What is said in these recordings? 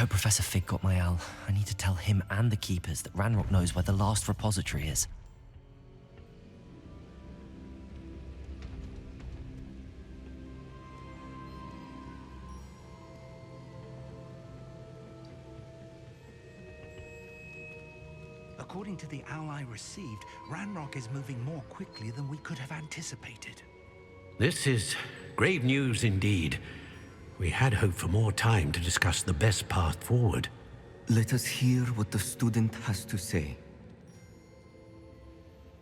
hope Professor Fig got my owl. I need to tell him and the Keepers that Ranrok knows where the last repository is. According to the owl I received, Ranrok is moving more quickly than we could have anticipated. This is grave news indeed. We had hoped for more time to discuss the best path forward. Let us hear what the student has to say.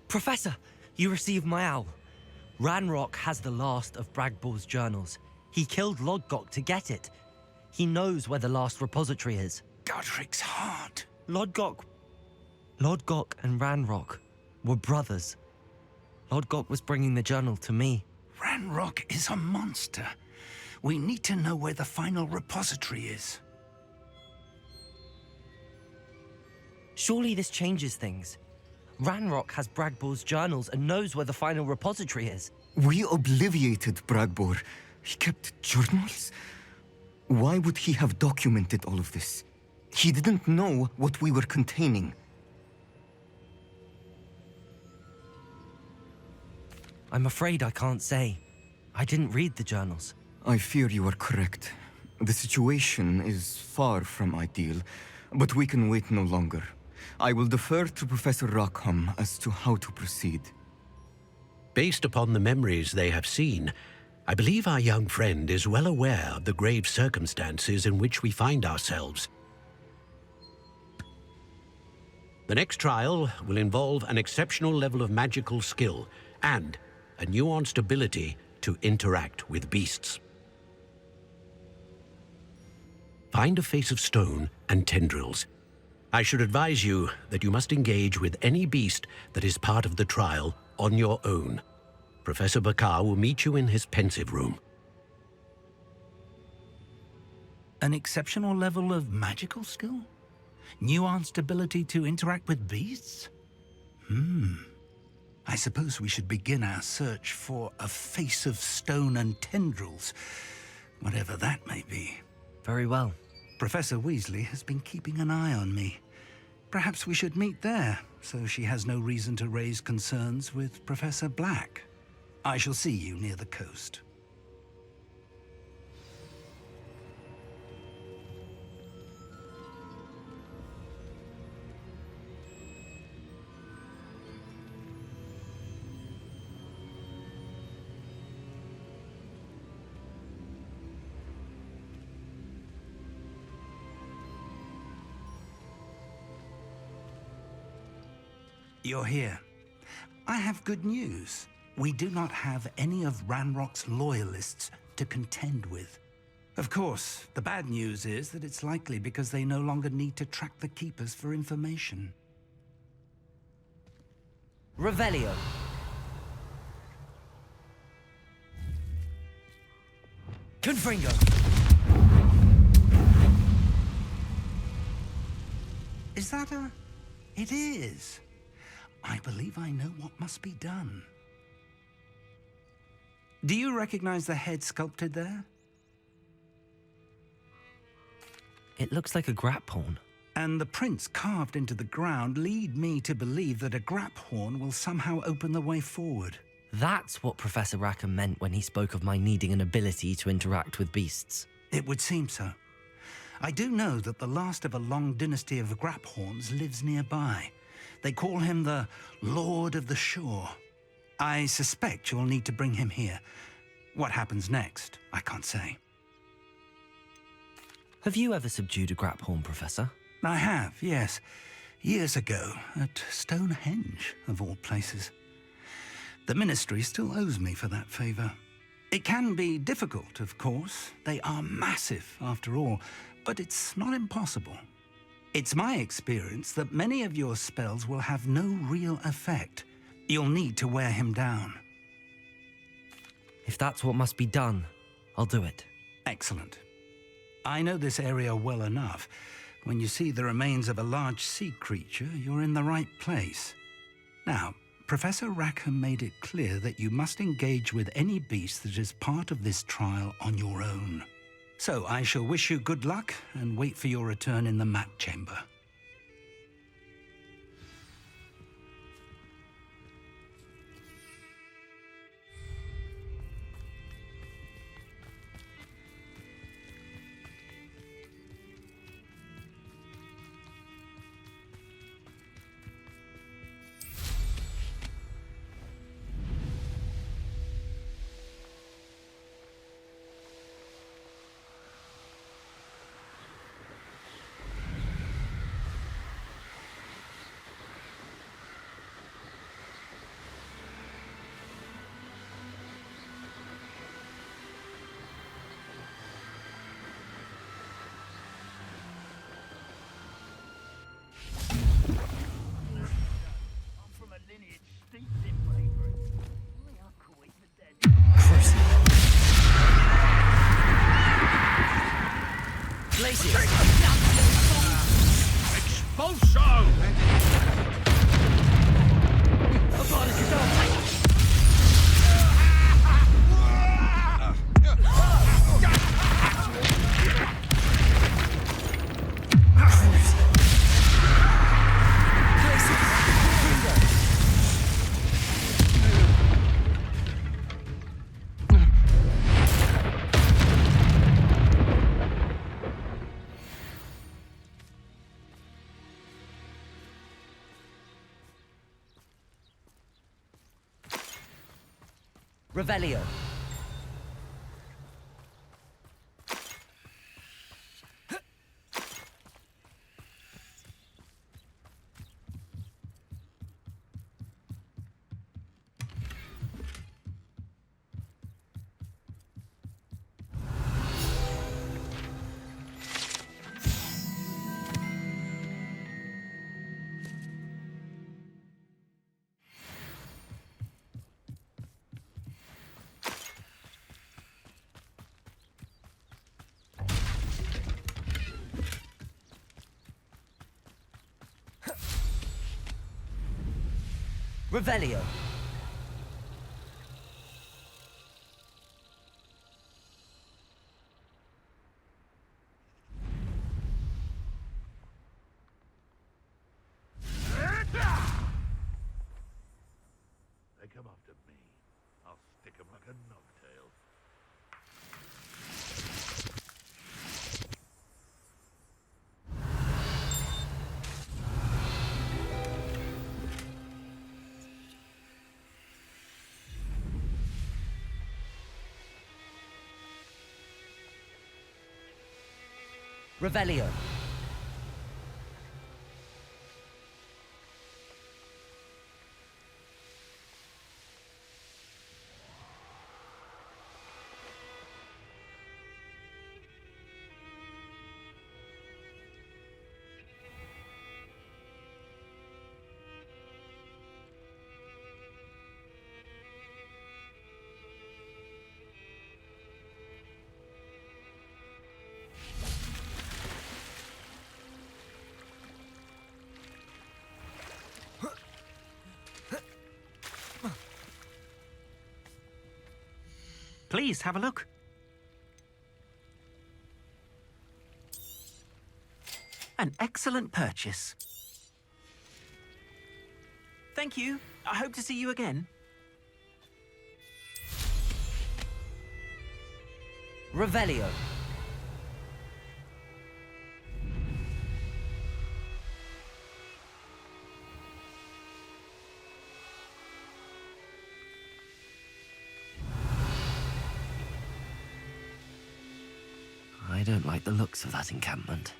Professor, you received my owl. Ranrok has the last of Bragbor's journals. He killed Lodgok to get it. He knows where the last repository is. Godric's heart. Lodgok and Ranrok were brothers. Lodgok was bringing the journal to me. Ranrok is a monster. We need to know where the final repository is. Surely this changes things. Ranrok has Bragbor's journals and knows where the final repository is. We obliviated Bragbor. He kept journals? Why would he have documented all of this? He didn't know what we were containing. I'm afraid I can't say. I didn't read the journals. I fear you are correct. The situation is far from ideal, but we can wait no longer. I will defer to Professor Rackham as to how to proceed. Based upon the memories they have seen, I believe our young friend is well aware of the grave circumstances in which we find ourselves. The next trial will involve an exceptional level of magical skill and a nuanced ability to interact with beasts. Find a face of stone and tendrils. I should advise you that you must engage with any beast that is part of the trial on your own. Professor Bakar will meet you in his pensive room. An exceptional level of magical skill? Nuanced ability to interact with beasts? I suppose we should begin our search for a face of stone and tendrils, whatever that may be. Very well. Professor Weasley has been keeping an eye on me. Perhaps we should meet there, so she has no reason to raise concerns with Professor Black. I shall see you near the coast. You're here. I have good news. We do not have any of Ranrock's loyalists to contend with. Of course, the bad news is that it's likely because they no longer need to track the Keepers for information. Revelio. Confringo. Is that a... It is. I believe I know what must be done. Do you recognize the head sculpted there? It looks like a Graphorn. And the prints carved into the ground lead me to believe that a Graphorn will somehow open the way forward. That's what Professor Rackham meant when he spoke of my needing an ability to interact with beasts. It would seem so. I do know that the last of a long dynasty of Graphorns lives nearby. They call him the Lord of the Shore. I suspect you'll need to bring him here. What happens next, I can't say. Have you ever subdued a Graphorn, Professor? I have, yes. Years ago, at Stonehenge, of all places. The Ministry still owes me for that favor. It can be difficult, of course. They are massive, after all, but it's not impossible. It's my experience that many of your spells will have no real effect. You'll need to wear him down. If that's what must be done, I'll do it. Excellent. I know this area well enough. When you see the remains of a large sea creature, you're in the right place. Now, Professor Rackham made it clear that you must engage with any beast that is part of this trial on your own. So I shall wish you good luck and wait for your return in the mat chamber. Revelio. Revelio. They come after me. I'll stick 'em like a knobtail. Revelio. Please, have a look. An excellent purchase. Thank you. I hope to see you again. Revelio. I don't like the looks of that encampment.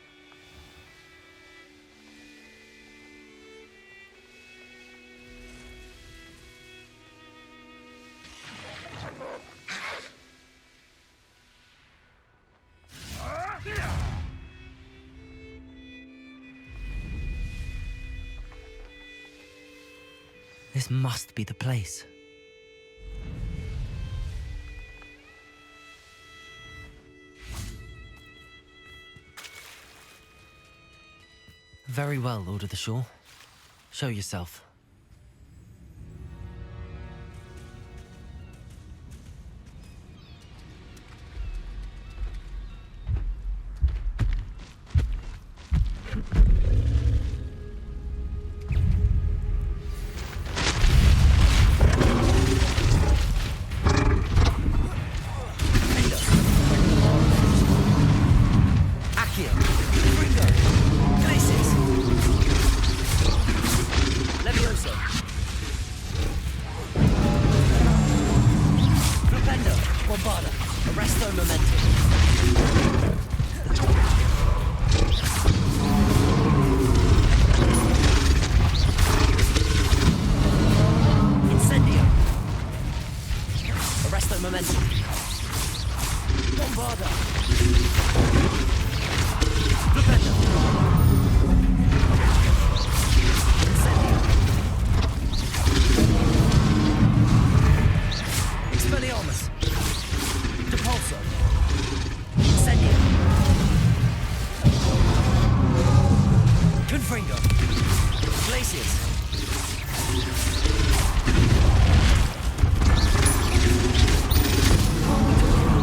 This must be the place. Very well, Lord of the Shore. Show yourself. Avada. Arresto momentum. Incendio. Arresto momentum. Bombarda. Flipendo. Incendio. Expelliarmus. Depulso. Incendio. Confringo. Glaciers.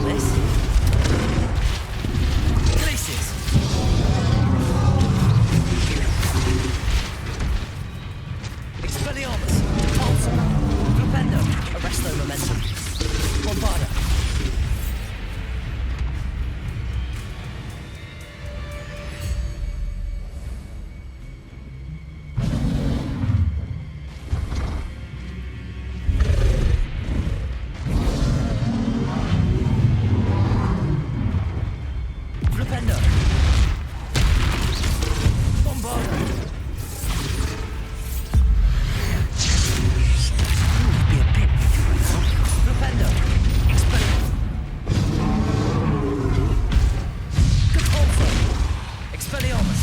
This. Glaciers. Expelliarmus. Depulso. Flipendo. Arresto momentum. Bombarda. Flipendo. Bombarda. Be a bit Flipendo. Expelliarmus. Depulso. Expelliarmus.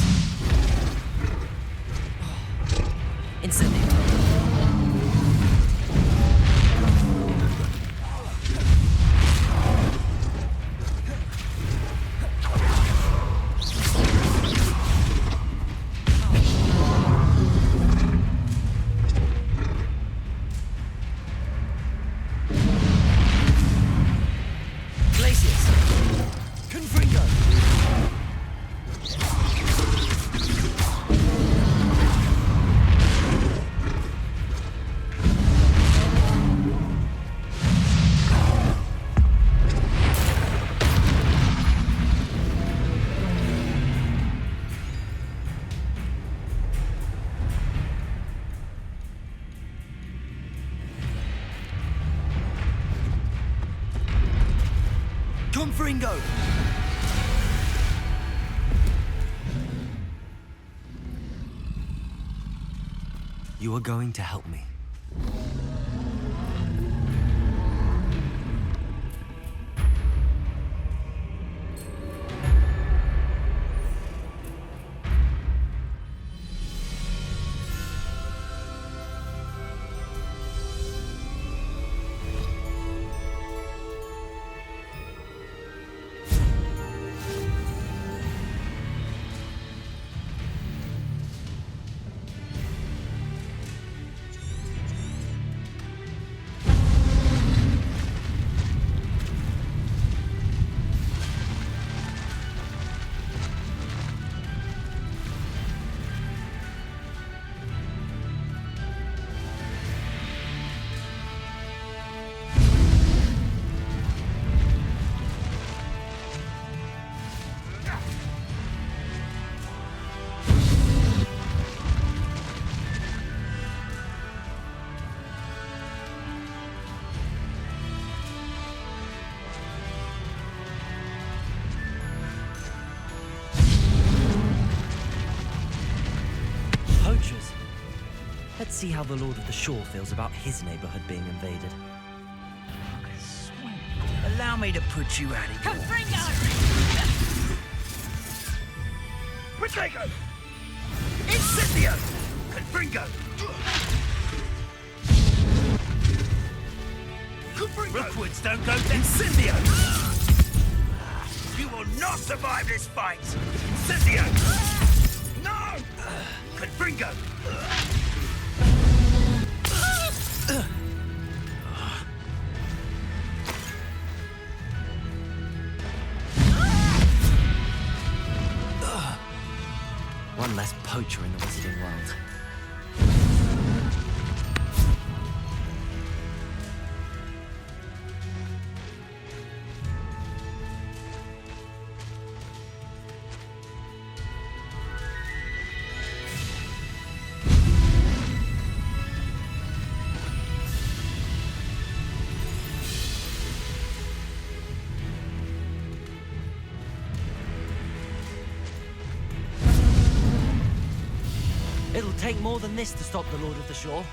Incendio. Glaciers. Confringo. Confringo. You are going to help me. Poachers. Let's see how the Lord of the Shore feels about his neighborhood being invaded. Allow me to put you out of your... Protego! Incendio! Confringo! Rookwoods don't go to Incendio! You will not survive this fight! Incendio! No! Confringo! One less poacher in the Wizarding world. take more than this to stop the Lord of the Shore.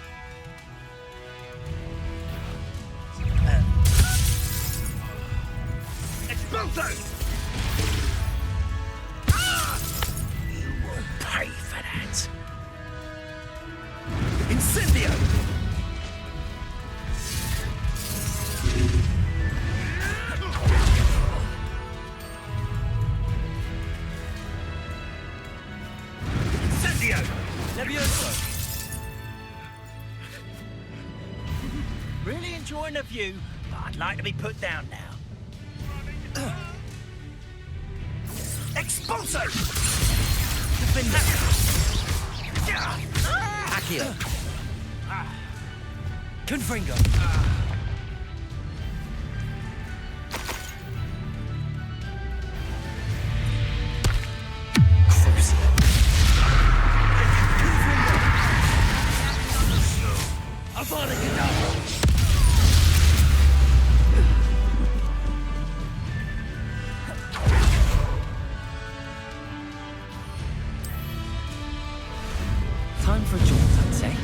Expulso! You will pay for that. Incendio! Incendio! Levioso! Really enjoying the view, but I'd like to be put down now. Expulso! Accio! Confringo! Crucio! Avada kedavra! Time for a jaunt, I'd say.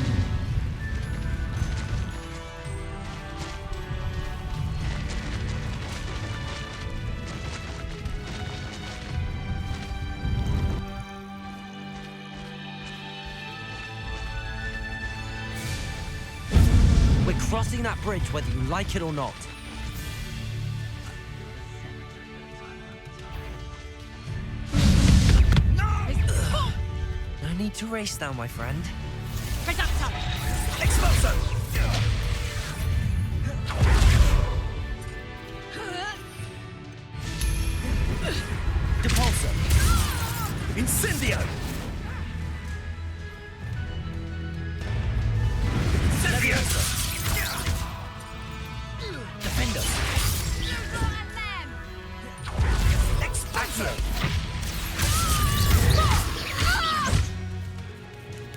We're crossing that bridge whether you like it or not. No need to race now, my friend. Expulso! Depulso! Incendio! Incendio! Defendo! Expulso!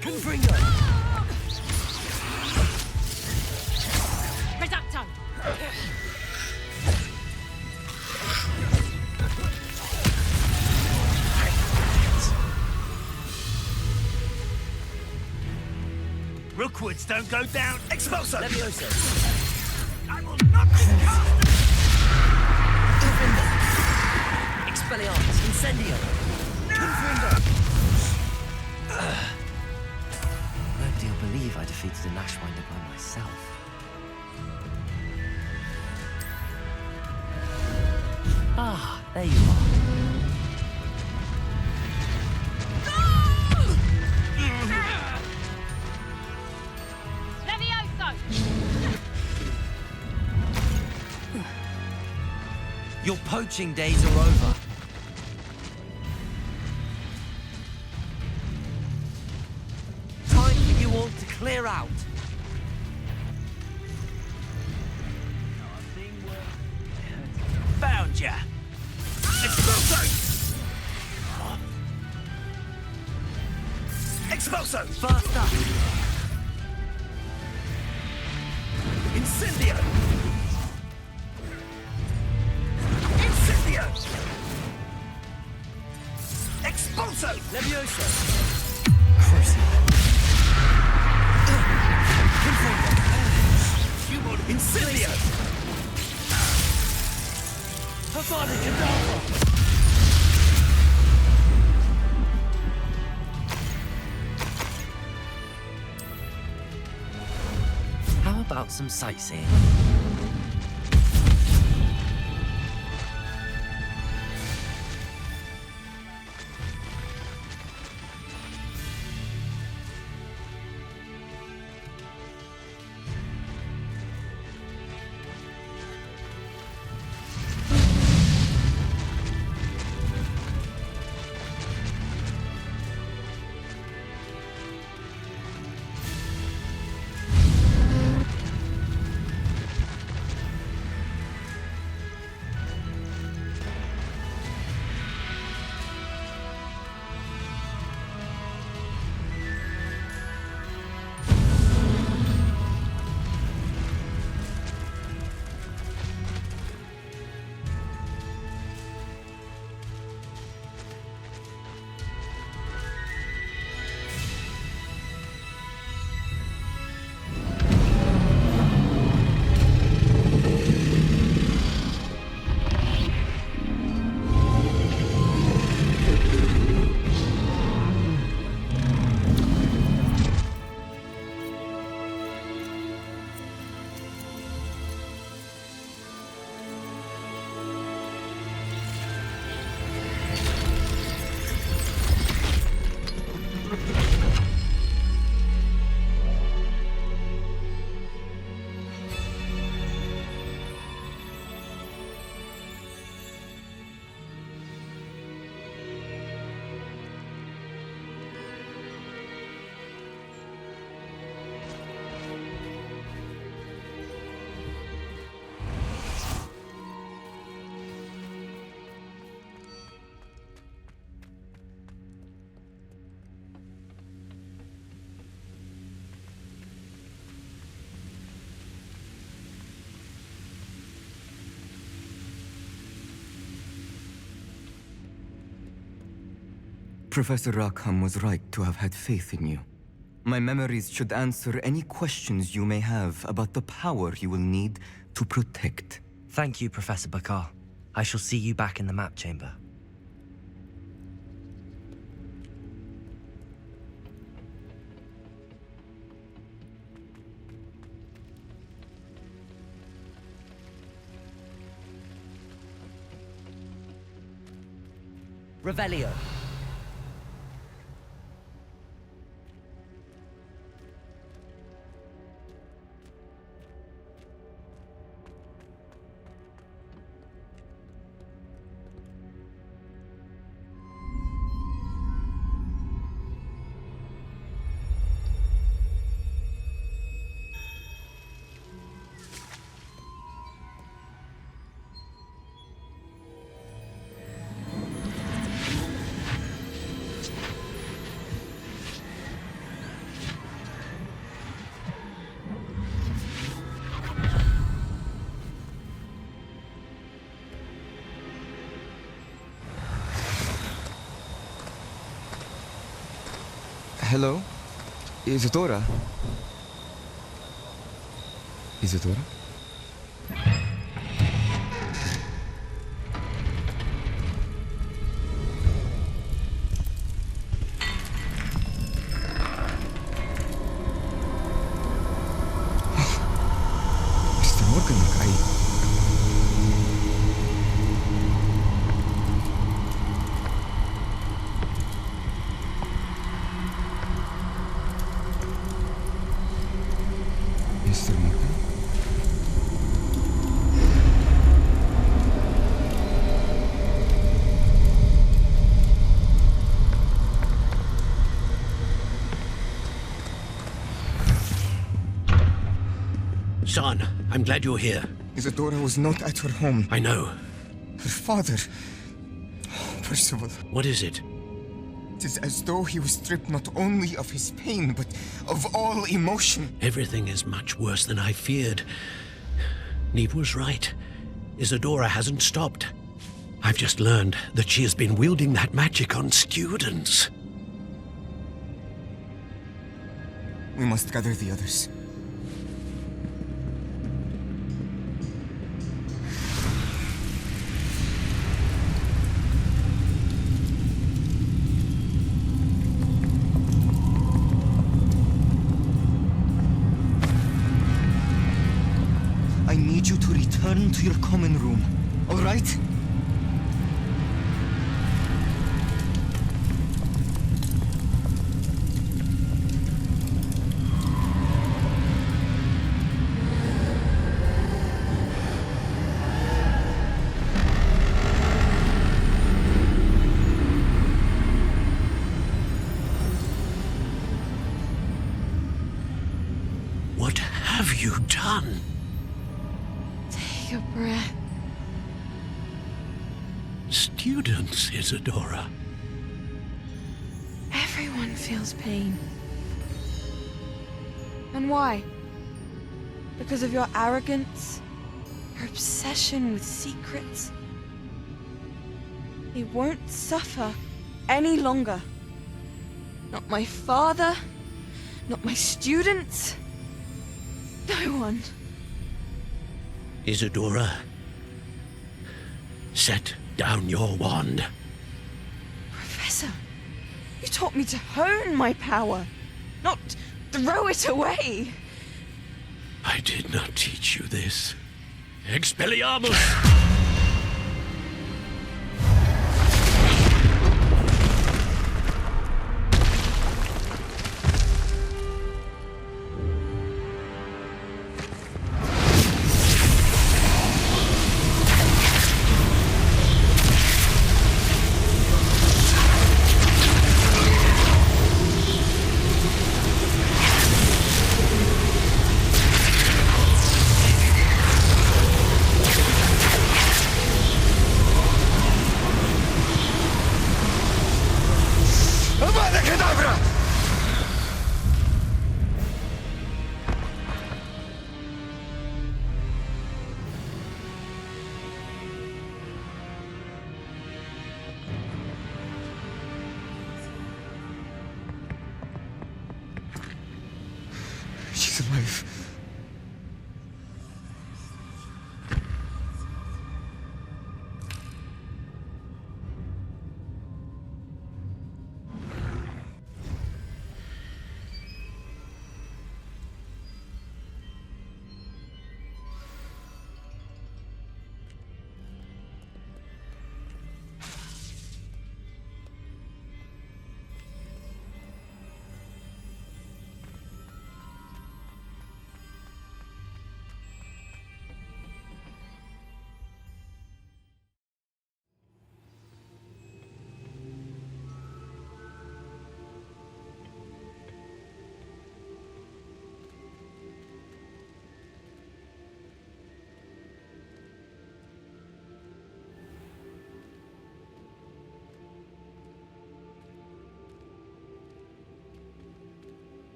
Confringo! Rookwoods don't go down! Expulso! Levioso! I will not be cast! Expelliarmus! Incendio! Confringo! Nobody will believe I defeated an Ashwinder by myself. Ah, there you are. Your poaching days are over. Time for you all to clear out. Found ya. Expulso! Expulso! First up. Incendio! Incendio! Expulso! Levioso! Crucio! Confringo! Incendio! Avada kedavra! How about some sightseeing? Professor Rackham was right to have had faith in you. My memories should answer any questions you may have about the power you will need to protect. Thank you, Professor Bakar. I shall see you back in the map chamber. Revelio. Hello? Isadora? Isadora? Mr. Morgan, Mr. Morgan? Son, I'm glad you're here. Isadora was not at her home. I know. Her father... Percival. What is it? It is as though he was stripped not only of his pain, but of all emotion. Everything is much worse than I feared. Neve was right. Isadora hasn't stopped. I've just learned that she has been wielding that magic on students. We must gather the others. I need you to return to your common room, all right? What have you done? Take a breath. Students, Isadora. Everyone feels pain. And why? Because of your arrogance? Your obsession with secrets? They won't suffer any longer. Not my father, not my students, no one. Isadora, set down your wand. Professor, you taught me to hone my power, not throw it away. I did not teach you this. Expelliarmus!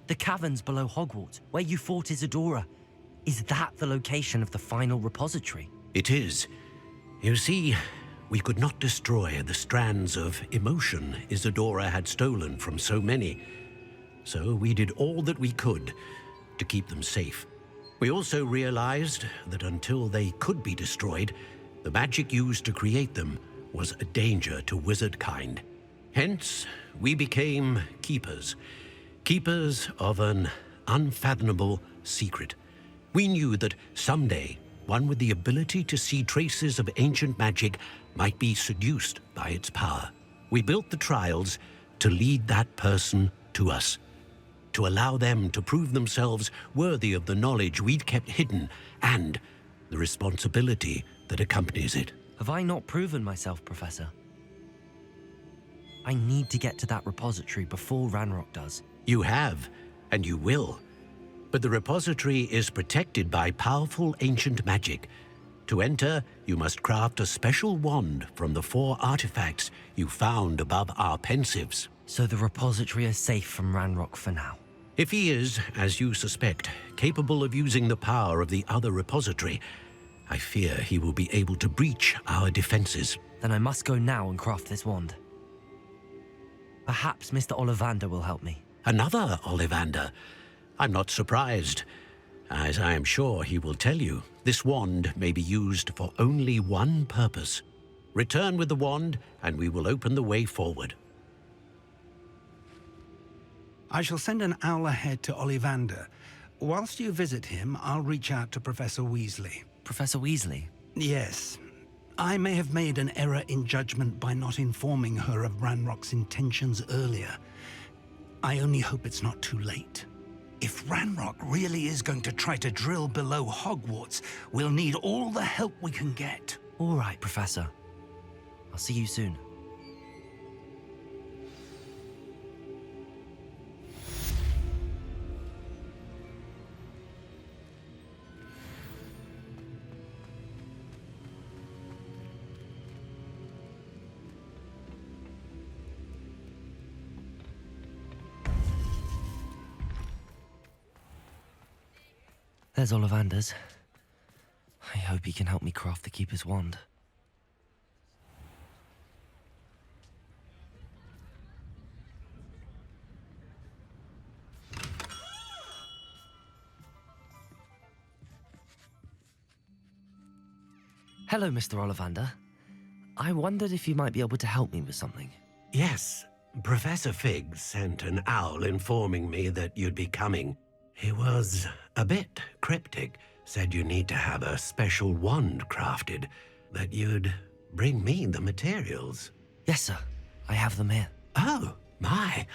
The caverns below Hogwarts, where you fought Isadora. Is that the location of the final repository? It is. You see, we could not destroy the strands of emotion Isadora had stolen from so many. So we did all that we could to keep them safe. We also realized that until they could be destroyed, the magic used to create them was a danger to wizard kind. Hence, we became keepers. Keepers of an unfathomable secret. We knew that someday, one with the ability to see traces of ancient magic might be seduced by its power. We built the trials to lead that person to us, to allow them to prove themselves worthy of the knowledge we'd kept hidden and the responsibility that accompanies it. Have I not proven myself, Professor? I need to get to that repository before Ranrok does. You have, and you will. But the repository is protected by powerful ancient magic. To enter, you must craft a special wand from the 4 artifacts you found above our pensives. So the repository is safe from Ranrok for now. If he is, as you suspect, capable of using the power of the other repository, I fear he will be able to breach our defenses. Then I must go now and craft this wand. Perhaps Mr. Ollivander will help me. Another Ollivander? I'm not surprised. As I am sure he will tell you, this wand may be used for only one purpose. Return with the wand, and we will open the way forward. I shall send an owl ahead to Ollivander. Whilst you visit him, I'll reach out to Professor Weasley. Professor Weasley? Yes. I may have made an error in judgment by not informing her of Ranrock's intentions earlier. I only hope it's not too late. If Ranrok really is going to try to drill below Hogwarts, we'll need all the help we can get. All right, Professor. I'll see you soon. There's Ollivander's. I hope he can help me craft the Keeper's wand. Hello, Mr. Ollivander. I wondered if you might be able to help me with something. Yes, Professor Fig sent an owl informing me that you'd be coming. He was a bit cryptic, said you need to have a special wand crafted, that you'd bring me the materials. Yes, sir. I have them here. Oh, my.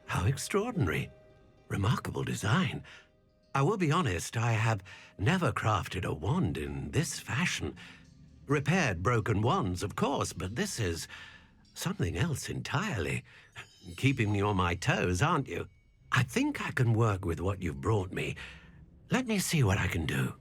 How extraordinary. Remarkable design. I will be honest, I have never crafted a wand in this fashion. Repaired broken wands, of course, but this is something else entirely. Keeping me on my toes, aren't you? I think I can work with what you've brought me. Let me see what I can do.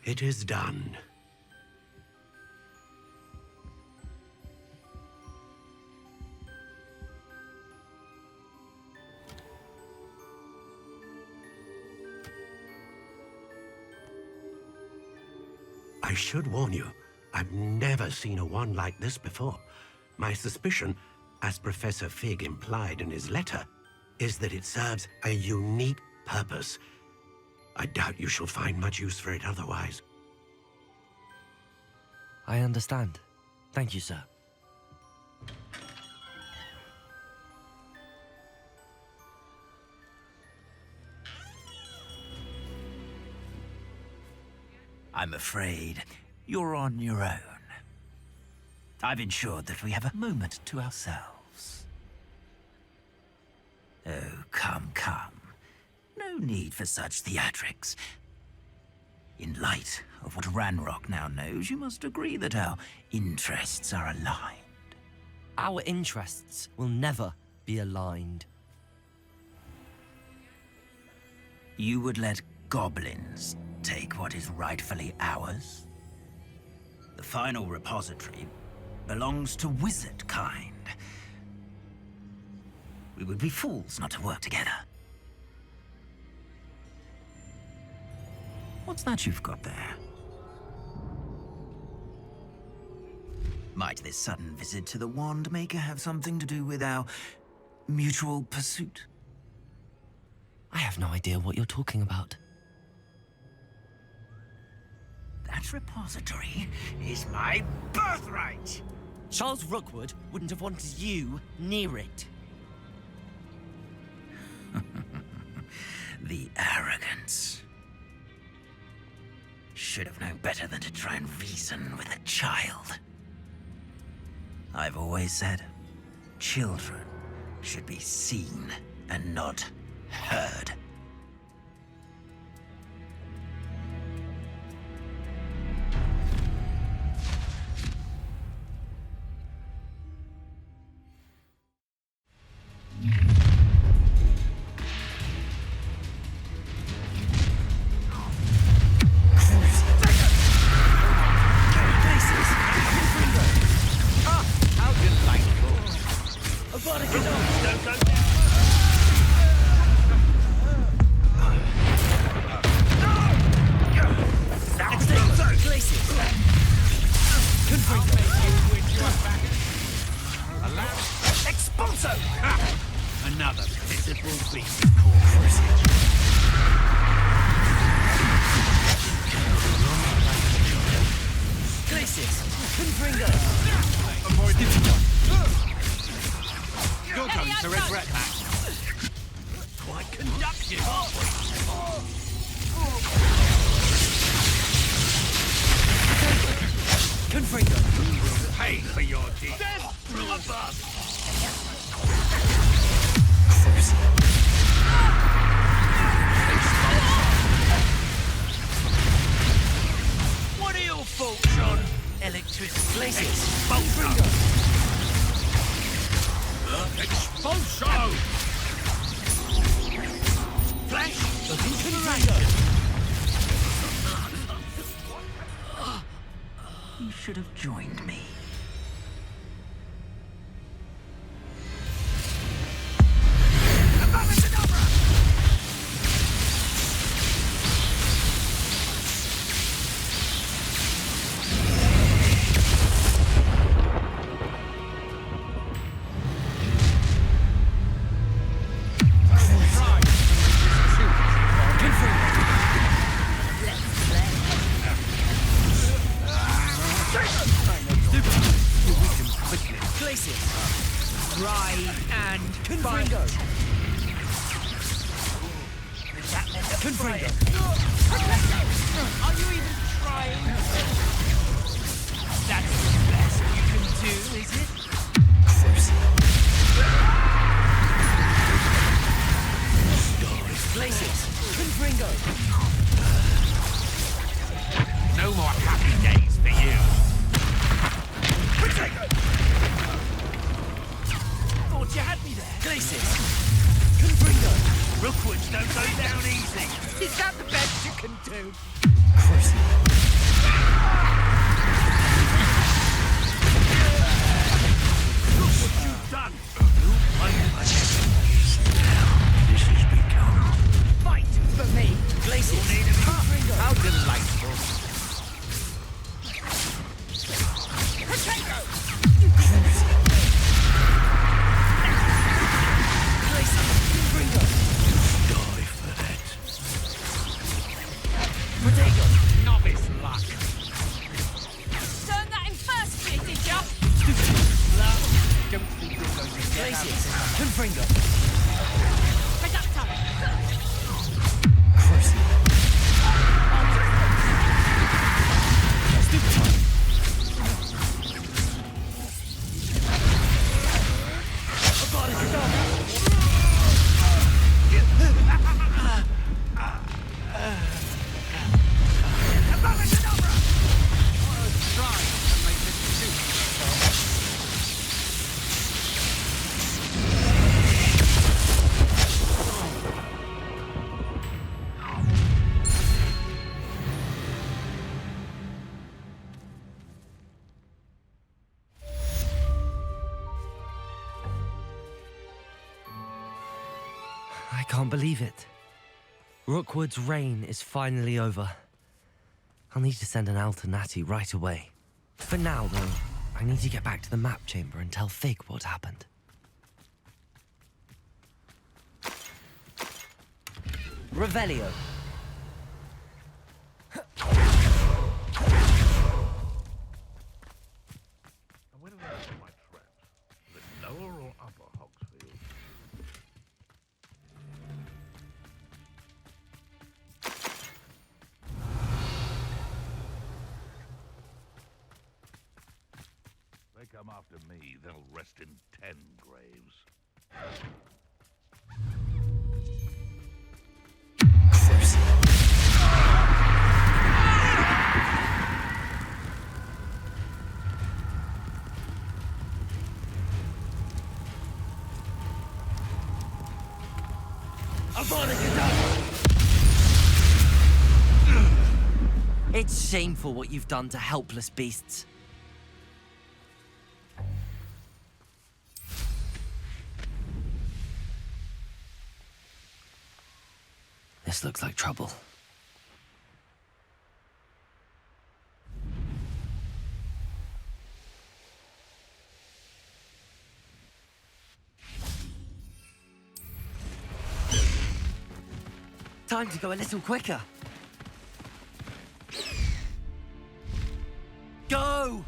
It is done. I should warn you, I've never seen a wand like this before. My suspicion, as Professor Fig implied in his letter, is that it serves a unique purpose. I doubt you shall find much use for it otherwise. I understand. Thank you, sir. I'm afraid you're on your own. I've ensured that we have a moment to ourselves. Oh, come, come. No need for such theatrics. In light of what Ranrok now knows, you must agree that our interests are aligned. Our interests will never be aligned. You would let goblins take what is rightfully ours? The final repository belongs to wizard kind. We would be fools not to work together. What's that you've got there? Might this sudden visit to the Wand Maker have something to do with our mutual pursuit? I have no idea what you're talking about. That repository is my birthright! Charles Rookwood wouldn't have wanted you near it. The arrogance. Should have known better than to try and reason with a child. I've always said, children should be seen and not heard. Avada kedavra! Expulso! Another pitiful beast of corpses. Glacius! Confringo! Avoid this. You're going to regret that. Quite conductive, aren't we? Confringo! You will pay for your deed. Death from above! What are your thoughts on electricity? Glacius! Confringo! Expulso! Flash! You should have joined me. No more happy days for you. Thought you had me there. Glacius! Confringo! Rookwoods don't go down easy. Is that the best you can do? Look what you've done. This has become... Fight for me. Glacius! Confringo! How delightful. Die for that. Novice luck. Turn that in first gear, did ya? Don't think you're going to get out. Glacius! Confringo! I can't believe it. Rookwood's reign is finally over. I'll need to send an owl to Natty right away. For now, though, I need to get back to the map chamber and tell Fig what happened. Revelio. Where are my traps? Is it lower or upper Hogsfield? They come after me, they'll rest in 10 graves. Avada kedavra! It's shameful what you've done to helpless beasts. This looks like trouble. Time to go a little quicker. Go!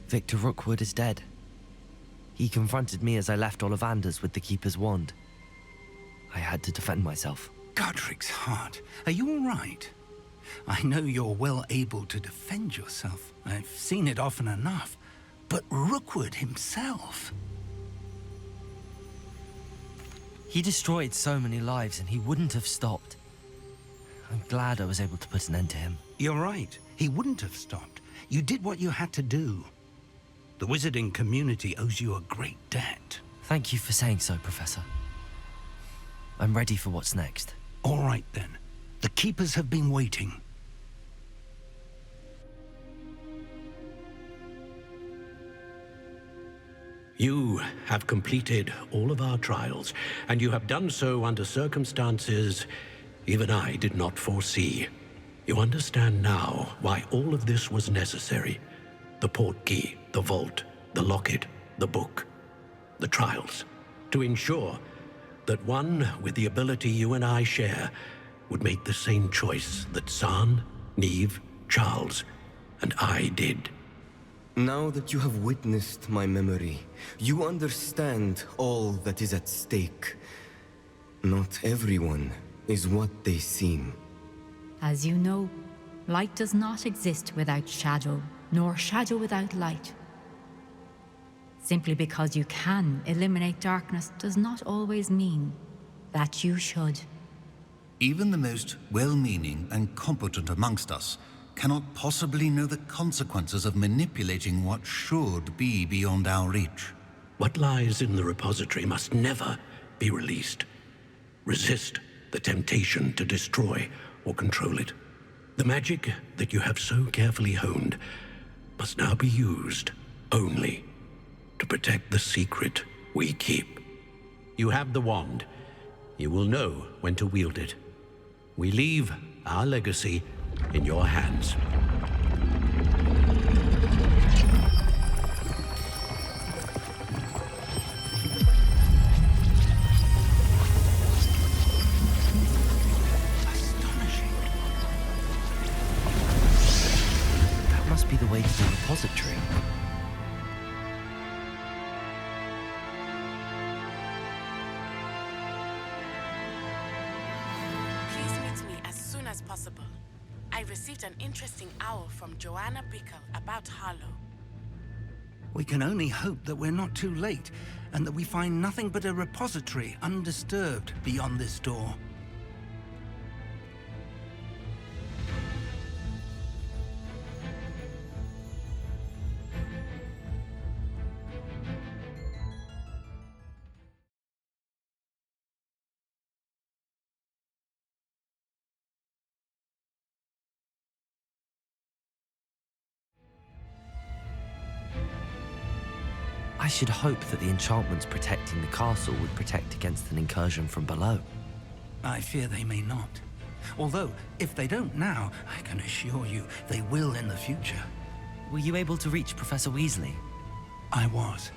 Victor Rookwood is dead. He confronted me as I left Ollivander's with the Keeper's wand. I had to defend myself. Godric's heart, are you all right? I know you're well able to defend yourself. I've seen it often enough. But Rookwood himself... He destroyed so many lives and he wouldn't have stopped. I'm glad I was able to put an end to him. You're right. He wouldn't have stopped. You did what you had to do. The wizarding community owes you a great debt. Thank you for saying so, Professor. I'm ready for what's next. All right, then. The Keepers have been waiting. You have completed all of our trials, and you have done so under circumstances even I did not foresee. You understand now why all of this was necessary. The portkey, the vault, the locket, the book, the trials. To ensure that one with the ability you and I share would make the same choice that San, Neve, Charles, and I did. Now that you have witnessed my memory, you understand all that is at stake. Not everyone is what they seem. As you know, light does not exist without shadow, nor shadow without light. Simply because you can eliminate darkness does not always mean that you should. Even the most well-meaning and competent amongst us cannot possibly know the consequences of manipulating what should be beyond our reach. What lies in the repository must never be released. Resist the temptation to destroy or control it. The magic that you have so carefully honed must now be used only to protect the secret we keep. You have the wand. You will know when to wield it. We leave our legacy in your hands. That must be the way to the repository. As possible. I received an interesting owl from Joanna Bakar about Harlow. We can only hope that we're not too late, and that we find nothing but a repository undisturbed beyond this door. I should hope that the enchantments protecting the castle would protect against an incursion from below. I fear they may not. Although, if they don't now, I can assure you they will in the future. Were you able to reach Professor Weasley? I was.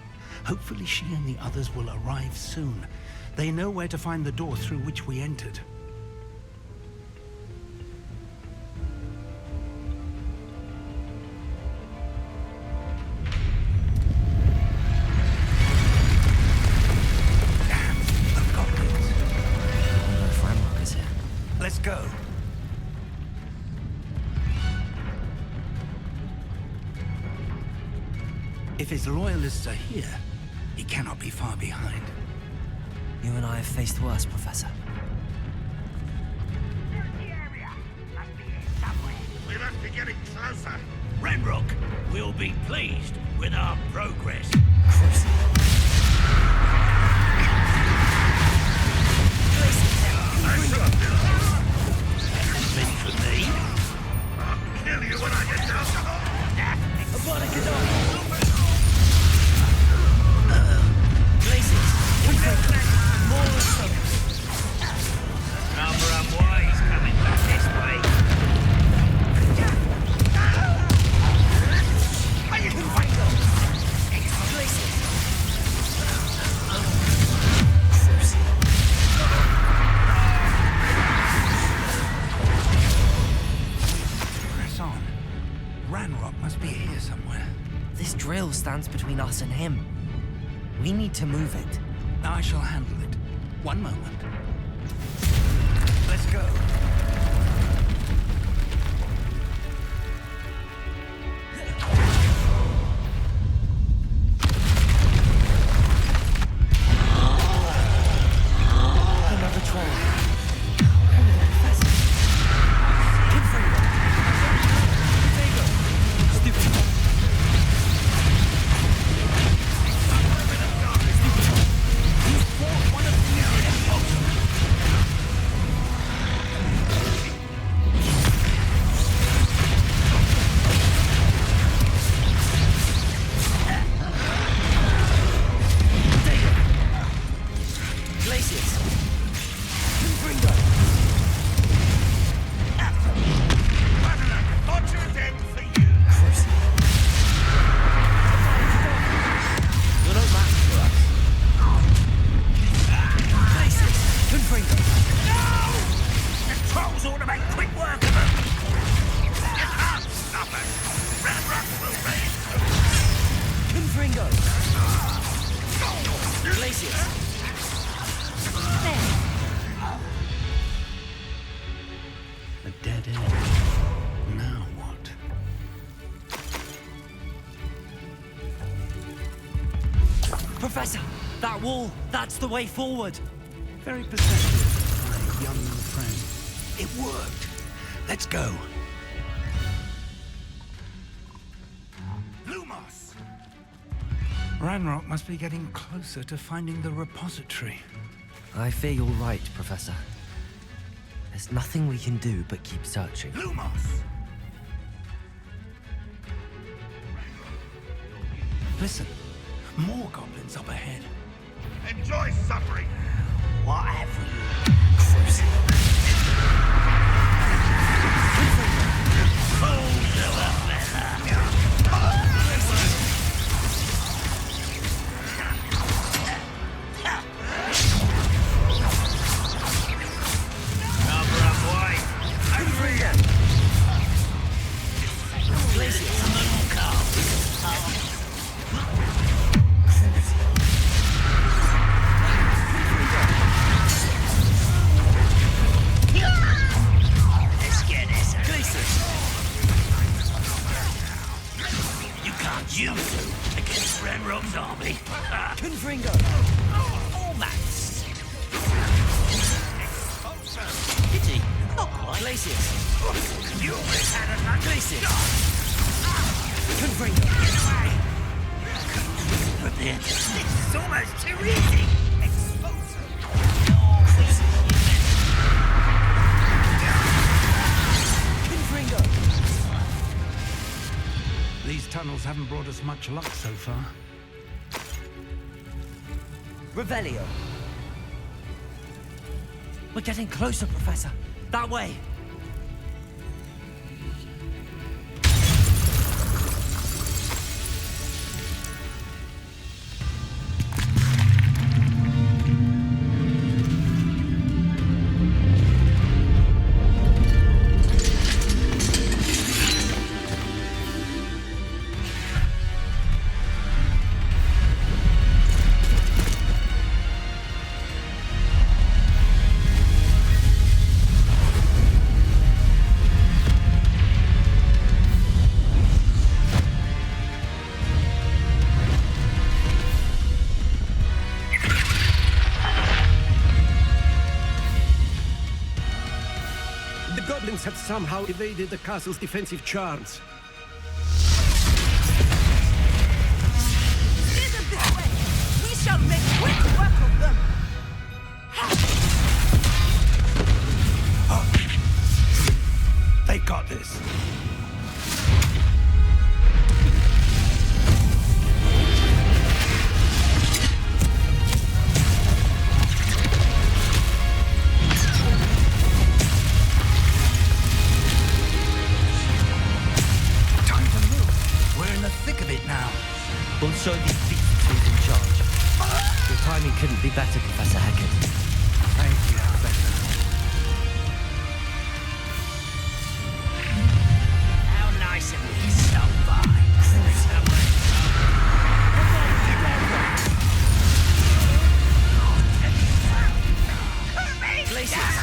Hopefully she and the others will arrive soon. They know where to find the door through which we entered. Let's go. If his loyalists are here, he cannot be far behind. You and I have faced worse, Professor. We must be getting closer. Ranrok will be pleased with our progress. Meant for me? I'll kill you when I get down to Avada kedavra! Places! More of them! Rather unwise coming back this way. Press on. Ranrok must be here somewhere. This drill stands between us and him. We need to move it. I shall handle it. One moment. Let's go. Another troll. A dead end. Now what? Professor, that wall, that's the way forward. Very perceptive, my young friend. worked. Let's go. Lumos! Ranrok must be getting closer to finding the repository. I fear you're right, Professor. There's nothing we can do but keep searching. Lumos! Listen, more goblins up ahead. Enjoy suffering! Whatever you... You two against Ranrok's army. Confringo! Almax! Pity, not quite. Glacius! You had a lunch. Glacius! Confringo! Get away! Prepare this. This is almost too easy. Confringo! These tunnels haven't brought us much luck so far. Revelio. We're getting closer, Professor. That way. Have somehow evaded the castle's defensive charms. Steer them this way! We shall make quick work of them! They got this. We'll show these beasts who's in charge. Your timing couldn't be better, Professor Hackett. Thank you, Professor. How nice of you to stop by. Glacius!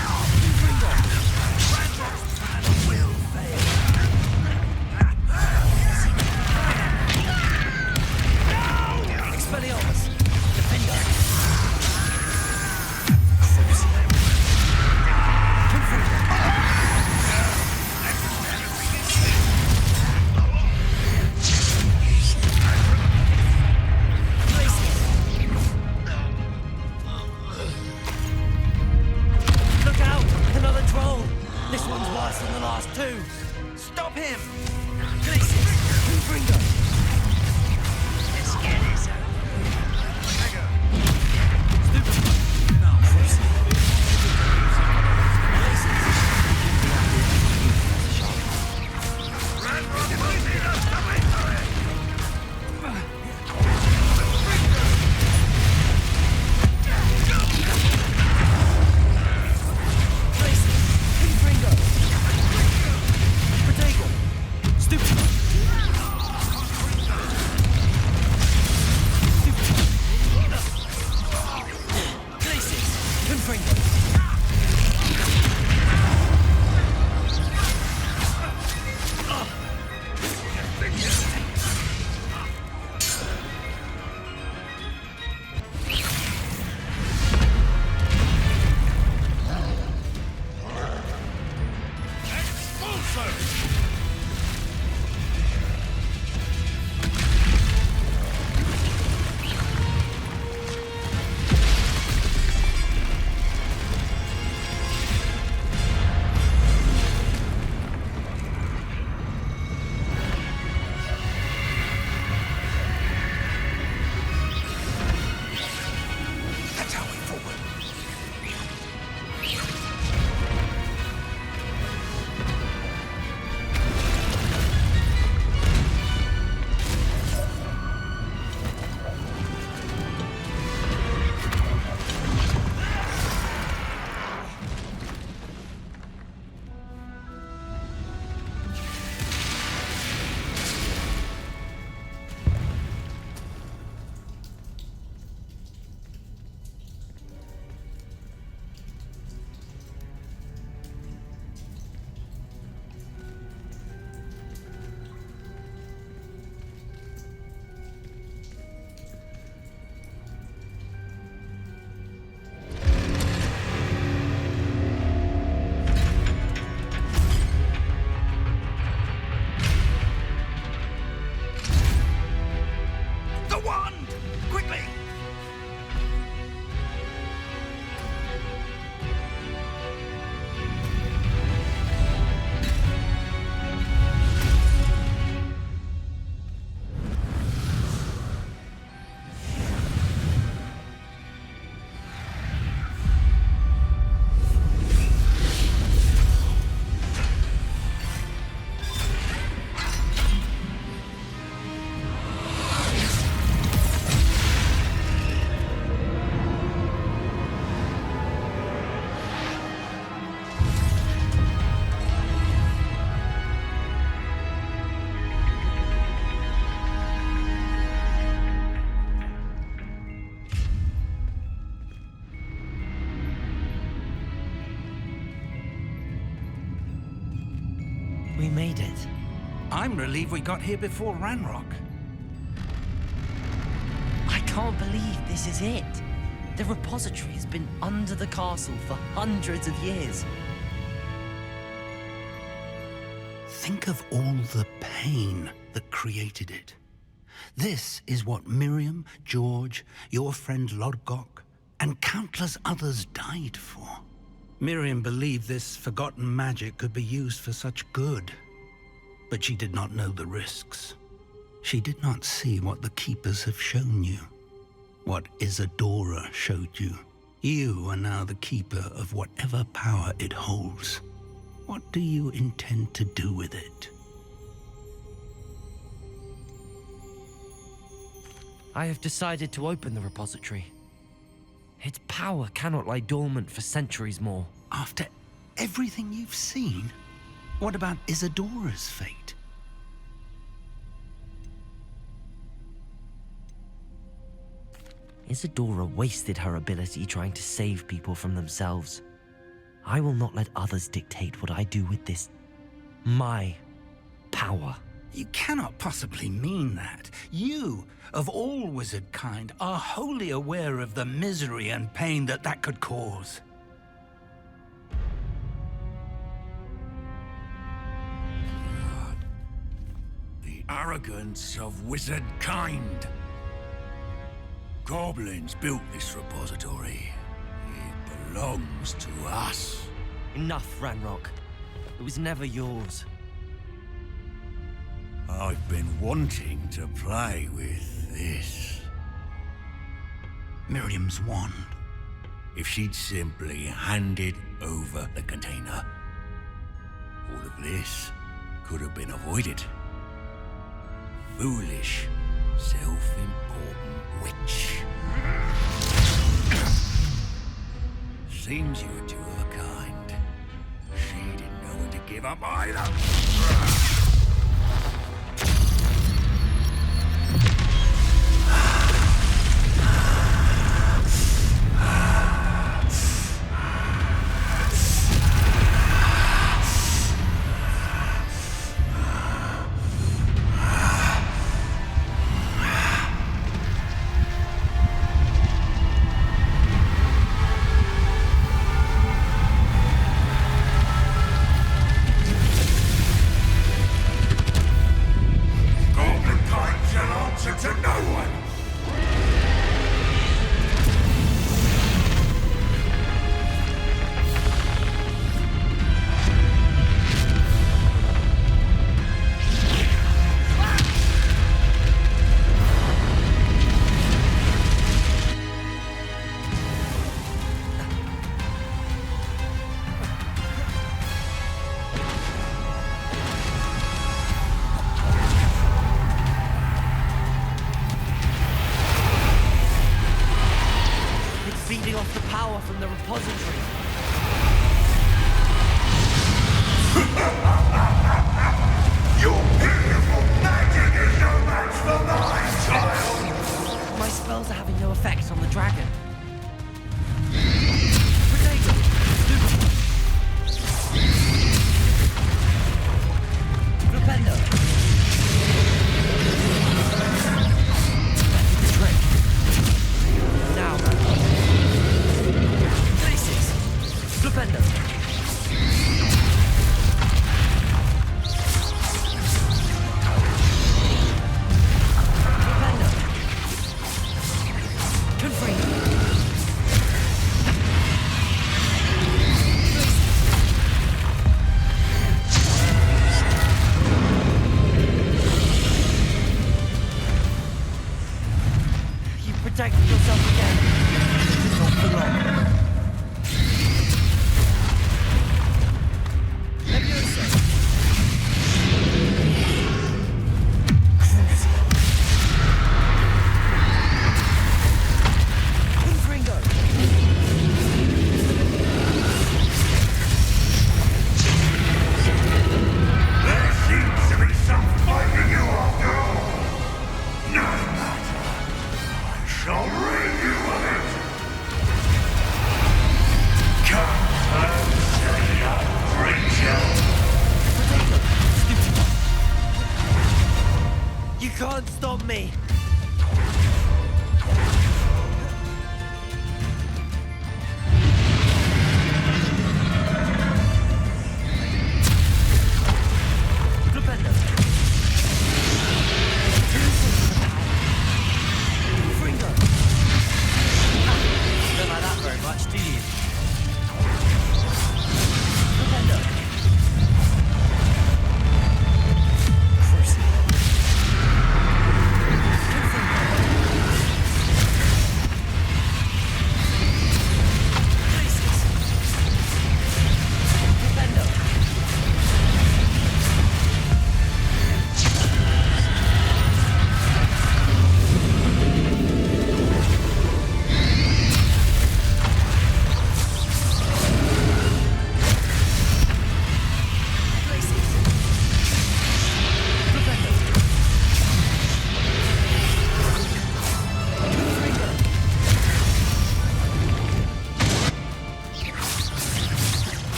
Will fail. Expelliarmus! Defender! Look out! Another troll! This one's worse than the last two! Stop him! Glacius! Confringo! Let's get this over. first. We made it. I'm relieved we got here before Ranrok. I can't believe this is it. The repository has been under the castle for hundreds of years. Think of all the pain that created it. This is what Miriam, George, your friend Lodgok, and countless others died for. Miriam believed this forgotten magic could be used for such good, but she did not know the risks. She did not see what the Keepers have shown you, what Isadora showed you. You are now the Keeper of whatever power it holds. What do you intend to do with it? I have decided to open the repository. Its power cannot lie dormant for centuries more. After everything you've seen, what about Isadora's fate? Isadora wasted her ability trying to save people from themselves. I will not let others dictate what I do with this. My power. You cannot possibly mean that. You, of all wizard kind, are wholly aware of the misery and pain that could cause. The arrogance of wizard kind. Goblins built this repository. It belongs to us. Enough, Ranrok. It was never yours. I've been wanting to play with this. Miriam's wand. If she'd simply handed over the container, all of this could have been avoided. Foolish, self-important witch. Seems you were two of a kind. She didn't know when to give up either.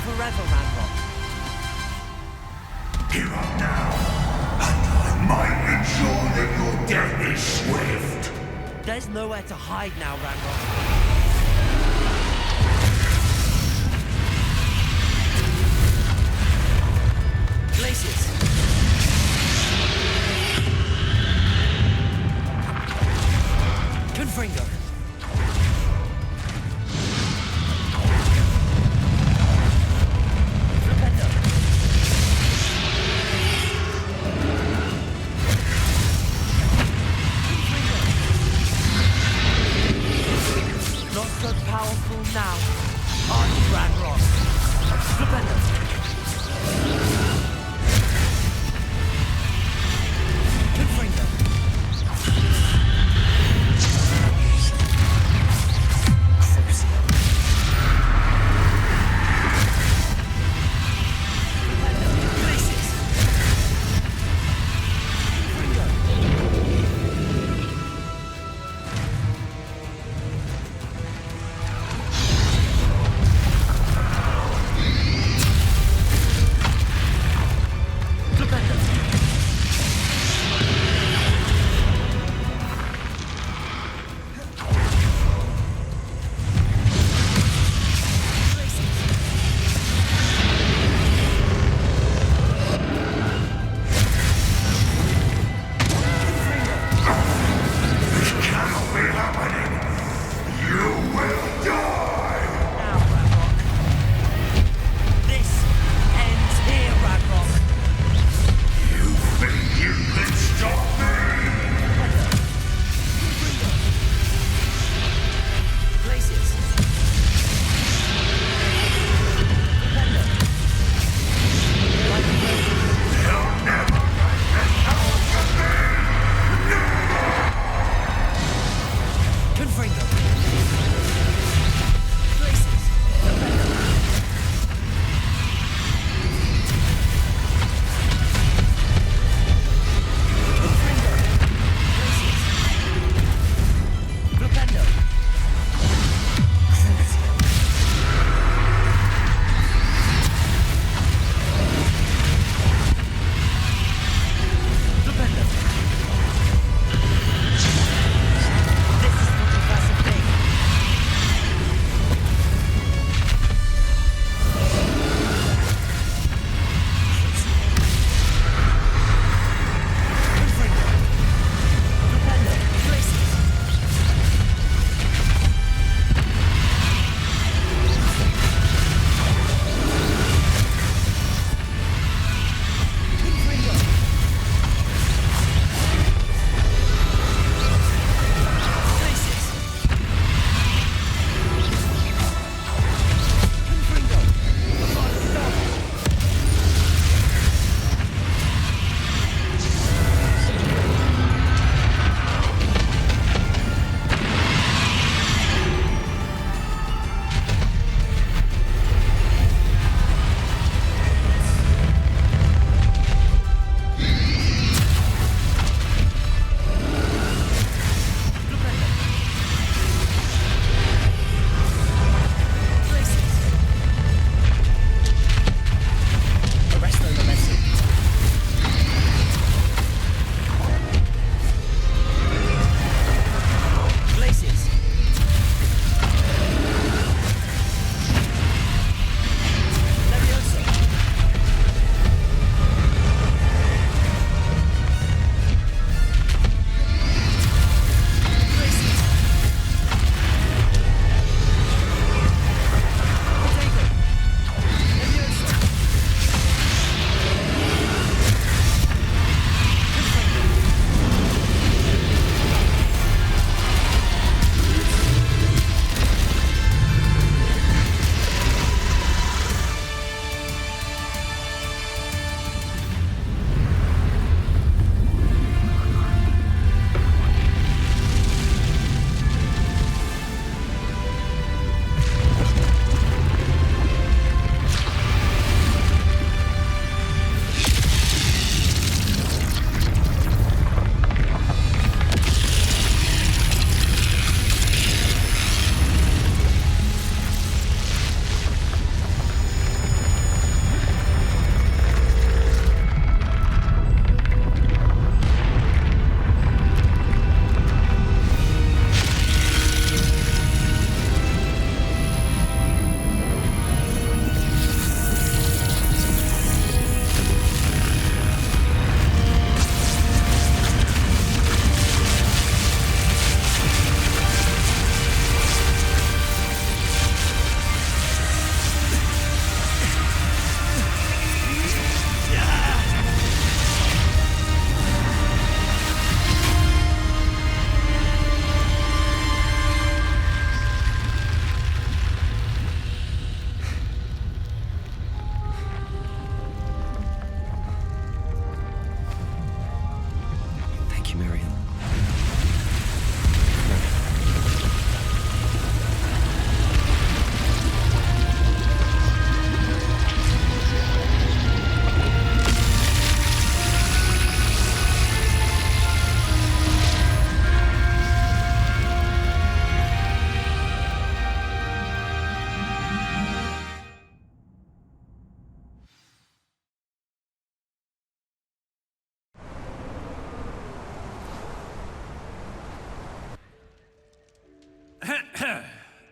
forever, Ranrok. Give up now, and I might ensure that your death is swift. There's nowhere to hide now, Ranrok. Glaciers. Confringo. Flipendo. Confringo. Not so powerful now. Aren't you, Ranrok? Flipendo.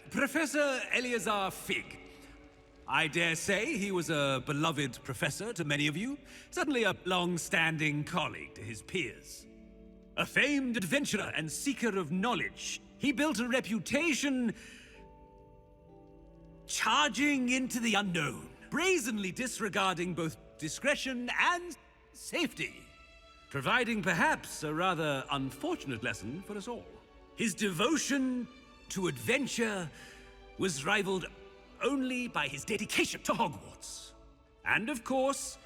Professor Eleazar Fig. I dare say he was a beloved professor to many of you, certainly a long-standing colleague to his peers. A famed adventurer and seeker of knowledge, he built a reputation charging into the unknown, brazenly disregarding both discretion and safety, providing perhaps a rather unfortunate lesson for us all. His devotion to adventure was rivaled only by his dedication to Hogwarts. And of course,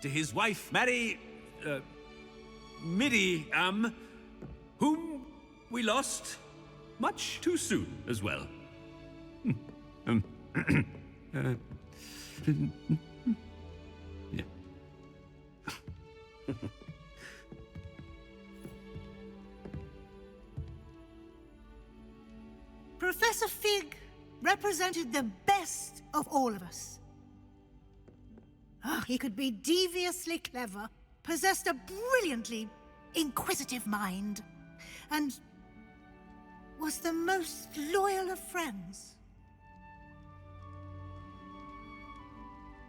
to his wife, Midi, whom we lost much too soon as well. Yeah. Professor Fig represented the best of all of us. He could be deviously clever, possessed a brilliantly inquisitive mind, and was the most loyal of friends.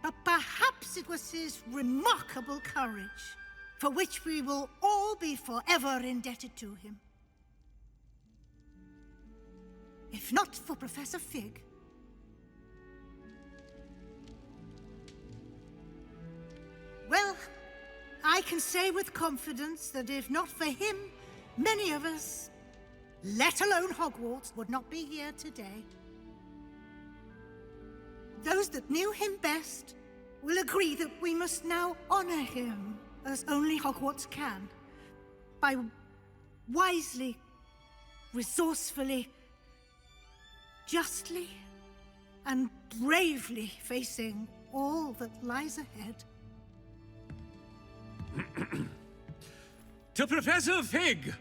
But perhaps it was his remarkable courage, for which we will all be forever indebted to him. If not for Professor Fig, well, I can say with confidence that if not for him, many of us, let alone Hogwarts, would not be here today. Those that knew him best will agree that we must now honor him as only Hogwarts can, by wisely, resourcefully, justly, and bravely facing all that lies ahead. To Professor Fig!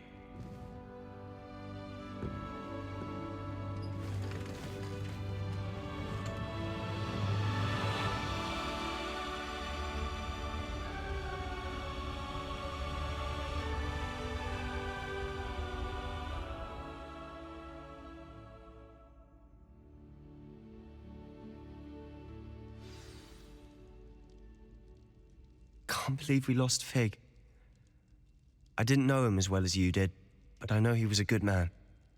Can't believe we lost Fig. I didn't know him as well as you did, but I know he was a good man.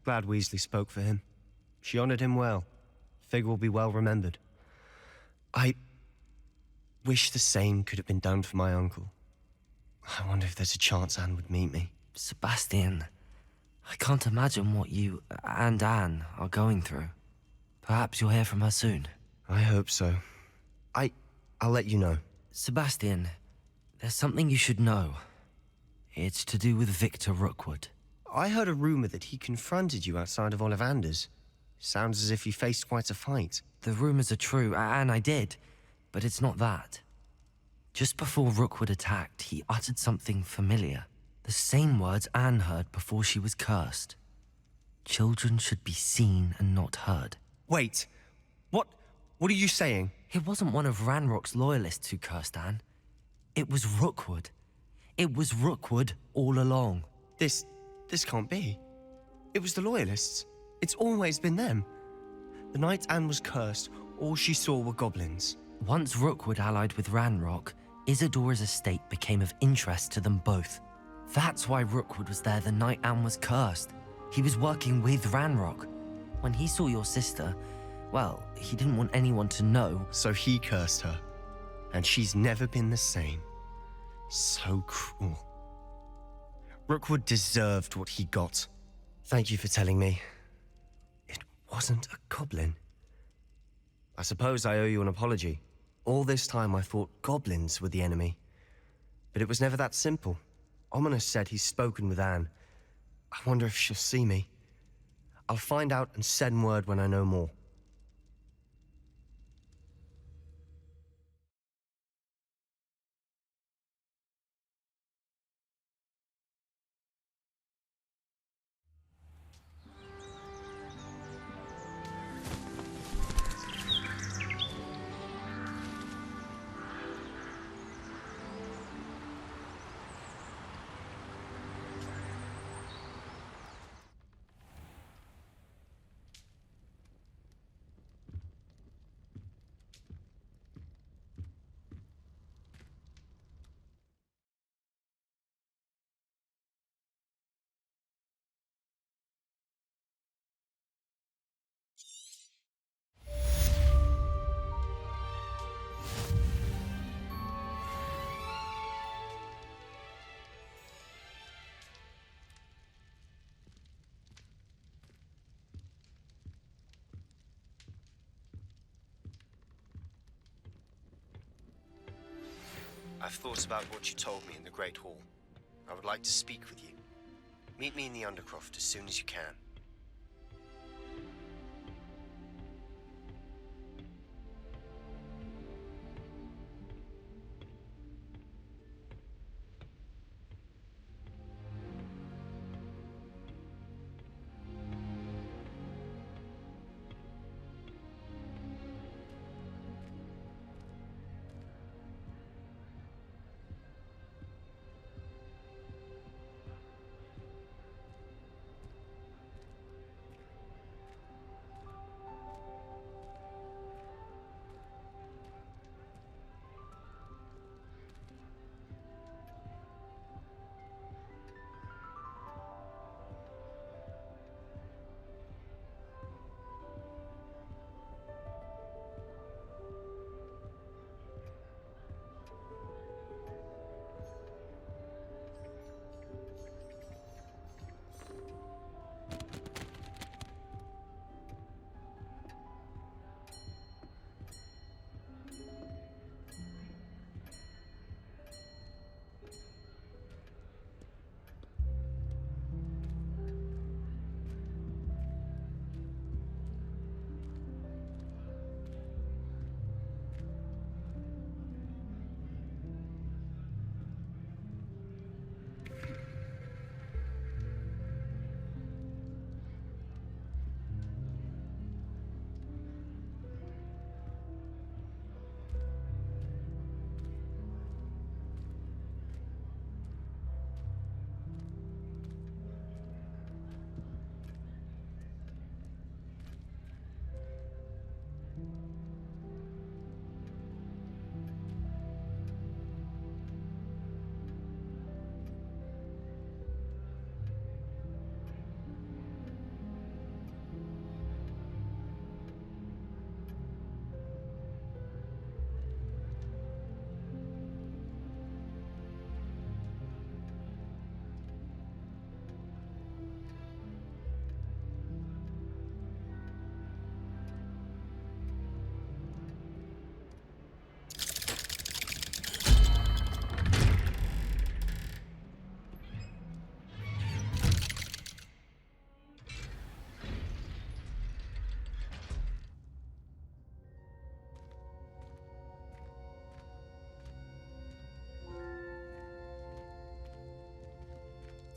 Glad Weasley spoke for him. She honored him well. Fig will be well remembered. I wish the same could have been done for my uncle. I wonder if there's a chance Anne would meet me. Sebastian, I can't imagine what you and Anne are going through. Perhaps you'll hear from her soon. I hope so. I'll let you know. Sebastian, there's something you should know. It's to do with Victor Rookwood. I heard a rumor that he confronted you outside of Ollivander's. Sounds as if you faced quite a fight. The rumors are true, and I did, but it's not that. Just before Rookwood attacked, he uttered something familiar. The same words Anne heard before she was cursed. Children should be seen and not heard. Wait, what are you saying? It wasn't one of Ranrock's loyalists who cursed Anne. It was Rookwood. It was Rookwood all along. This can't be. It was the Loyalists. It's always been them. The night Anne was cursed, all she saw were goblins. Once Rookwood allied with Ranrock, Isadora's estate became of interest to them both. That's why Rookwood was there the night Anne was cursed. He was working with Ranrock. When he saw your sister, well, he didn't want anyone to know. So he cursed her. And she's never been the same. So cruel. Rookwood deserved what he got. Thank you for telling me. It wasn't a goblin. I suppose I owe you an apology. All this time I thought goblins were the enemy. But it was never that simple. Ominous said he's spoken with Anne. I wonder if she'll see me. I'll find out and send word when I know more. I've thought about what you told me in the Great Hall. I would like to speak with you. Meet me in the Undercroft as soon as you can.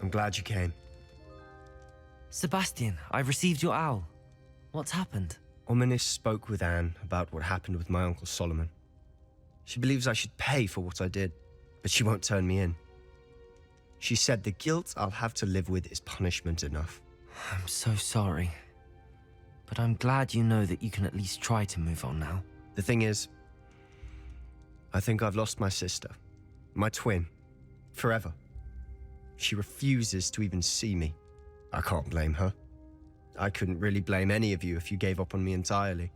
I'm glad you came. Sebastian, I've received your owl. What's happened? Ominis spoke with Anne about what happened with my Uncle Solomon. She believes I should pay for what I did, but she won't turn me in. She said the guilt I'll have to live with is punishment enough. I'm so sorry. But I'm glad you know that you can at least try to move on now. The thing is, I think I've lost my sister, my twin, forever. She refuses to even see me. I can't blame her. I couldn't really blame any of you if you gave up on me entirely.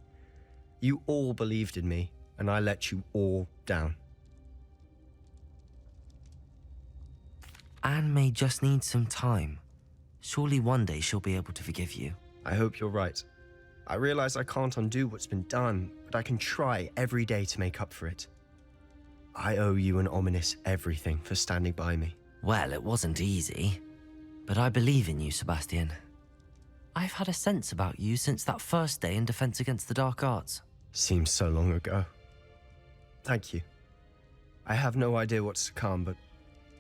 You all believed in me, and I let you all down. Anne may just need some time. Surely one day she'll be able to forgive you. I hope you're right. I realize I can't undo what's been done, but I can try every day to make up for it. I owe you and Ominis everything for standing by me. Well, it wasn't easy, but I believe in you, Sebastian. I've had a sense about you since that first day in Defense Against the Dark Arts. Seems so long ago. Thank you. I have no idea what's to come, but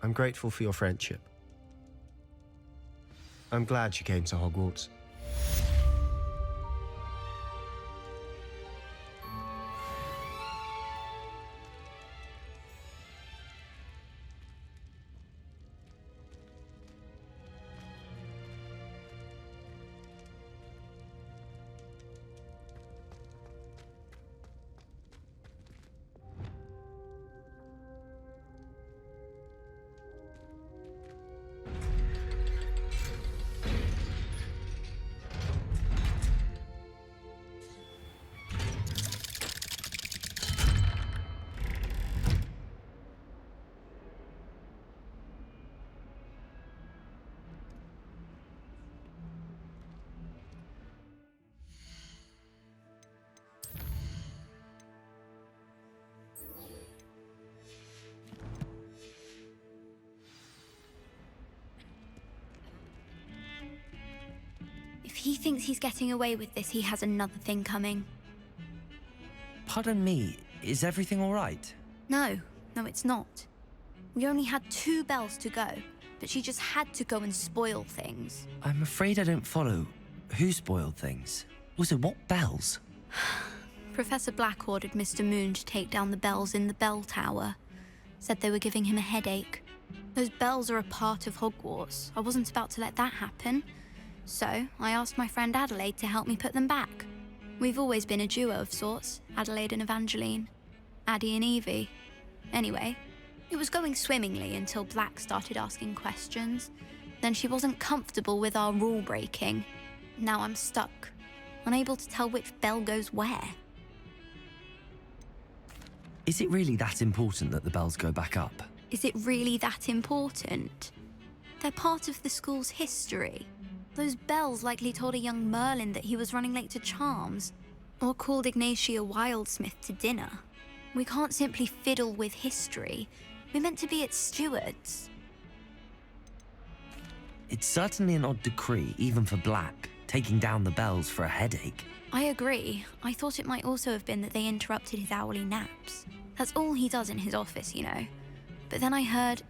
I'm grateful for your friendship. I'm glad you came to Hogwarts. he thinks he's getting away with this, he has another thing coming. Pardon me, is everything all right? No, it's not. We only had 2 bells to go, but she just had to go and spoil things. I'm afraid I don't follow. Who spoiled things? Also, what bells? Professor Black ordered Mr. Moon to take down the bells in the bell tower. Said they were giving him a headache. Those bells are a part of Hogwarts. I wasn't about to let that happen. So, I asked my friend Adelaide to help me put them back. We've always been a duo of sorts, Adelaide and Evangeline. Addie and Evie. Anyway, it was going swimmingly until Black started asking questions. Then she wasn't comfortable with our rule breaking. Now I'm stuck, unable to tell which bell goes where. Is it really that important that the bells go back up? Is it really that important? They're part of the school's history. Those bells likely told a young Merlin that he was running late to Charms, or called Ignatia Wildsmith to dinner. We can't simply fiddle with history. We're meant to be its stewards. It's certainly an odd decree, even for Black, taking down the bells for a headache. I agree. I thought it might also have been that they interrupted his hourly naps. That's all he does in his office, you know. But then I heard...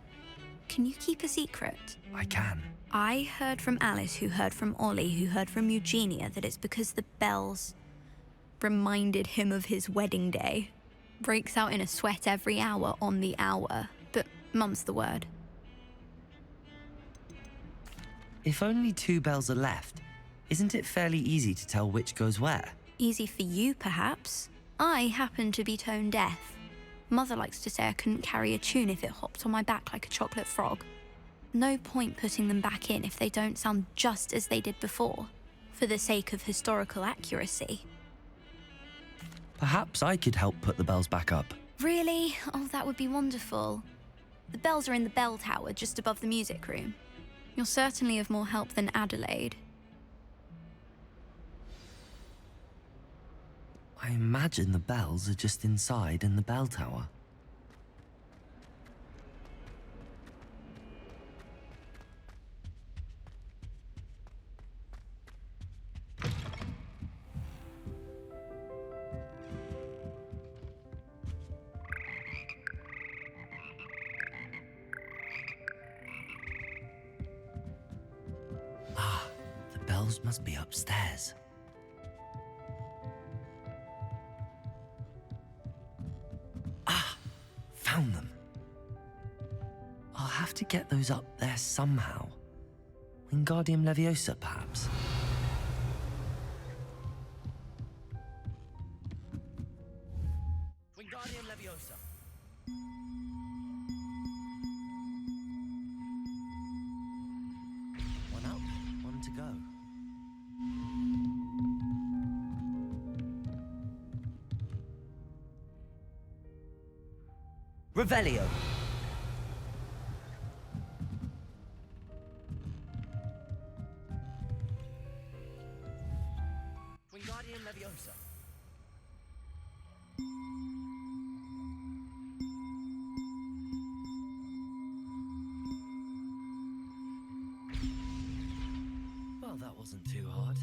Can you keep a secret? I can. I heard from Alice, who heard from Ollie, who heard from Eugenia, that it's because the bells reminded him of his wedding day. Breaks out in a sweat every hour on the hour, but mum's the word. If only 2 bells are left, isn't it fairly easy to tell which goes where? Easy for you, perhaps. I happen to be tone deaf. Mother likes to say I couldn't carry a tune if it hopped on my back like a chocolate frog. No point putting them back in if they don't sound just as they did before, for the sake of historical accuracy. Perhaps I could help put the bells back up. Really? Oh, that would be wonderful. The bells are in the bell tower just above the music room. You're certainly of more help than Adelaide. I imagine the bells are just inside in the bell tower. Ah, the bells must be upstairs. Found them. I'll have to get those up there somehow. Wingardium Leviosa, perhaps. Wingardium Leviosa. One up, one to go. Revelio. Wingardium Leviosa. Well, that wasn't too hard.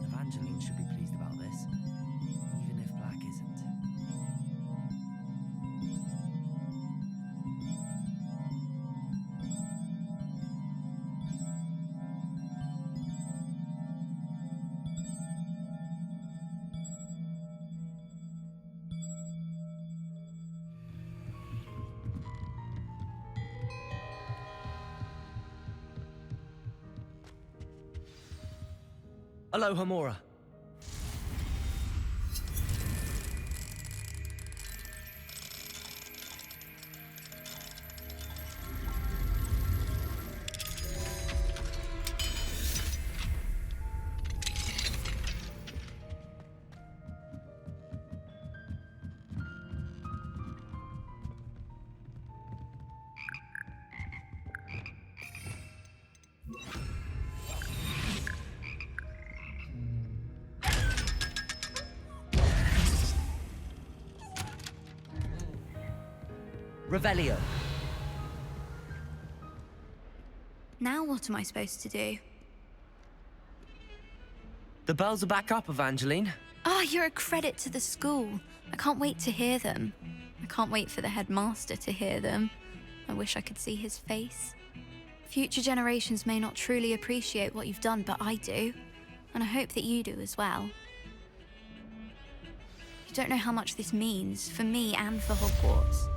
Evangeline should be pleased about this, even if Black isn't. Aloha, Mora. Revelio. Now what am I supposed to do? The bells are back up, Evangeline. Ah, you're a credit to the school. I can't wait to hear them. I can't wait for the headmaster to hear them. I wish I could see his face. Future generations may not truly appreciate what you've done, but I do. And I hope that you do as well. You don't know how much this means, for me and for Hogwarts.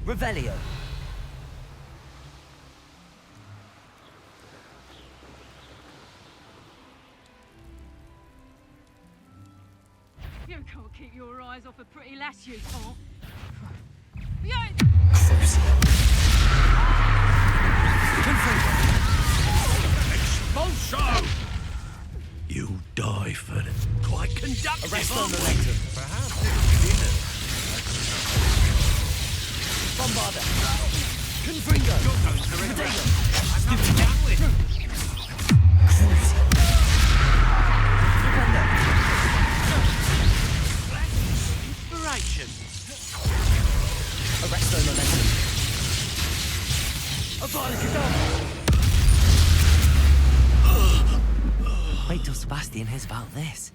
Revelio. You can't keep your eyes off a pretty lass, you can't. Behind! Expulso! You die for it. Quite conductive. Arrest on the later. Perhaps it's dinner. Bombarda. Confringo. You're going to regret. I'm not done with. Inspiration. Arresto momentum. Avada kedavra. Wait till Sebastian hears about this.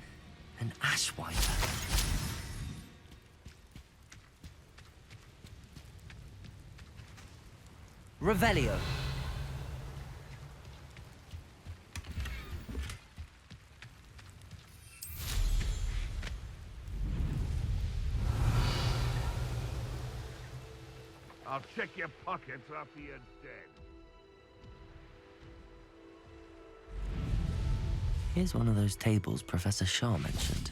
An ashwiper. Revelio. I'll check your pockets after you're dead. Here's one of those tables Professor Shaw mentioned.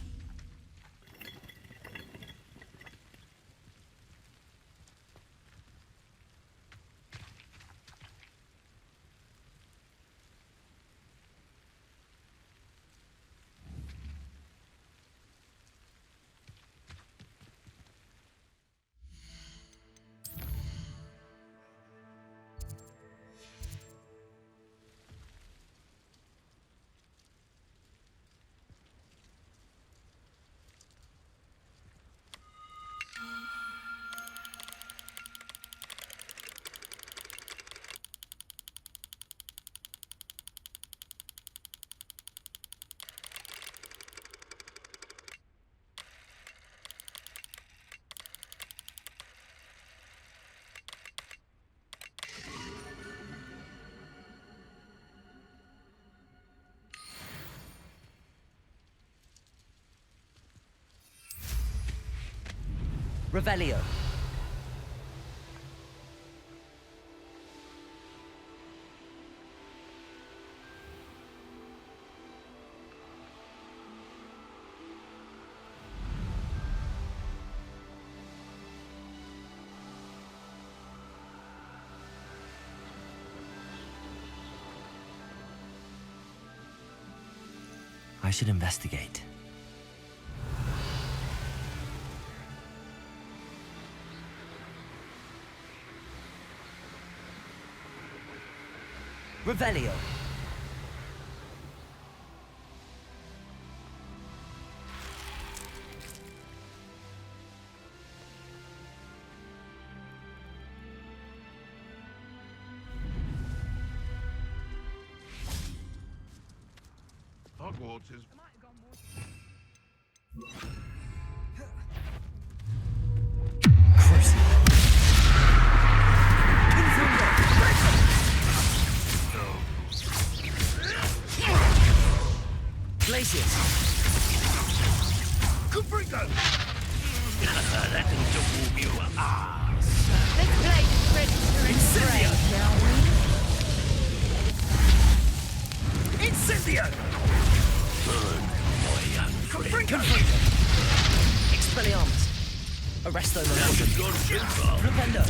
Revelio. I should investigate. Revelio. Hogwarts is... Glacius. Confringo! That will warm you ass. Let's play Predator and Prey, shall we? Incendio! Burn, my young friend. Confringo. Expelliarmus. Arresto momentum. Gone too far. Propendo.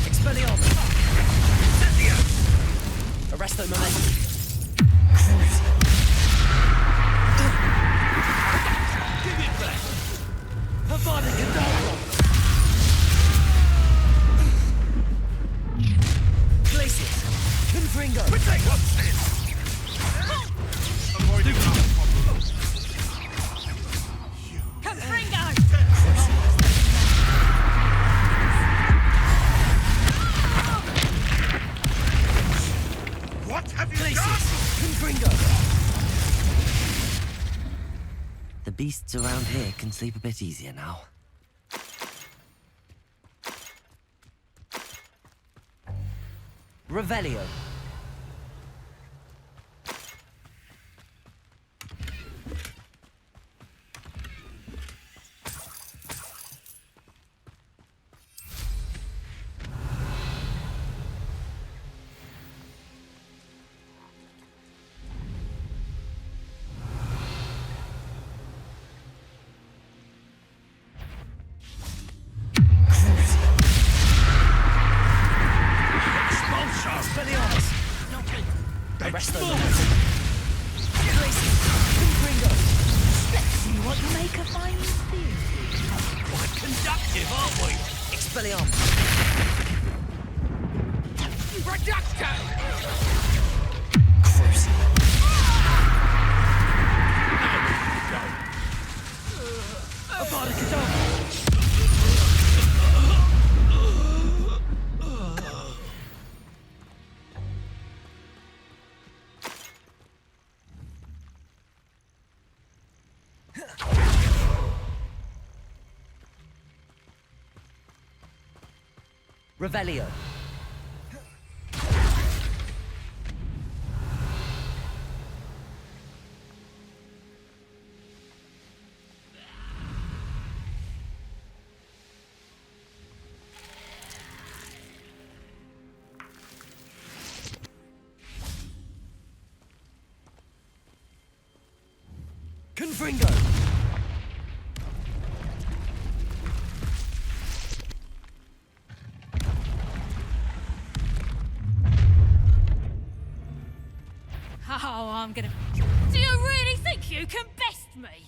Expelliarmus. Arresto momentum. Give it back. Avada kedavra. Confringo! What's this? Avoiding Confringo! What have you Places. done? Confringo! The beasts around here can sleep a bit easier now. Revelio. Arrest those. Confringo. Let's see what you make of my new theory. Quite conductive, aren't we? Expelliarmus. Reducto! Crucible. Avada kedavra. Revelio. Confringo. Oh, I'm gonna... Do you really think you can best me?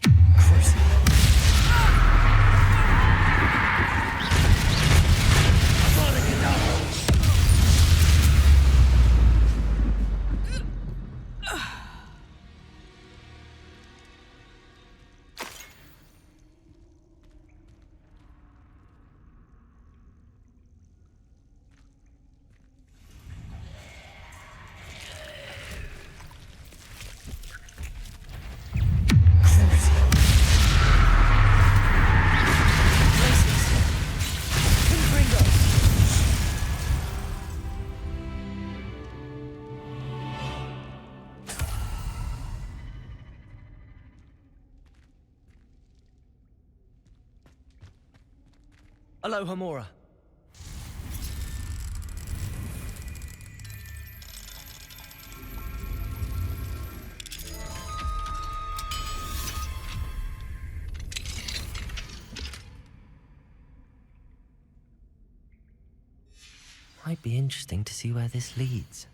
Aloha Mora. Might be interesting to see where this leads.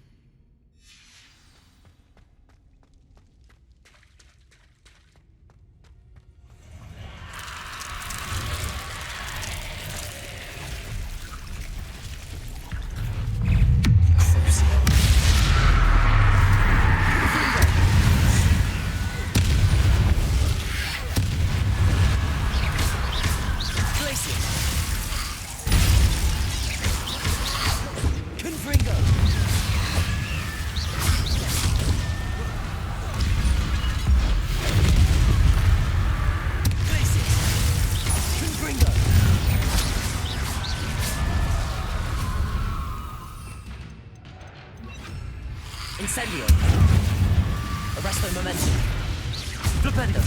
Incendio. Arresto momentum. Flipendo.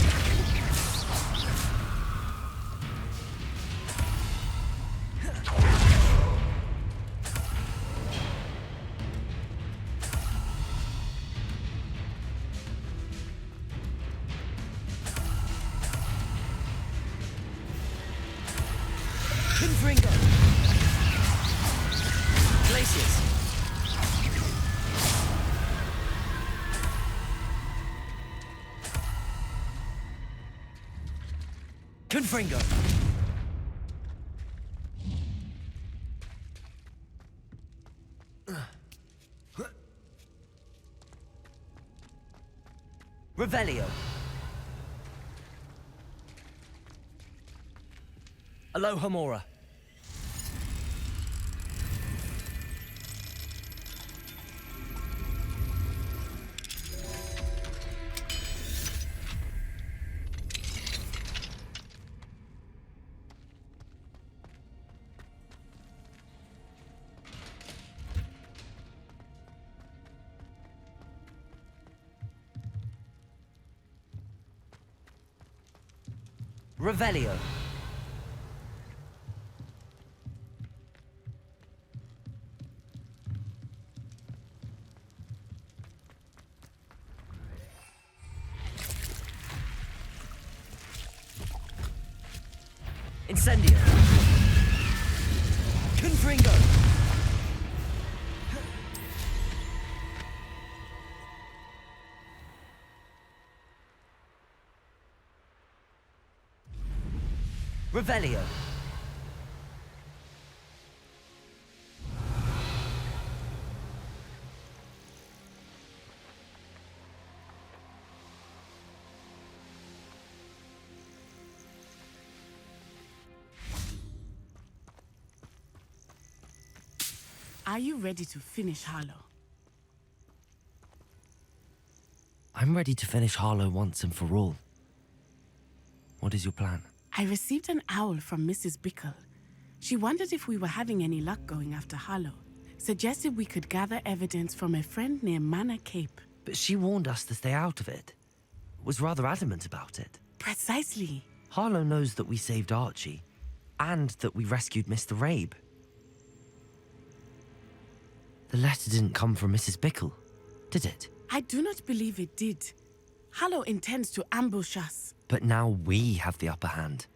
Confringo. Glaciers. Confringo. Revelio. Alohomora. Revelio. Incendio. Confringo. Revelio. Are you ready to finish Harlow? I'm ready to finish Harlow once and for all. What is your plan? I received an owl from Mrs. Bickle. She wondered if we were having any luck going after Harlow. Suggested we could gather evidence from a friend near Manor Cape. But she warned us to stay out of it. Was rather adamant about it. Precisely. Harlow knows that we saved Archie, and that we rescued Mr. Rabe. The letter didn't come from Mrs. Bickle, did it? I do not believe it did. Harlow intends to ambush us. But now we have the upper hand.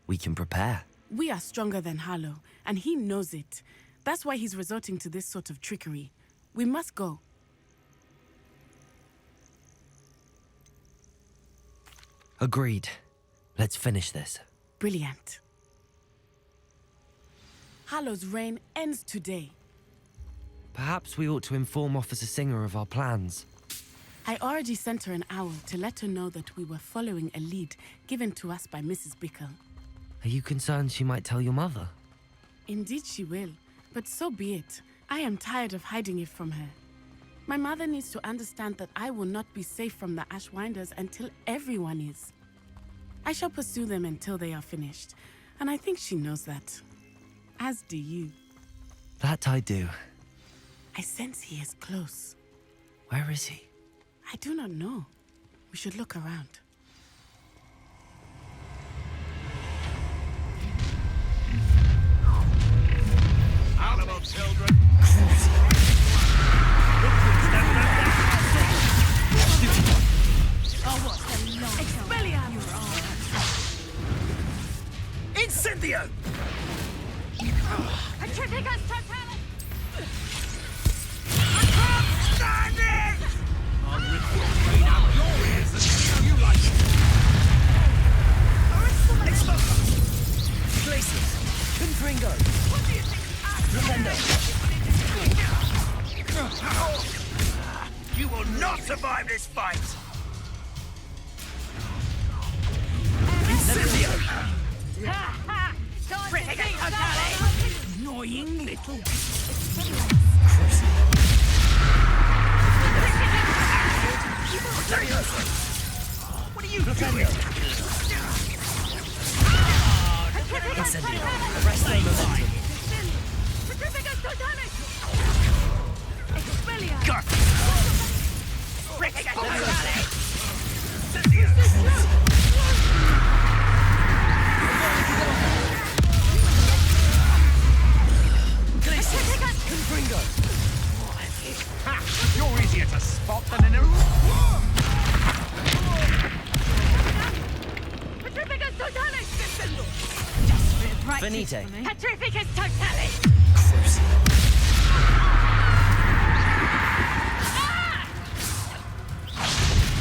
We can prepare. We are stronger than Harlow, and he knows it. That's why he's resorting to this sort of trickery. We must go. Agreed. Let's finish this. Brilliant. Harlow's reign ends today. Perhaps we ought to inform Officer Singer of our plans. I already sent her an owl to let her know that we were following a lead given to us by Mrs. Bickle. Are you concerned she might tell your mother? Indeed she will, but so be it. I am tired of hiding it from her. My mother needs to understand that I will not be safe from the Ashwinders until everyone is. I shall pursue them until they are finished, and I think she knows that. As do you. That I do. I sense he is close. Where is he? I do not know. We should look around. Animal children! Incendio! Petrificus totalis! I can't stand it! I'll rip your brain out your ears and see how you like it! Explosion! Glacius! Confringo! What do you think? You will not survive this fight! Incendio! Annoying little... What are you doing? Incendio! Arrest them momentum! Petrificus totalis! Expelia! Got Confringo! You're easier to spot than an Petrificus totalis! Venite! Petrificus totalis!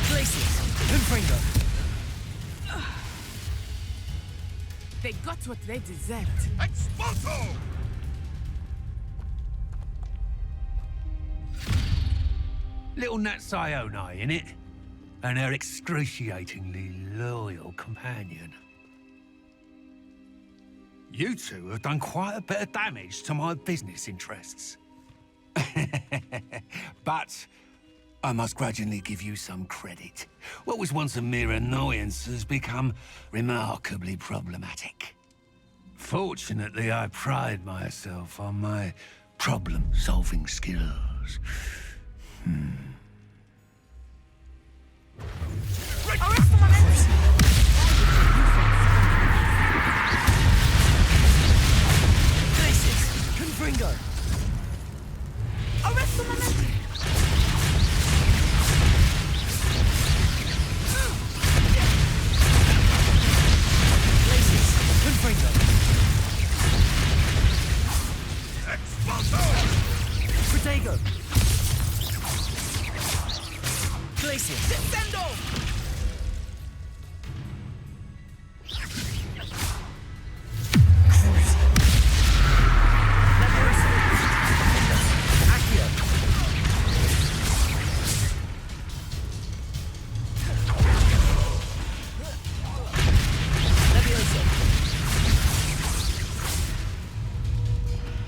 Glacius! Confringo! They got what they deserved. Expulso! Little Nat Sioni, innit? and her excruciatingly loyal companion. You two have done quite a bit of damage to my business interests. But I must grudgingly give you some credit. What was once a mere annoyance has become remarkably problematic. Fortunately, I pride myself on my problem-solving skills. Confringo! Arrest the momentum! Places! Confringo! Protego! Glacier! Descendo!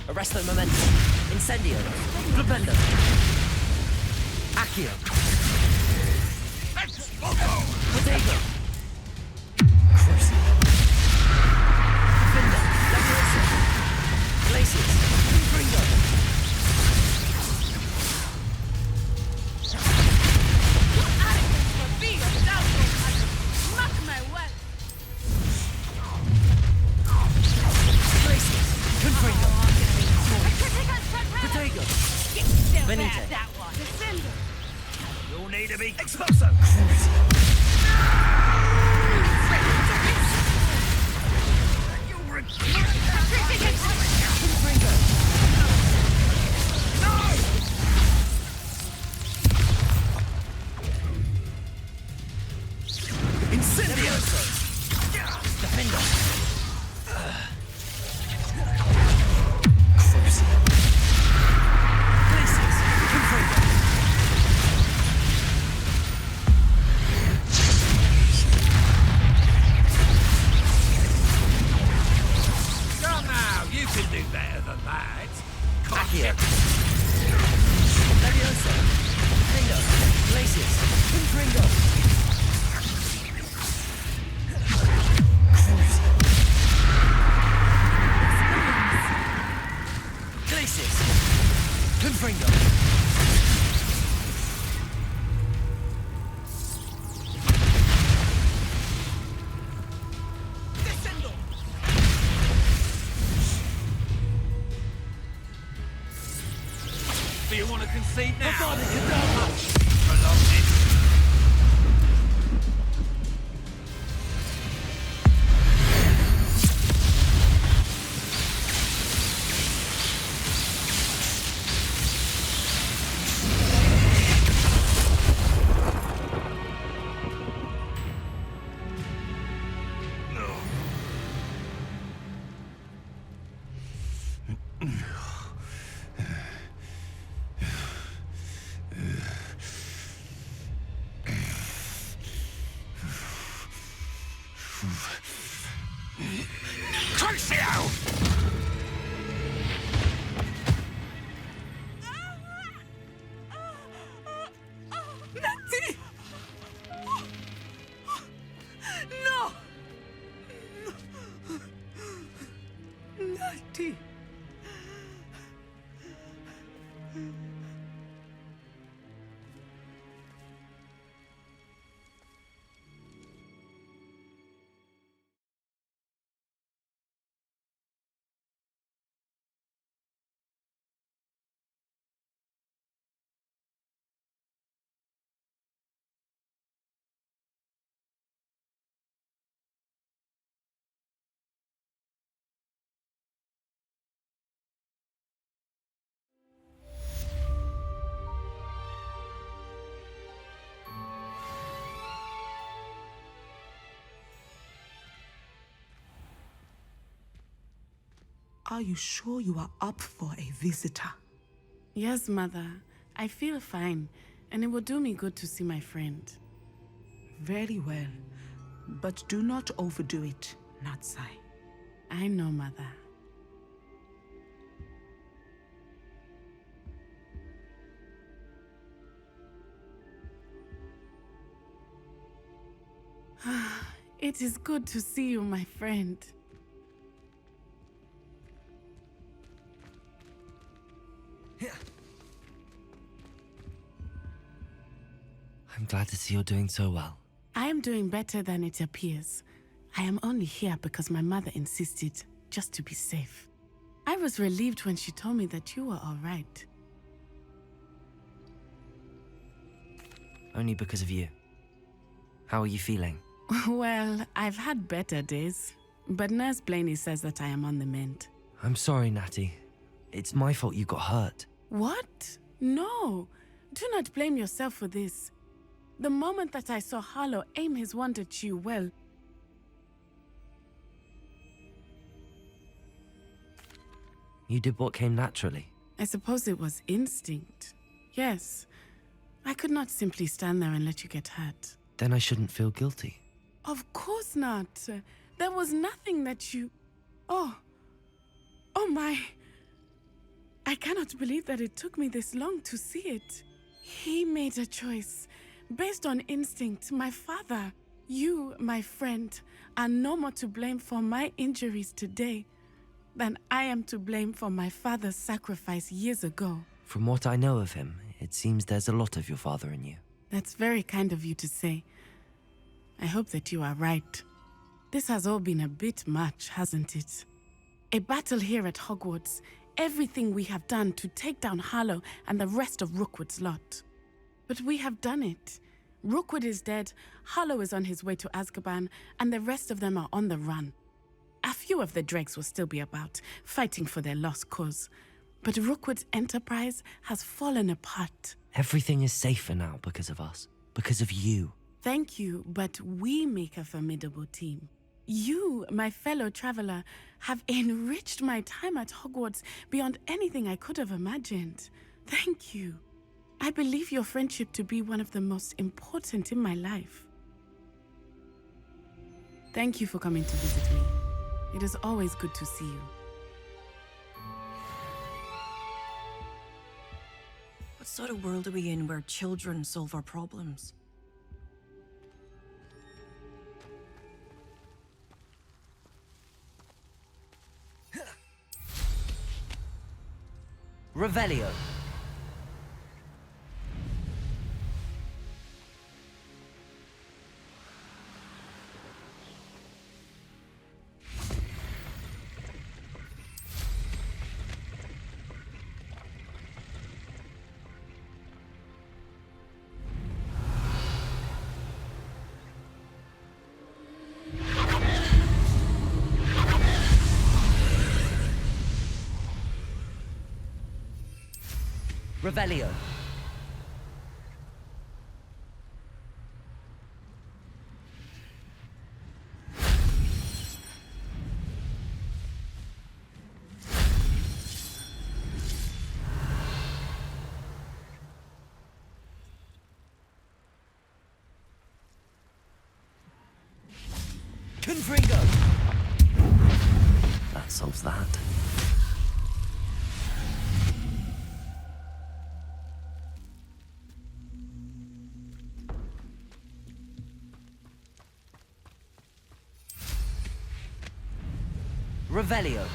Arresto momentum. Incendio. Flipendo. Accio. Protego. Defender. Levioso. Glaciers. Confringo. Glaciers. Confringo. Protego. Benito. You'll need to be Expulso. Confringo. Incendioso. Defender. Glaciers. Confringo. Come now, you can do better than that. Accio. Levioso. Defender. Glaciers. Confringo. Glaciers. Confringo. Do you want to concede now? Avada kedavra! Prolong it. Crucio! Natty! No! Natty! Are you sure you are up for a visitor? Yes, Mother. I feel fine, and it will do me good to see my friend. Very well. But do not overdo it, Natsai. I know, Mother. It is good to see you, my friend. I'm glad to see you're doing so well. I am doing better than it appears. I am only here because my mother insisted, just to be safe. I was relieved when she told me that you were all right. Only because of you. How are you feeling? Well, I've had better days, but Nurse Blaney says that I am on the mend. I'm sorry, Natty. It's my fault you got hurt. What? No. Do not blame yourself for this. The moment that I saw Harlow aim his wand at you, well... You did what came naturally. I suppose it was instinct. Yes. I could not simply stand there and let you get hurt. Then I shouldn't feel guilty. Of course not. There was nothing that you... Oh. Oh my. I cannot believe that it took me this long to see it. He made a choice. Based on instinct, my father, you, my friend, are no more to blame for my injuries today than I am to blame for my father's sacrifice years ago. From what I know of him, it seems there's a lot of your father in you. That's very kind of you to say. I hope that you are right. This has all been a bit much, hasn't it? A battle here at Hogwarts, everything we have done to take down Harlow and the rest of Rookwood's lot. But we have done it. Rookwood is dead, Harlow is on his way to Azkaban, and the rest of them are on the run. A few of the dregs will still be about, fighting for their lost cause. But Rookwood's enterprise has fallen apart. Everything is safer now because of us. Because of you. Thank you, but we make a formidable team. You, my fellow traveler, have enriched my time at Hogwarts beyond anything I could have imagined. Thank you. I believe your friendship to be one of the most important in my life. Thank you for coming to visit me. It is always good to see you. What sort of world are we in where children solve our problems? Revelio. Revelio. Confringo. That solves that. Revelio.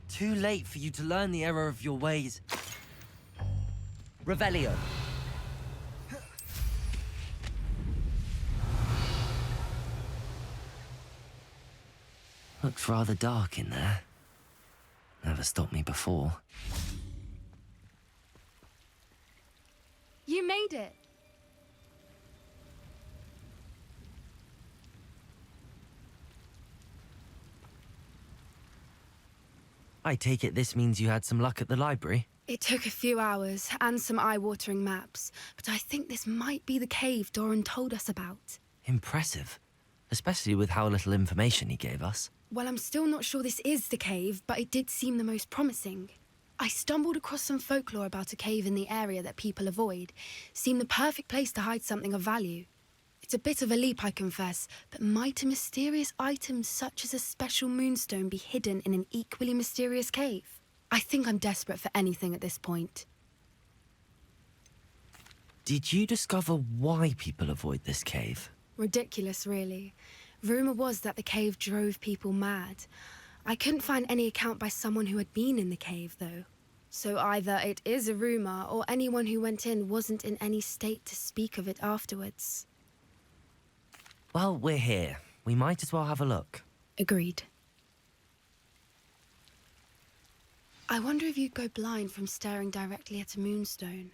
Too late for you to learn the error of your ways. Revelio. Looks rather dark in there. Never stopped me before. You made it. I take it this means you had some luck at the library? It took a few hours and some eye-watering maps, but I think this might be the cave Doran told us about. Impressive. Especially with how little information he gave us. Well, I'm still not sure this is the cave, but it did seem the most promising. I stumbled across some folklore about a cave in the area that people avoid. Seemed the perfect place to hide something of value. It's a bit of a leap, I confess, but might a mysterious item such as a special moonstone be hidden in an equally mysterious cave? I think I'm desperate for anything at this point. Did you discover why people avoid this cave? Ridiculous, really. Rumour was that the cave drove people mad. I couldn't find any account by someone who had been in the cave, though. So either it is a rumour, or anyone who went in wasn't in any state to speak of it afterwards. Well, we're here. We might as well have a look. Agreed. I wonder if you'd go blind from staring directly at a moonstone.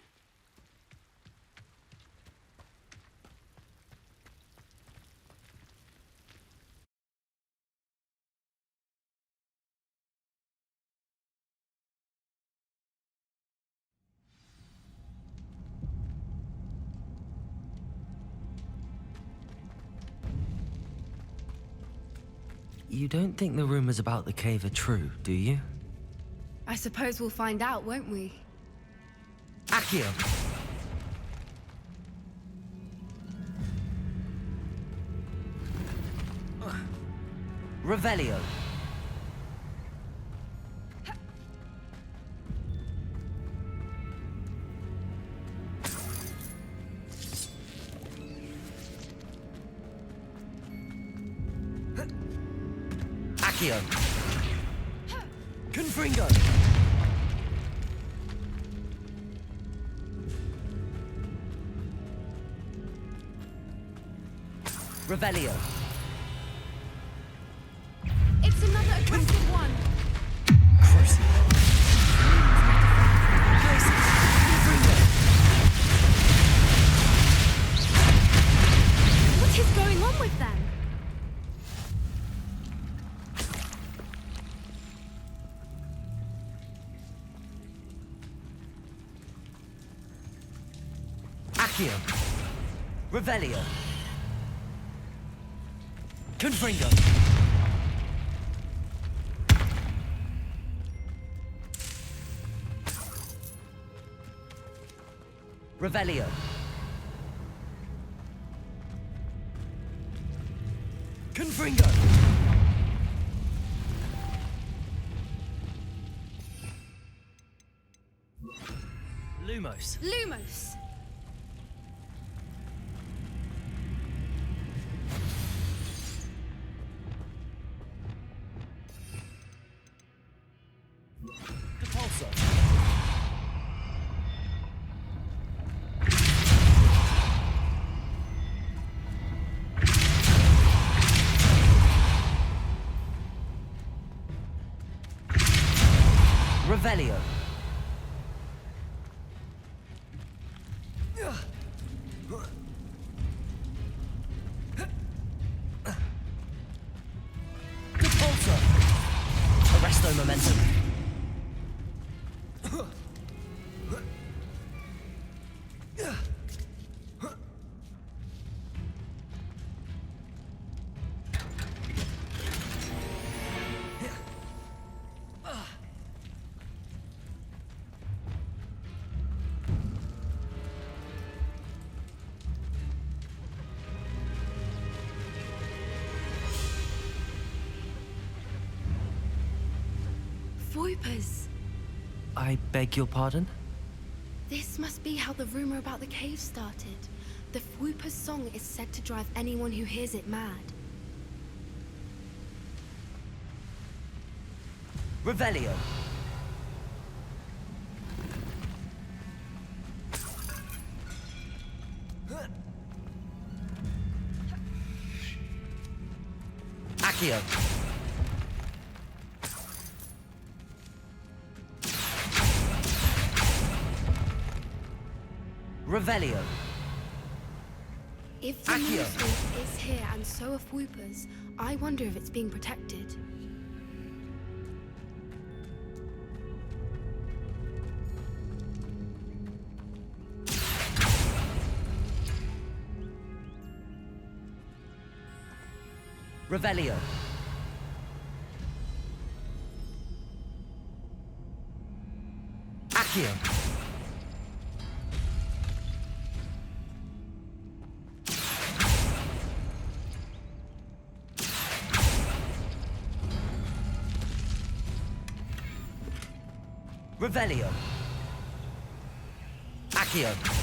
You don't think the rumors about the cave are true, do you? I suppose we'll find out, won't we? Accio! Revelio! Accio! Confringo! Revelio! It's another aggressive one! What is going on with them? Accio! Revelio! Confringo! Revelio! Confringo! Lumos! Lumos! Depulso! Revelio! Depulso! Arresto momentum! Voipers! I beg your pardon? This must be how the rumor about the cave started. The Whooper's song is said to drive anyone who hears it mad. Revelio! Accio! Revelio! If the moonstone is here and so are Whoopers, I wonder if it's being protected. Revelio. Accio. Revelio. Accio.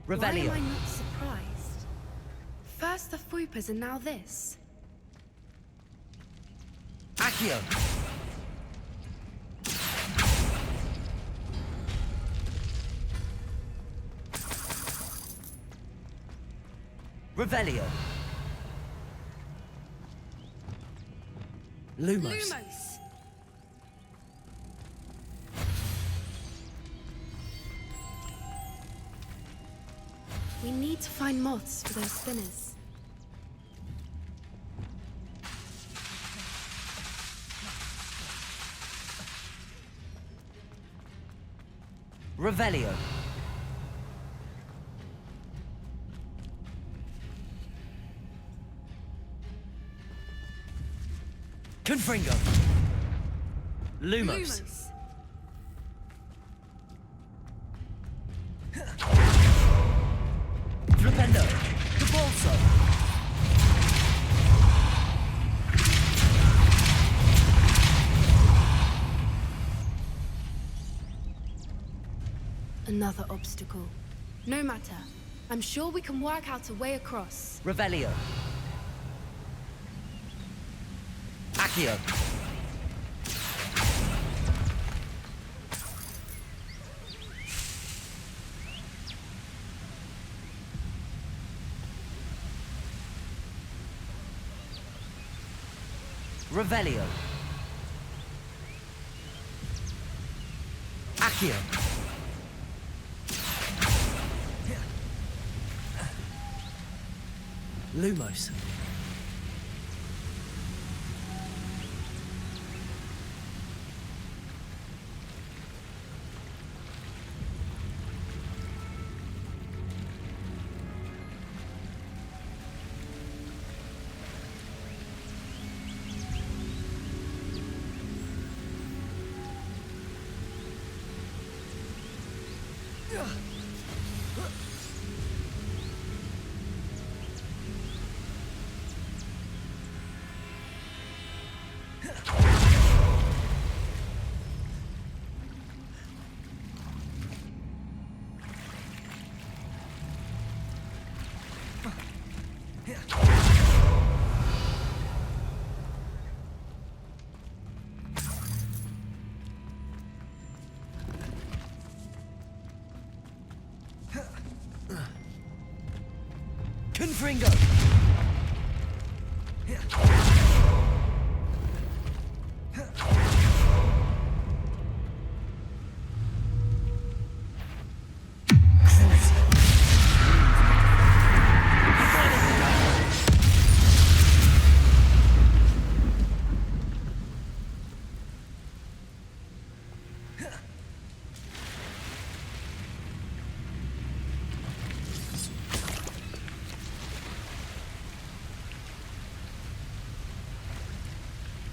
Why Revelio. am I not surprised? First the Foopers and now this. Accio. Revelio. Lumos. We need to find moths for those spinners. Revelio. Confringo. Lumos. Flipendo. Debolso. Another obstacle. No matter. I'm sure we can work out a way across. Revelio. Accio. Revelio. Accio. Lumos. Confringo.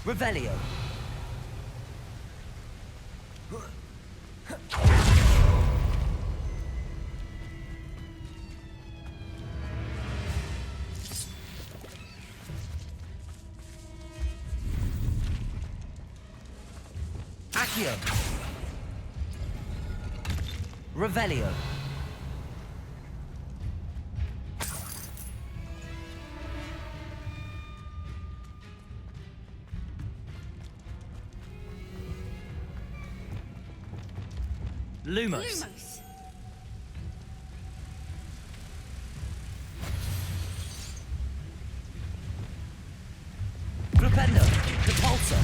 Revelio. Accio. Revelio. Lumos. Flipendo. Depulso.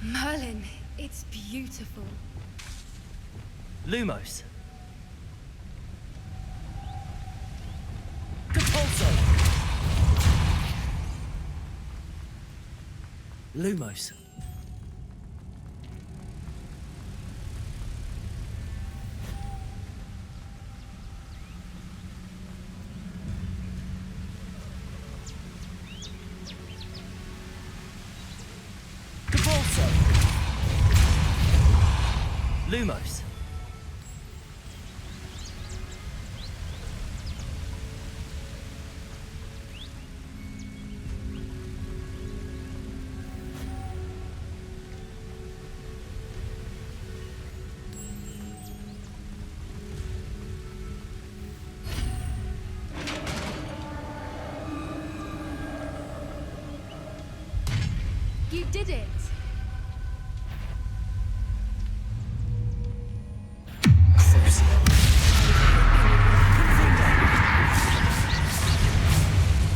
Merlin, it's beautiful. Lumos. Lumos. Lumos. You did it!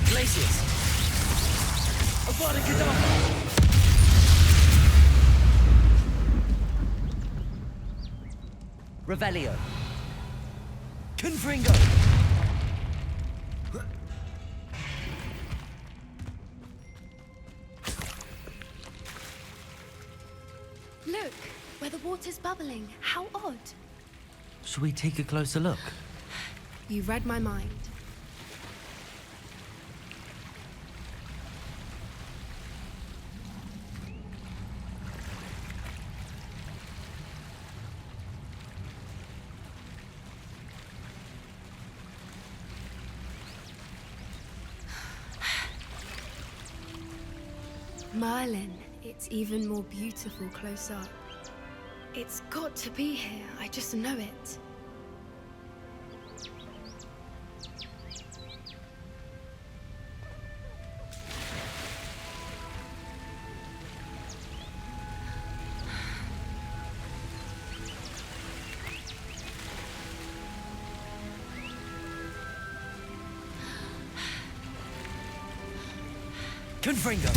Glaciers. Avada kedavra. Revelio. Confringo. Look, where the water's bubbling. How odd. Should we take a closer look? You read my mind. Merlin, it's even more beautiful close up. It's got to be here, I just know it. Confringo.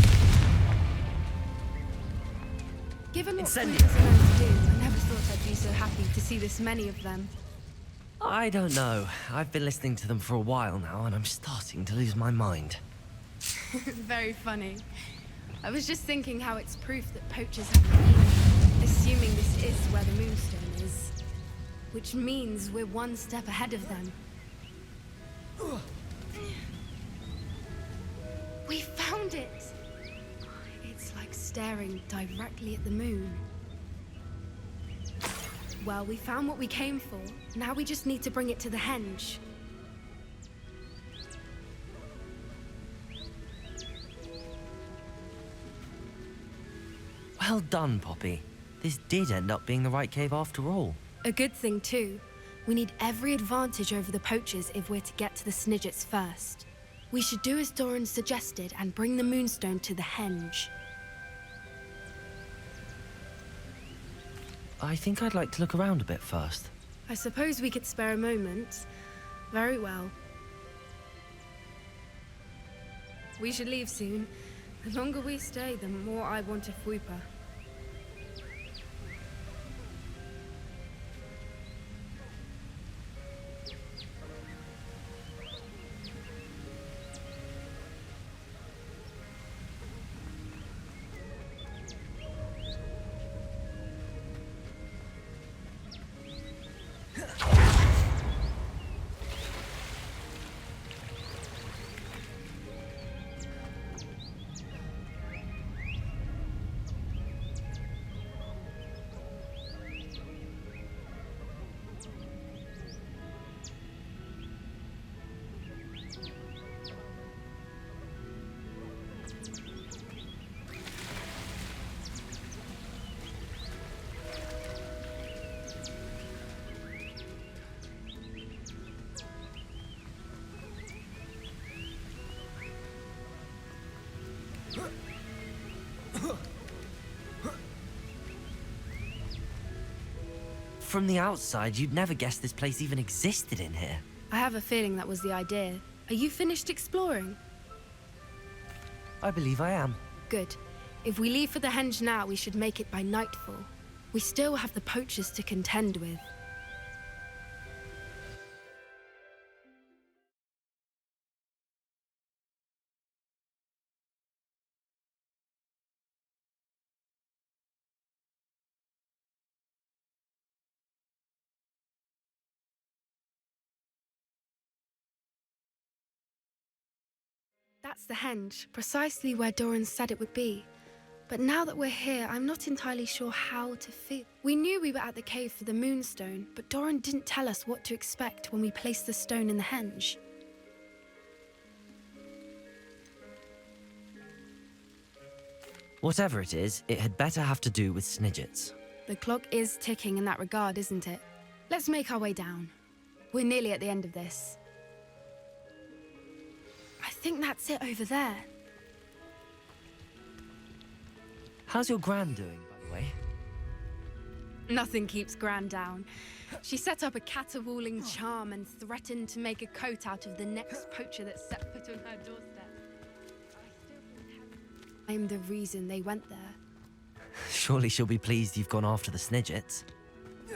Given what Incendio. creatures are meant to do, I never thought I'd be so happy to see this many of them. I don't know. I've been listening to them for a while now, and I'm starting to lose my mind. Very funny. I was just thinking how it's proof that poachers have been, assuming this is where the Moonstone is. Which means we're one step ahead of them. We found it! It's like staring directly at the moon. Well, we found what we came for. Now we just need to bring it to the henge. Well done, Poppy. This did end up being the right cave after all. A good thing, too. We need every advantage over the poachers if we're to get to the Snidgets first. We should do as Doran suggested and bring the Moonstone to the henge. I think I'd like to look around a bit first. I suppose we could spare a moment. Very well. We should leave soon. The longer we stay, the more I want a Fwooper. From the outside, you'd never guess this place even existed in here. I have a feeling that was the idea. Are you finished exploring? I believe I am. Good. If we leave for the henge now, we should make it by nightfall. We still have the poachers to contend with. That's the henge, precisely where Doran said it would be. But now that we're here, I'm not entirely sure how to feel. We knew we were at the cave for the moonstone, but Doran didn't tell us what to expect when we placed the stone in the henge. Whatever it is, it had better have to do with Snidgets. The clock is ticking in that regard, isn't it? Let's make our way down. We're nearly at the end of this. I think that's it over there. How's your Gran doing, by the way? Nothing keeps Gran down. She set up a caterwauling charm and threatened to make a coat out of the next poacher that set foot on her doorstep. I'm the reason they went there. Surely she'll be pleased you've gone after the Snidgets.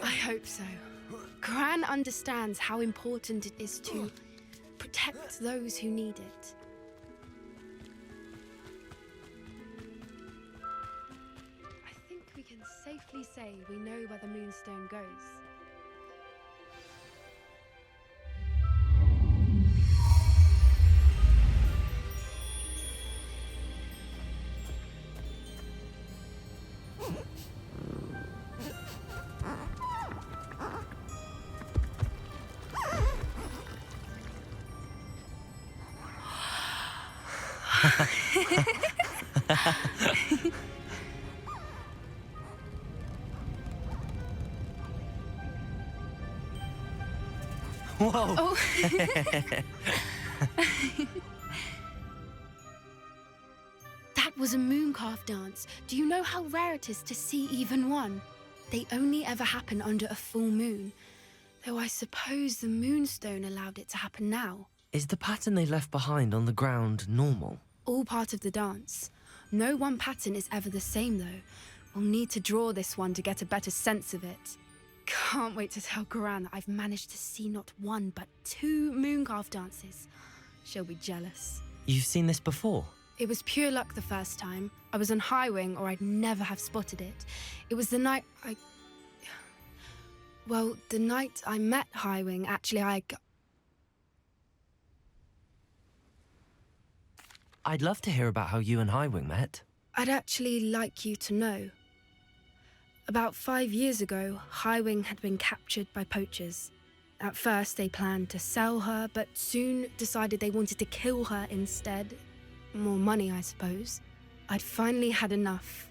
I hope so. Gran understands how important it is to protect those who need it. I think we can safely say we know where the moonstone goes. Whoa! Oh. That was a mooncalf dance. Do you know how rare it is to see even one? They only ever happen under a full moon. Though I suppose the moonstone allowed it to happen now. Is the pattern they left behind on the ground normal? All part of the dance. No one pattern is ever the same, though. We'll need to draw this one to get a better sense of it. Can't wait to tell Gran that I've managed to see not one, but 2 mooncalf dances. She'll be jealous. You've seen this before? It was pure luck the first time. I was on Highwing, or I'd never have spotted it. It was the night Well, the night I met Highwing, actually, I'd love to hear about how you and Highwing met. I'd actually like you to know. About 5 years ago, Highwing had been captured by poachers. At first, they planned to sell her, but soon decided they wanted to kill her instead. More money, I suppose. I'd finally had enough.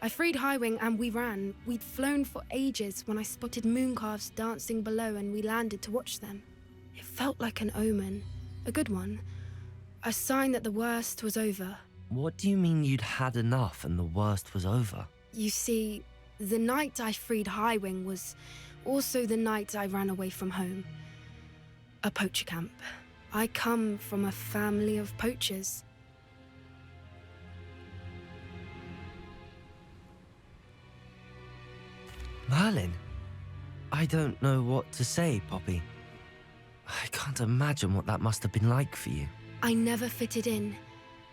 I freed Highwing and we ran. We'd flown for ages when I spotted mooncalves dancing below and we landed to watch them. It felt like an omen, a good one. A sign that the worst was over. What do you mean you'd had enough and the worst was over? You see, the night I freed Highwing was also the night I ran away from home. A poacher camp. I come from a family of poachers. Merlin? I don't know what to say, Poppy. I can't imagine what that must have been like for you. I never fitted in,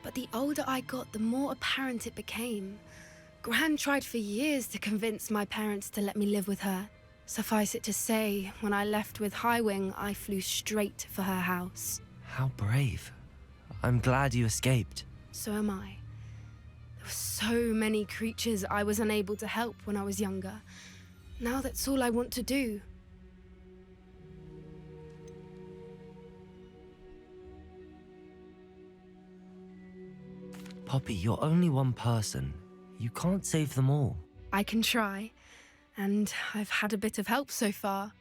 but the older I got, the more apparent it became. Gran tried for years to convince my parents to let me live with her. Suffice it to say, when I left with Highwing, I flew straight for her house. How brave. I'm glad you escaped. So am I. There were so many creatures I was unable to help when I was younger. Now that's all I want to do. Poppy, you're only one person. You can't save them all. I can try, and I've had a bit of help so far.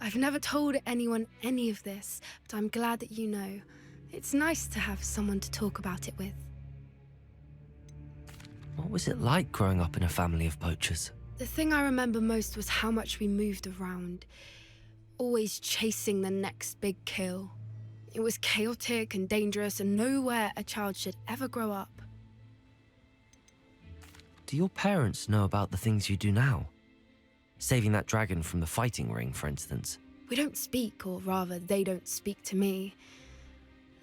I've never told anyone any of this, but I'm glad that you know. It's nice to have someone to talk about it with. What was it like growing up in a family of poachers? The thing I remember most was how much we moved around, always chasing the next big kill. It was chaotic and dangerous, and nowhere a child should ever grow up. Do your parents know about the things you do now? Saving that dragon from the fighting ring, for instance. We don't speak, or rather, they don't speak to me.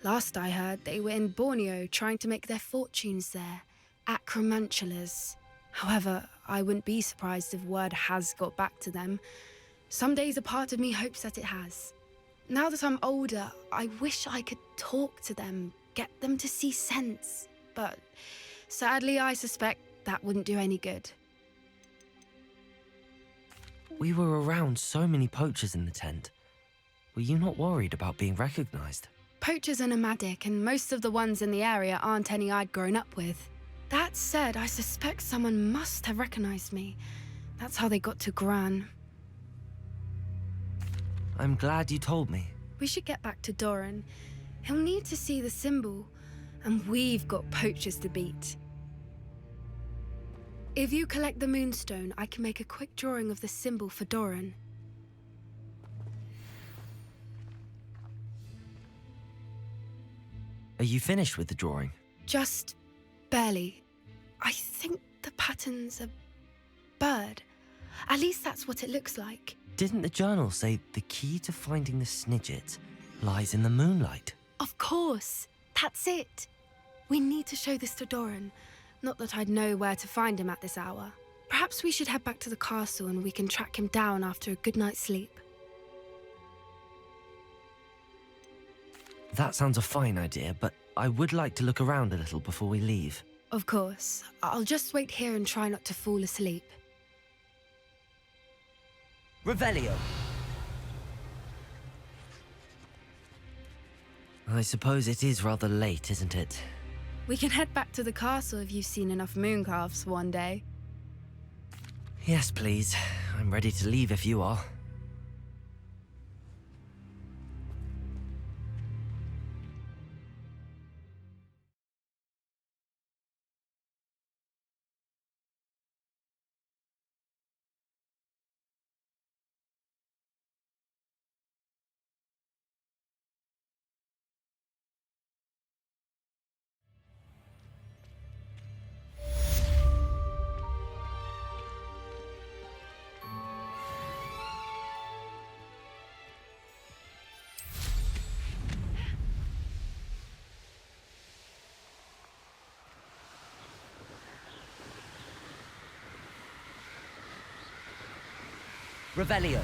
Last I heard, they were in Borneo trying to make their fortunes there, acromantulas. However, I wouldn't be surprised if word has got back to them. Some days a part of me hopes that it has. Now that I'm older, I wish I could talk to them, get them to see sense, but sadly I suspect that wouldn't do any good. We were around so many poachers in the tent. Were you not worried about being recognized? Poachers are nomadic, and most of the ones in the area aren't any I'd grown up with. That said, I suspect someone must have recognized me. That's how they got to Gran. I'm glad you told me. We should get back to Doran. He'll need to see the symbol, and we've got poachers to beat. If you collect the moonstone, I can make a quick drawing of the symbol for Doran. Are you finished with the drawing? Just barely. I think the pattern's a bird. At least that's what it looks like. Didn't the journal say the key to finding the Snidget lies in the moonlight? Of course. That's it. We need to show this to Doran. Not that I'd know where to find him at this hour. Perhaps we should head back to the castle and we can track him down after a good night's sleep. That sounds a fine idea, but I would like to look around a little before we leave. Of course. I'll just wait here and try not to fall asleep. Revelio! I suppose it is rather late, isn't it? We can head back to the castle if you've seen enough mooncalves one day. Yes, please. I'm ready to leave if you are. Revelio.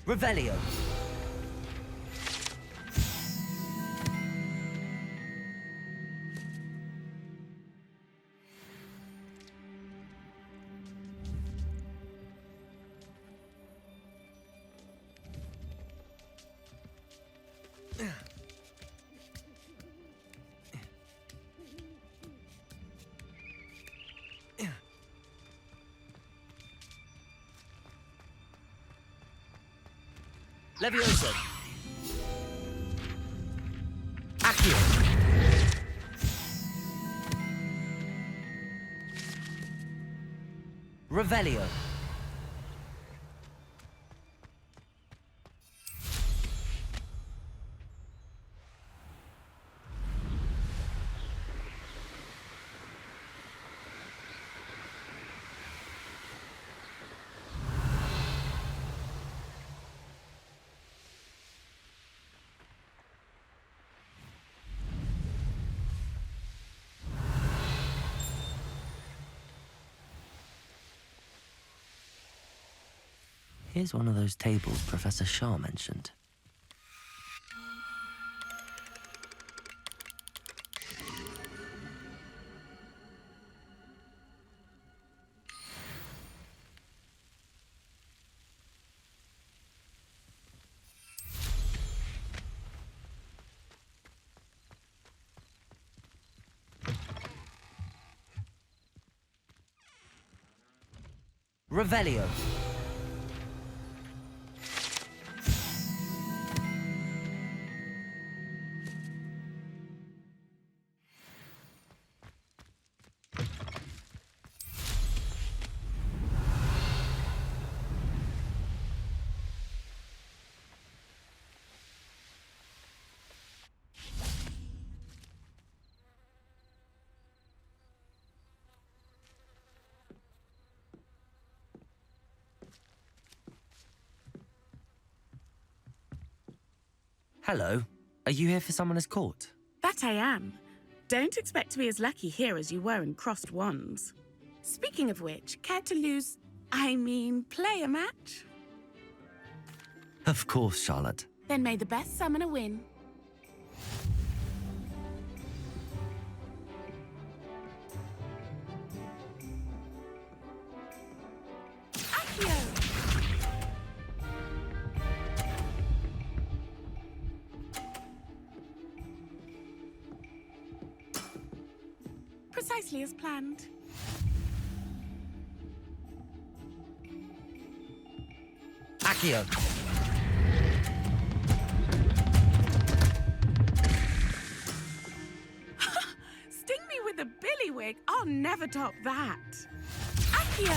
Revelio. Levioso. Accio. Revelio. Here's one of those tables Professor Shah mentioned. Revelio. Hello. Are you here for Summoner's Court? That I am. Don't expect to be as lucky here as you were in Crossed Wands. Speaking of which, care to play a match? Of course, Charlotte. Then may the best summoner win. Accio! Precisely as planned. Accio! Sting me with a billywig? I'll never top that. Accio!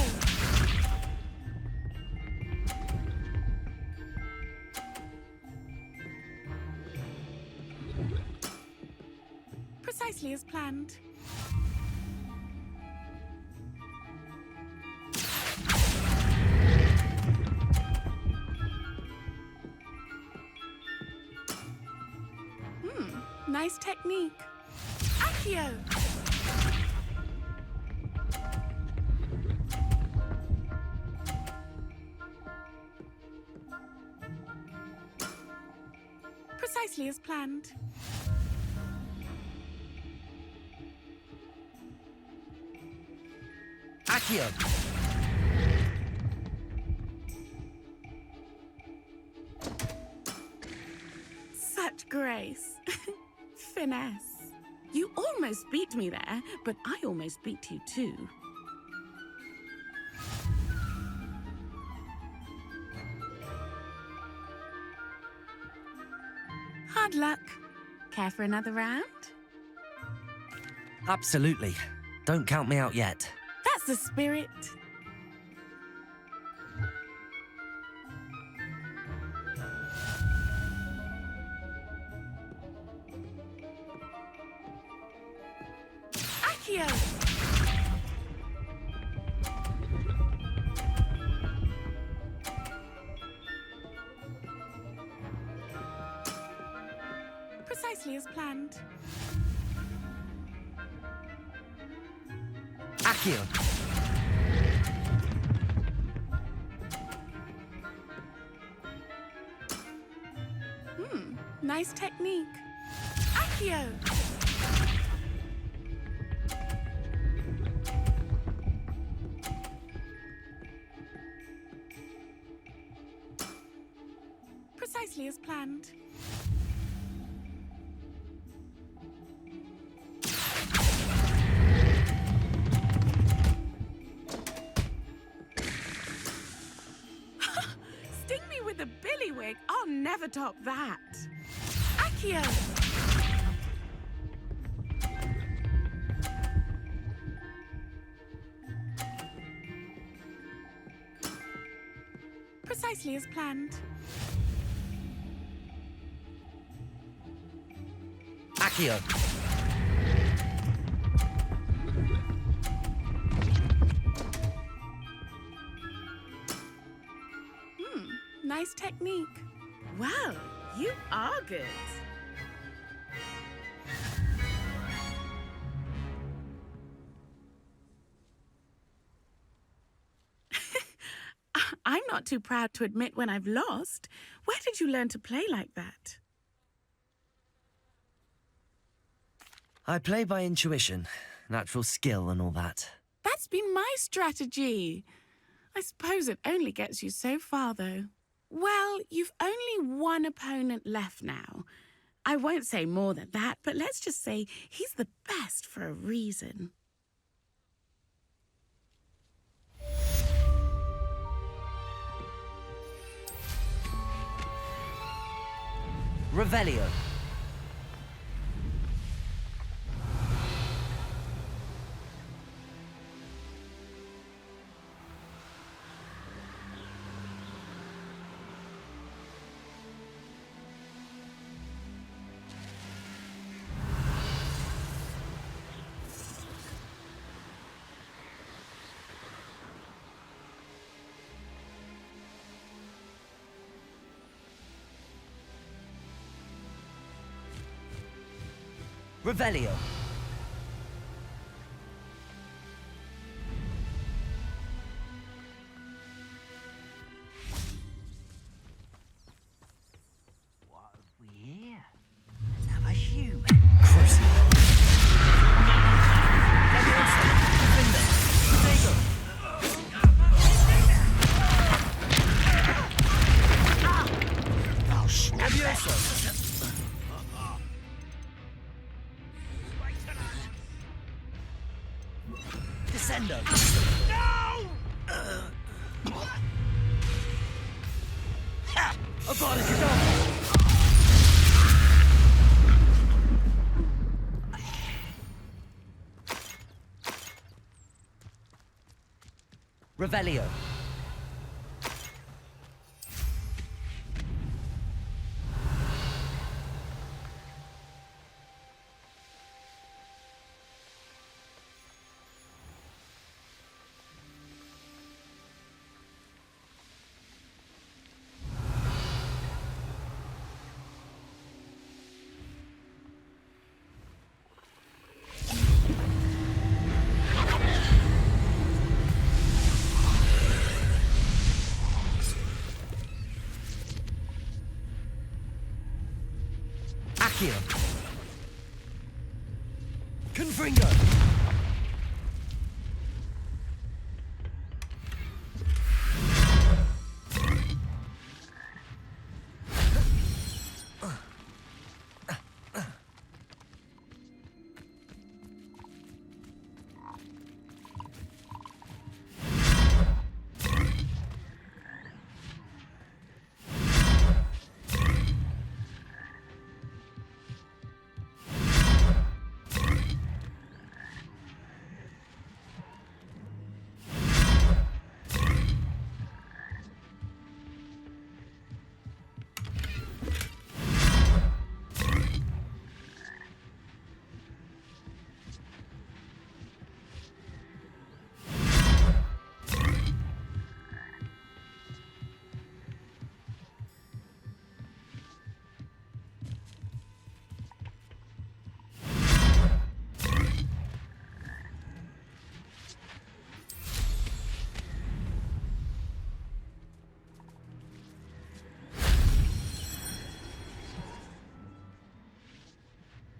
Precisely as planned. Nice technique. Accio! Precisely as planned. Accio! Such grace. Finesse. You almost beat me there, but I almost beat you too. Hard luck. Care for another round? Absolutely. Don't count me out yet. That's the spirit. Accio! Precisely as planned. Accio! Nice technique. Accio! Precisely as planned. Sting me with a billywig? I'll never top that. Accio! Precisely as planned. Accio! Nice technique. Well, you are good. I'm not too proud to admit when I've lost. Where did you learn to play like that? I play by intuition, natural skill and all that. That's been my strategy. I suppose it only gets you so far, though. Well, you've only one opponent left now. I won't say more than that, but let's just say he's the best for a reason. Revelio. Revelio. What have we here? Another human. Descendo. Avada kedavra. Revelio. Accio. Confringo.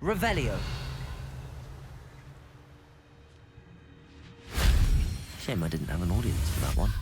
Revelio. Shame I didn't have an audience for that one.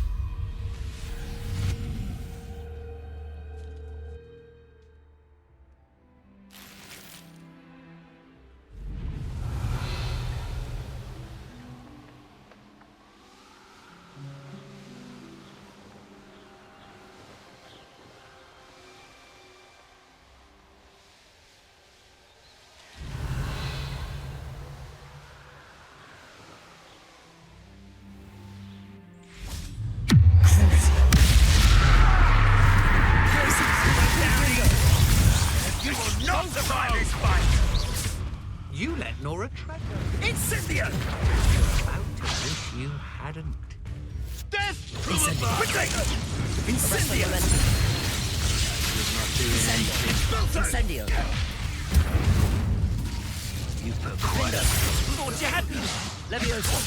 You let Nora track her. Incendium! About to wish you hadn't. Death from above! Incendium! Incendio. You put quite a... Thought you had me. Levioso.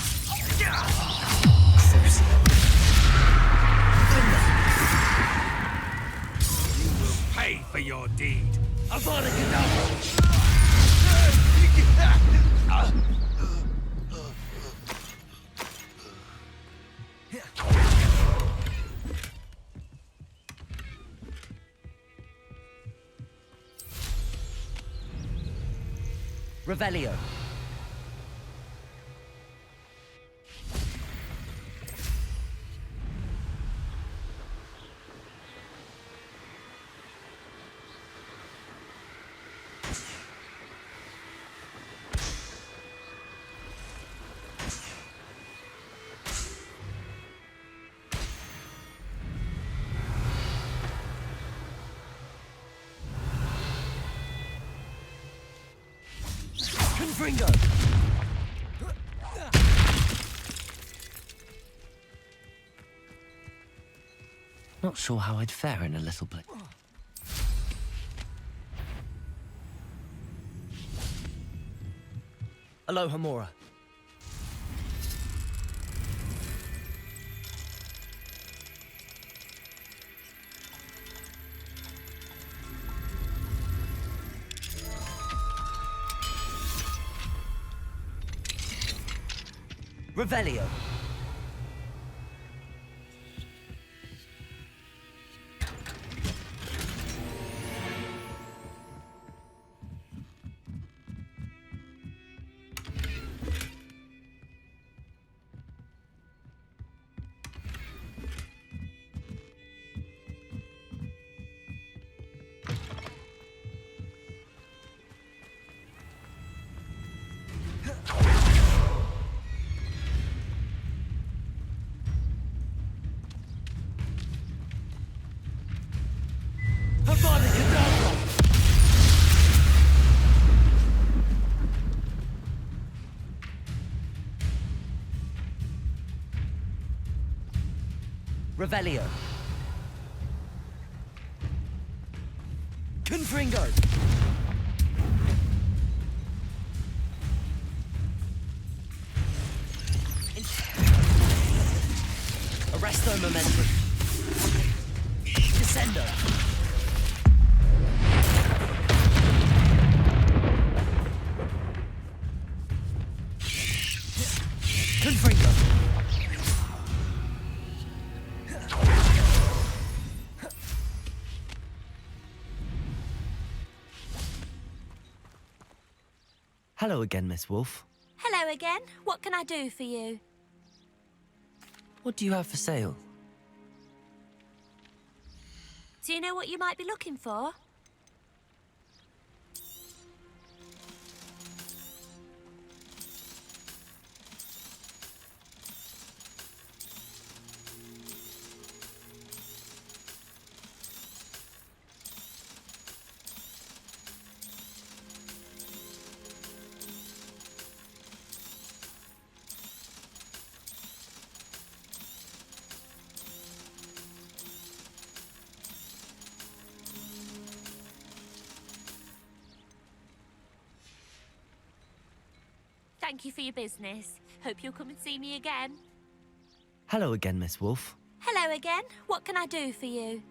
You will pay for your deed. Avada kedavra. Revelio. Confringo. Not sure how I'd fare in a little place. Aloha Mora. Revelio. Avada kedavra! Revelio. Confringo. Arresto momentum. Descendo. Confringo. Hello again, Miss Wolf. Hello again. What can I do for you? What do you have for sale? Do you know what you might be looking for? Thank you for your business. Hope you'll come and see me again. Hello again, Miss Wolf. Hello again. What can I do for you?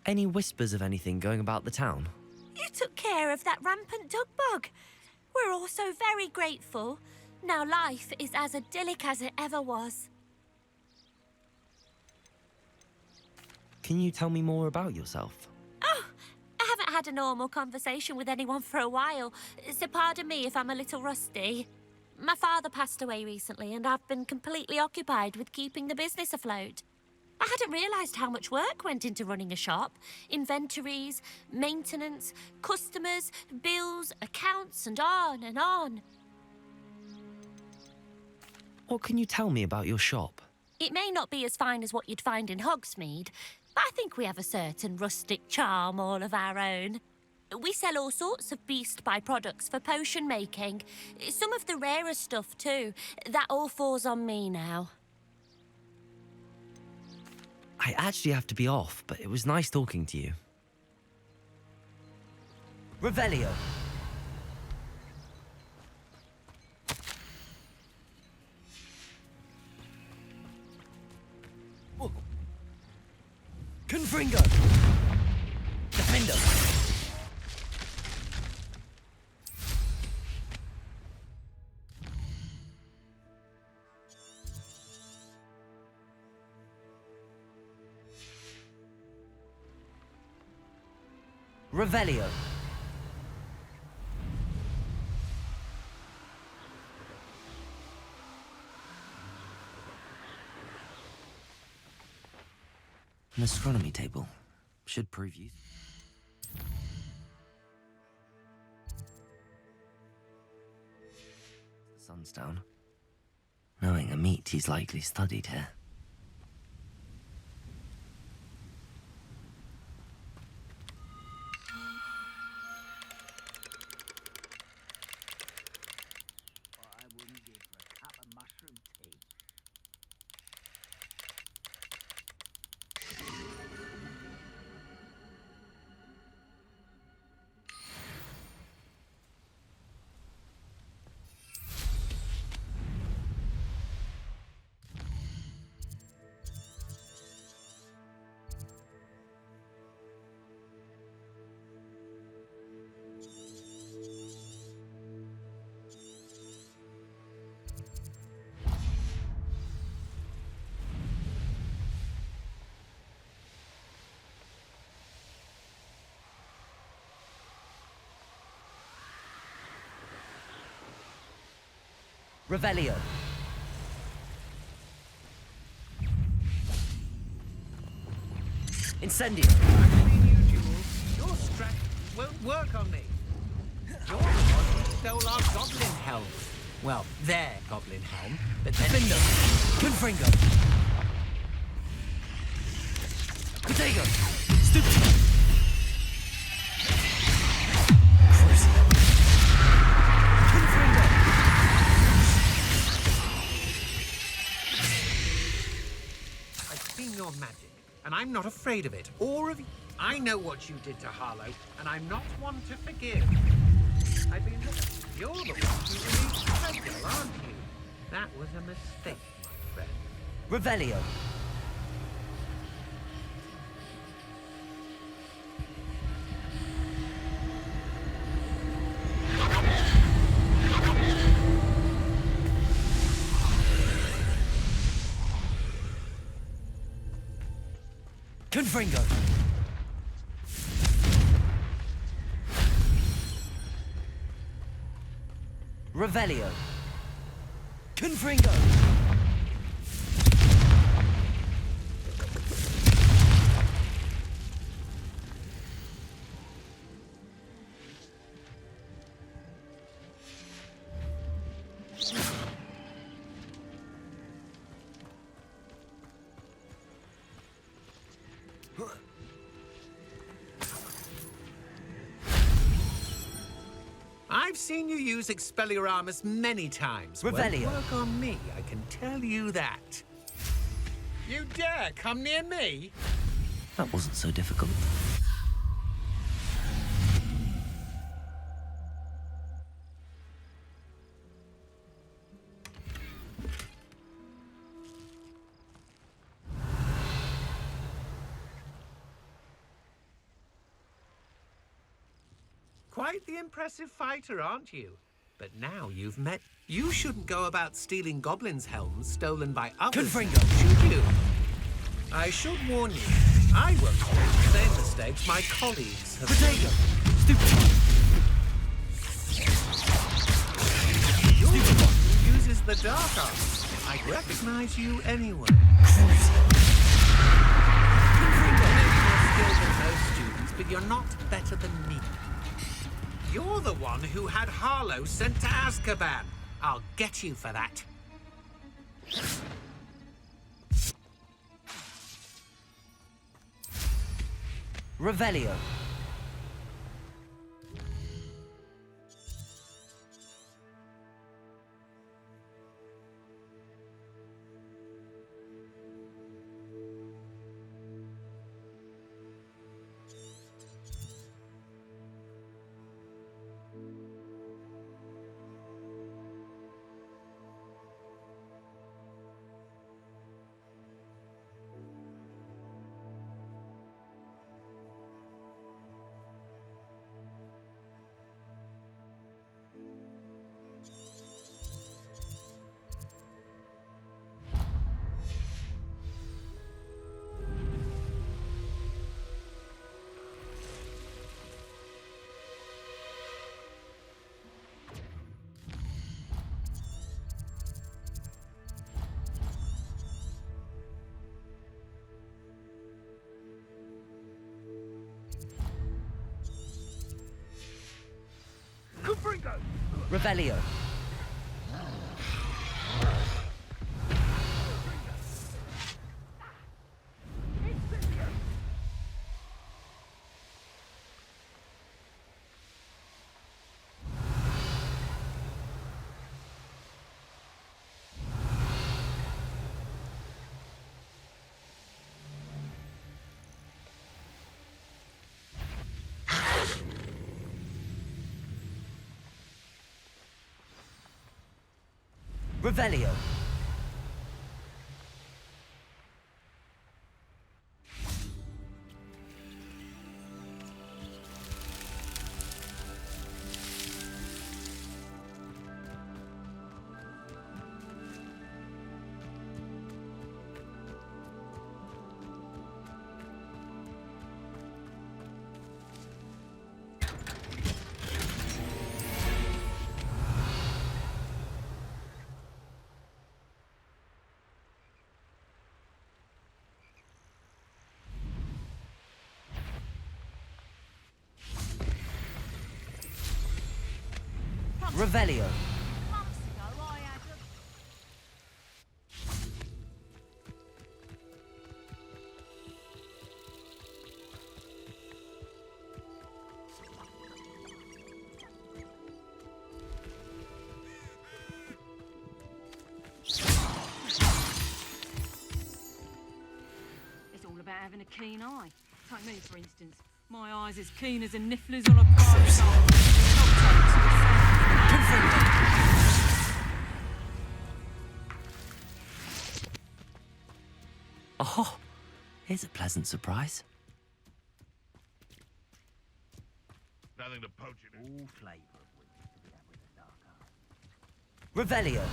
Any whispers of anything going about the town? You took care of that rampant dug bug. We're all so very grateful. Now life is as idyllic as it ever was. Can you tell me more about yourself? Oh, I haven't had a normal conversation with anyone for a while, so pardon me if I'm a little rusty. My father passed away recently and I've been completely occupied with keeping the business afloat. I hadn't realised how much work went into running a shop. Inventories, maintenance, customers, bills, accounts, and on and on. What can you tell me about your shop? It may not be as fine as what you'd find in Hogsmeade, but I think we have a certain rustic charm all of our own. We sell all sorts of beast byproducts for potion making. Some of the rarest stuff too. That all falls on me now. I actually have to be off, but it was nice talking to you. Revelio. Confringo. Defender. Revelio. An astronomy table. Should prove you. The sun's down. Knowing a meat, he's likely studied here. Revelio. Incendio. Your strength won't work on me. You're the one who stole our goblin helm. Well, their goblin helm, but then... Defender. Confringo. Cotego. Stupid. I've seen your magic, and I'm not afraid of it, or of you. I know what you did to Harlow, and I'm not one to forgive. I've been looking. You're the one who released Centaur, aren't you? That was a mistake, my friend. Revelio. Confringo. Revelio. Confringo. I've seen you use Expelliarmus many times. Revelio. Won't work on me, I can tell you that. You dare come near me? That wasn't so difficult. Quite the impressive fighter, aren't you? But now you've met... You shouldn't go about stealing goblins' helms stolen by others, Confringo. should you? I should warn you, I won't make the same mistakes my colleagues have Potato. made. You're the one who uses the dark arts. I'd recognize you anyway. Maybe more skilled than most students, but you're not better than me. You're the one who had Harlow sent to Azkaban. I'll get you for that. Revelio. Revelio. Revelio. Revelio. It's all about having a keen eye. Take me, for instance. My eye's as keen as a niffler's on a private. Oh, here's a pleasant surprise. Nothing to poach it. All flavour of witches to be had with the dark art. Revelio.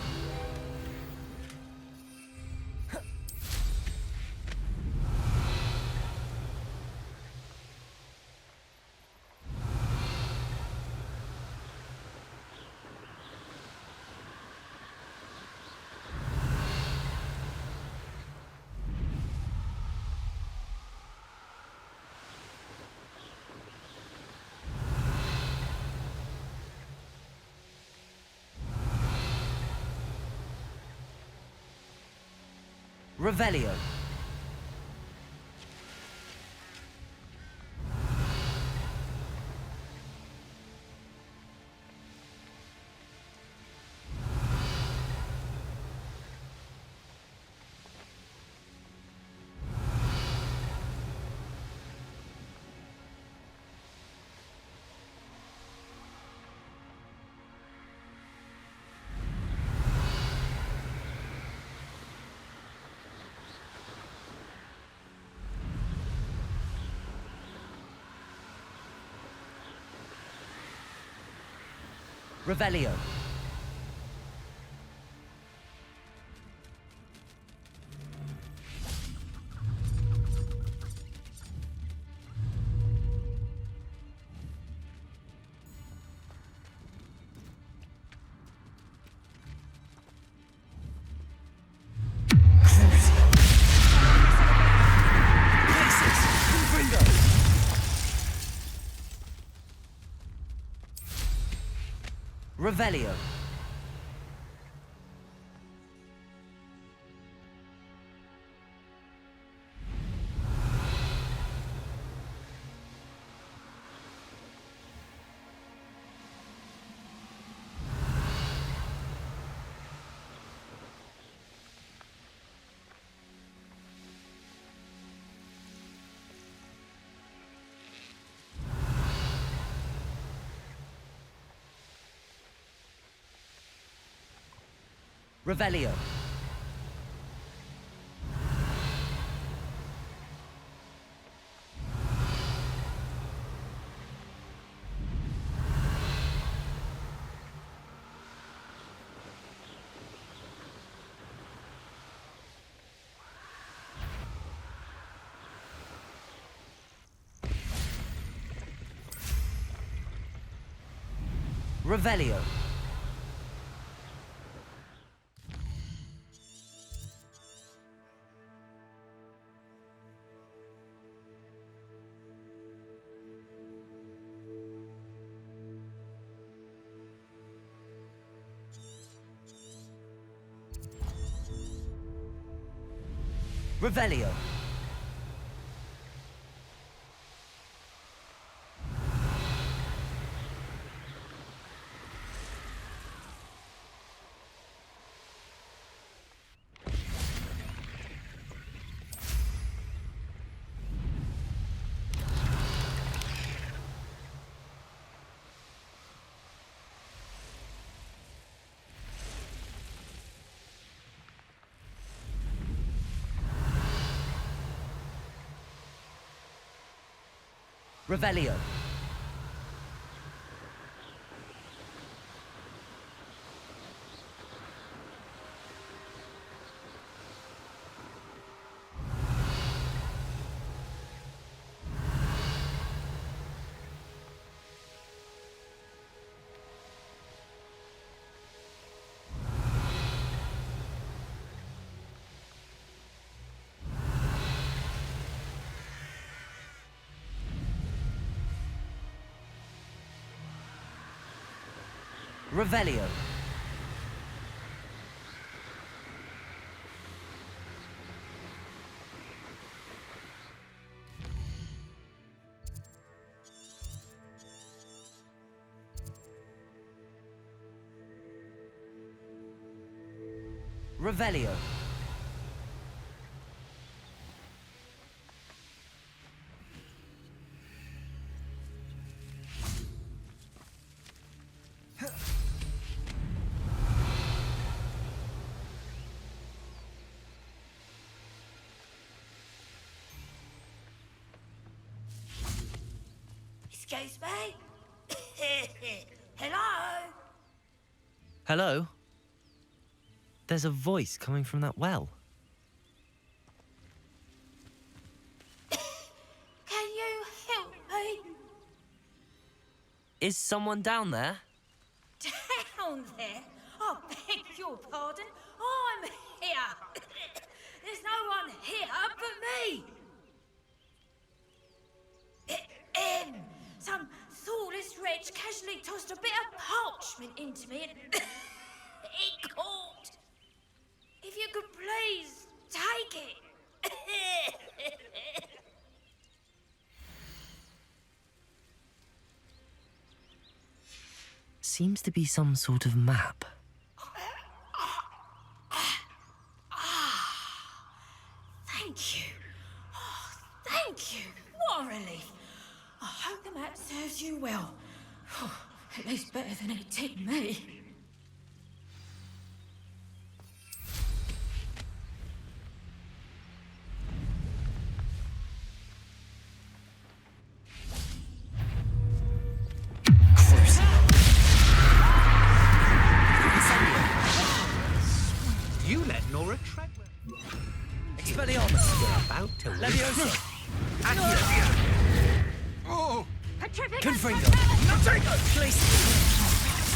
Revelio. Revelio. Revelio. Revelio. Revelio. Revelio. Revelio. Revelio. Revelio. Excuse me? Hello? Hello? There's a voice coming from that well. Can you help me? Is someone down there? Down there? I beg your pardon. I'm here. There's no one here but me. Some thoughtless wretch casually tossed a bit of parchment into me and it caught. If you could please take it. Seems to be some sort of map. Thank you. Oh, thank you. What a relief. I hope the map serves you well. At least better than it did me. You let Nora tread. Expelliarmus. You're about to Leviosa. Oh! Confringo.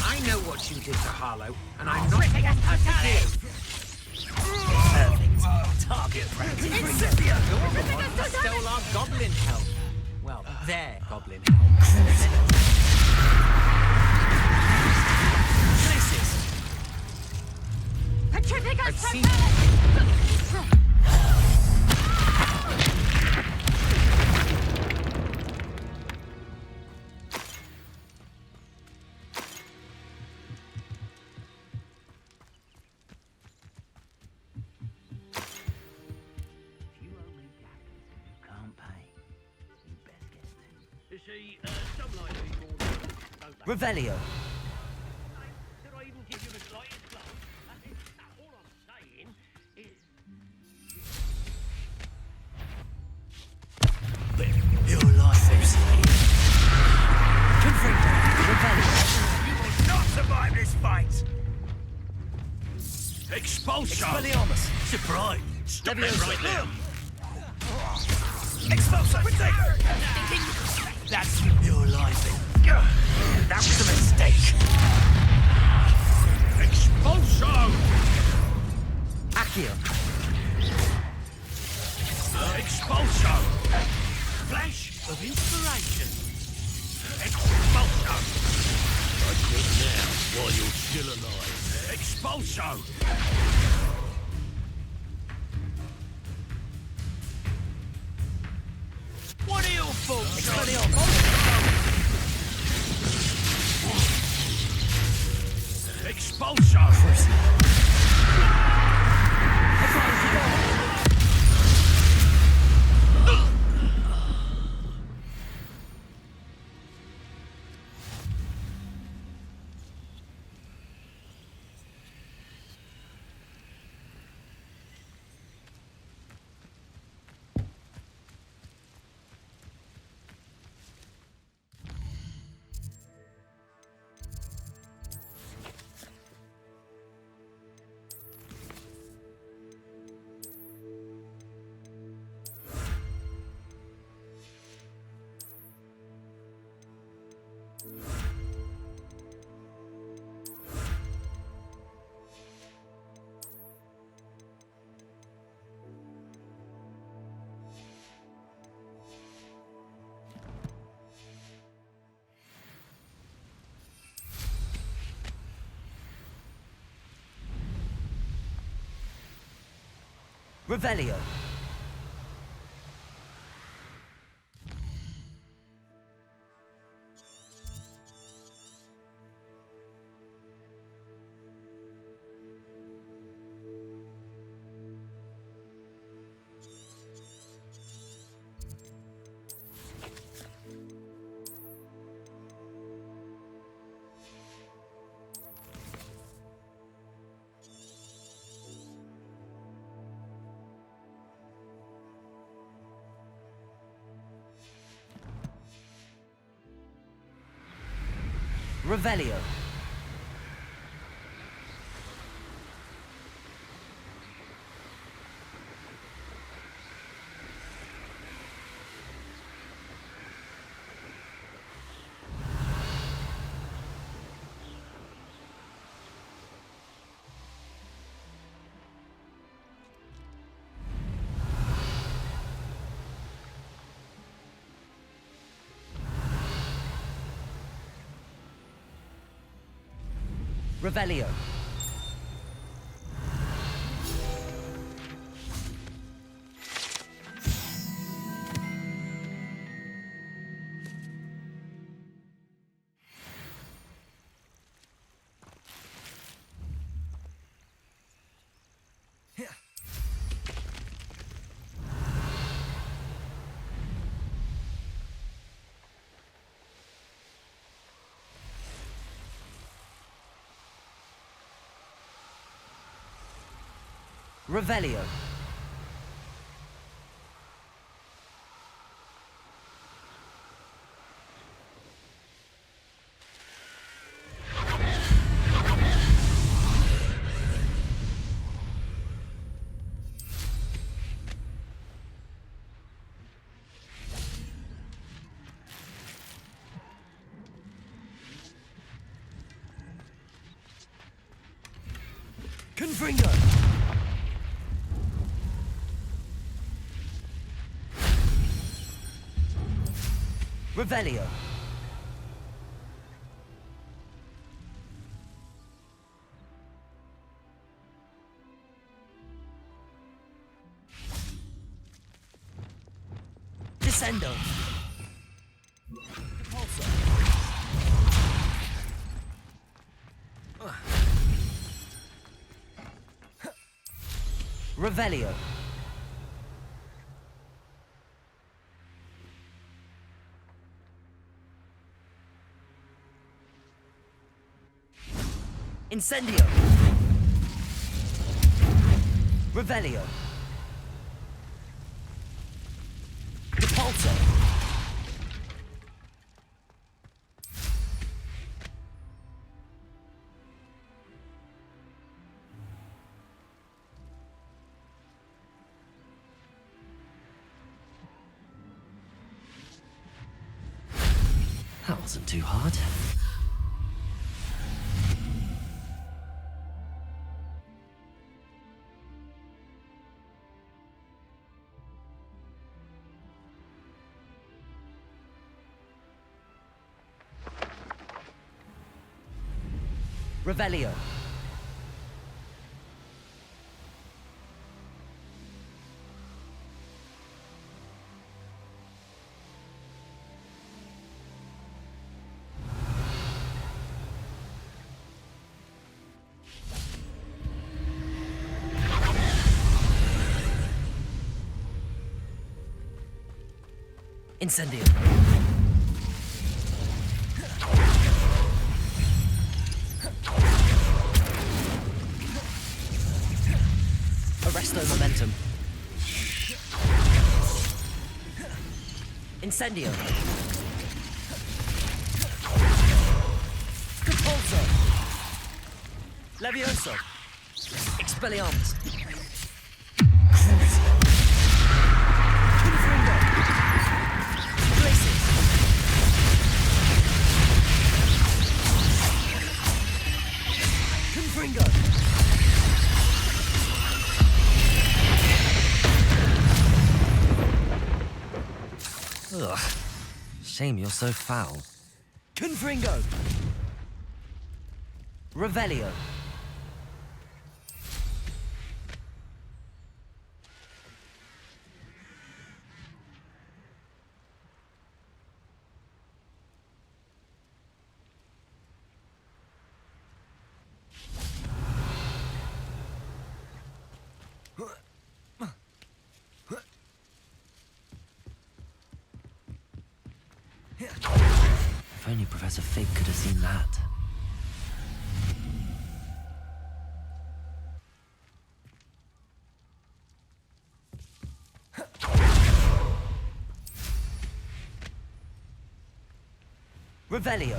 I know what you did to Harlow, and I'm not going to forgive. Perfect. Target practice. You're the one who stole our goblin help. Well, their goblin help. I've seen Revelio. Did I even give you the slightest clue? All I'm saying is... Your life is Confringo. Revelio. You will not survive this fight! Expulsion! Expelliarmus. Surprise! Stop it right there! Expulsion! That's your life. That was a mistake. Expulsion! Accio. Expulsion! Flash of inspiration. Expulsion! Strike it now, while you're still alive. Expulsion! What are your faults? Expulsion! Revelio. Revelio. Revelio. Revelio. Confringo. Revelio. Descendo. Repulsor. Revelio. Incendio. Revelio. Repulsor. That wasn't too hard. Revelio. Incendio. Arresto momentum. Incendio. Repulso. Levioso. Expelliarmus. Confringo. Glacis. Confringo. Ugh. Shame you're so foul. Confringo. Revelio. Only Professor Fig could have seen that. Revelio.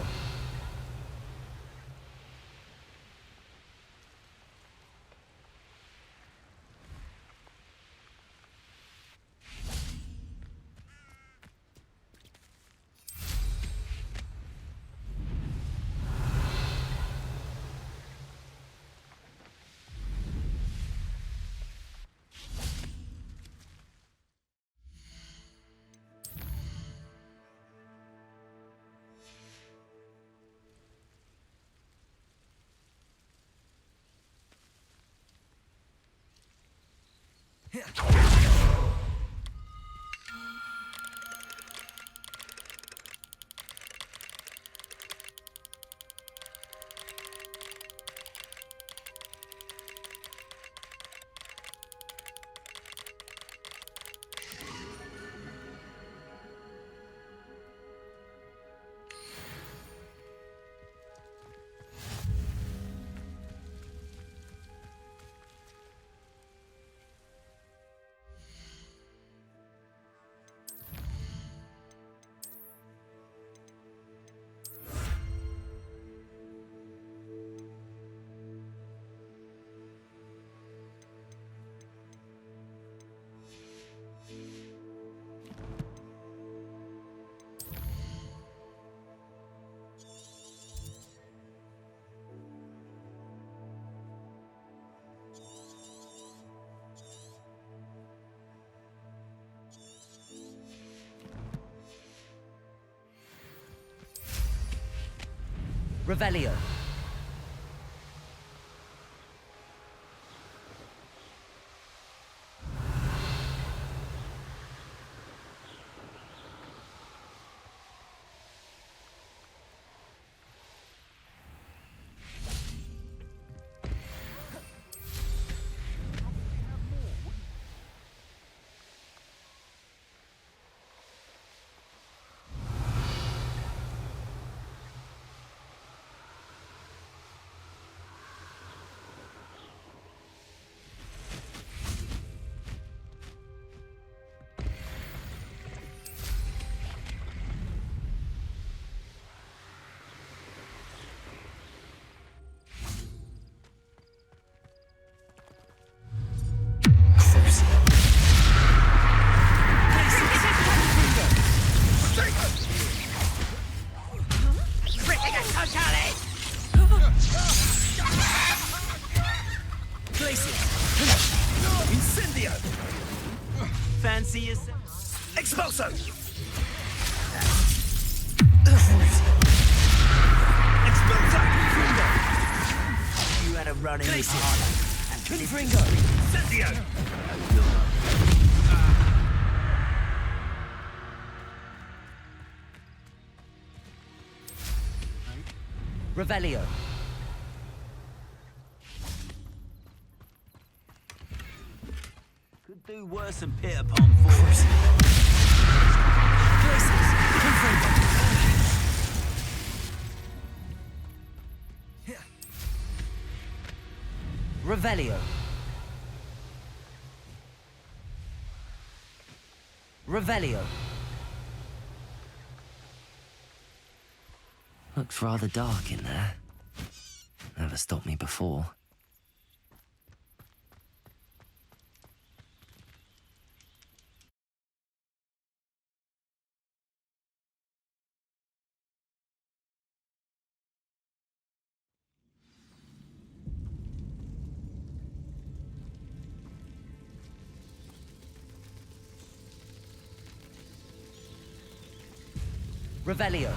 Revelio. Fancy yourself. Expulso! Expulso! You had a run in with Harlow. Confringo! Incendio! Revelio. Could do worse than pit upon force. Revelio. Revelio. Looks rather dark in there. Never stopped me before. Revelio.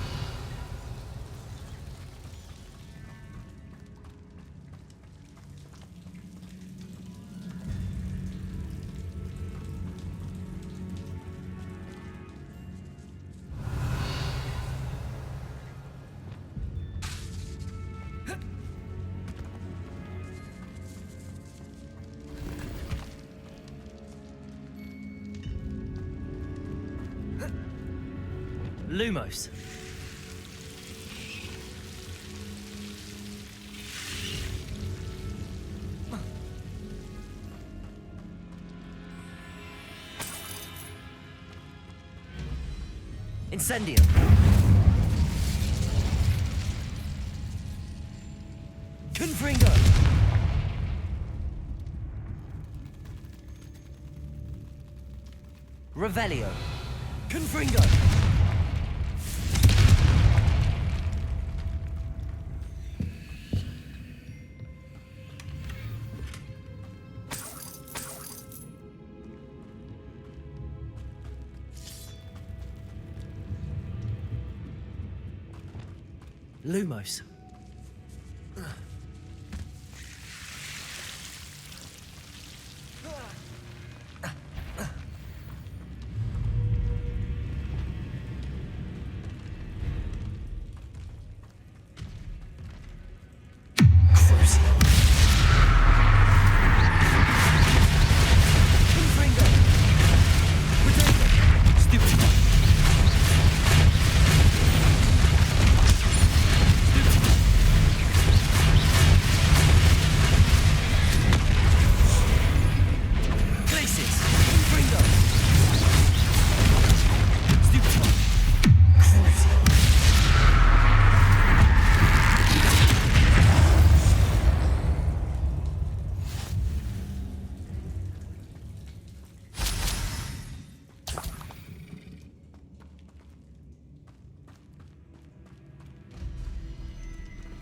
Lumos. Incendium. Confringo. Revelio. Confringo. Lumos.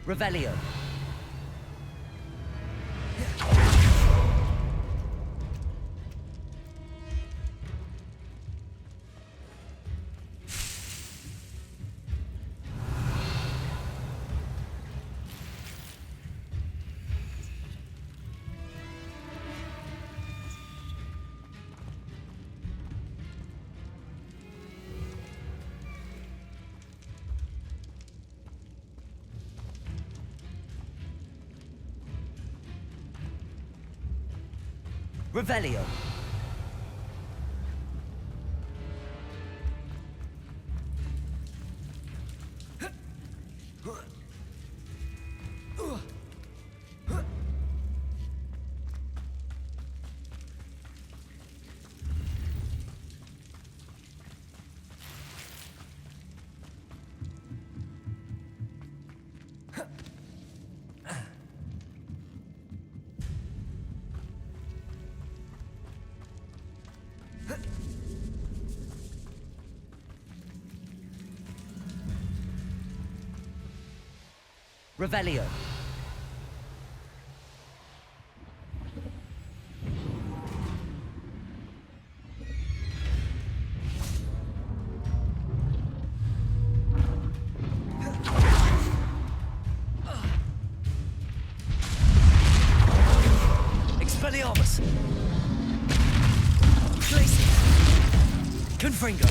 Revelio. Revelio. Revelio. Expelliarmus. Glacius. Confringo.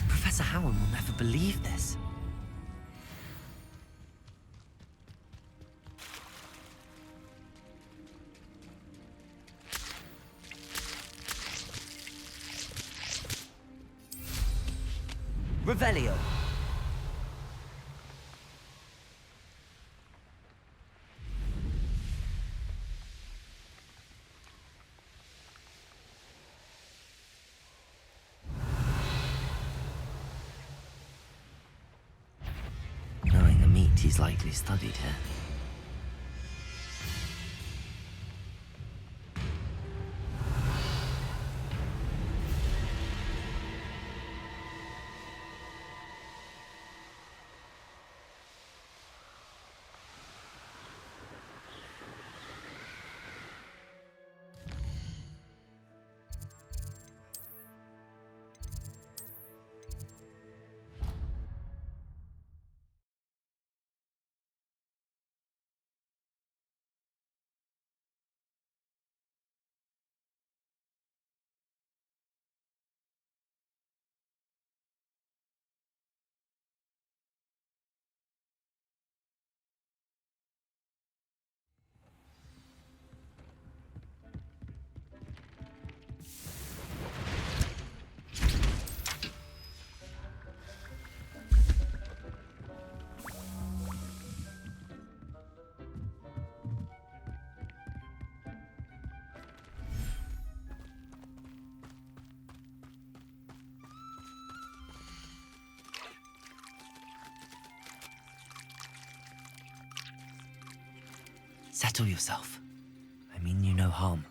Professor Howard will never believe this. Revelio. Knowing the meat, he's likely studied here. Settle yourself. I mean you no harm.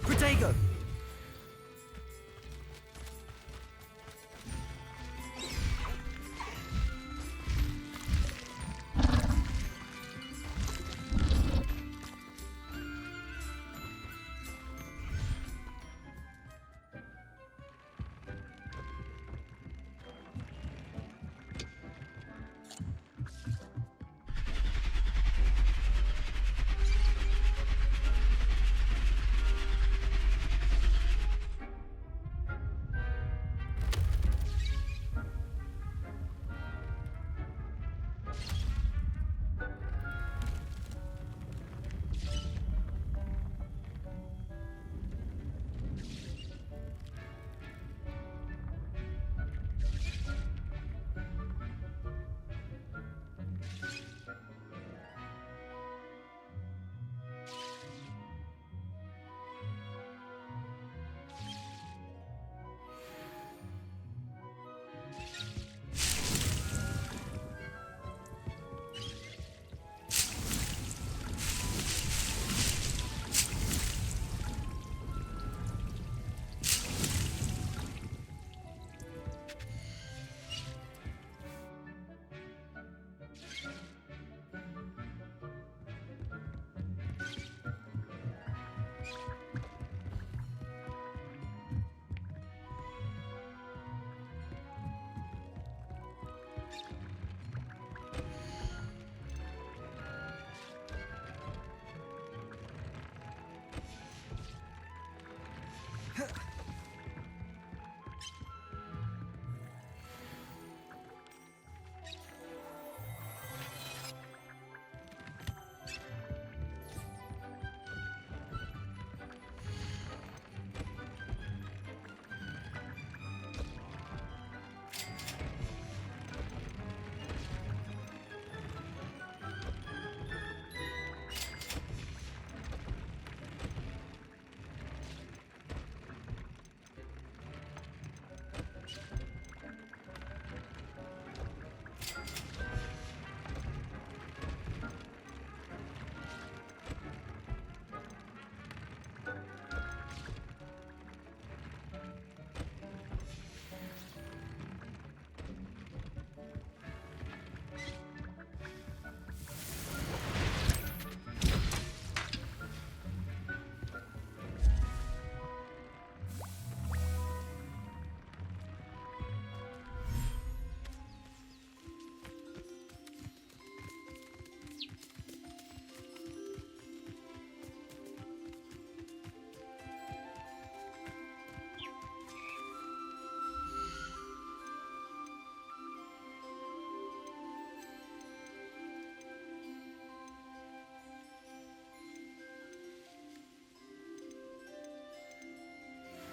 Protego!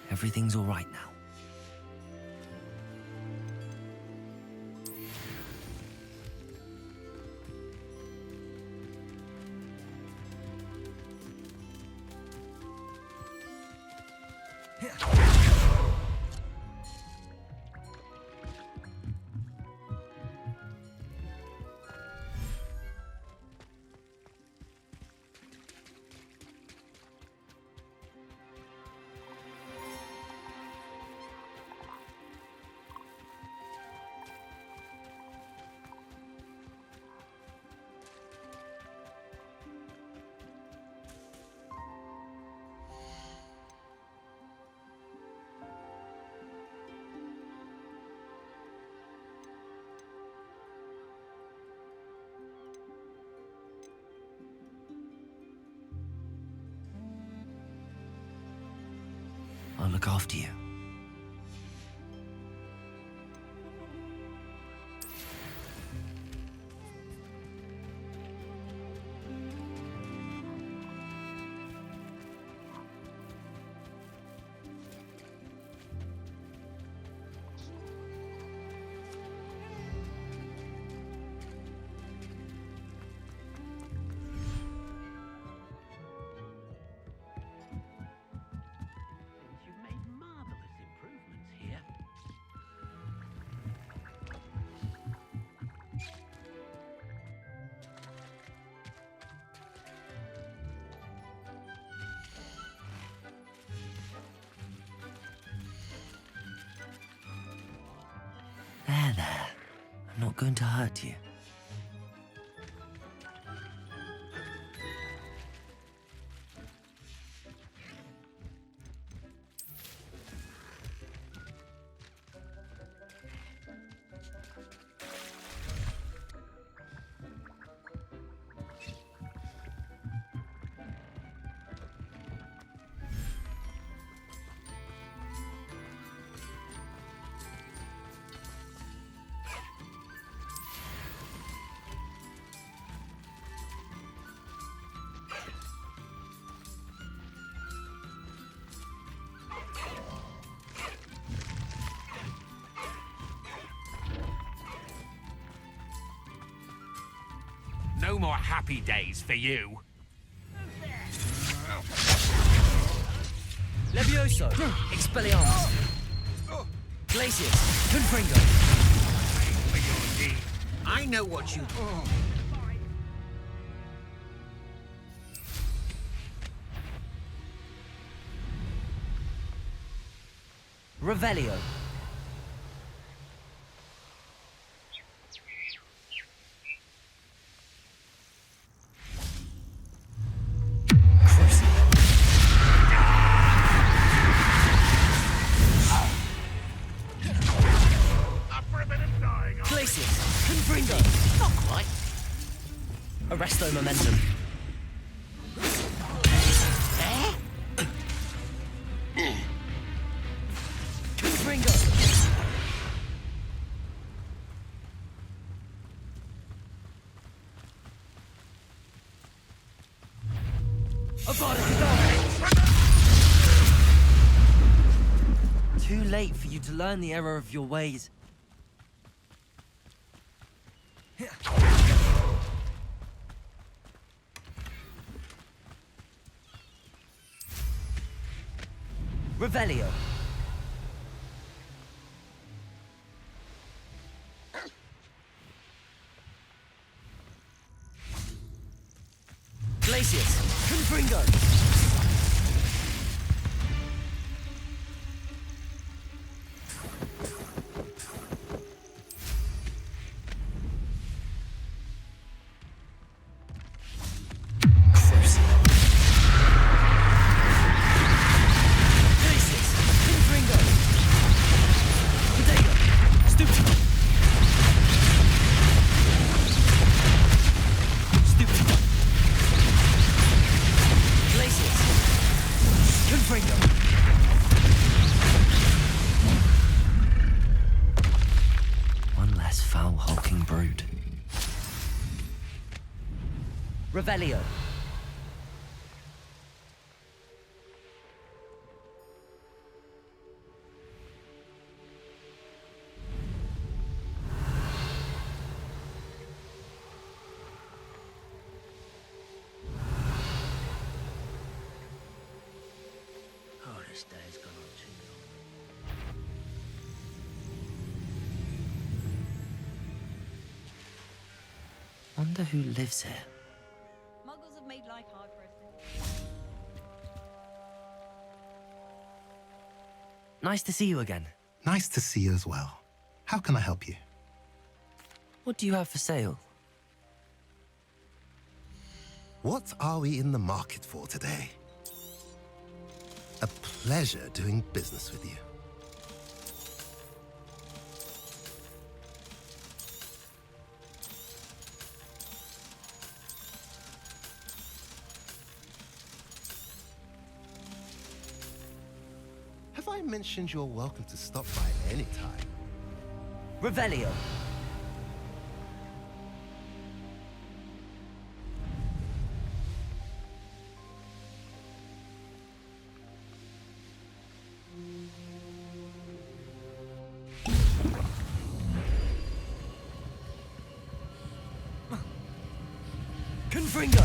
Everything's all right now. look after you. You've made marvelous improvements here. There. I'm not going to hurt you. No more happy days for you. Levioso! Expelliarmus! Glacius! Confringo! I know what you... Revelio! Glacius! Confringo! Not quite. Arresto momentum. Confringo! Avada kedavra! Too late for you to learn the error of your ways. Revelio. Glacius. Confringo. One less foul hulking brood. Revelio. Oh, this day's gone on too long. Wonder who lives here. Muggles have made life hard for us. Nice to see you again. Nice to see you as well. How can I help you? What do you have for sale? What are we in the market for today? A pleasure doing business with you. Have I mentioned you're welcome to stop by any time. Revelio. Confringo!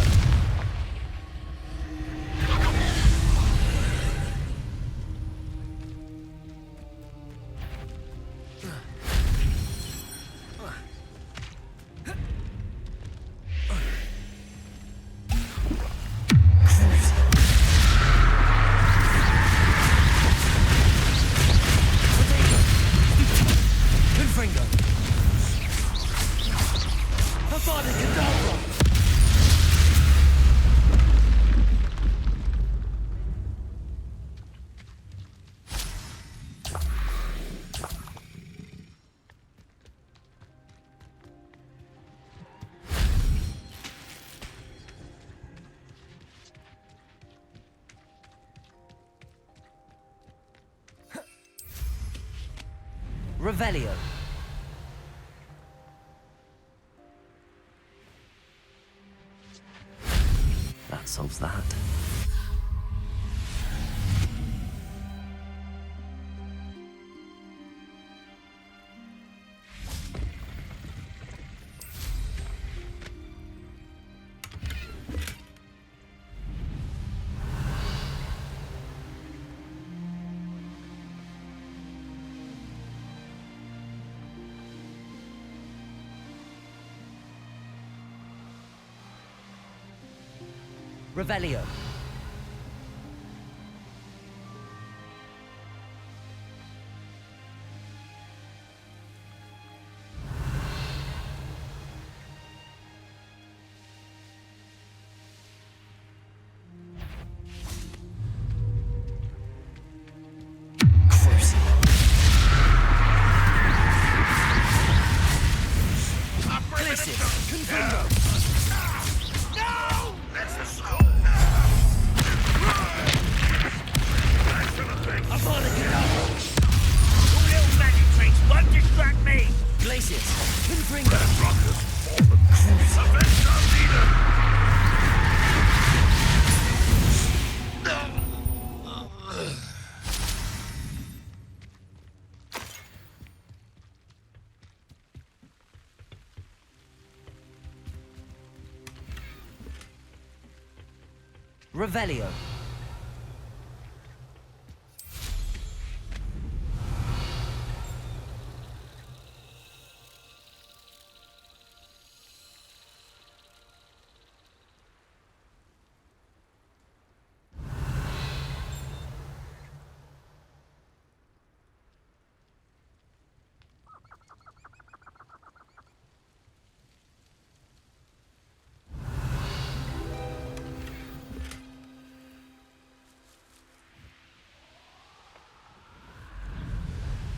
Confringo! Avada kedavra! Revelio. That solves that. Revelio. Revelio.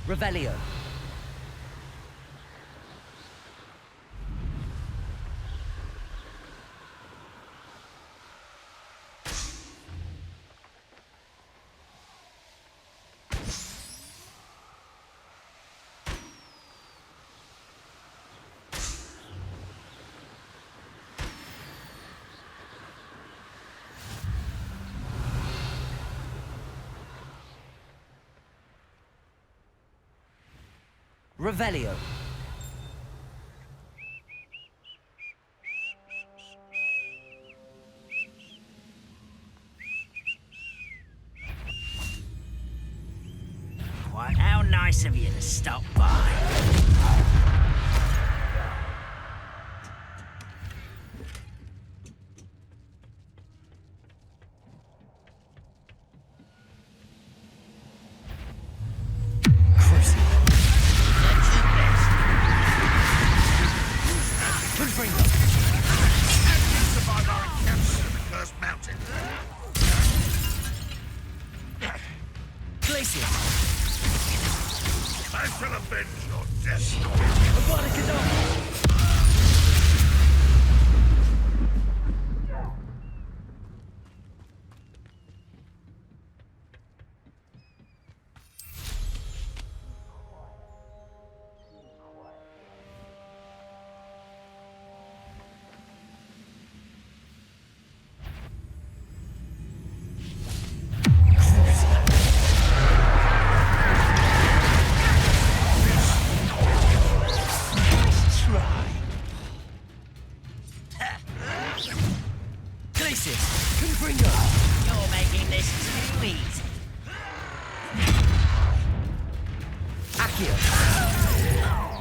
Revelio. Revelio. Why, how nice of you to stop by. Accio.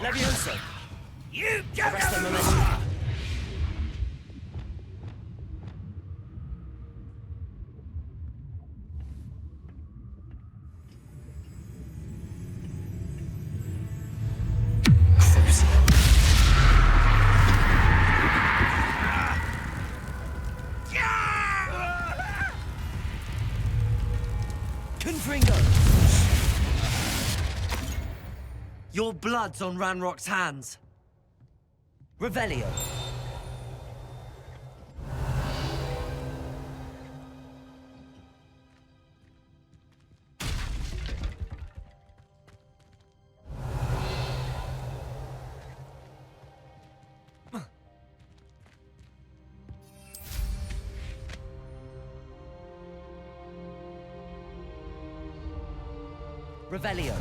Levioso. You Arresto momentum. Confringo! Your blood's on Ranrock's hands. Revelio. Revelio.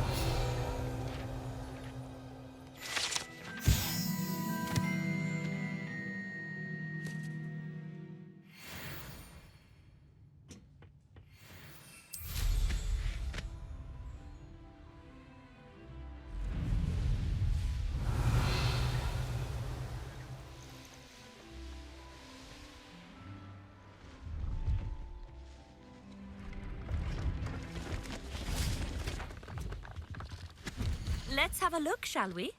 Let's have a look, shall we?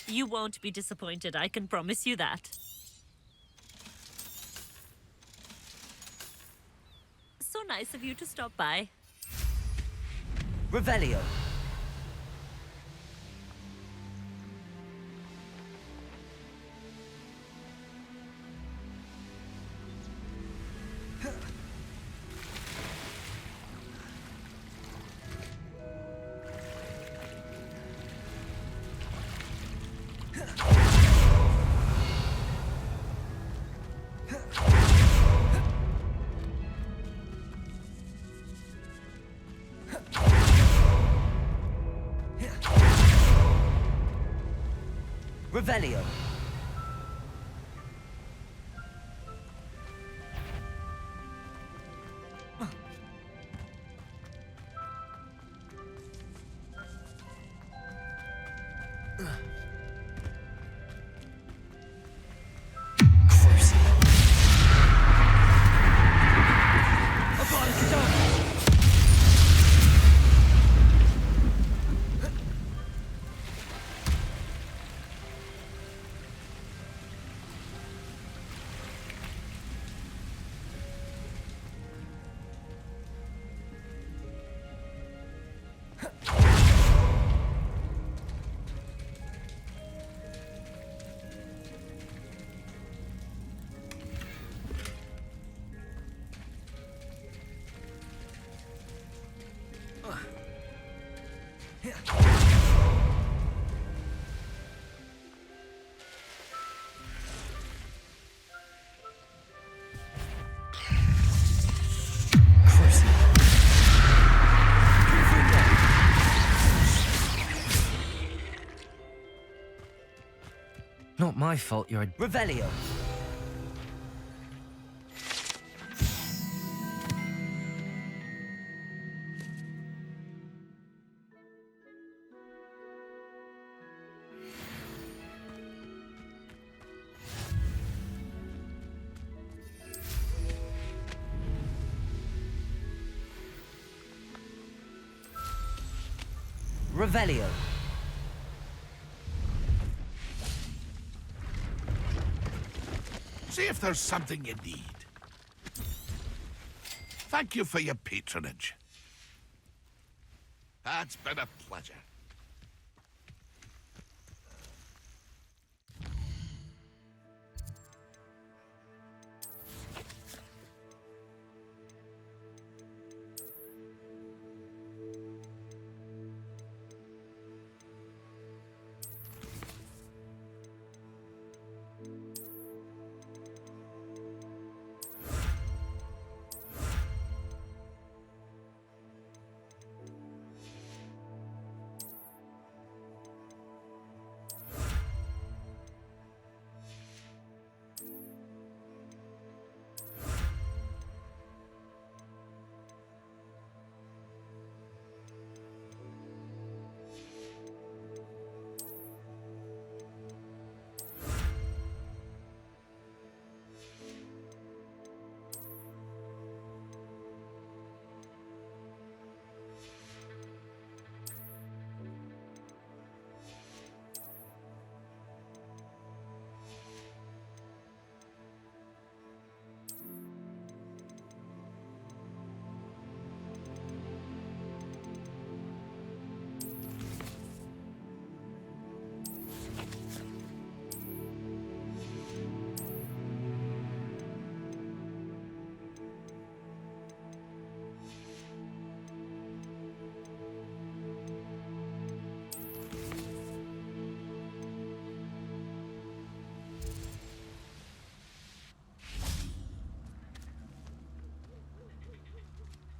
You won't be disappointed, I can promise you that. So nice of you to stop by. Revelio. Revelio. Not my fault you're a Revelio. Revelio. See if there's something you need. Thank you for your patronage. It's been a pleasure.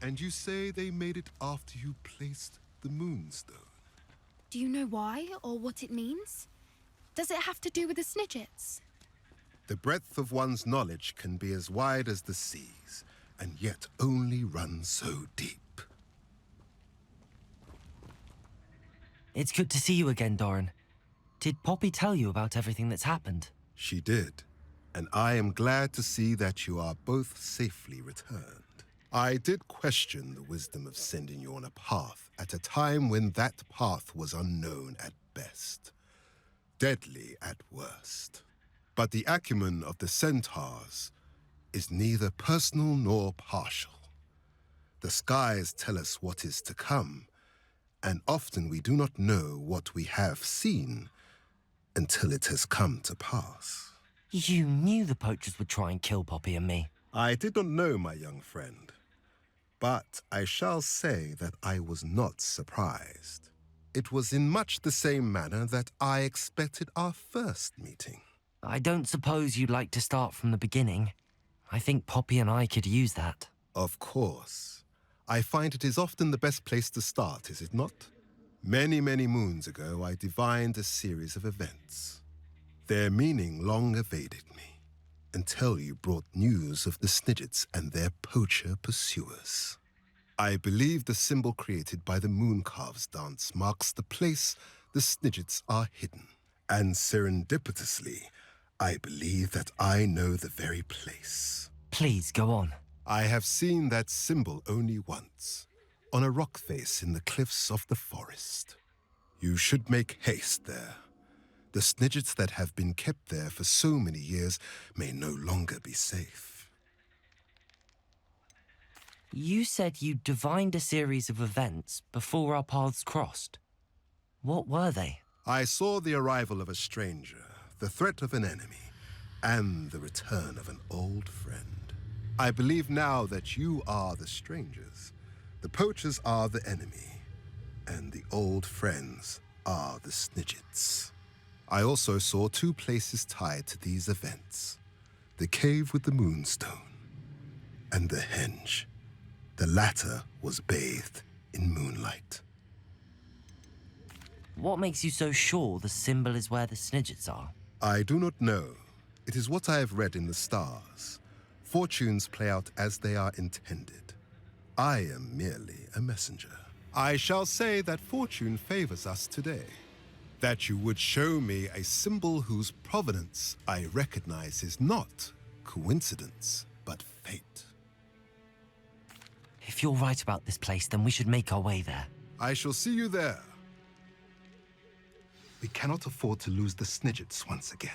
And you say they made it after you placed the moonstone? Do you know why or what it means? Does it have to do with the Snidgets? The breadth of one's knowledge can be as wide as the seas, and yet only run so deep. It's good to see you again, Doran. Did Poppy tell you about everything that's happened? She did, and I am glad to see that you are both safely returned. I did question the wisdom of sending you on a path at a time when that path was unknown at best, deadly at worst. But the acumen of the Centaurs is neither personal nor partial. The skies tell us what is to come, and often we do not know what we have seen until it has come to pass. You knew the poachers would try and kill Poppy and me. I did not know, my young friend, but I shall say that I was not surprised. It was in much the same manner that I expected our first meeting. I don't suppose you'd like to start from the beginning. I think Poppy and I could use that. Of course. I find it is often the best place to start, is it not? Many, many moons ago, I divined a series of events. Their meaning long evaded me, until you brought news of the Snidgets and their poacher pursuers. I believe the symbol created by the Mooncalves dance marks the place the Snidgets are hidden. And serendipitously, I believe that I know the very place. Please, go on. I have seen that symbol only once, on a rock face in the cliffs of the forest. You should make haste there. The Snidgets that have been kept there for so many years may no longer be safe. You said you divined a series of events before our paths crossed. What were they? I saw the arrival of a stranger, the threat of an enemy, and the return of an old friend. I believe now that you are the strangers, the poachers are the enemy, and the old friends are the Snidgets. I also saw two places tied to these events, the cave with the moonstone and the henge. The latter was bathed in moonlight. What makes you so sure the symbol is where the Snidgets are? I do not know. It is what I have read in the stars. Fortunes play out as they are intended. I am merely a messenger. I shall say that fortune favors us today. That you would show me a symbol whose provenance I recognize is not coincidence, but fate. If you're right about this place, then we should make our way there. I shall see you there. We cannot afford to lose the Snidgets once again.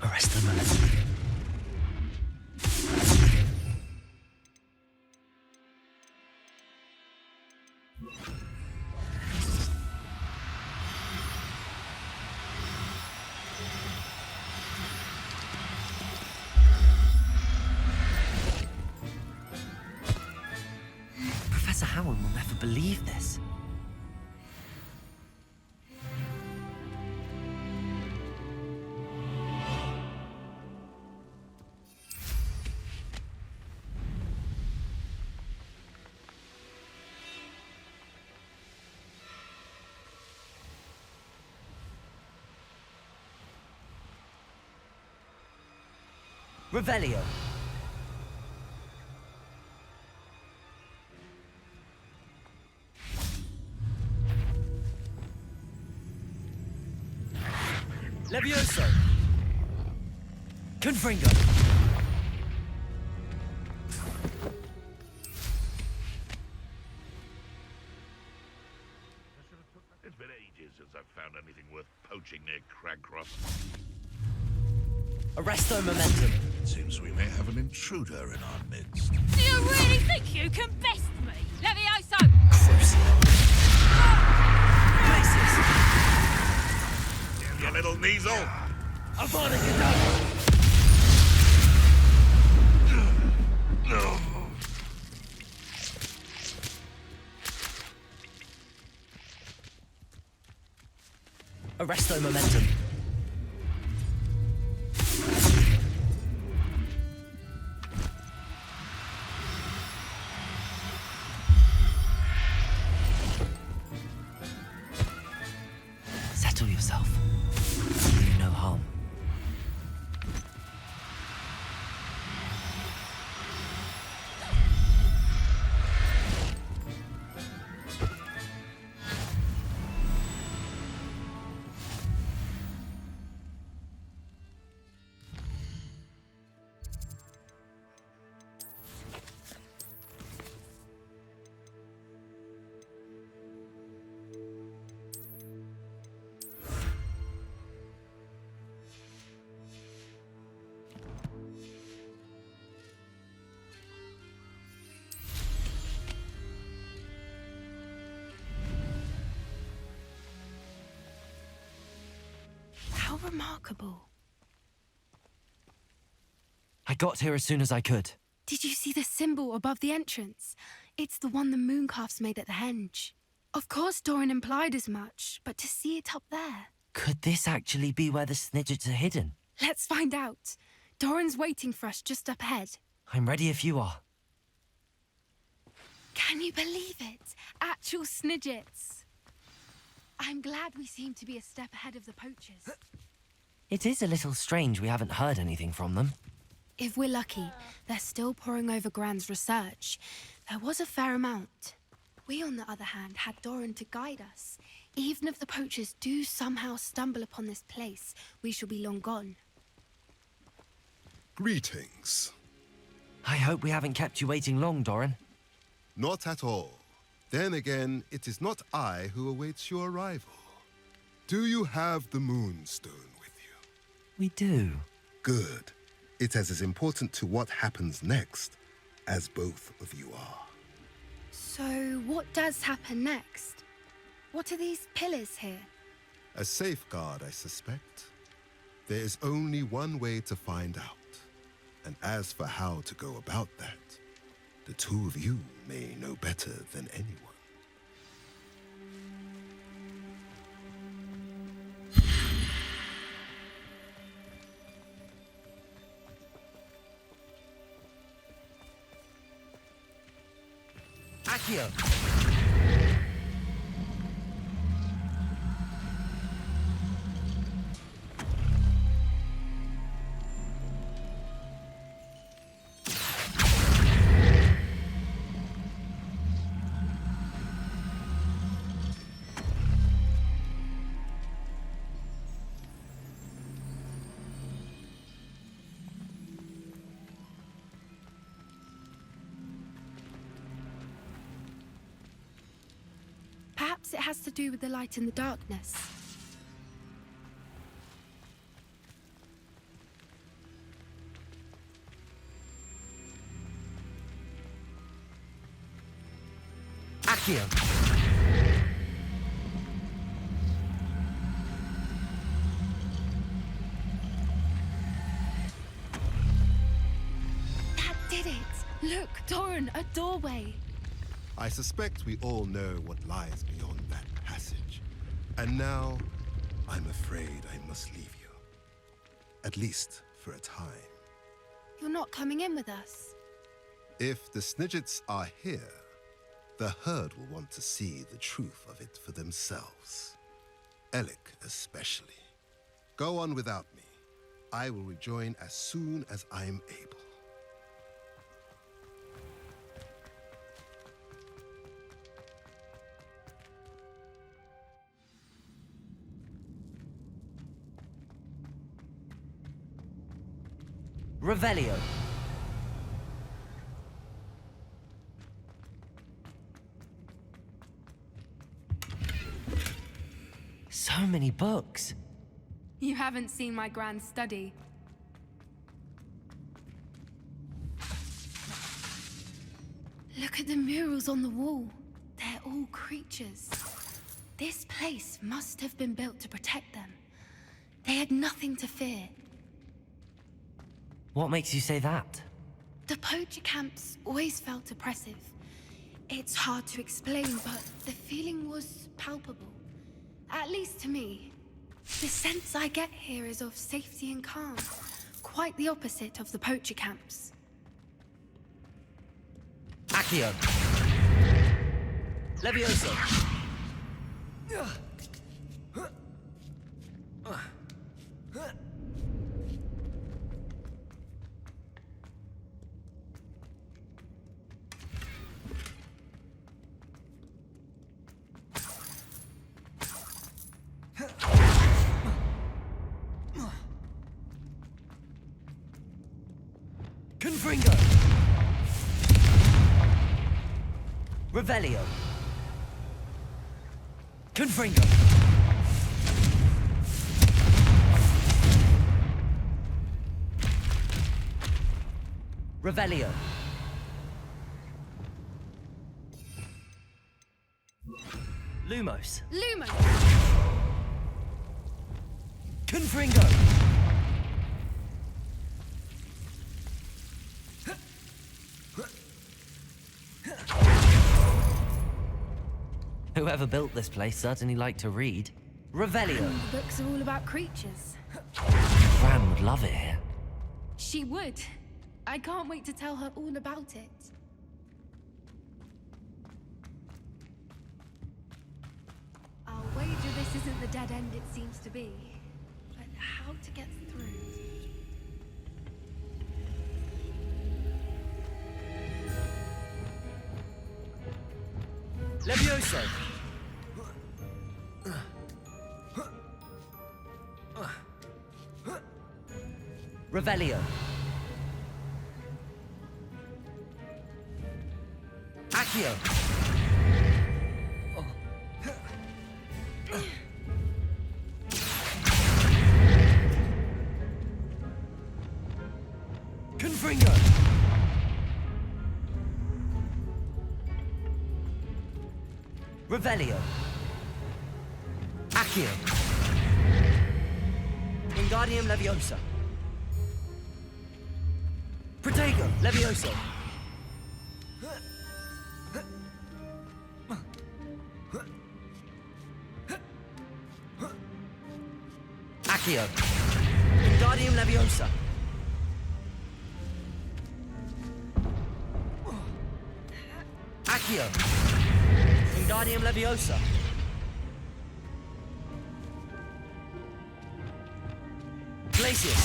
Arrest them. Professor Howard will never believe this. Revelio. Levioso. Confringo. It's been ages since I've found anything worth poaching near Cragcross. Arresto momentum. Seems we may have an intruder in our midst. Do you really think you can best me? Levioso! You little Kneasel! Avada kedavra! No. Arresto momentum. Settle yourself. Do you no harm. How remarkable. I got here as soon as I could. Did you see the symbol above the entrance? It's the one the mooncalfs made at the henge. Of course Doran implied as much, but to see it up there... Could this actually be where the Snidgets are hidden? Let's find out. Doran's waiting for us just up ahead. I'm ready if you are. Can you believe it? Actual Snidgets. I'm glad we seem to be a step ahead of the poachers. It is a little strange we haven't heard anything from them. If we're lucky, they're still poring over Gran's research. There was a fair amount. We, on the other hand, had Doran to guide us. Even if the poachers do somehow stumble upon this place, we shall be long gone. Greetings. I hope we haven't kept you waiting long, Doran. Not at all. Then again, it is not I who awaits your arrival. Do you have the Moonstone with you? We do. Good. It is as important to what happens next as both of you are. So, what does happen next? What are these pillars here? A safeguard, I suspect. There is only one way to find out. And as for how to go about that, the two of you may know better than anyone. Accio! Perhaps it has to do with the light in the darkness. Accio! That did it! Look, Doran, a doorway! I suspect we all know what lies beyond that passage. And now, I'm afraid I must leave you. At least for a time. You're not coming in with us. If the Snidgets are here, the herd will want to see the truth of it for themselves. Alec especially. Go on without me. I will rejoin as soon as I'm able. Revelio. So many books. You haven't seen my grand study. Look at the murals on the wall. They're all creatures. This place must have been built to protect them. They had nothing to fear. What makes you say that? The poacher camps always felt oppressive. It's hard to explain, but the feeling was palpable. At least to me. The sense I get here is of safety and calm. Quite the opposite of the poacher camps. Accio. Levioso. Confringo. Revelio. Confringo. Revelio. Lumos. Lumos! Confringo. Whoever built this place certainly liked to read. Revelio. The books are all about creatures. Fran would love it here. She would. I can't wait to tell her all about it. I'll wager this isn't the dead end it seems to be. But how to get through? Levioso. Revelio. Accio. Confringo. Revelio. Accio. Wingardium Leviosa. Protego Levioso. Accio. Wingardium Leviosa. Accio. Wingardium Leviosa. Glacius.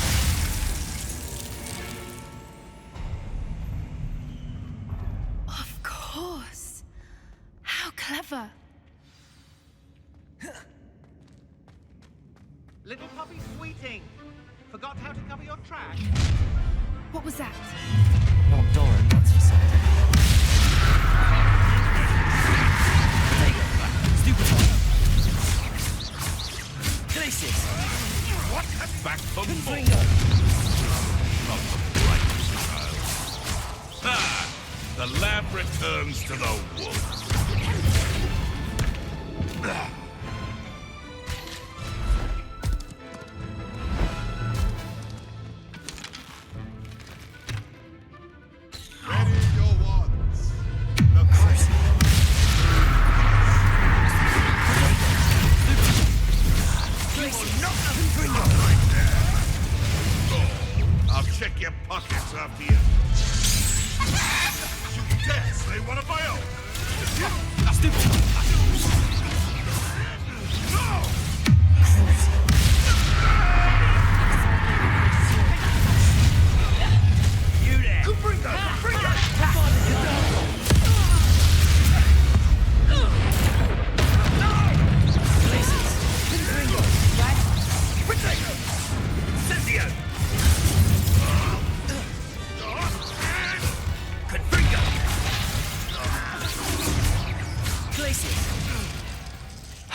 Of course. How clever. Little puppy sweeting. Forgot how to cover your track? What was that? Not Doran, that's for certain. Stupefy. Glacius. What? Back for more. Confringo. Not the brightest child. Ah! The lamb returns to the wolf. Ready your wands. The first. I'll check your pockets after you. You dare slay one of my own? No! You there! Bring that! Bring that!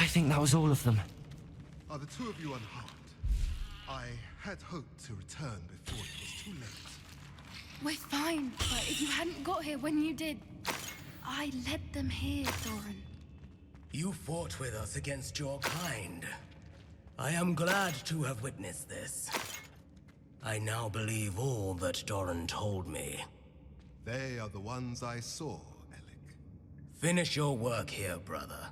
I think that was all of them. Are the two of you unharmed? I had hoped to return before it was too late. We're fine, but if you hadn't got here when you did, I led them here, Doran. You fought with us against your kind. I am glad to have witnessed this. I now believe all that Doran told me. They are the ones I saw, Alec. Finish your work here, brother.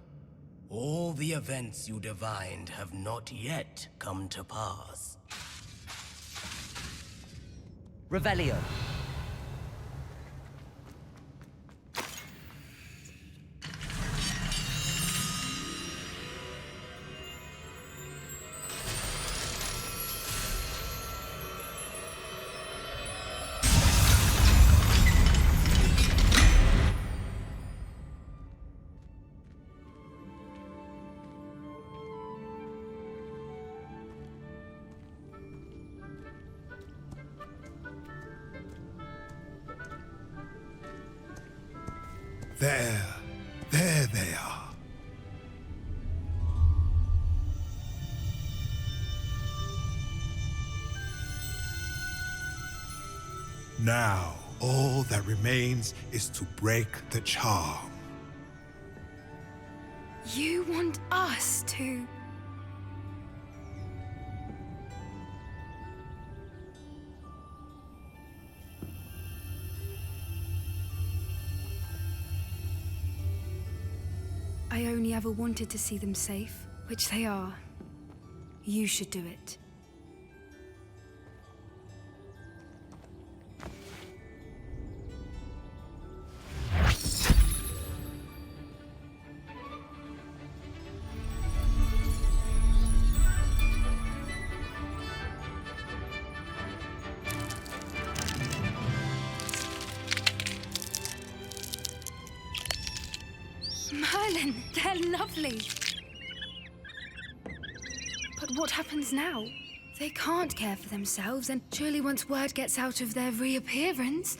All the events you divined have not yet come to pass. Revelio. There they are. Now, all that remains is to break the charm. You want us to... I only ever wanted to see them safe, which they are. You should do it. Merlin, they're lovely. But what happens now? They can't care for themselves, and surely once word gets out of their reappearance...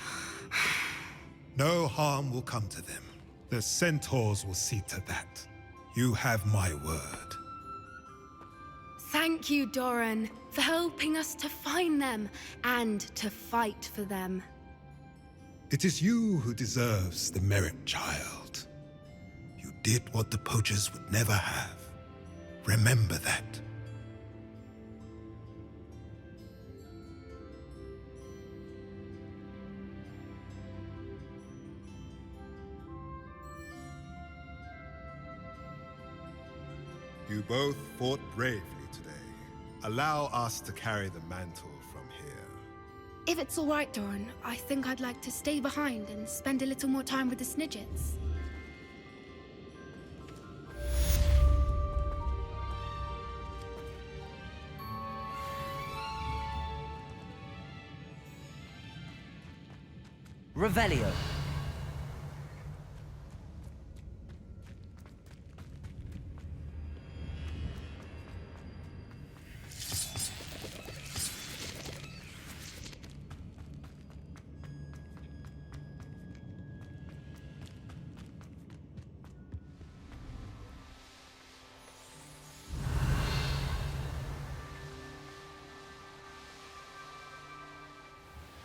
No harm will come to them. The Centaurs will see to that. You have my word. Thank you, Doran, for helping us to find them and to fight for them. It is you who deserves the merit, child. You did what the poachers would never have. Remember that. You both fought bravely today. Allow us to carry the mantle from here. If it's all right, Doran, I think I'd like to stay behind and spend a little more time with the Snidgets. Revelio.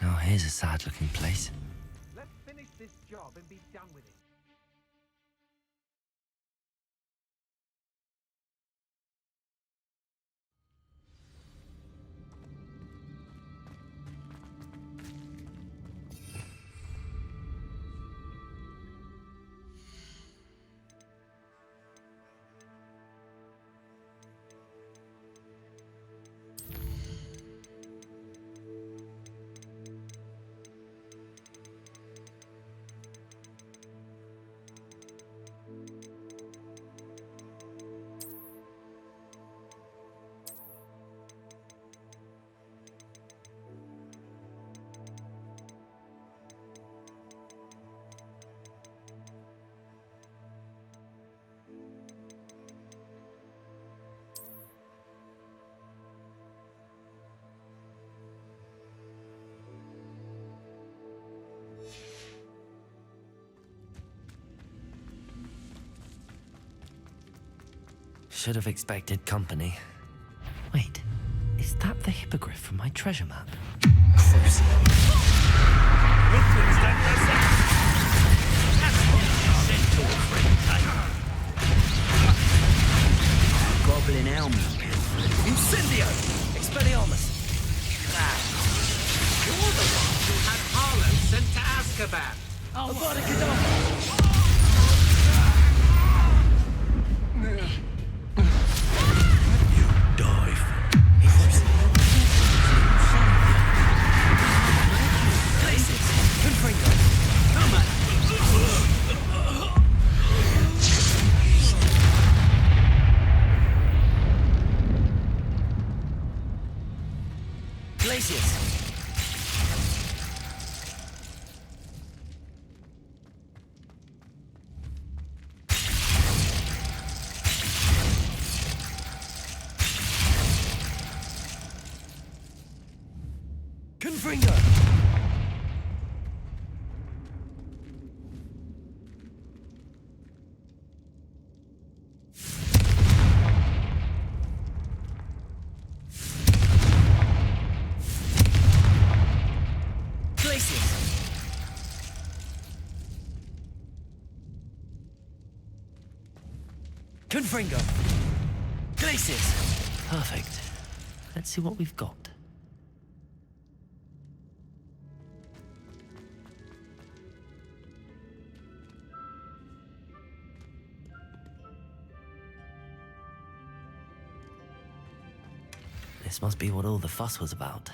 Now here's a sad-looking place. Let's finish this job and be done with it. Should have expected company. Wait, is that the hippogriff from my treasure map? Crucial. Confringo! Confringo! Glacius! Perfect. Let's see what we've got. This must be what all the fuss was about.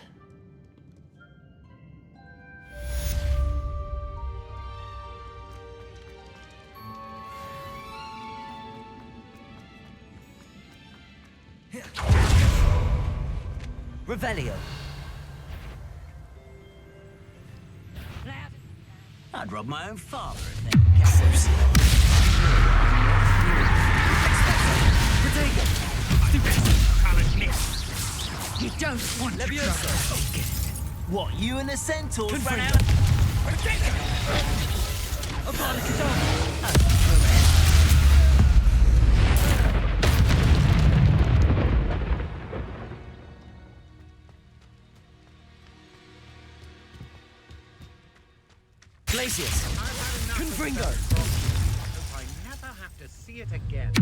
Revelio. I'd rob my own father if they could catch You don't want Levioso. What, you and the Centaur ran Confringo. out? Avada kedavra. Glacius. Confringo. Hope I never have to see it again.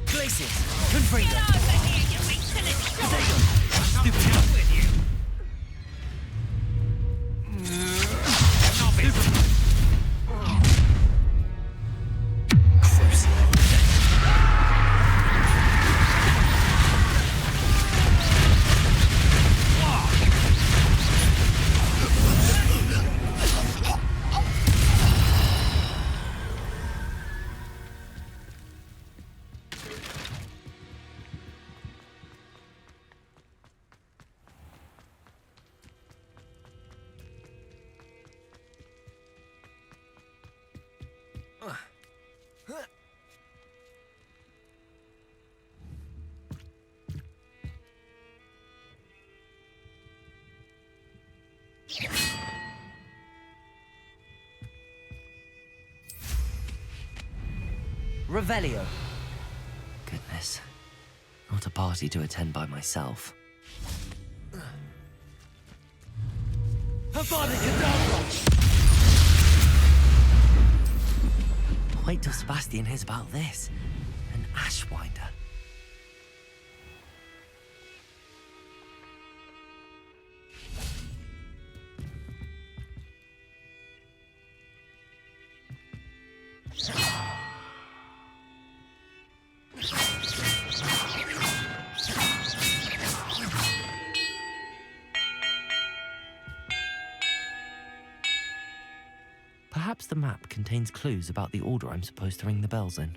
Glacius. Confringo. Revelio. Goodness. Not a party to attend by myself. Avada kedavra! Wait till Sebastian hears about this. An Ashwinder. Perhaps the map contains clues about the order I'm supposed to ring the bells in.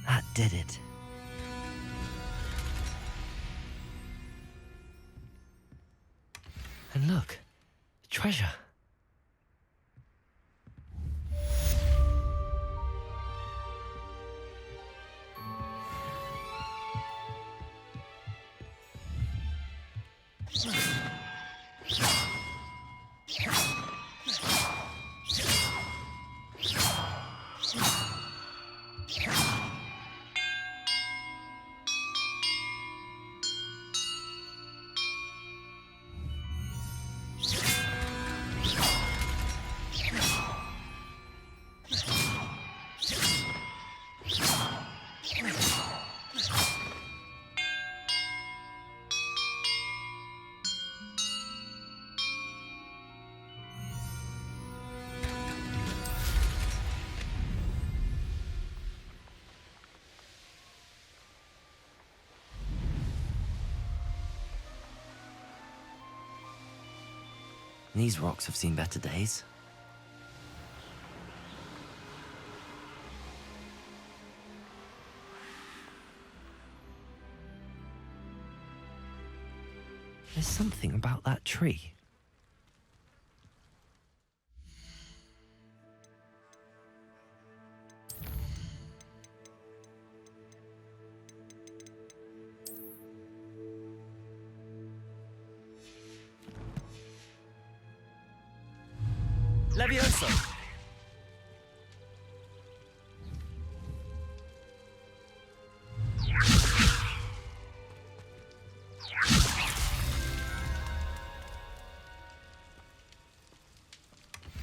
That did it. And look, treasure. These rocks have seen better days. There's something about that tree. Levioso!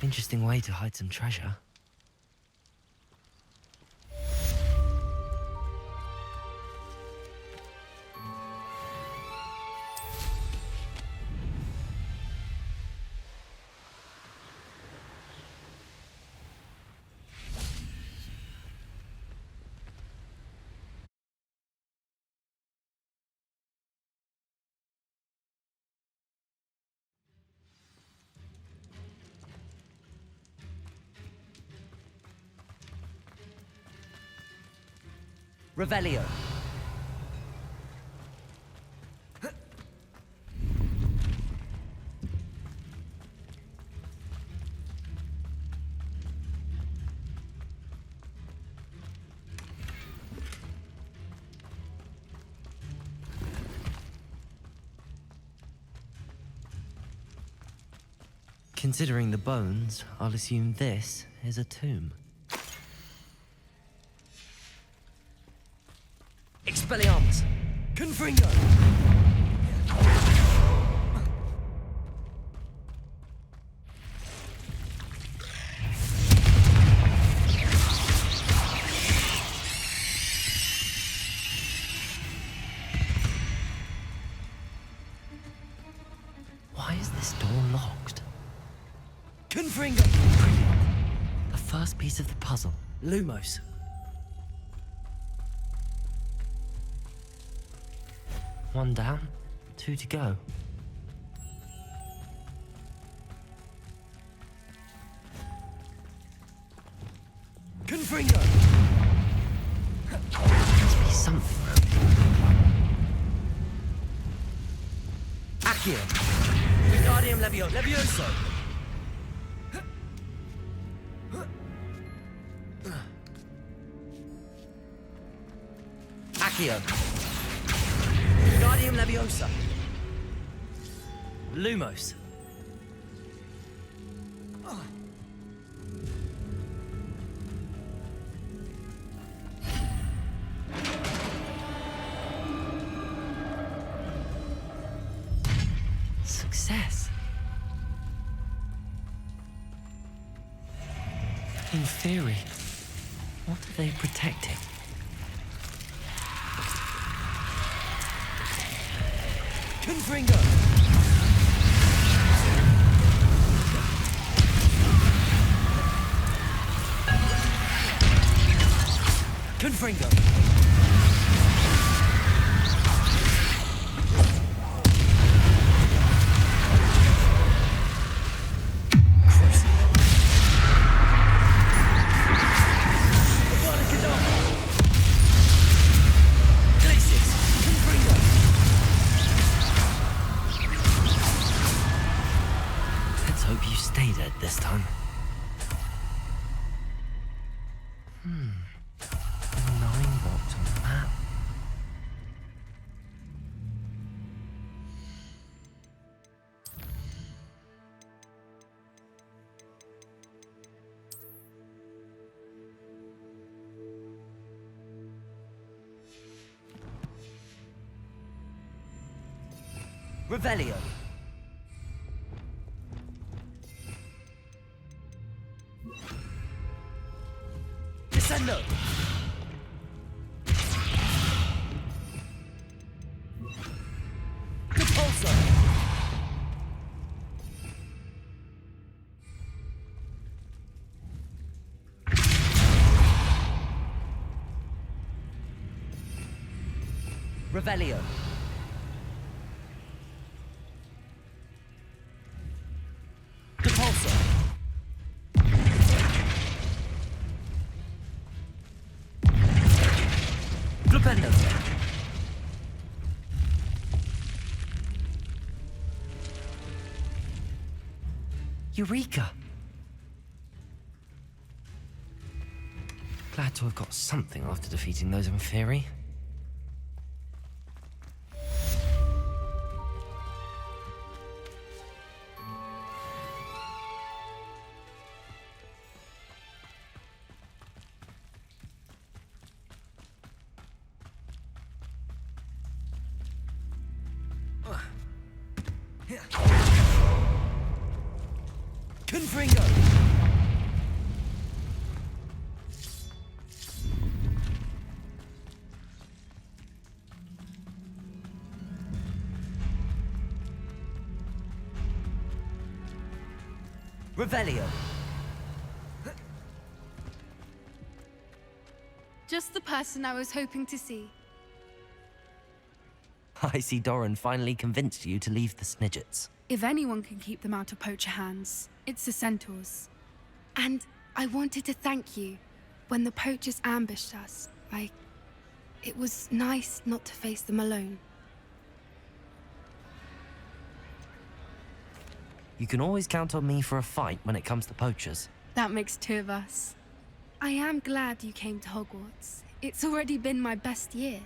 Interesting way to hide some treasure. Revelio. Considering the bones, I'll assume this is a tomb. Expelliarmus! Confringo! Why is this door locked? Confringo! The first piece of the puzzle. Lumos. One down, 2 to go. Confringo! Must be something around Accio! Wingardium Levioso! Accio! Wingardium Leviosa! Lumos! Success. In theory, what are they protecting? Confringo! Confringo! Avada kedavra! Glacis! Confringo! Let's hope you stay dead this time. A 9 box on the map. Revelio! Descendo! Repulso! Revelio! Eureka! Glad to have got something after defeating those in theory. Confringo! Revelio. Just the person I was hoping to see. I see Doran finally convinced you to leave the Snidgets. If anyone can keep them out of poacher hands, it's the Centaurs. And I wanted to thank you. When the poachers ambushed us, it was nice not to face them alone. You can always count on me for a fight when it comes to poachers. That makes two of us. I am glad you came to Hogwarts. It's already been my best year.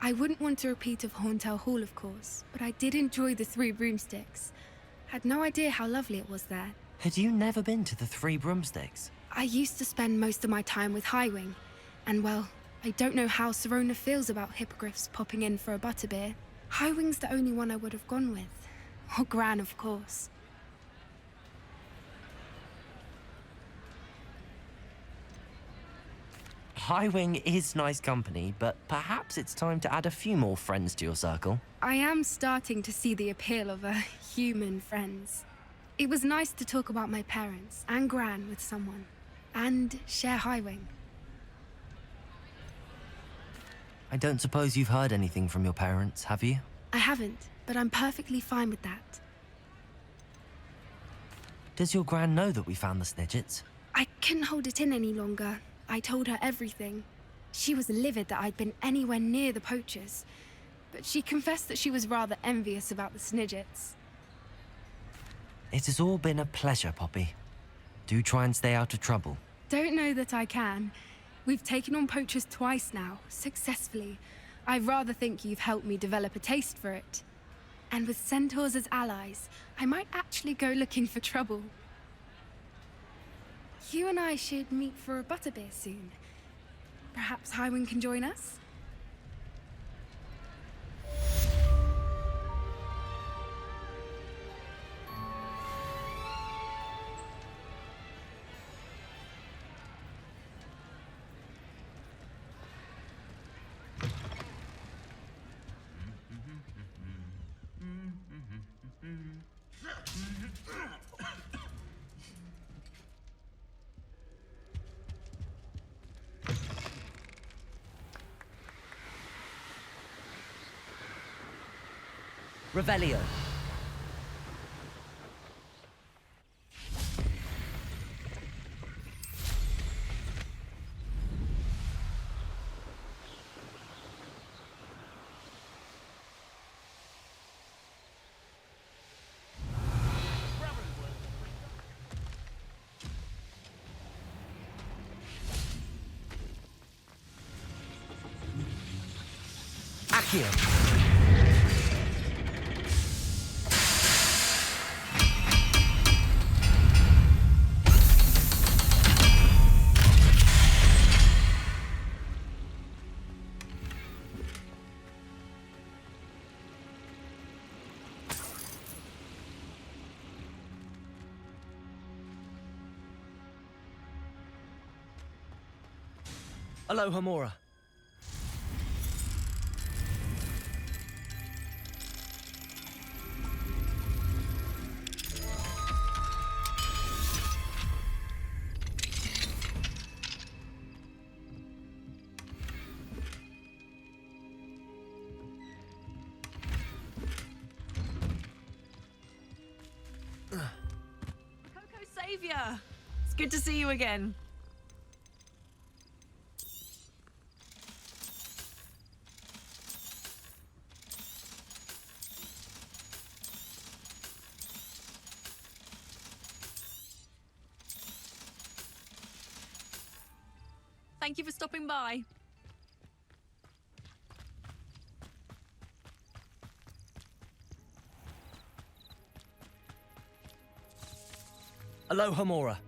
I wouldn't want a repeat of Horntail Hall, of course, but I did enjoy the Three Broomsticks. Had no idea how lovely it was there. Had you never been to the Three Broomsticks? I used to spend most of my time with Highwing, and well, I don't know how Serona feels about hippogriffs popping in for a butterbeer. Highwing's the only one I would have gone with. Or Gran, of course. Highwing is nice company, but perhaps it's time to add a few more friends to your circle. I am starting to see the appeal of human friends. It was nice to talk about my parents and Gran with someone, and share Highwing. I don't suppose you've heard anything from your parents, have you? I haven't, but I'm perfectly fine with that. Does your Gran know that we found the Snidgets? I couldn't hold it in any longer. I told her everything. She was livid that I'd been anywhere near the poachers, but she confessed that she was rather envious about the Snidgets. It has all been a pleasure, Poppy. Do try and stay out of trouble. Don't know that I can. We've taken on poachers twice now, successfully. I rather think you've helped me develop a taste for it. And with Centaurs as allies, I might actually go looking for trouble. You and I should meet for a butterbeer soon. Perhaps Highwing can join us? Revelio. Accio. Aloha, Mora. Coco Savior! It's good to see you again. Thank you for stopping by. Aloha Mora.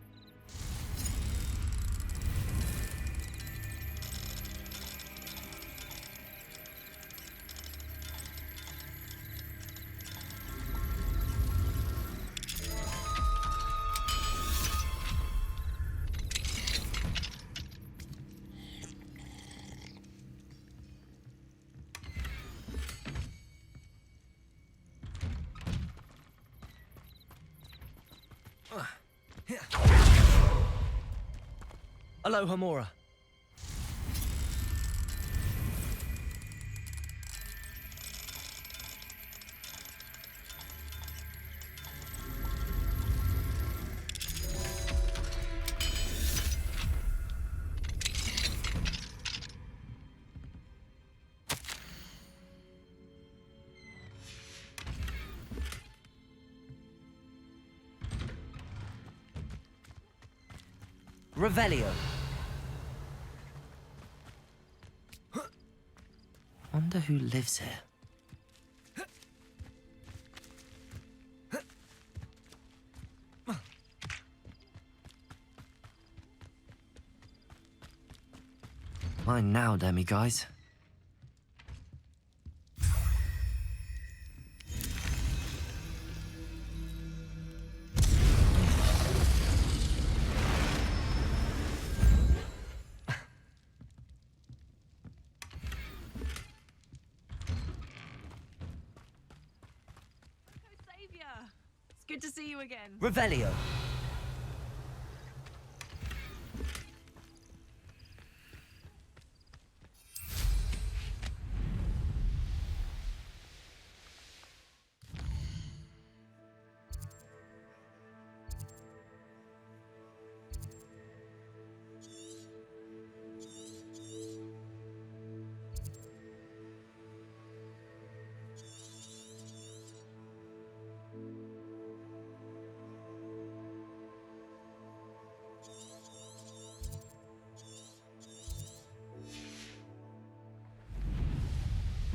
Aloha Mora. Revelio. Wonder who lives here. Mine now, demi guys. Good to see you again. Revelio.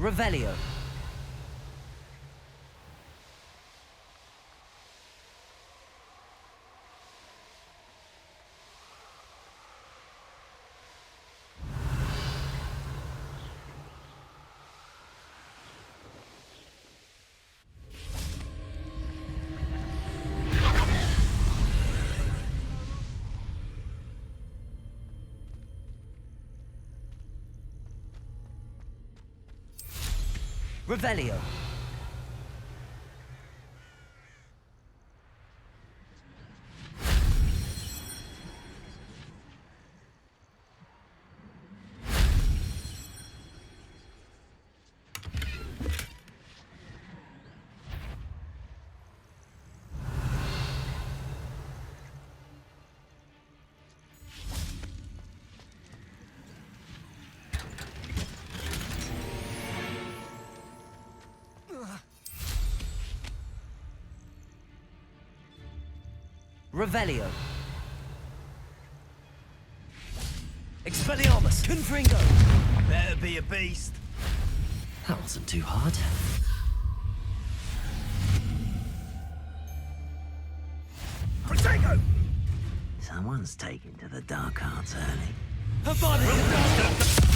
Revelio. Revelio. Revelio. Expelliarmus, Confringo. Better be a beast. That wasn't too hard. Protego! Someone's taken to the dark arts early. Avada!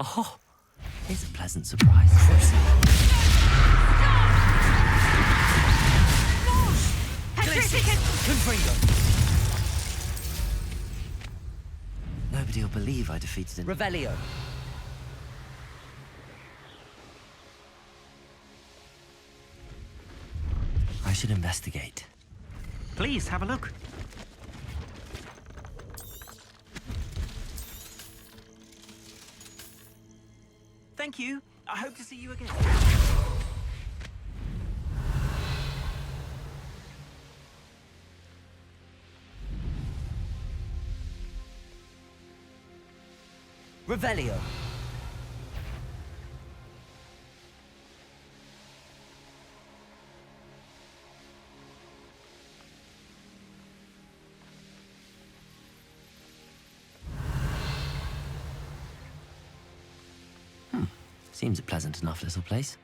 Oh, here's a pleasant surprise. Confringo. Nobody will believe I defeated him. Revelio. I should investigate. Please have a look. Thank you. I hope to see you again. Revelio. Seems a pleasant enough little place.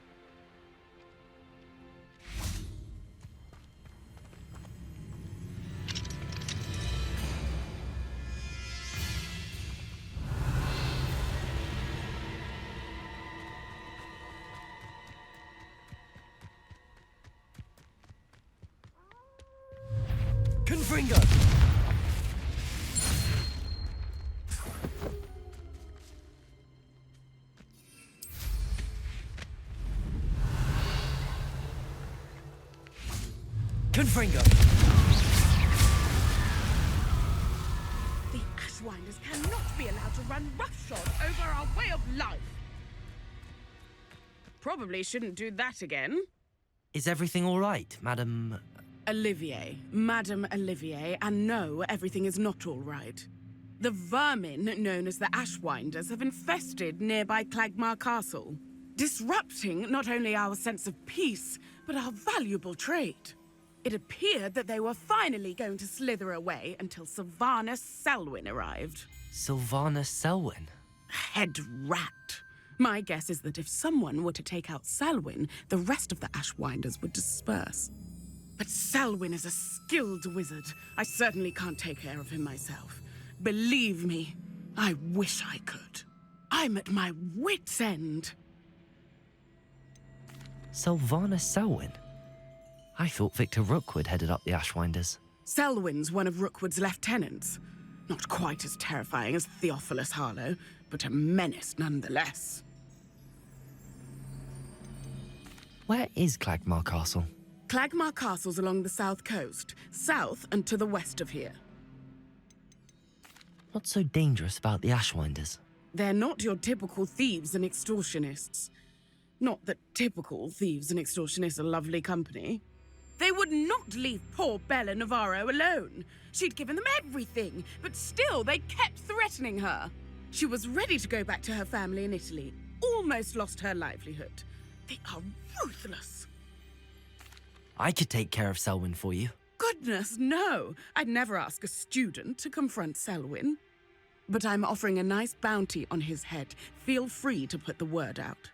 Confringo! Confringo! The Ashwinders cannot be allowed to run roughshod over our way of life. Probably shouldn't do that again. Is everything all right, Madam... Olivier, Madame Olivier, and no, everything is not all right. The vermin known as the Ashwinders have infested nearby Clagmar Castle, disrupting not only our sense of peace, but our valuable trade. It appeared that they were finally going to slither away until Sylvanus Selwyn arrived. Sylvanus Selwyn? Head rat. My guess is that if someone were to take out Selwyn, the rest of the Ashwinders would disperse. But Selwyn is a skilled wizard. I certainly can't take care of him myself. Believe me, I wish I could. I'm at my wit's end. Sylvanus Selwyn? I thought Victor Rookwood headed up the Ashwinders. Selwyn's one of Rookwood's lieutenants. Not quite as terrifying as Theophilus Harlow, but a menace nonetheless. Where is Clagmar Castle? Clagmar Castle's along the south coast, south and to the west of here. What's so dangerous about the Ashwinders? They're not your typical thieves and extortionists. Not that typical thieves and extortionists are lovely company. They would not leave poor Bella Navarro alone. She'd given them everything, but still they kept threatening her. She was ready to go back to her family in Italy, almost lost her livelihood. They are ruthless. I could take care of Selwyn for you. Goodness, no. I'd never ask a student to confront Selwyn. But I'm offering a nice bounty on his head. Feel free to put the word out.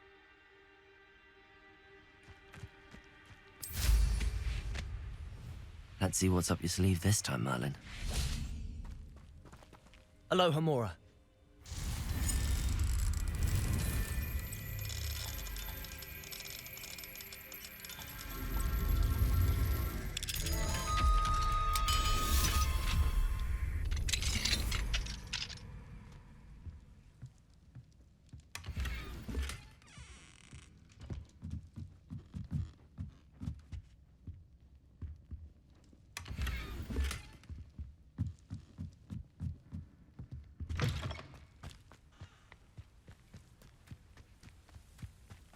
Let's see what's up your sleeve this time, Merlin. Aloha Mora.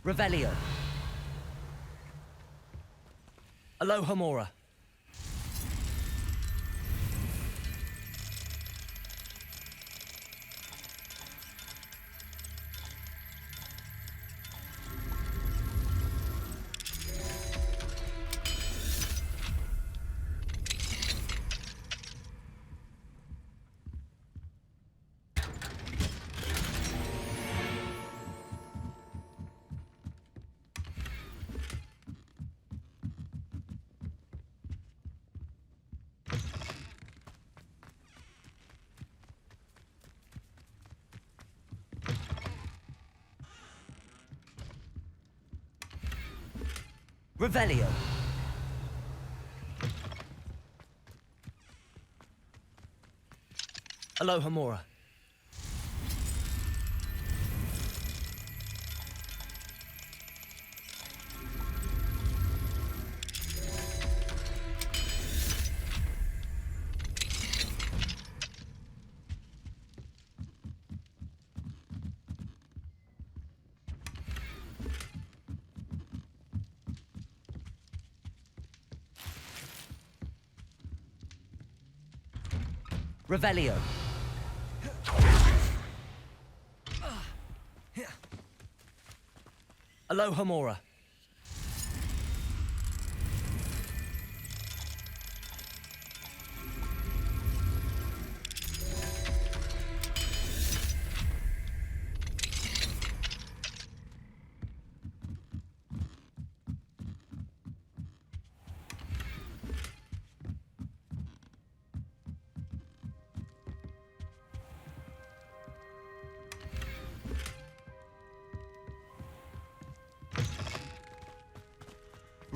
Revelio. Aloha Mora. Revelio. Aloha Mora. Revelio. Aloha Mora.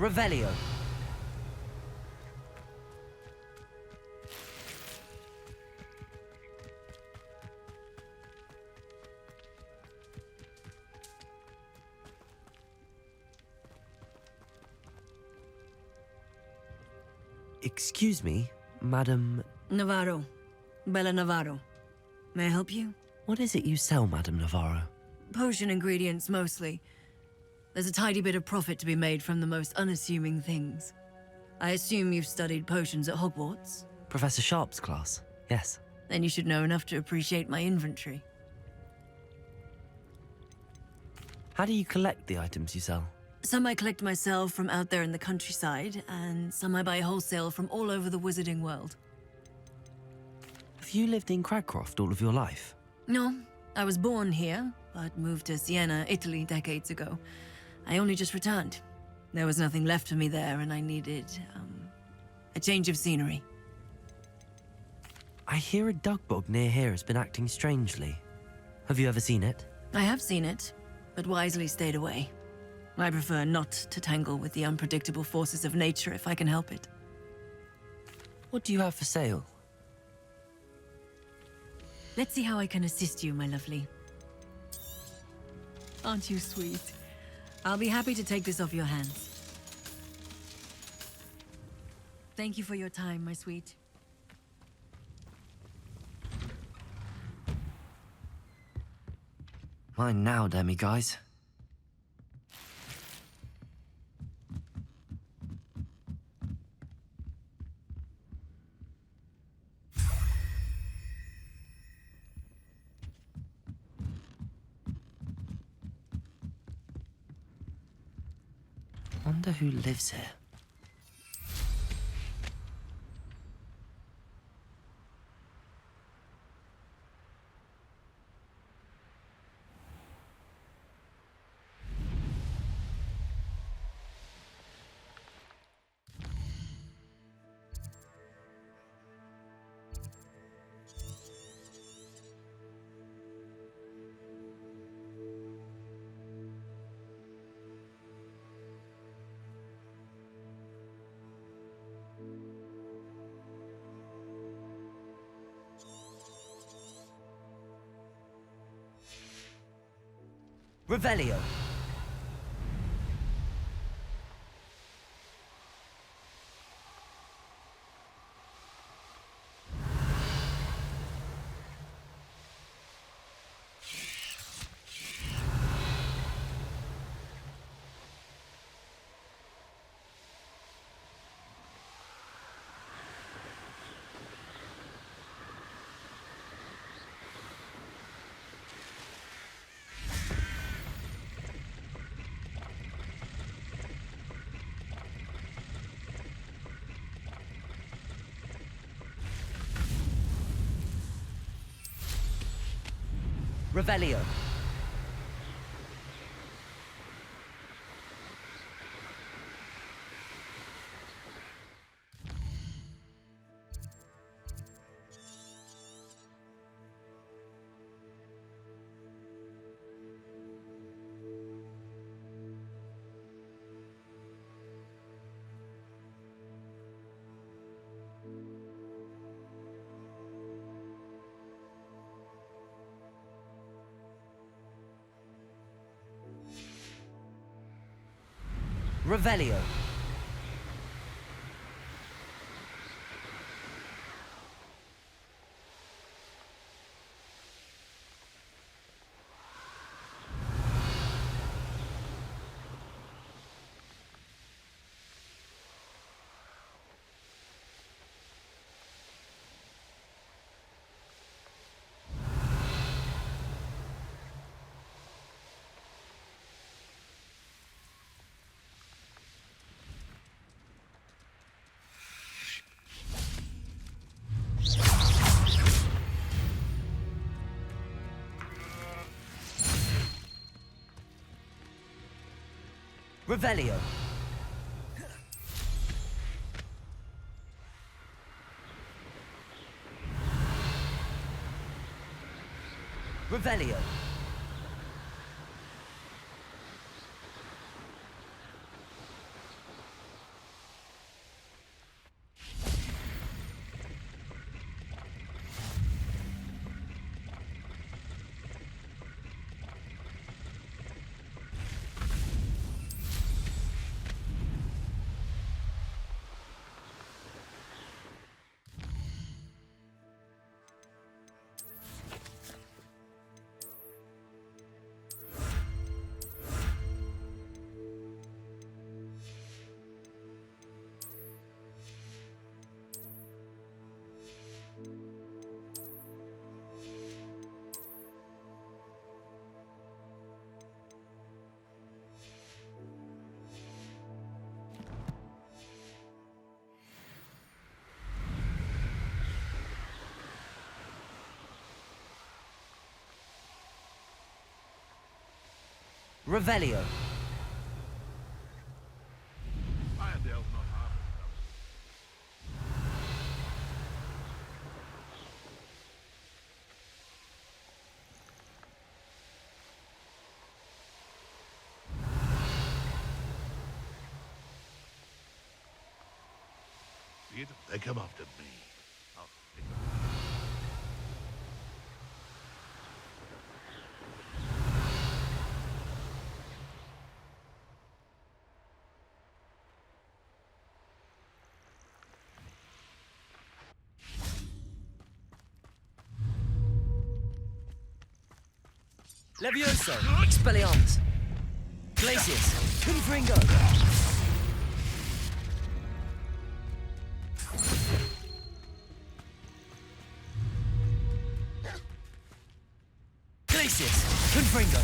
Revelio. Excuse me, Madam... Navarro. Bella Navarro. May I help you? What is it you sell, Madam Navarro? Potion ingredients, mostly. There's a tidy bit of profit to be made from the most unassuming things. I assume you've studied potions at Hogwarts? Professor Sharp's class, yes. Then you should know enough to appreciate my inventory. How do you collect the items you sell? Some I collect myself from out there in the countryside, and some I buy wholesale from all over the wizarding world. Have you lived in Cragcroft all of your life? No, I was born here, but moved to Siena, Italy decades ago. I only just returned. There was nothing left for me there, and I needed, a change of scenery. I hear a dugbog near here has been acting strangely. Have you ever seen it? I have seen it, but wisely stayed away. I prefer not to tangle with the unpredictable forces of nature if I can help it. What do you have for sale? Let's see how I can assist you, my lovely. Aren't you sweet? I'll be happy to take this off your hands. Thank you for your time, my sweet. Mine now, demi-guys. Wonder who lives here. Revelio. Revelio. Revelio. Revelio. Revelio. Revelio. Iredale's not half as tough. They come after me. I'll pick them. Levioso. Expelliarmus. Glacius. Confringo. Glacius. Confringo.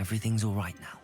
Everything's all right now.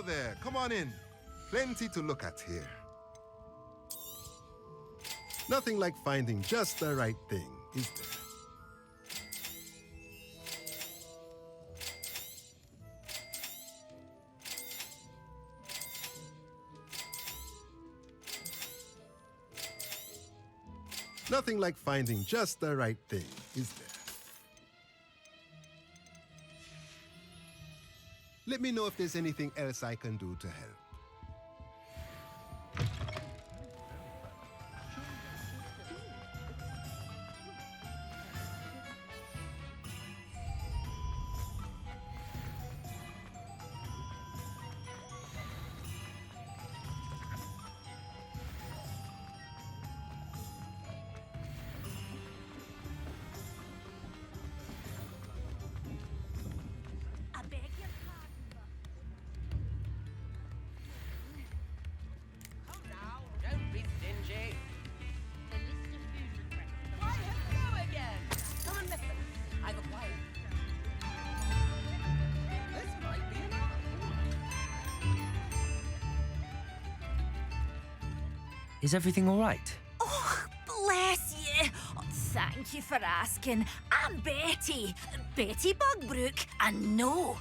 there. Come on in. Plenty to look at here. Nothing like finding just the right thing, is there? Nothing like finding just the right thing, is there? Let me know if there's anything else I can do to help. Is everything all right? Oh, bless you. Oh, thank you for asking. I'm Betty. Betty Bugbrook. And no,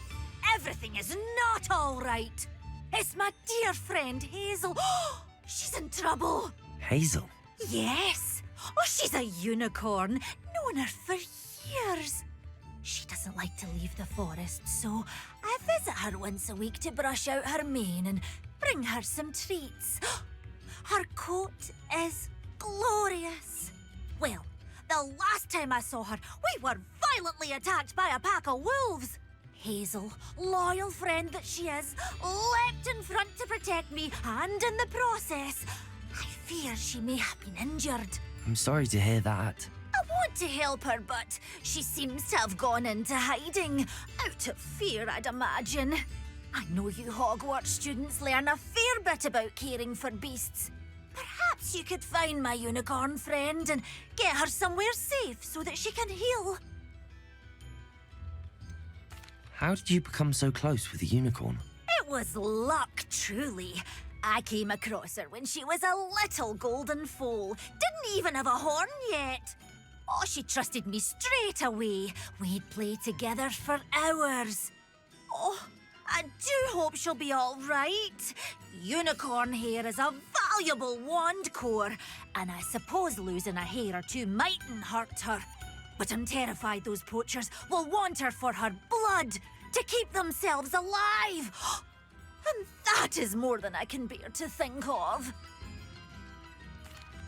everything is not all right. It's my dear friend Hazel. Oh, she's in trouble. Hazel? Yes. Oh, she's a unicorn. Known her for years. She doesn't like to leave the forest, so I visit her once a week to brush out her mane and bring her some treats. Her coat is glorious. Well, the last time I saw her, we were violently attacked by a pack of wolves. Hazel, loyal friend that she is, leapt in front to protect me, and in the process, I fear she may have been injured. I'm sorry to hear that. I want to help her, but she seems to have gone into hiding. Out of fear, I'd imagine. I know you Hogwarts students learn a fair bit about caring for beasts. Perhaps you could find my unicorn friend and get her somewhere safe so that she can heal. How did you become so close with the unicorn? It was luck, truly. I came across her when she was a little golden foal. Didn't even have a horn yet. Oh, she trusted me straight away. We'd play together for hours. Oh, I do hope she'll be all right. Unicorn hair is a valuable wand core, and I suppose losing a hair or two mightn't hurt her. But I'm terrified those poachers will want her for her blood to keep themselves alive. And that is more than I can bear to think of.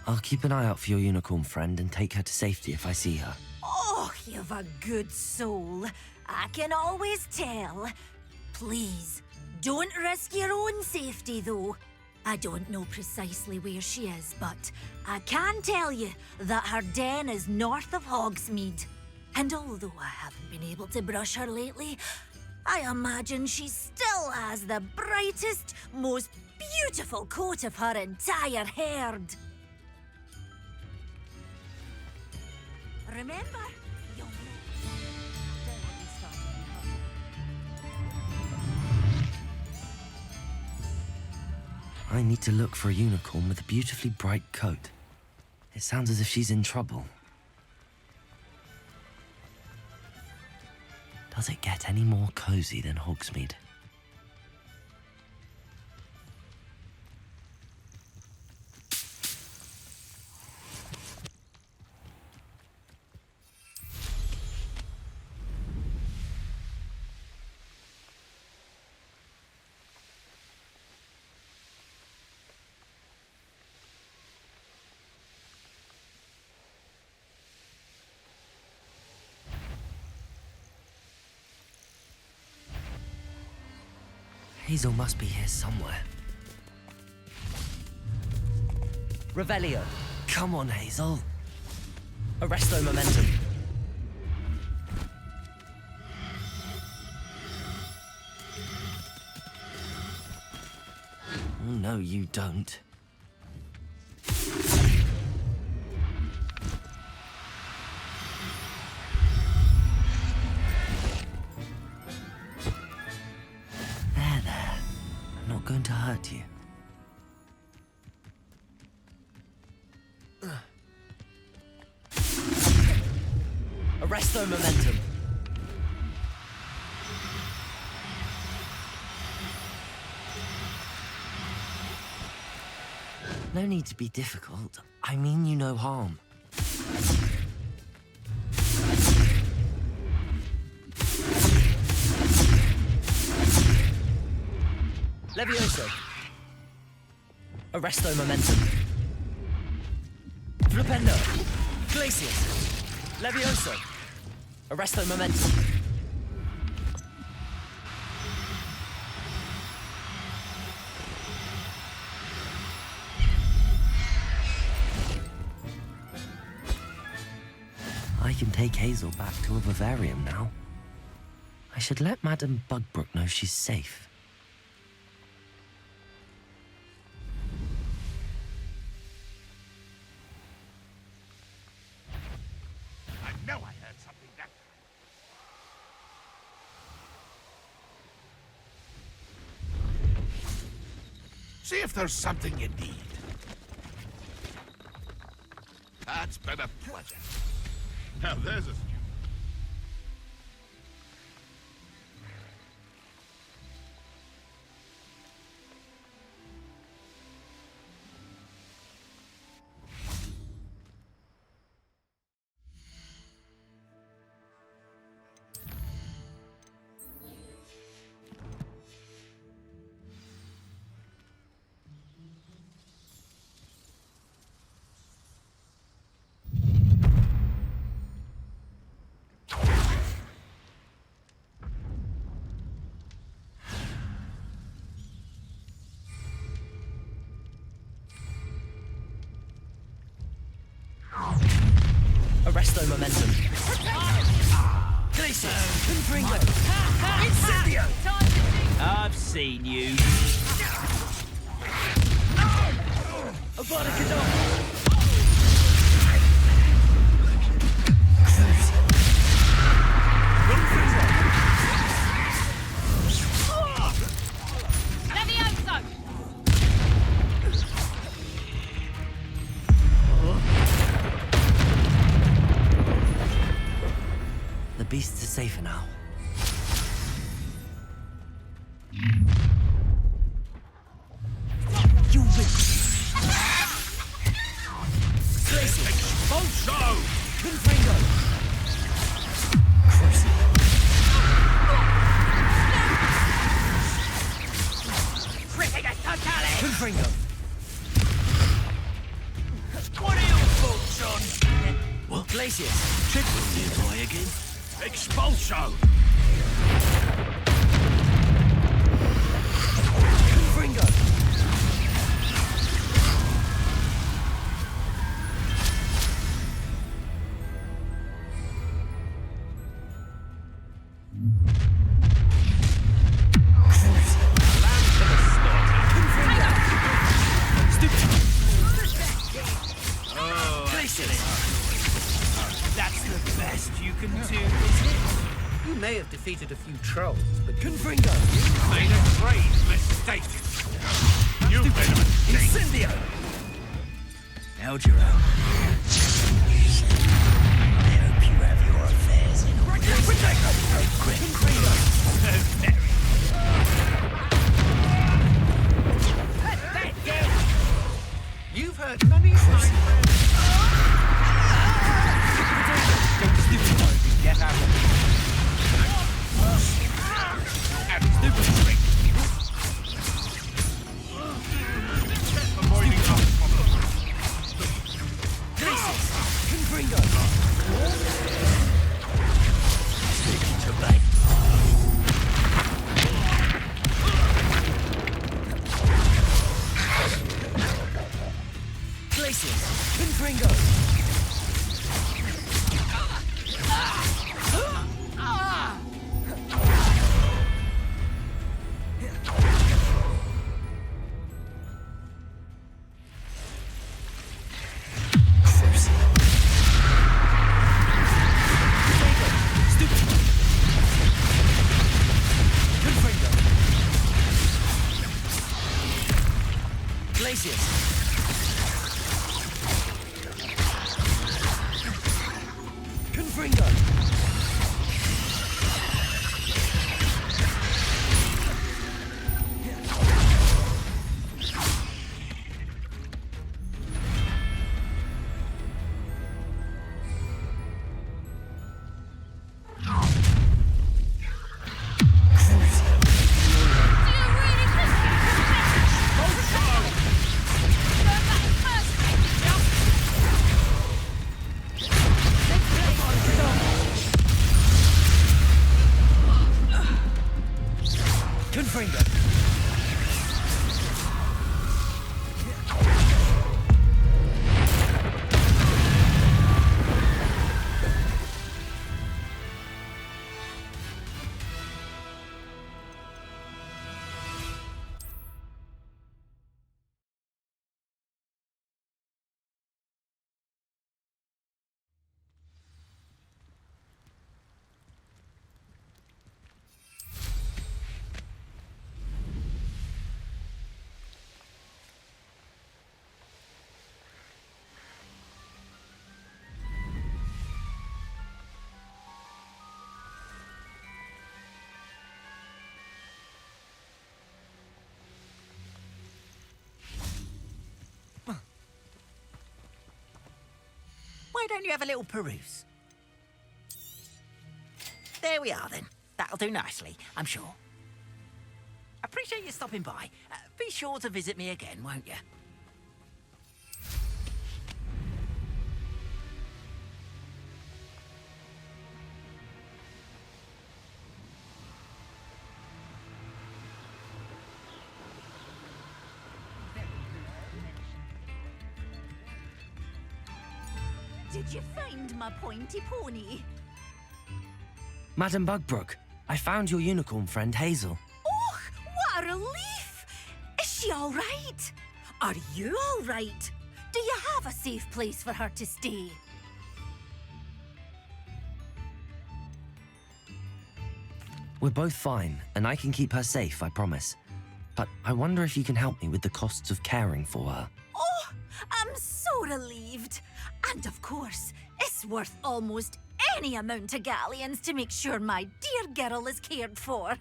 I'll keep an eye out for your unicorn friend and take her to safety if I see her. Oh, you've a good soul. I can always tell. Please, don't risk your own safety, though. I don't know precisely where she is, but I can tell you that her den is north of Hogsmeade. And although I haven't been able to brush her lately, I imagine she still has the brightest, most beautiful coat of her entire herd. Remember, you'll I need to look for a unicorn with a beautifully bright coat. It sounds as if she's in trouble. Does it get any more cozy than Hogsmeade? Hazel must be here somewhere. Revelio. Come on, Hazel. Arresto momentum. Oh, no, you don't. Arresto momentum. No need to be difficult. I mean you no harm. Levioso. Arresto momentum. Flipendo. Glacius. Levioso. Arresto momentum. I can take Hazel back to a vivarium now. I should let Madame Bugbrook know she's safe. I know I heard something that... See if there's something you need. That's been a pleasure. Now there's a... Arresto momentum. Glacius. Confringo. Incendio. I've seen you. Avada kedavra. The beasts are safer now. You win. Glacius. Expulso! Confringo. Confringo. What are your thoughts on... What? Glacius. Check with nearby again. Expulso! Confringo. That's the best you can do, is it? You may have defeated a few trolls, but... Confringo! You made a grave mistake. You made a mistake. Incendio! Held your own. I hope you have your affairs in order. You've heard many times. Get out of here. Stupid trick. Avoiding Confringo! To bait. Glacius! Confringo! Glacius! Confringo! Why don't you have a little peruse? There we are, then. That'll do nicely, I'm sure. Appreciate you stopping by. Be sure to visit me again, won't you? Did you find my pointy pony? Madam Bugbrook, I found your unicorn friend Hazel. Oh, what a relief! Is she all right? Are you all right? Do you have a safe place for her to stay? We're both fine, and I can keep her safe, I promise. But I wonder if you can help me with the costs of caring for her. Oh, I'm so relieved. And of course, it's worth almost any amount of galleons to make sure my dear girl is cared for.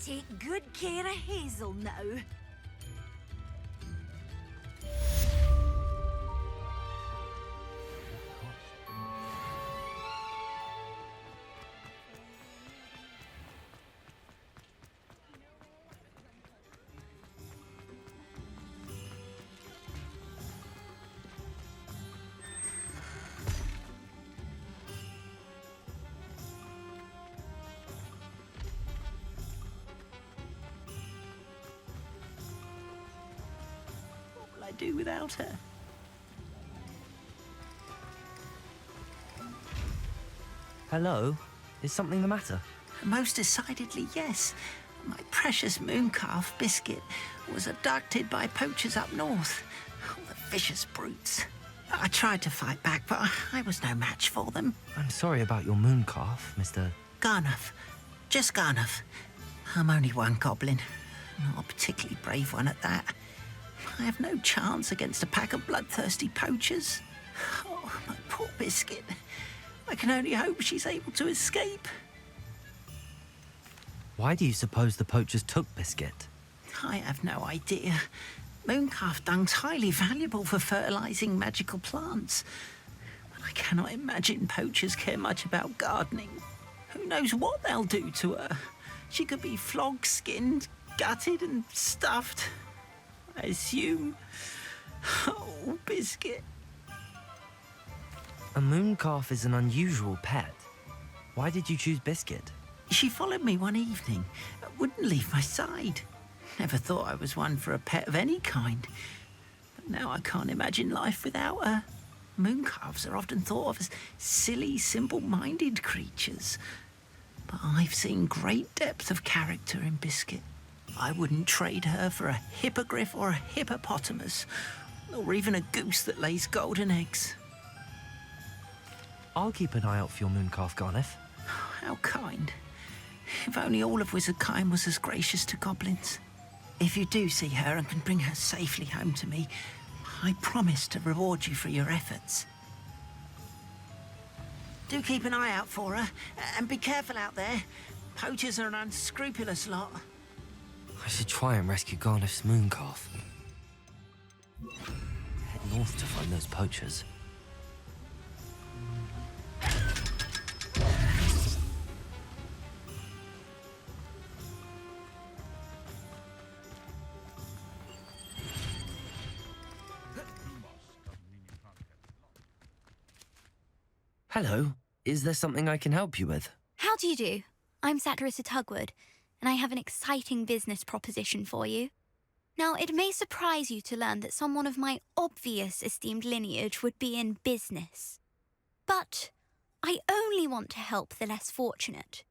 Take good care of Hazel now. Do without her. Hello? Is something the matter? Most decidedly, yes. My precious mooncalf, Biscuit, was abducted by poachers up north. Oh, the vicious brutes. I tried to fight back, but I was no match for them. I'm sorry about your mooncalf, Mr. Garnuff. Just Garnuff. I'm only one goblin. Not a particularly brave one at that. I have no chance against a pack of bloodthirsty poachers. Oh, my poor Biscuit. I can only hope she's able to escape. Why do you suppose the poachers took Biscuit? I have no idea. Mooncalf dung's highly valuable for fertilizing magical plants. But I cannot imagine poachers care much about gardening. Who knows what they'll do to her? She could be flogged, skinned, gutted and stuffed. I assume. Oh, Biscuit. A mooncalf is an unusual pet. Why did you choose Biscuit? She followed me one evening, wouldn't leave my side. Never thought I was one for a pet of any kind. But now I can't imagine life without her. Mooncalves are often thought of as silly, simple-minded creatures. But I've seen great depth of character in Biscuit. I wouldn't trade her for a hippogriff or a hippopotamus, or even a goose that lays golden eggs. I'll keep an eye out for your mooncalf, Garniff. How kind. If only all of Wizardkind was as gracious to goblins. If you do see her and can bring her safely home to me, I promise to reward you for your efforts. Do keep an eye out for her, and be careful out there. Poachers are an unscrupulous lot. I should try and rescue Garniff's mooncalf. Head north to find those poachers. Hello. Is there something I can help you with? How do you do? I'm Satirissa Tugwood, and I have an exciting business proposition for you. Now, it may surprise you to learn that someone of my obvious esteemed lineage would be in business. But I only want to help the less fortunate.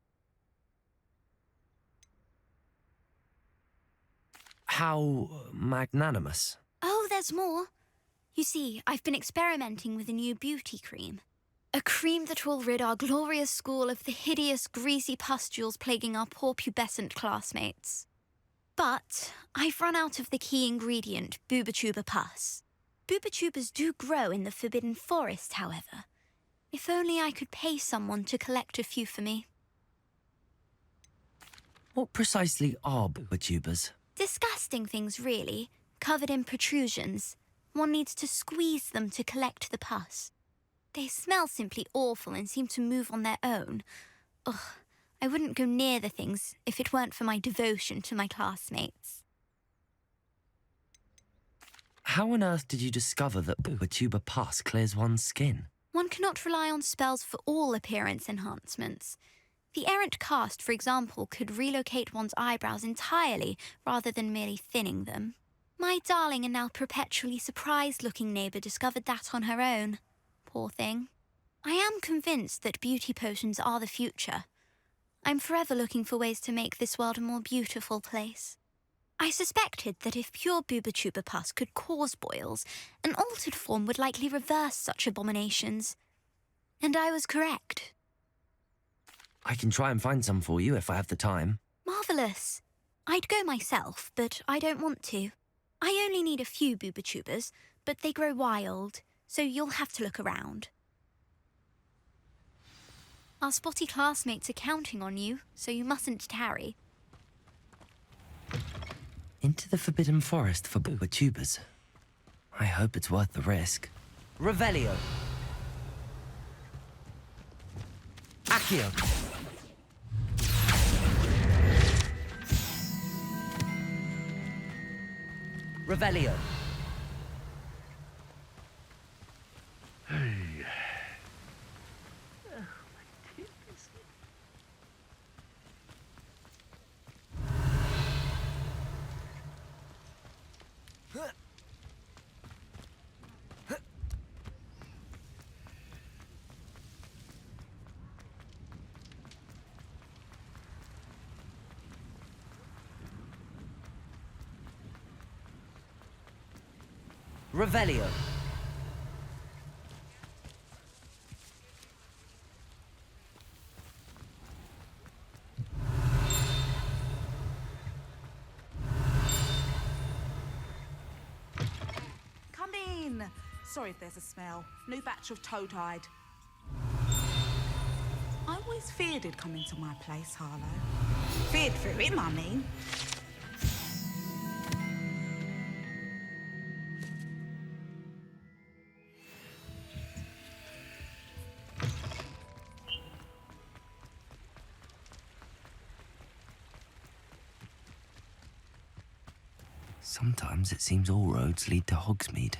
How magnanimous. Oh, there's more. You see, I've been experimenting with a new beauty cream. A cream that will rid our glorious school of the hideous, greasy pustules plaguing our poor pubescent classmates. But I've run out of the key ingredient, Booba-tuber pus. Booba-tubers do grow in the Forbidden Forest, however. If only I could pay someone to collect a few for me. What precisely are Booba-tubers? Disgusting things, really, covered in protrusions. One needs to squeeze them to collect the pus. They smell simply awful and seem to move on their own. Ugh, I wouldn't go near the things if it weren't for my devotion to my classmates. How on earth did you discover that Booba-tuber pus clears one's skin? One cannot rely on spells for all appearance enhancements. The errant cast, for example, could relocate one's eyebrows entirely rather than merely thinning them. My darling and now perpetually surprised-looking neighbour discovered that on her own. Poor thing. I am convinced that beauty potions are the future. I'm forever looking for ways to make this world a more beautiful place. I suspected that if pure Booba-tuber pus could cause boils, an altered form would likely reverse such abominations. And I was correct. I can try and find some for you if I have the time. Marvellous. I'd go myself, but I don't want to. I only need a few Booba-tubers, but they grow wild, so you'll have to look around. Our spotty classmates are counting on you, so you mustn't tarry. Into the Forbidden Forest for Booba-tubers. I hope it's worth the risk. Revelio. Accio. Revelio. Revelio. Come in. Sorry if there's a smell. New batch of toad-hide. I always feared he'd come into my place, Harlow. Feared for him, I mean. Sometimes it seems all roads lead to Hogsmeade.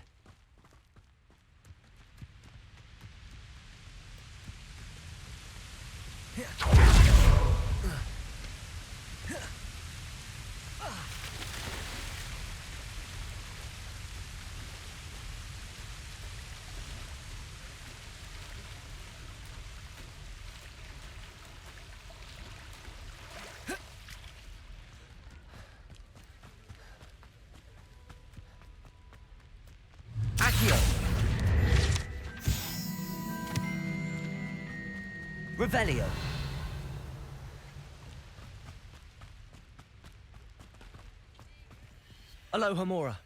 Revelio. Aloha Mora.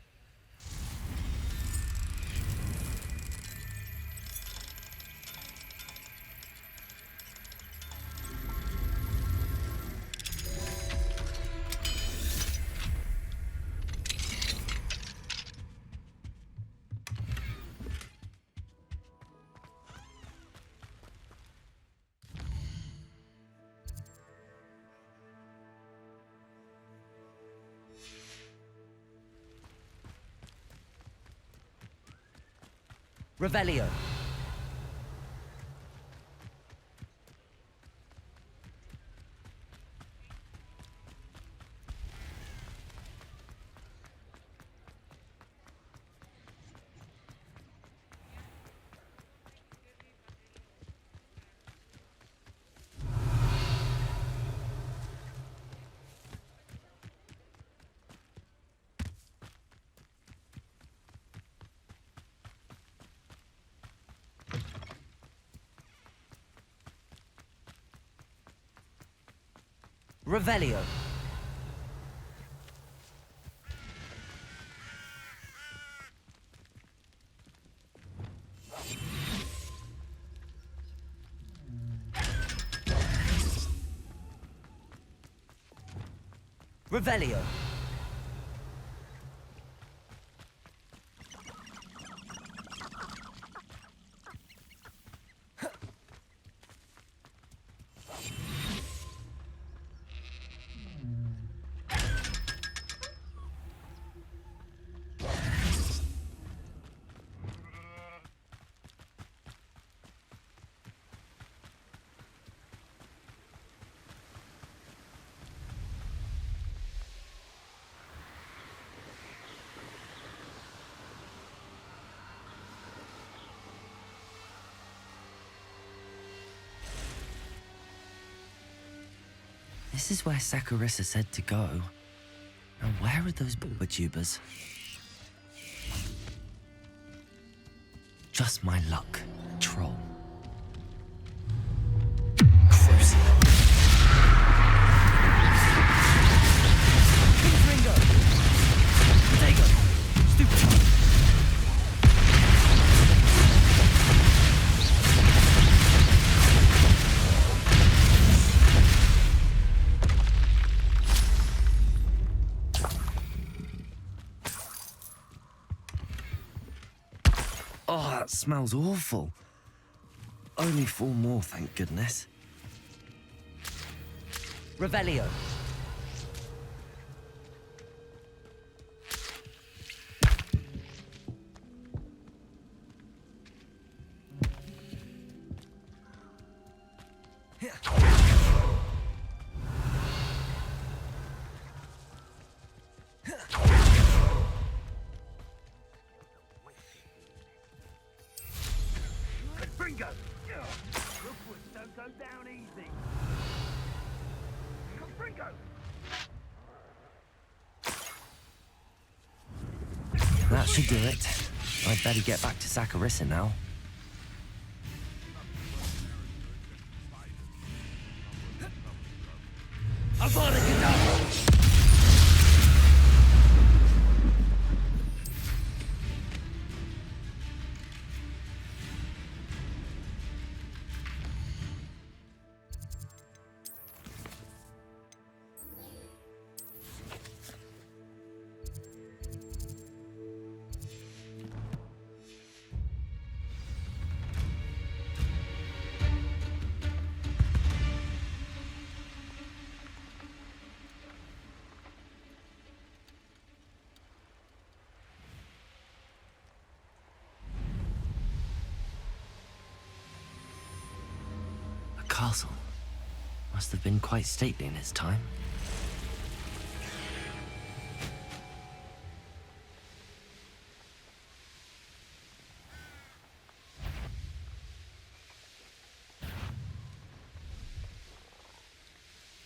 Revelio. Revelio. Revelio. This is where Saccharissa said to go. Now where are those booba tubers? Just my luck, troll. Crucial. Ringo! Potato! Stupid! Oh, that smells awful. Only 4 more, thank goodness. Revelio. Bingo! Rookwoods don't go down easy. Bingo! That should do it. I'd better get back to Saccharissa now. Avada kedavra! Castle must have been quite stately in its time.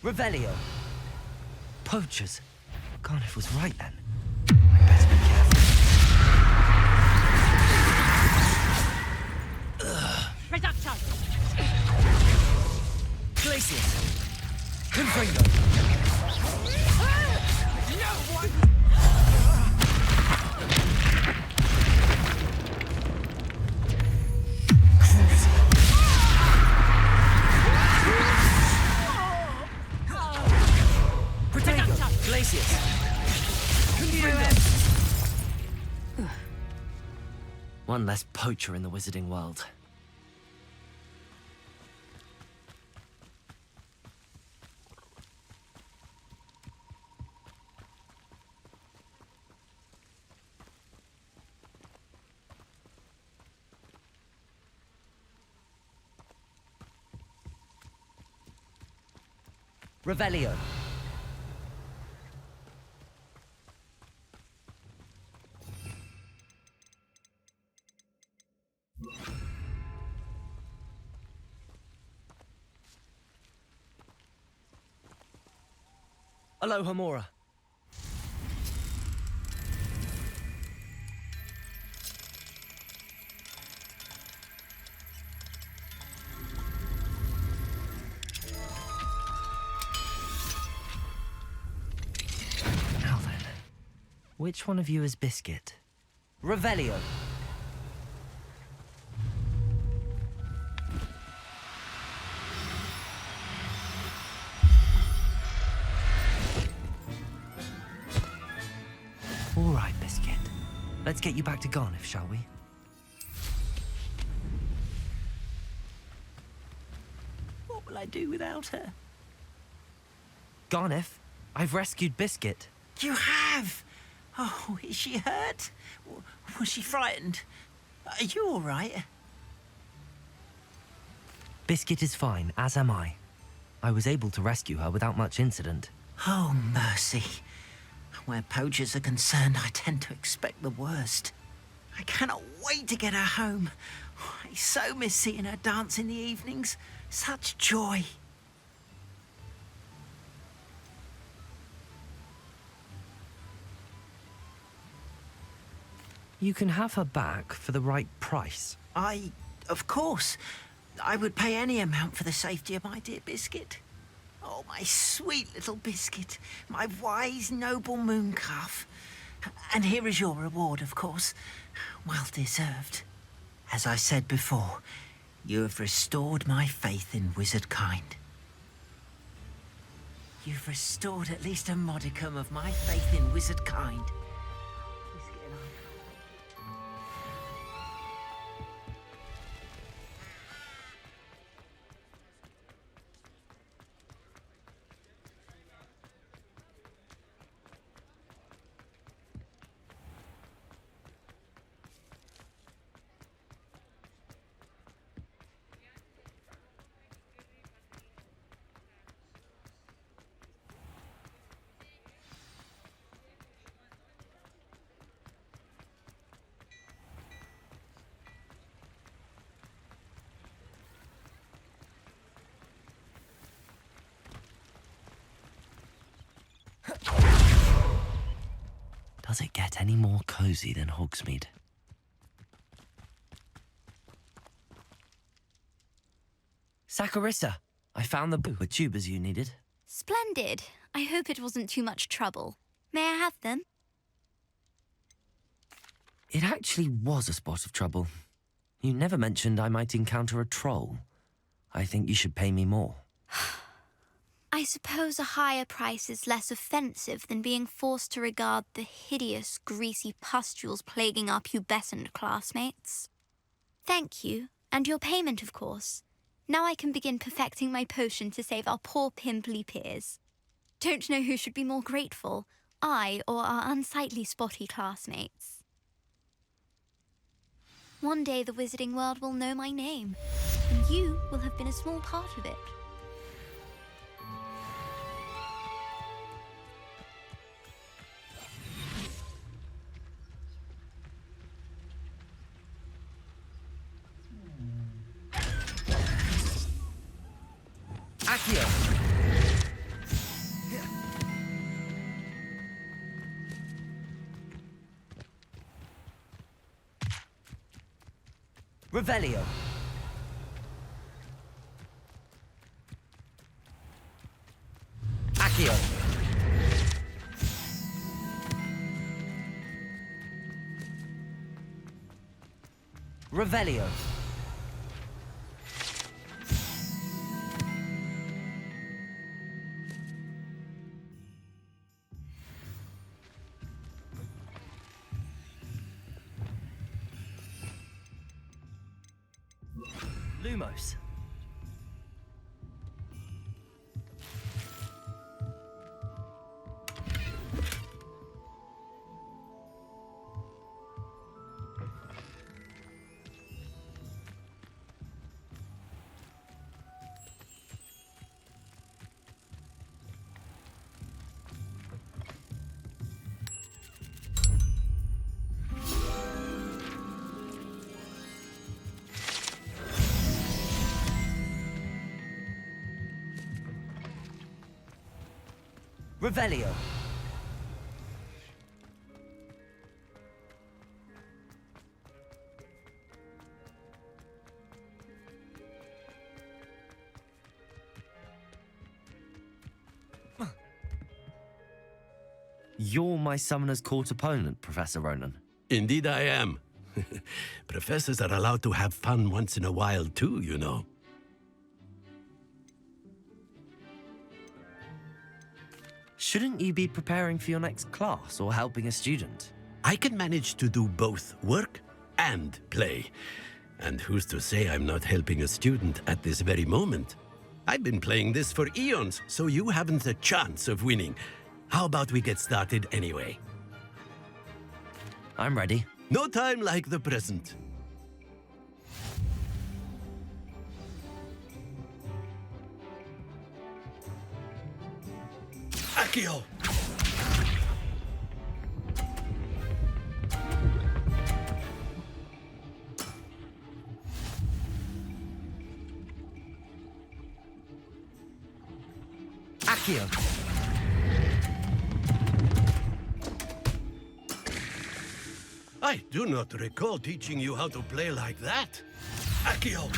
Revelio. Poachers. Carniff was right then. I'd better be careful. Reducto! Glacius! Confringo! No one! Protego! Glacius! Confringo! One less poacher in the wizarding world. Revelio. Aloha Mora. Now then, which one of you is Biscuit? Revelio. All right, Biscuit. Let's get you back to Garniff, shall we? What will I do without her? Garniff, I've rescued Biscuit. You have? Oh, is she hurt? Was she frightened? Are you all right? Biscuit is fine, as am I. I was able to rescue her without much incident. Oh, mercy. Where poachers are concerned, I tend to expect the worst. I cannot wait to get her home. I so miss seeing her dance in the evenings. Such joy. You can have her back for the right price. Of course. I would pay any amount for the safety of my dear Biscuit. Oh, my sweet little Biscuit, my wise, noble moon calf. And here is your reward, of course. Well deserved. As I said before, you have restored my faith in wizard kind. You've restored at least a modicum of my faith in wizard kind. Does it get any more cozy than Hogsmeade? Saccharissa, I found the tubers you needed. Splendid. I hope it wasn't too much trouble. May I have them? It actually was a spot of trouble. You never mentioned I might encounter a troll. I think you should pay me more. I suppose a higher price is less offensive than being forced to regard the hideous, greasy pustules plaguing our pubescent classmates. Thank you, and your payment, of course. Now I can begin perfecting my potion to save our poor pimply peers. Don't know who should be more grateful, I or our unsightly spotty classmates. One day the wizarding world will know my name, and you will have been a small part of it. Accio! Revelio! Accio! Revelio! Lumos. Revelio. You're my Summoner's Court opponent, Professor Ronan. Indeed I am. Professors are allowed to have fun once in a while too, you know. Shouldn't you be preparing for your next class or helping a student? I can manage to do both work and play. And who's to say I'm not helping a student at this very moment? I've been playing this for eons, so you haven't a chance of winning. How about we get started anyway? I'm ready. No time like the present. Accio! Accio! I do not recall teaching you how to play like that. Accio!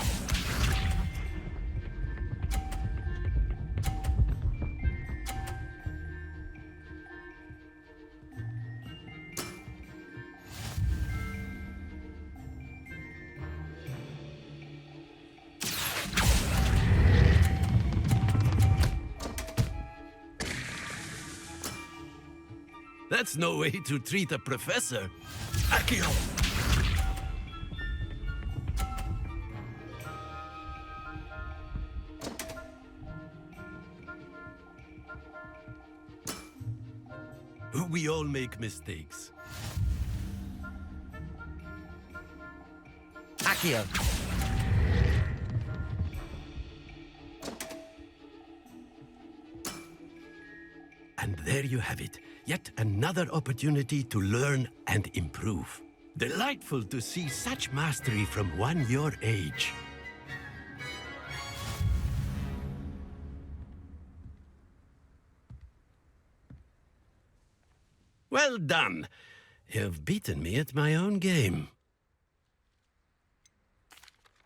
That's no way to treat a professor. Accio! We all make mistakes. Accio! And there you have it. Yet another opportunity to learn and improve. Delightful to see such mastery from one your age. Well done. You've beaten me at my own game.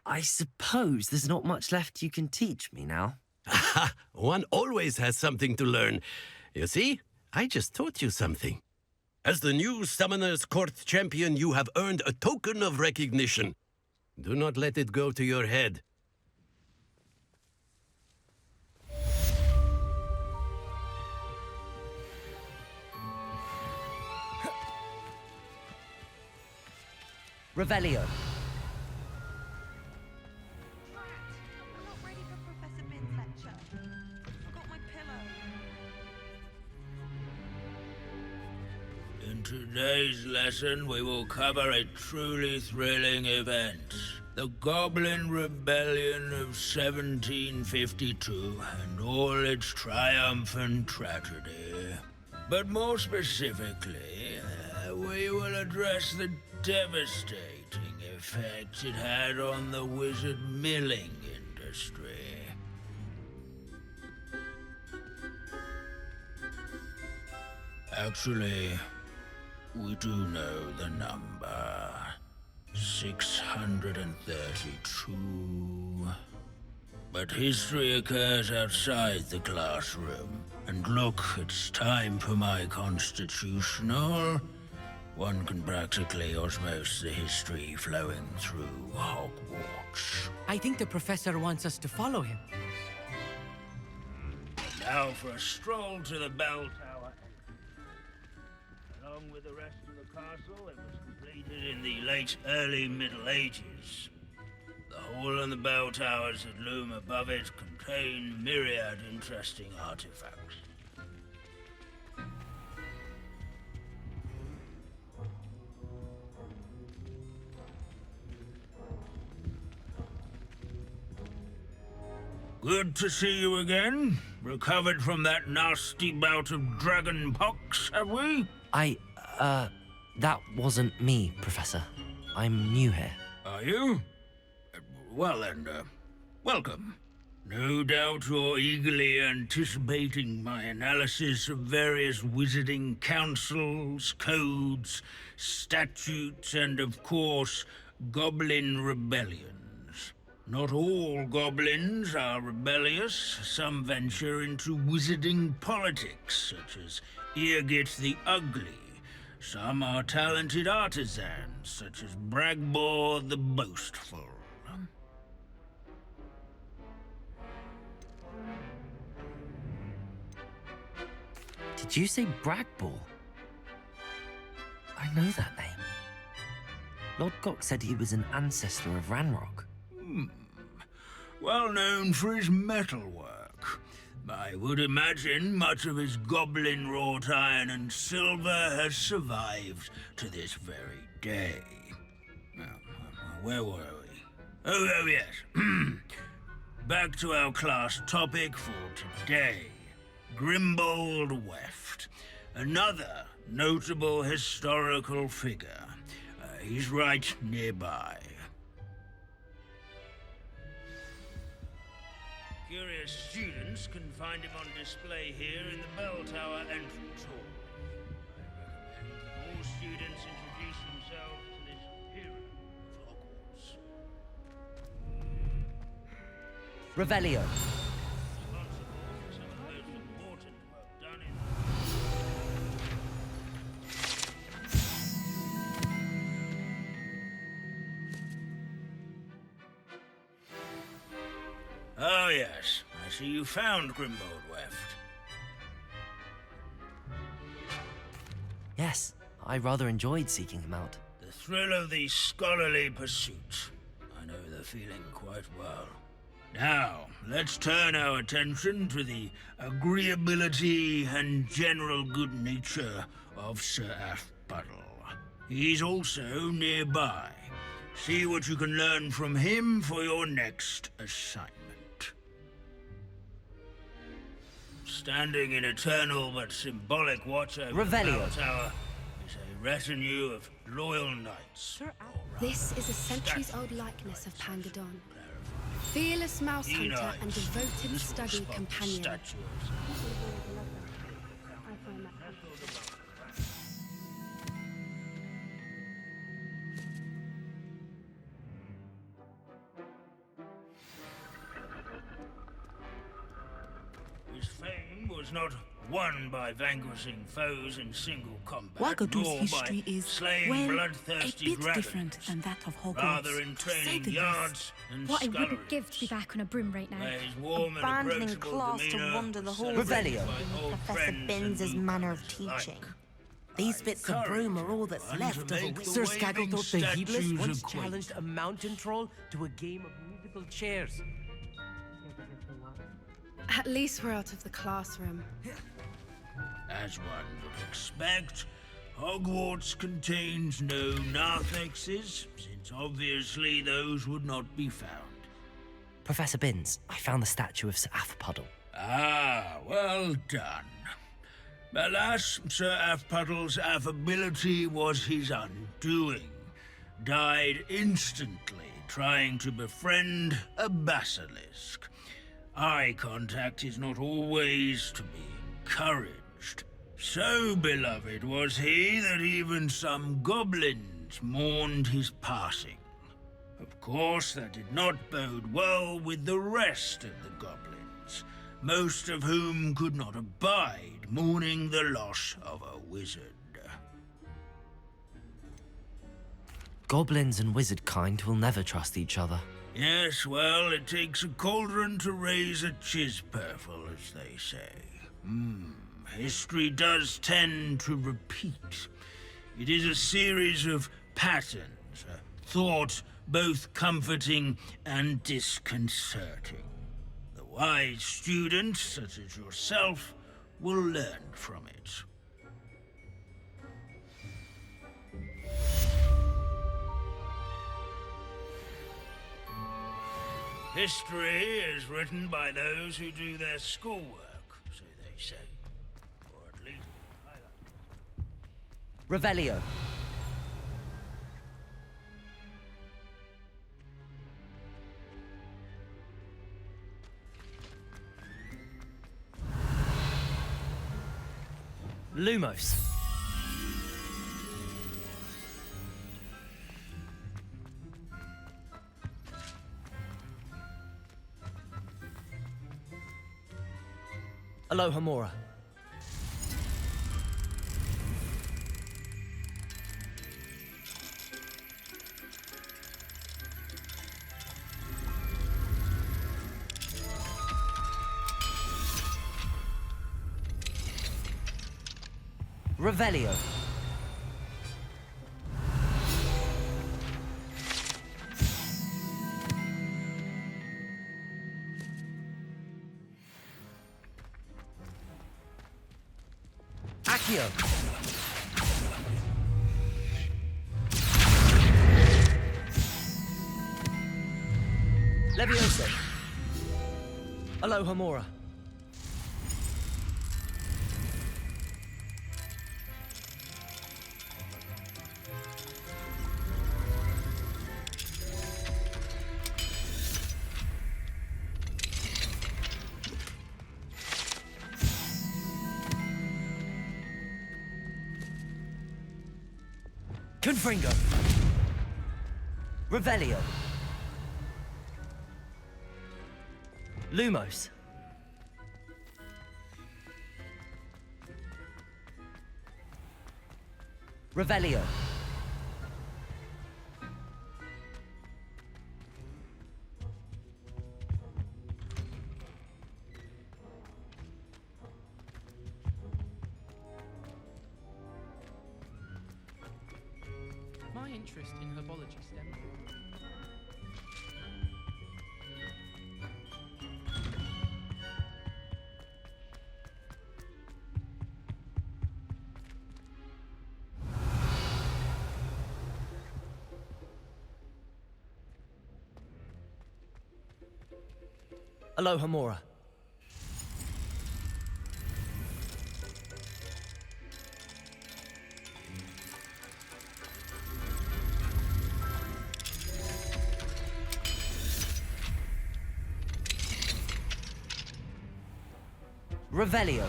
I suppose there's not much left you can teach me now. Aha! One always has something to learn. You see? I just taught you something. As the new Summoner's Court champion, you have earned a token of recognition. Do not let it go to your head. Revelio. In today's lesson, we will cover a truly thrilling event. The Goblin Rebellion of 1752 and all its triumphant tragedy. But more specifically, we will address the devastating effect it had on the wizard milling industry. Actually, we do know the number. 632. But history occurs outside the classroom. And look, it's time for my constitutional. One can practically osmose the history flowing through Hogwarts. I think the professor wants us to follow him. Now for a stroll to the bell tower. Along with the rest of the castle, it was completed in the late early Middle Ages. The hall and the bell towers that loom above it contain myriad interesting artifacts. Good to see you again. Recovered from that nasty bout of dragon pox, have we? That wasn't me, Professor. I'm new here. Are you? Well then, welcome. No doubt you're eagerly anticipating my analysis of various wizarding councils, codes, statutes, and of course, goblin rebellions. Not all goblins are rebellious. Some venture into wizarding politics, such as Eargit the Ugly. Some are talented artisans, such as Bragbor the Boastful. Did you say Bragbor? I know that name. Lord Gok said he was an ancestor of Ranrok. Well known for his metalwork. I would imagine much of his goblin wrought iron and silver has survived to this very day. Now, where were we? Oh yes. Back to our class topic for today. Grimbold Weft. Another notable historical figure. He's right nearby. Curious students can find him on display here in the bell tower entrance hall. I recommend that all students introduce themselves to this hero of Hogwarts. Revelio. Responsible for some of the most important work done in Oh yes, I see you found Grimbold Weft. Yes, I rather enjoyed seeking him out. The thrill of the scholarly pursuit. I know the feeling quite well. Now, let's turn our attention to the agreeability and general good nature of Sir Afpuddle. He's also nearby. See what you can learn from him for your next assignment. Standing in eternal but symbolic watch over the bell tower is a retinue of loyal knights. This is a centuries-old likeness of Pangadon. Fearless mouse hunter and devoted study companion. His fame was not won by vanquishing foes in single combat, Wagadu's nor history by is, slaying well, bloodthirsty a bit dragons. different than that of Hogwarts. Rather in to say training the yards and What I sculleries. wouldn't give to be back on a broom right now. Where his warm and Abandoning approachable class to demeanor wander the was halls celebrated and by old Professor friends Binns' and manner of newcomers teaching. alike. These bits of broom are all that's one left to of a make the Sir waving Skagglethorpe the Heedless statues once acquaint. challenged a mountain troll to a game of musical chairs. At least we're out of the classroom. As one would expect, Hogwarts contains no narthexes, since obviously those would not be found. Professor Binns, I found the statue of Sir Afpuddle. Ah, well done. Alas, Sir Afpuddle's affability was his undoing. Died instantly trying to befriend a basilisk. Eye contact is not always to be encouraged. So beloved was he that even some goblins mourned his passing. Of course, that did not bode well with the rest of the goblins, most of whom could not abide mourning the loss of a wizard. Goblins and wizard kind will never trust each other. Yes, well, it takes a cauldron to raise a chisperful, as they say. History does tend to repeat. It is a series of patterns, a thought both comforting and disconcerting. The wise student, such as yourself, will learn from it. History is written by those who do their schoolwork, so they say. Or at least Revelio. Lumos. Alohomora. Revelio. Accio. Leviosa. Alohomora. Confringo. Revelio. Lumos. Revelio. My interest in herbology stemmed from... Alohomora. Revelio.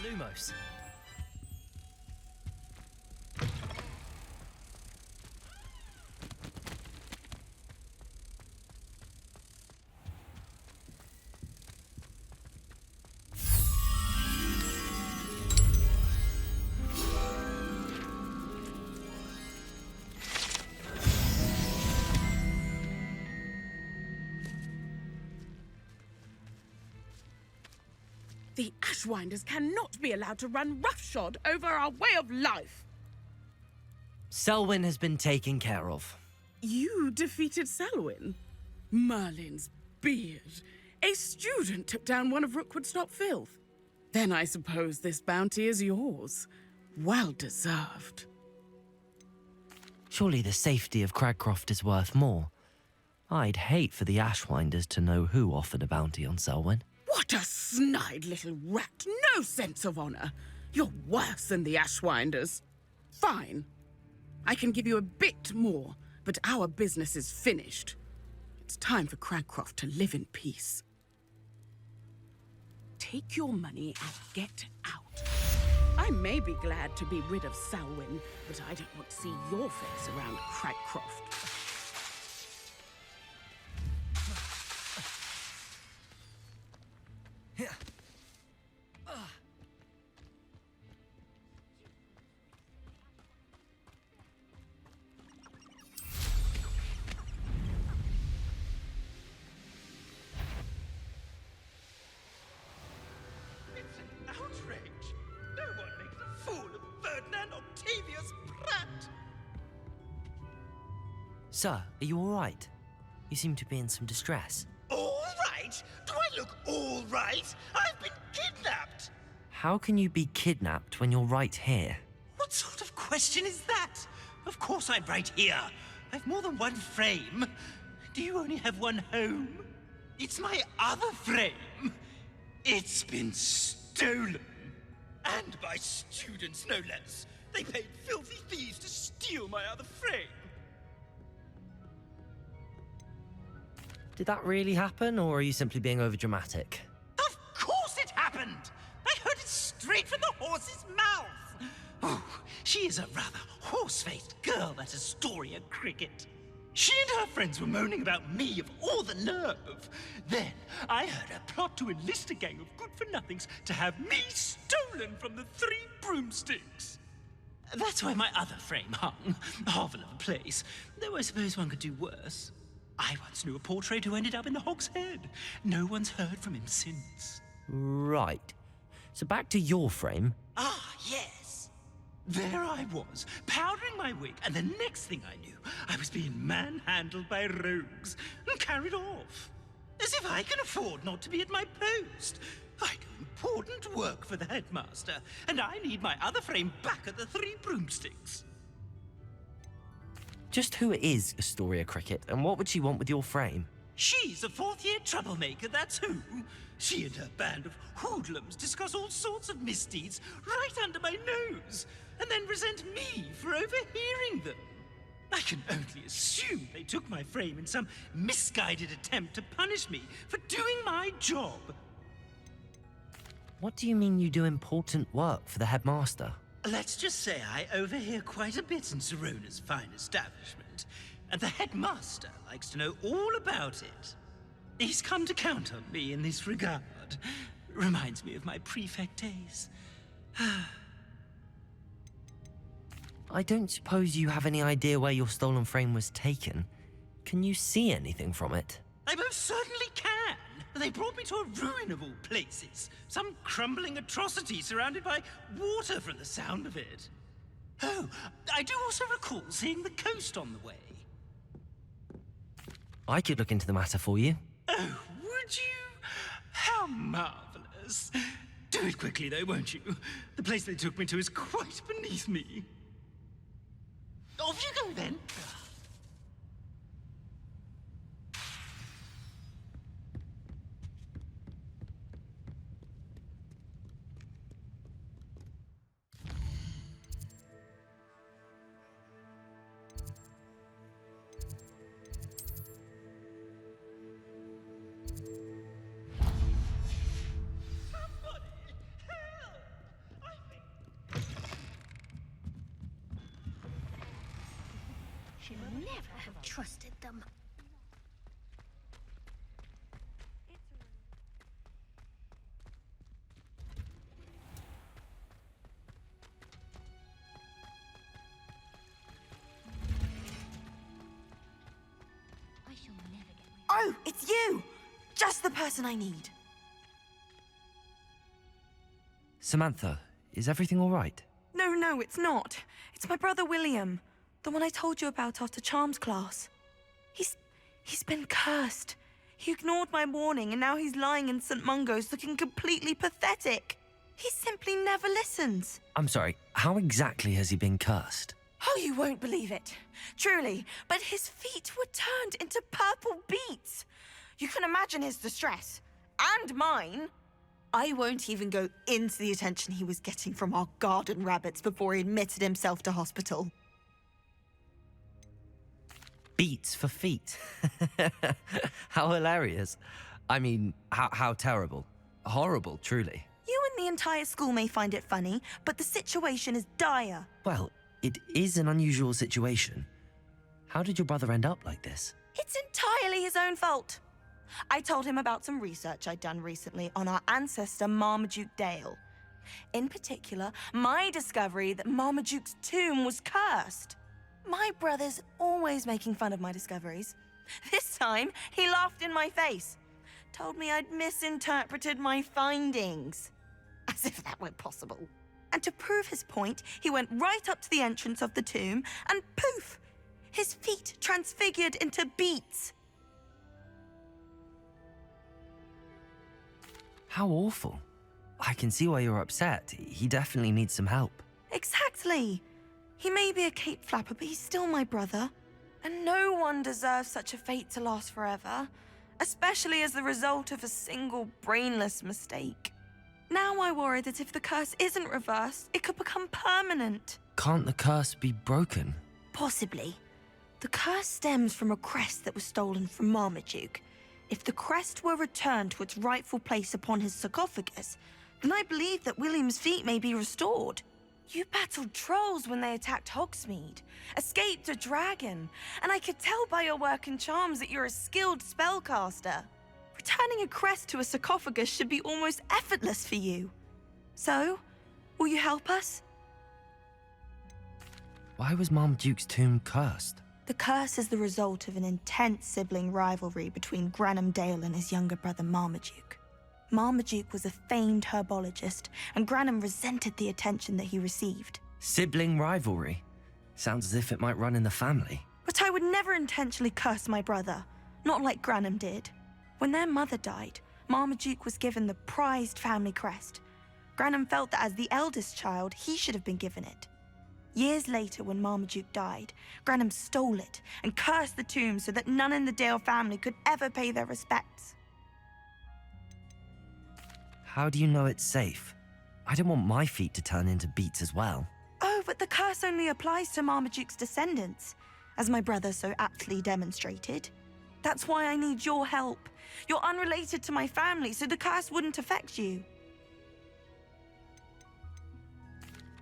Lumos. The Ashwinders cannot be allowed to run roughshod over our way of life. Selwyn has been taken care of. You defeated Selwyn? Merlin's beard. A student took down one of Rookwood's top filth. Then I suppose this bounty is yours. Well deserved. Surely the safety of Cragcroft is worth more. I'd hate for the Ashwinders to know who offered a bounty on Selwyn. What a snide little rat! No sense of honor! You're worse than the Ashwinders. Fine. I can give you a bit more, but our business is finished. It's time for Cragcroft to live in peace. Take your money and get out. I may be glad to be rid of Selwyn, but I don't want to see your face around Cragcroft. It's an outrage! No one makes a fool of Ferdinand Octavius Pratt! Sir, are you all right? You seem to be in some distress. All right? Do I look all right? I've been kidnapped! How can you be kidnapped when you're right here? What sort of question is that? Of course I'm right here. I've more than one frame. Do you only have one home? It's my other frame. It's been stolen. And by students, no less. They paid filthy thieves to steal my other frame. Did that really happen, or are you simply being overdramatic? Of course it happened! I heard it straight from the horse's mouth! Oh, she is a rather horse-faced girl, that Astoria Cricket. She and her friends were moaning about me of all the nerve. Then I heard her plot to enlist a gang of good-for-nothings to have me stolen from the 3 broomsticks. That's where my other frame hung. A hovel of a place, though I suppose one could do worse. I once knew a portrait who ended up in the Hog's Head. No one's heard from him since. Right. So back to your frame. Ah, yes. There I was, powdering my wig, and the next thing I knew, I was being manhandled by rogues and carried off. As if I can afford not to be at my post. I do important work for the headmaster, and I need my other frame back at the 3 broomsticks. Just who is Astoria Cricket, and what would she want with your frame? She's a 4th-year troublemaker, that's who. She and her band of hoodlums discuss all sorts of misdeeds right under my nose, and then resent me for overhearing them. I can only assume they took my frame in some misguided attempt to punish me for doing my job. What do you mean you do important work for the headmaster? Let's just say I overhear quite a bit in Serona's fine establishment, and the headmaster likes to know all about it. He's come to count on me in this regard. Reminds me of my prefect days. I don't suppose you have any idea where your stolen frame was taken. Can you see anything from it? I most certainly can. They brought me to a ruin of all places. Some crumbling atrocity surrounded by water from the sound of it. Oh, I do also recall seeing the coast on the way. I could look into the matter for you. Oh, would you? How marvelous. Do it quickly, though, won't you? The place they took me to is quite beneath me. Off you go, then. Should never have trusted them. Oh, it's you! Just the person I need. Samantha, is everything all right? No, it's not. It's my brother William. The one I told you about after Charms class. He's been cursed. He ignored my warning and now he's lying in St. Mungo's looking completely pathetic. He simply never listens. I'm sorry, how exactly has he been cursed? Oh, you won't believe it. Truly, but his feet were turned into purple beets. You can imagine his distress. And mine. I won't even go into the attention he was getting from our garden rabbits before he admitted himself to hospital. Beats for feet. How hilarious. I mean, how terrible. Horrible, truly. You and the entire school may find it funny, but the situation is dire. Well, it is an unusual situation. How did your brother end up like this? It's entirely his own fault. I told him about some research I'd done recently on our ancestor Marmaduke Dale. In particular, my discovery that Marmaduke's tomb was cursed. My brother's always making fun of my discoveries. This time, he laughed in my face. Told me I'd misinterpreted my findings. As if that were possible. And to prove his point, he went right up to the entrance of the tomb and poof! His feet transfigured into beets. How awful. I can see why you're upset. He definitely needs some help. Exactly. He may be a cape flapper, but he's still my brother. And no one deserves such a fate to last forever, especially as the result of a single brainless mistake. Now I worry that if the curse isn't reversed, it could become permanent. can't the curse be broken? Possibly. The curse stems from a crest that was stolen from Marmaduke. If the crest were returned to its rightful place upon his sarcophagus, then I believe that William's feat may be restored. You battled trolls when they attacked Hogsmeade, escaped a dragon, and I could tell by your work and charms that you're a skilled spellcaster. Returning a crest to a sarcophagus should be almost effortless for you. So, will you help us? Why was Marmaduke's tomb cursed? The curse is the result of an intense sibling rivalry between Granham Dale and his younger brother Marmaduke. Marmaduke was a famed herbologist, and Granham resented the attention that he received. Sibling rivalry? Sounds as if it might run in the family. But I would never intentionally curse my brother, not like Granham did. When their mother died, Marmaduke was given the prized family crest. Granham felt that as the eldest child, he should have been given it. Years later, when Marmaduke died, Granham stole it and cursed the tomb so that none in the Dale family could ever pay their respects. How do you know it's safe? I don't want my feet to turn into beats as well. Oh, but the curse only applies to Marmaduke's descendants, as my brother so aptly demonstrated. That's why I need your help. You're unrelated to my family, so the curse wouldn't affect you.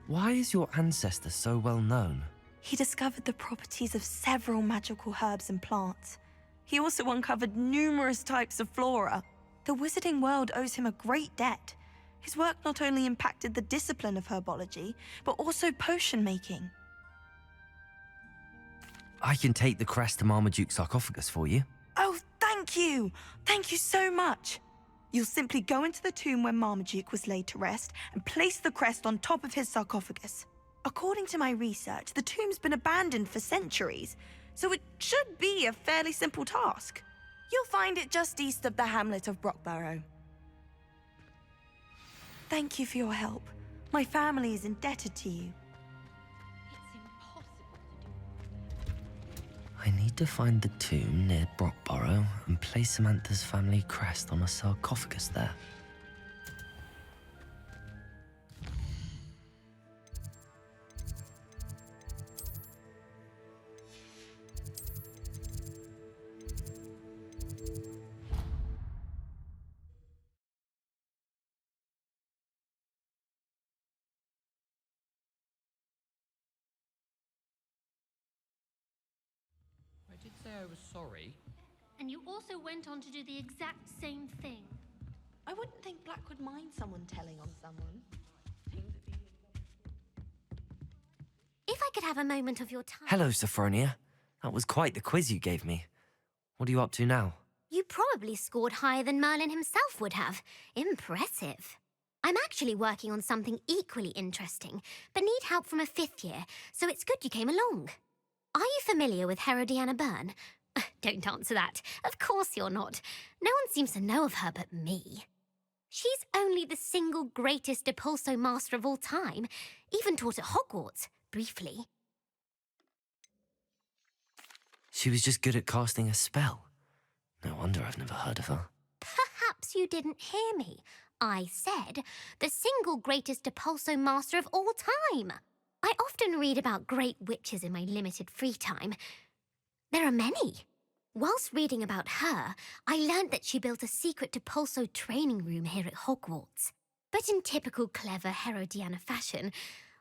Why is your ancestor so well known? He discovered the properties of several magical herbs and plants. He also uncovered numerous types of flora. The wizarding world owes him a great debt. His work not only impacted the discipline of herbology, but also potion making. I can take the crest to Marmaduke's sarcophagus for you. Oh, thank you! Thank you so much! You'll simply go into the tomb where Marmaduke was laid to rest and place the crest on top of his sarcophagus. According to my research, the tomb's been abandoned for centuries, so it should be a fairly simple task. You'll find it just east of the hamlet of Brockborough. Thank you for your help. My family is indebted to you. I need to find the tomb near Brockborough and place Samantha's family crest on a sarcophagus there. I did say I was sorry. And you also went on to do the exact same thing. I wouldn't think Black would mind someone telling on someone. If I could have a moment of your time... Hello, Sophronia. That was quite the quiz you gave me. What are you up to now? You probably scored higher than Merlin himself would have. Impressive. I'm actually working on something equally interesting, but need help from a 5th year, so it's good you came along. Are you familiar with Herodiana Byrne? Don't answer that. Of course you're not. No one seems to know of her but me. She's only the single greatest Depulso master of all time, even taught at Hogwarts, briefly. She was just good at casting a spell. No wonder I've never heard of her. Perhaps you didn't hear me. I said the single greatest Depulso master of all time. I often read about great witches in my limited free time. There are many. Whilst reading about her, I learned that she built a secret Depulso training room here at Hogwarts. But in typical clever Herodiana fashion,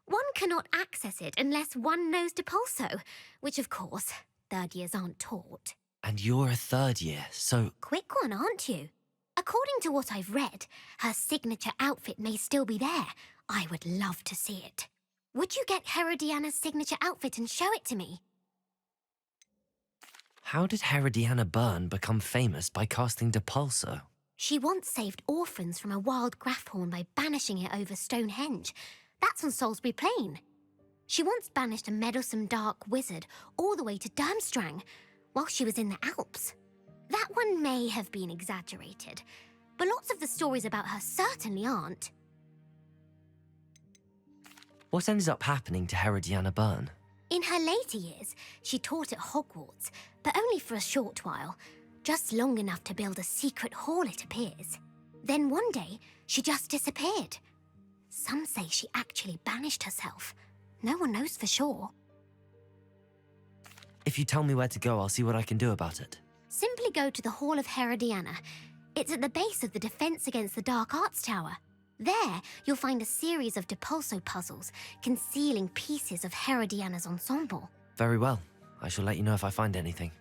one cannot access it unless one knows Depulso, which of course, 3rd years aren't taught. And you're a 3rd year, so... Quick one, aren't you? According to what I've read, her signature outfit may still be there. I would love to see it. Would you get Herodiana's signature outfit and show it to me? How did Herodiana Byrne become famous by casting Depulso? She once saved orphans from a wild Graphorn by banishing it over Stonehenge. That's on Salisbury Plain. She once banished a meddlesome dark wizard all the way to Durmstrang while she was in the Alps. That one may have been exaggerated, but lots of the stories about her certainly aren't. What ended up happening to Herodiana Byrne? In her later years, she taught at Hogwarts, but only for a short while, just long enough to build a secret hall, it appears. Then one day, she just disappeared. Some say she actually banished herself, No one knows for sure. If you tell me where to go, I'll see what I can do about it. Simply go to the Hall of Herodiana. It's at the base of the Defense Against the Dark Arts Tower. There, you'll find a series of Depulso puzzles concealing pieces of Herodiana's ensemble. Very well. I shall let you know if I find anything.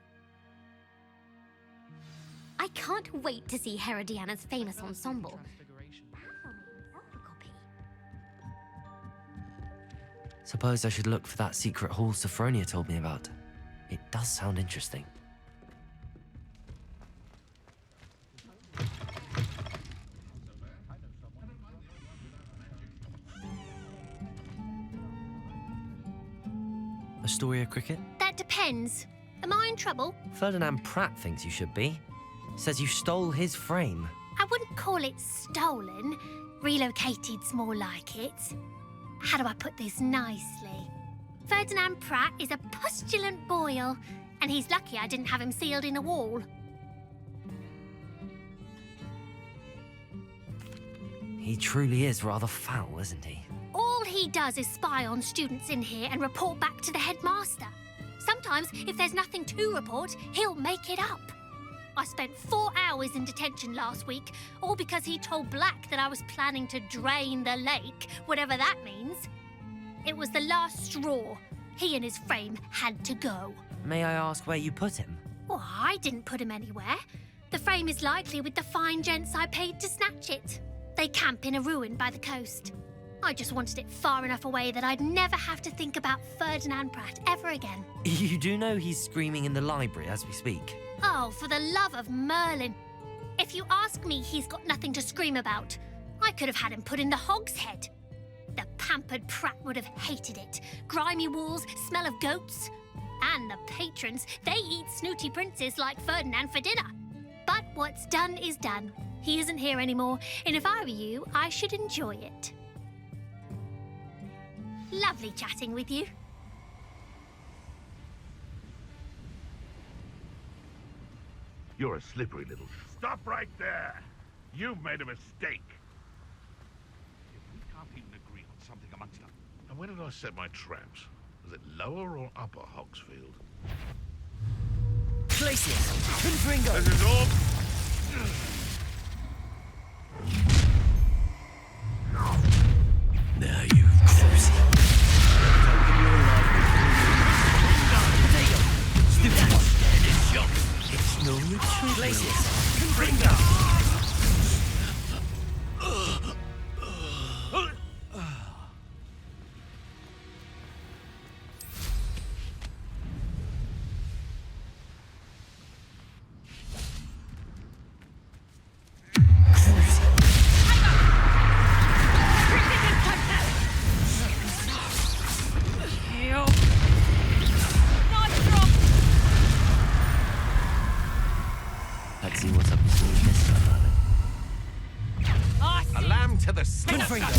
I can't wait to see Herodiana's famous ensemble. Suppose I should look for that secret hall Sophronia told me about. It does sound interesting. Astoria Cricket? That depends. Am I in trouble? Ferdinand Pratt thinks you should be. Says you stole his frame. I wouldn't call it stolen. Relocated's more like it. How do I put this nicely? Ferdinand Pratt is a postulant boil, and he's lucky I didn't have him sealed in a wall. He truly is rather foul, isn't he? All he does is spy on students in here and report back to the headmaster. Sometimes, if there's nothing to report, he'll make it up. I spent 4 hours in detention last week, all because he told Black that I was planning to drain the lake, whatever that means. It was the last straw. He and his frame had to go. May I ask where you put him? Well, I didn't put him anywhere. The frame is likely with the fine gents I paid to snatch it. They camp in a ruin by the coast. I just wanted it far enough away that I'd never have to think about Ferdinand Pratt ever again. You do know he's screaming in the library as we speak. Oh, for the love of Merlin. If you ask me, he's got nothing to scream about. I could have had him put in the Hogshead. The pampered Pratt would have hated it. Grimy walls, smell of goats. And the patrons, they eat snooty princes like Ferdinand for dinner. But what's done is done. He isn't here anymore, and if I were you, I should enjoy it. Lovely chatting with you. You're a slippery little... Stop right there! You've made a mistake. If we can't even agree on something amongst us... And where did I set my traps? Was it lower or upper Hogsfield? Glacius! Confringo! This is all... Now you've closed. Taken your life. Stupid one. It's no retreat. Glacius! Confringo! Let's see what's up your sleeve this time, Harlow. A lamb to the slaughter. Confringo!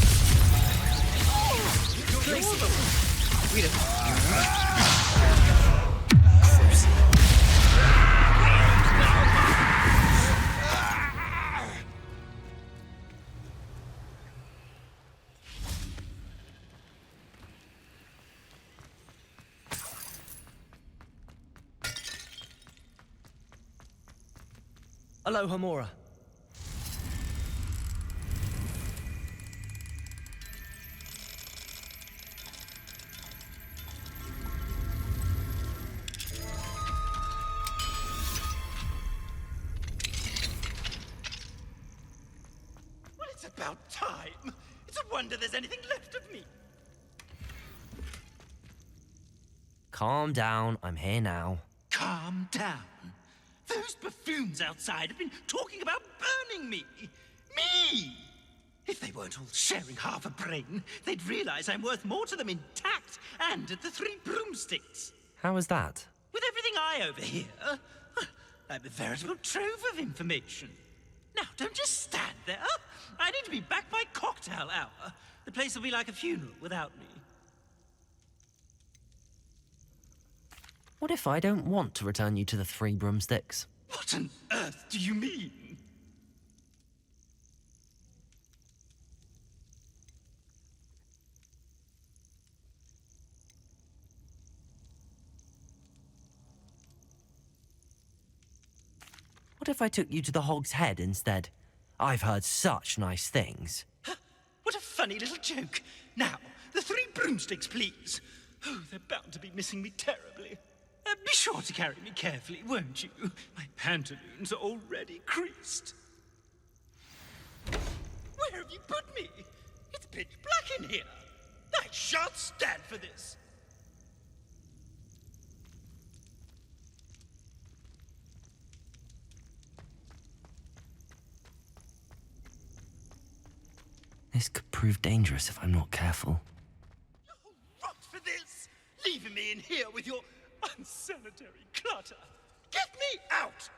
Aloha, Mora. Well, it's about time. It's a wonder there's anything left of me. Calm down, I'm here now. Calm down. Those buffoons outside have been talking about burning me. Me! If they weren't all sharing half a brain, they'd realize I'm worth more to them intact and at the 3 broomsticks. How was that? With everything I overhear, I'm a veritable trove of information. Now, don't just stand there. I need to be back by cocktail hour. The place will be like a funeral without me. What if I don't want to return you to the 3 broomsticks? What on earth do you mean? What if I took you to the Hog's Head instead? I've heard such nice things. What a funny little joke. Now, the 3 broomsticks, please. Oh, they're bound to be missing me terribly. Be sure to carry me carefully, won't you? My pantaloons are already creased. Where have you put me? It's pitch black in here. I shan't stand for this. This could prove dangerous if I'm not careful. Rot for this! Leaving me in here with your unsanitary clutter. Get me out!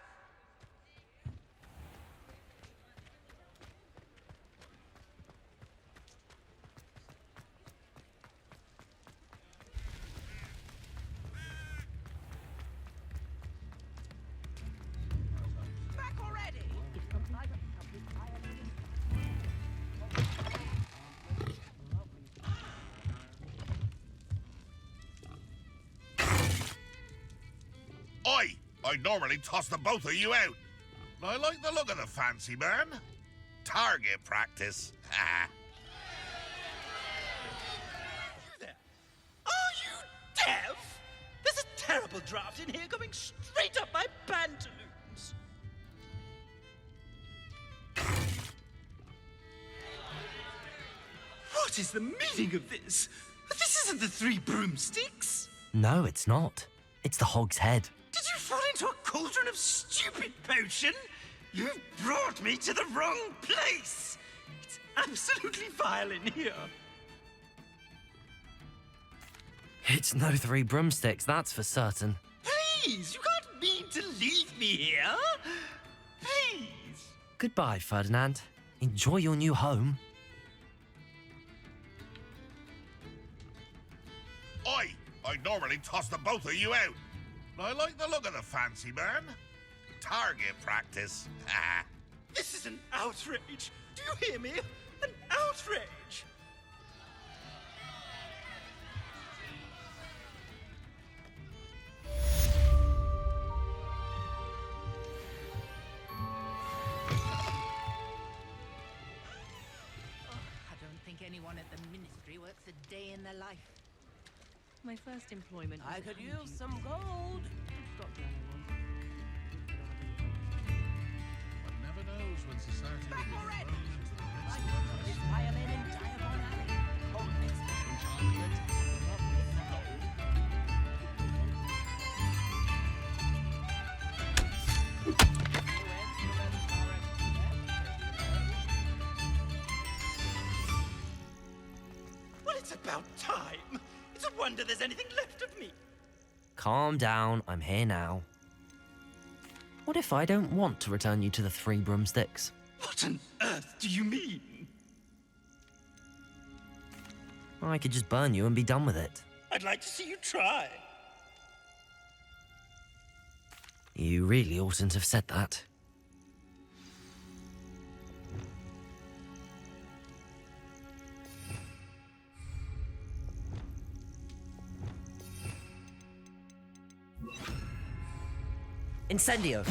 Back already! I normally toss the both of you out. I like the look of the fancy man. Target practice. You there? Are you deaf? There's a terrible draft in here coming straight up my pantaloons. What is the meaning of this? This isn't the 3 broomsticks. No, it's not. It's the Hog's Head. Did you fall into a cauldron of stupid potion? You've brought me to the wrong place. It's absolutely vile in here. It's no 3 broomsticks, that's for certain. Please, you can't mean to leave me here. Please. Goodbye, Ferdinand. Enjoy your new home. I normally toss the both of you out. I like the look of the fancy man. Target practice. This is an outrage. Do you hear me? An outrage. I don't think anyone at the ministry works a day in their life. My first employment. I could use some gold. Stop the animals. One never knows when society Back will already! thrown into the midst I of got this violin in Diagon Alley. Hold this enchantment. Well, it's about time. It's a wonder there's anything left of me. Calm down, I'm here now. What if I don't want to return you to the 3 broomsticks? What on earth do you mean? I could just burn you and be done with it. I'd like to see you try. You really oughtn't have said that. Incendio!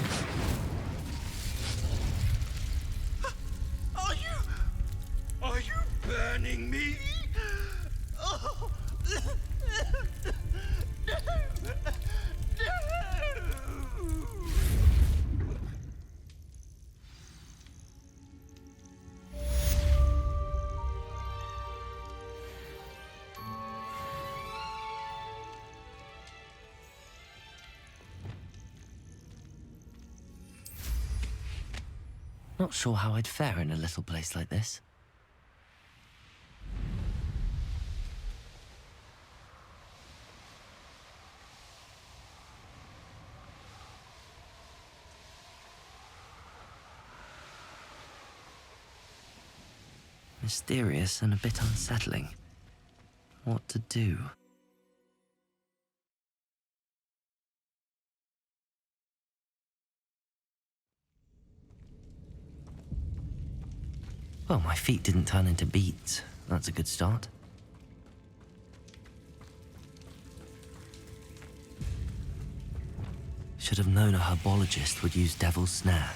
Are you burning me? Oh. No! Not sure how I'd fare in a little place like this. Mysterious and a bit unsettling. What to do? Well, my feet didn't turn into beets. That's a good start. Should have known a herbologist would use Devil's Snare.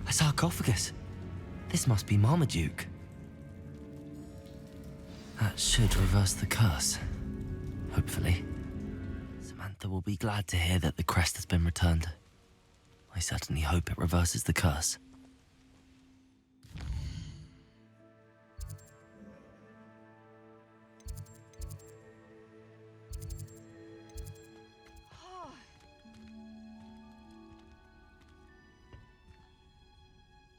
A sarcophagus. This must be Marmaduke. That should reverse the curse. Hopefully. Samantha will be glad to hear that the crest has been returned. I certainly hope it reverses the curse.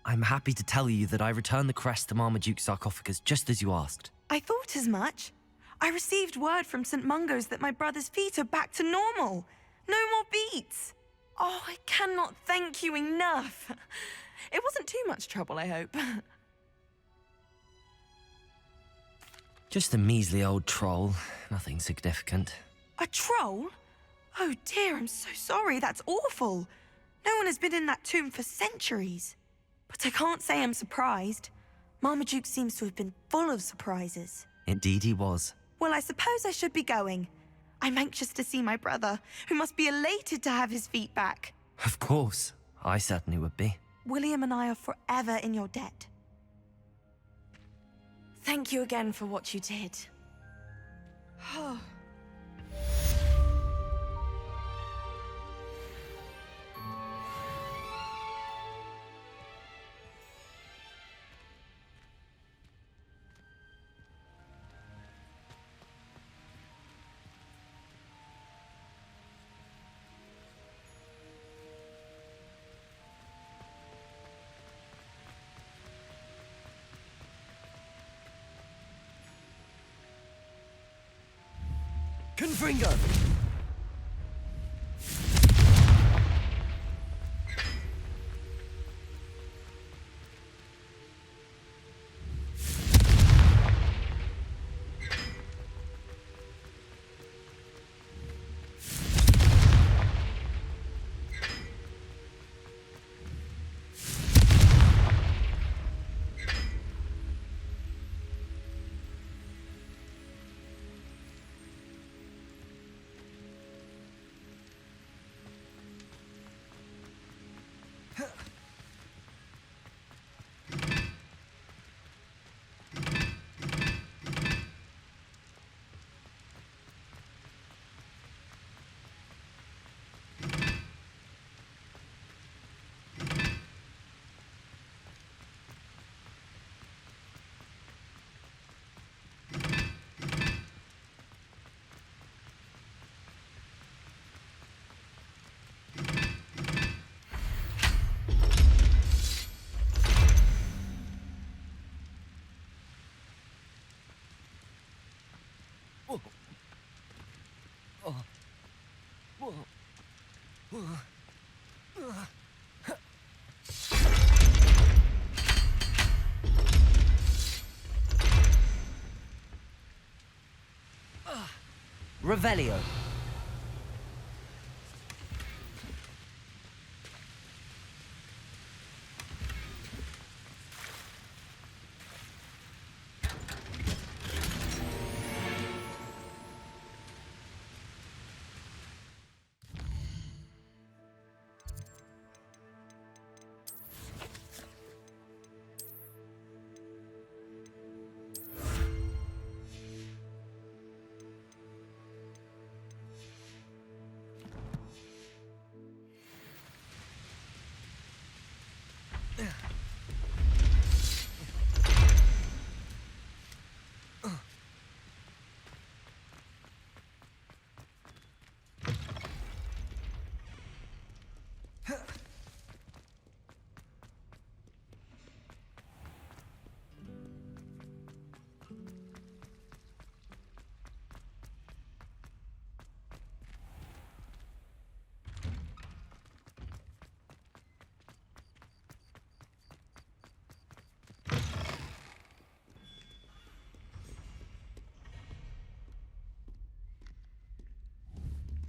I'm happy to tell you that I returned the crest to Marmaduke's sarcophagus just as you asked. I thought as much. I received word from St. Mungo's that my brother's feet are back to normal. No more beats. Oh, I cannot thank you enough. It wasn't too much trouble, I hope. Just a measly old troll. Nothing significant. A troll? Oh dear, I'm so sorry. That's awful. No one has been in that tomb for centuries. But I can't say I'm surprised. Marmaduke seems to have been full of surprises. Indeed he was. Well, I suppose I should be going. I'm anxious to see my brother, who must be elated to have his feet back. Of course. I certainly would be. William and I are forever in your debt. Thank you again for what you did. Confringo! Revelio.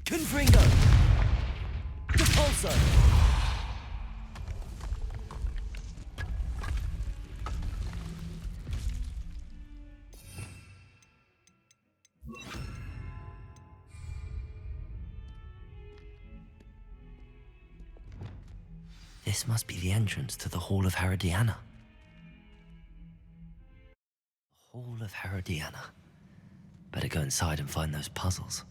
Confringo! Repulso! Depulso! This must be the entrance to the Hall of Herodiana. Hall of Herodiana. Better go inside and find those puzzles.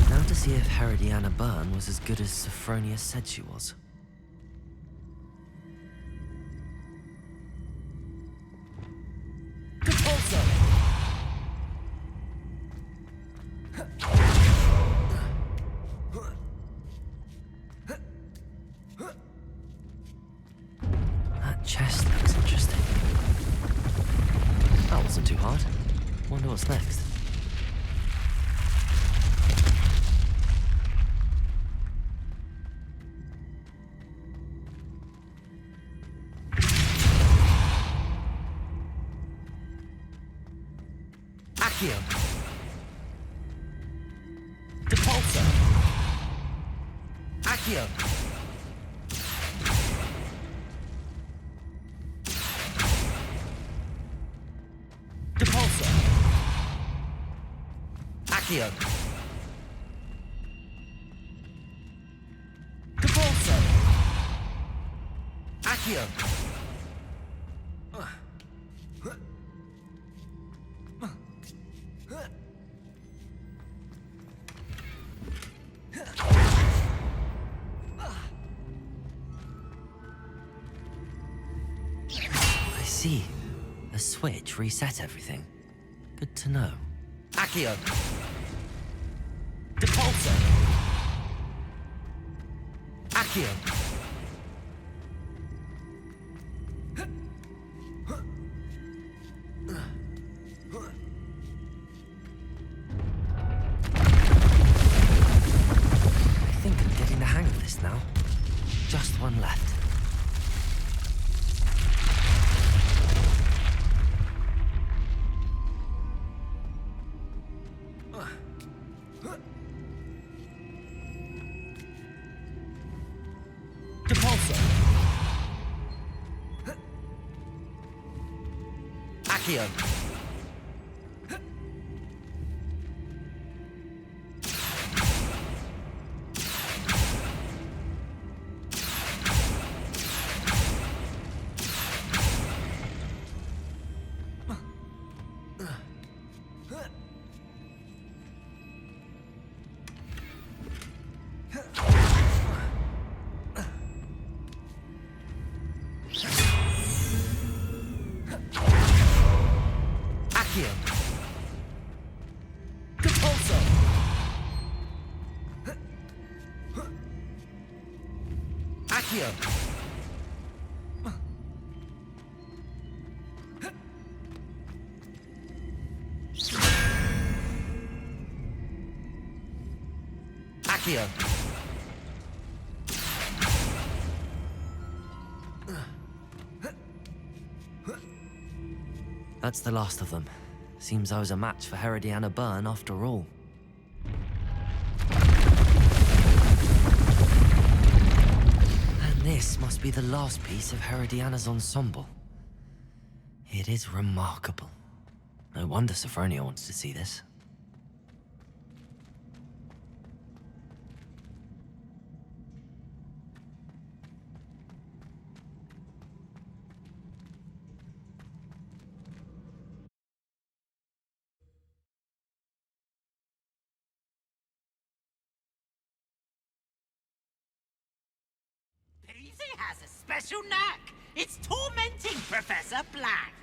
Now to see if Herodiana Byrne was as good as Sophronia said she was. That chest looks interesting. That wasn't too hard. Wonder what's next. Accio. Depulso. Accio. Depulso. Accio. Depulso. Accio. I see. A switch reset everything. Good to know. Accio. Depulso. Accio. I think I'm getting the hang of this now. Just one left. Depulso. Accio. Accio. Depulso. Accio. Accio. That's the last of them. Seems I was a match for Herodiana Byrne after all. And this must be the last piece of Herodiana's ensemble. It is remarkable. No wonder Sophronia wants to see this. Peasy has a special knack. It's tormenting Professor Black.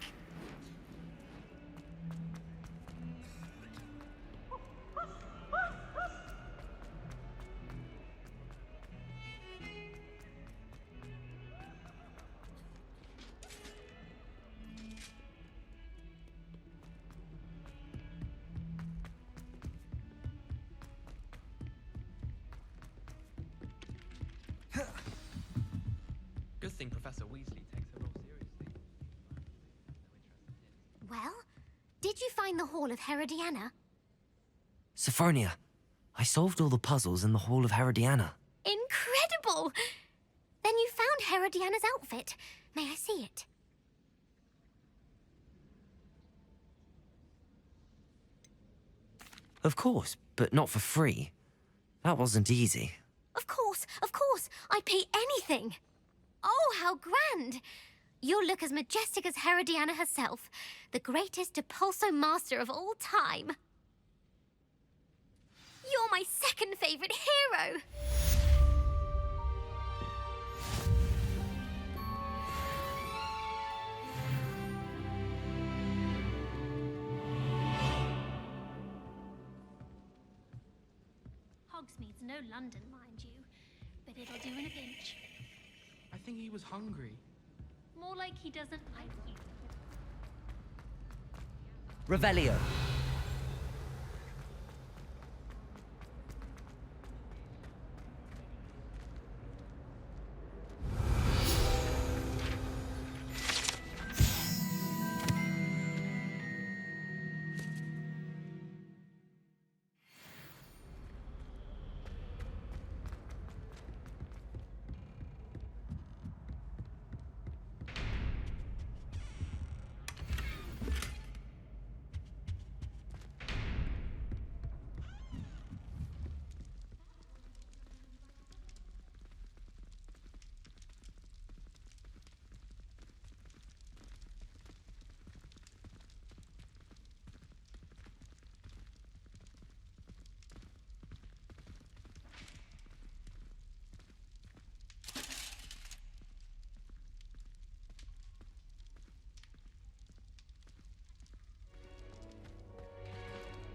good thing Professor Weasley takes her role seriously. Well, did you find the Hall of Herodiana? Sophronia, I solved all the puzzles in the Hall of Herodiana. Incredible! Then you found Herodiana's outfit. May I see it? Of course, but not for free. That wasn't easy. Of course, I'd pay anything. Oh, how grand! You'll look as majestic as Herodiana herself, the greatest Depulso master of all time. You're my second favorite hero! Hogsmeade's no London, mind you, but it'll do in a pinch. I think he was hungry. More like he doesn't like you. Revelio.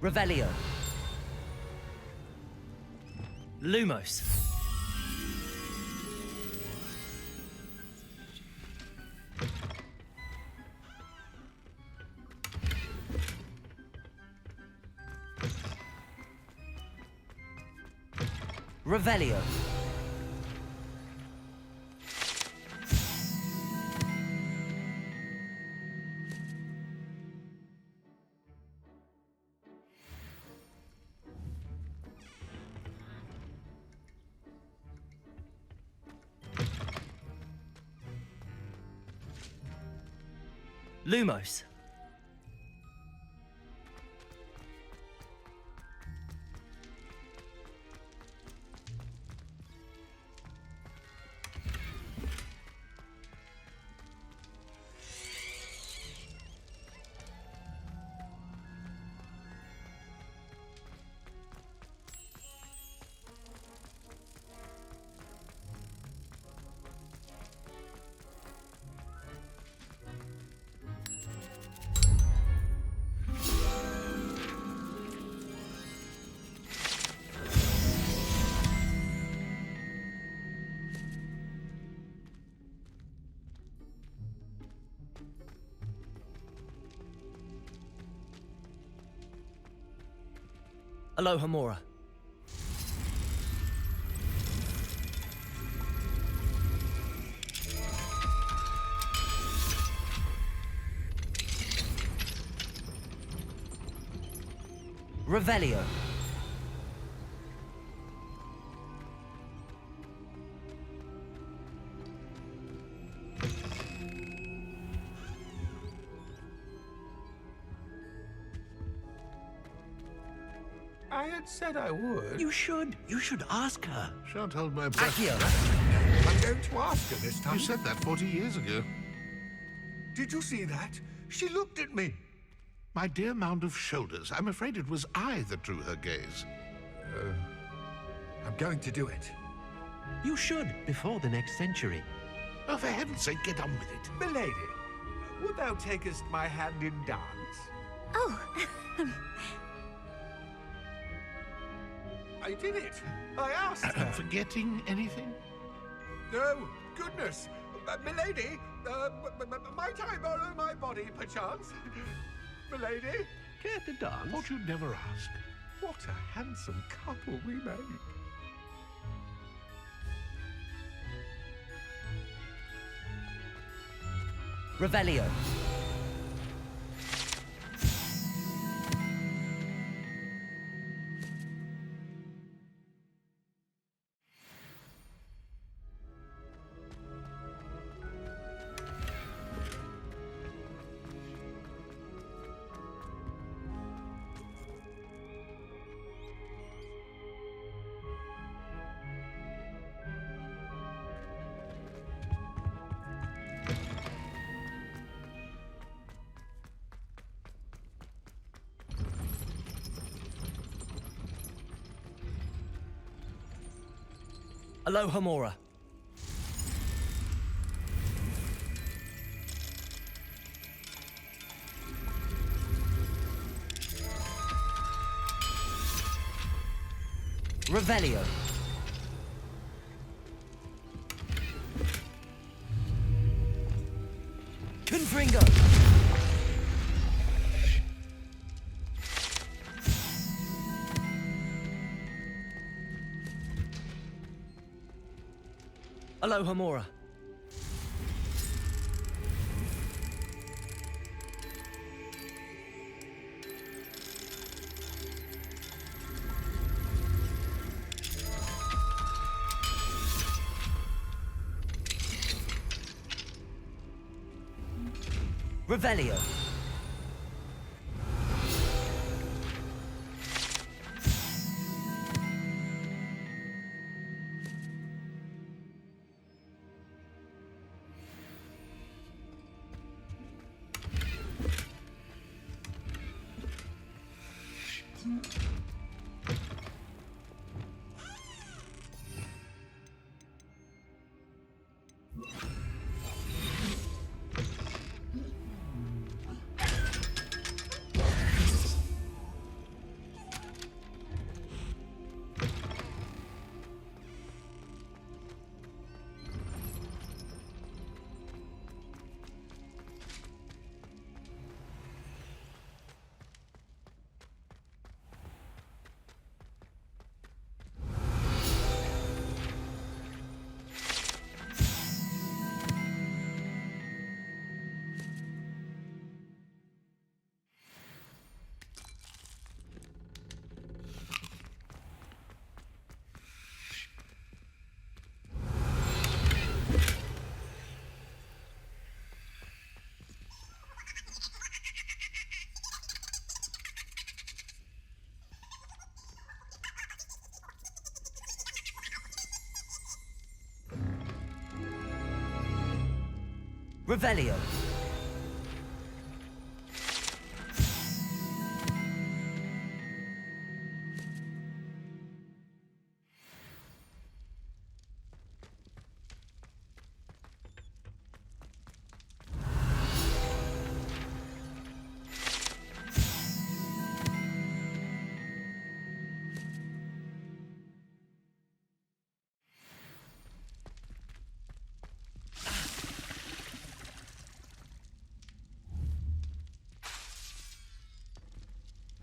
Revelio. Lumos. Revelio. Lumos. Aloha Mora. Revelio. I had said I would. You should. You should ask her. Shan't hold my breath. Accio. I'm going to ask her this time. You said that 40 years ago. Did you see that? She looked at me. My dear mound of shoulders, I'm afraid it was I that drew her gaze. I'm going to do it. You should, before the next century. Oh, for heaven's sake, get on with it. Milady, would thou takest my hand in dance? Oh, I did it. I asked her. Forgetting anything? No, goodness. Milady, might I borrow my body, perchance? Milady? Care to dance? Thought you'd never ask. What a handsome couple we made. Revelio. Aloha Mora. Revelio. Confringo. Aloha Mora. Revelio. Revelio.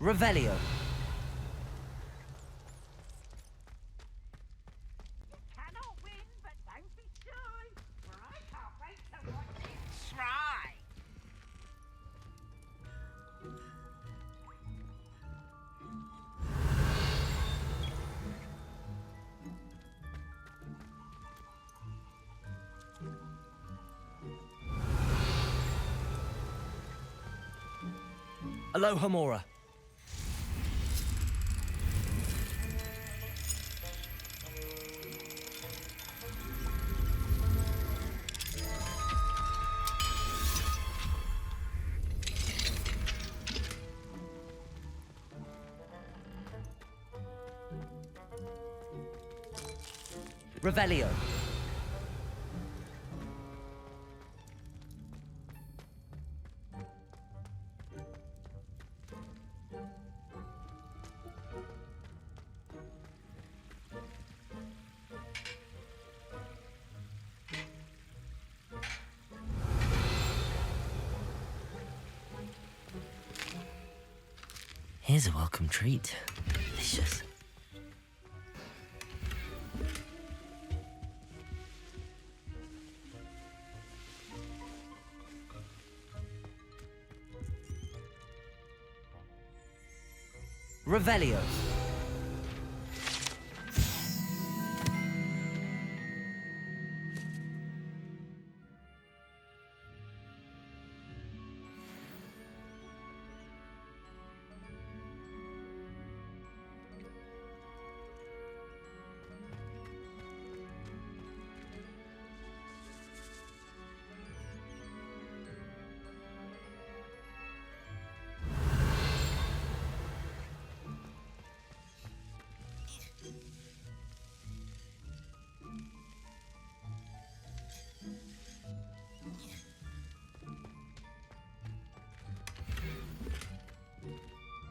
Revelio. Cannot win, but don't be shy, for I can't wait to watch you try. Aloha Mora. Revelio. Here's a welcome treat. Delicious. Revelio.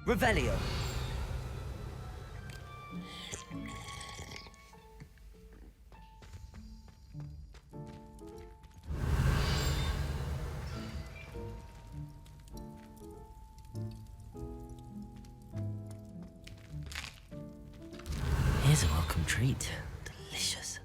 Revelio. Here's a welcome treat. Delicious.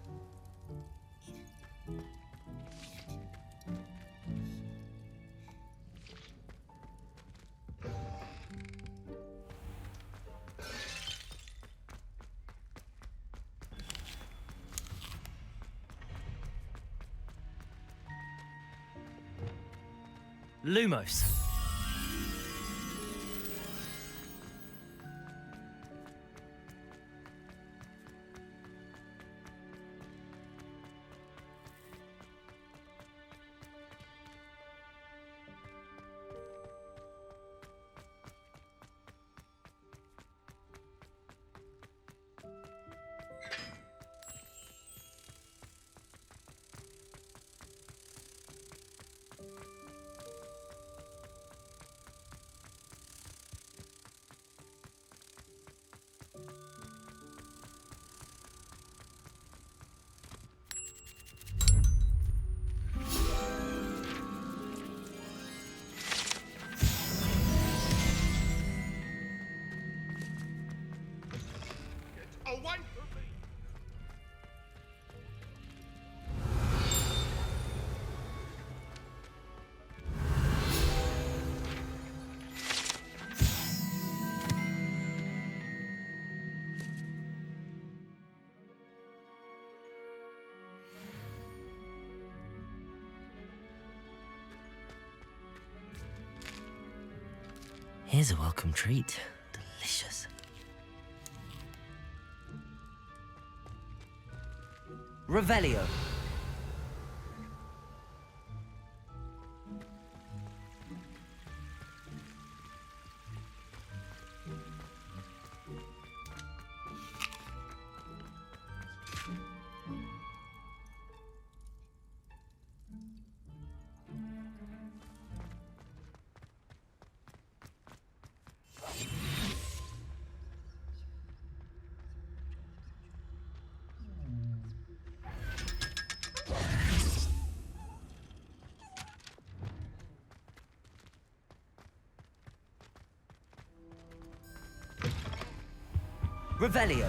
Lumos. Away from me! Here's a welcome treat. Delicious. Revelio. Revelio.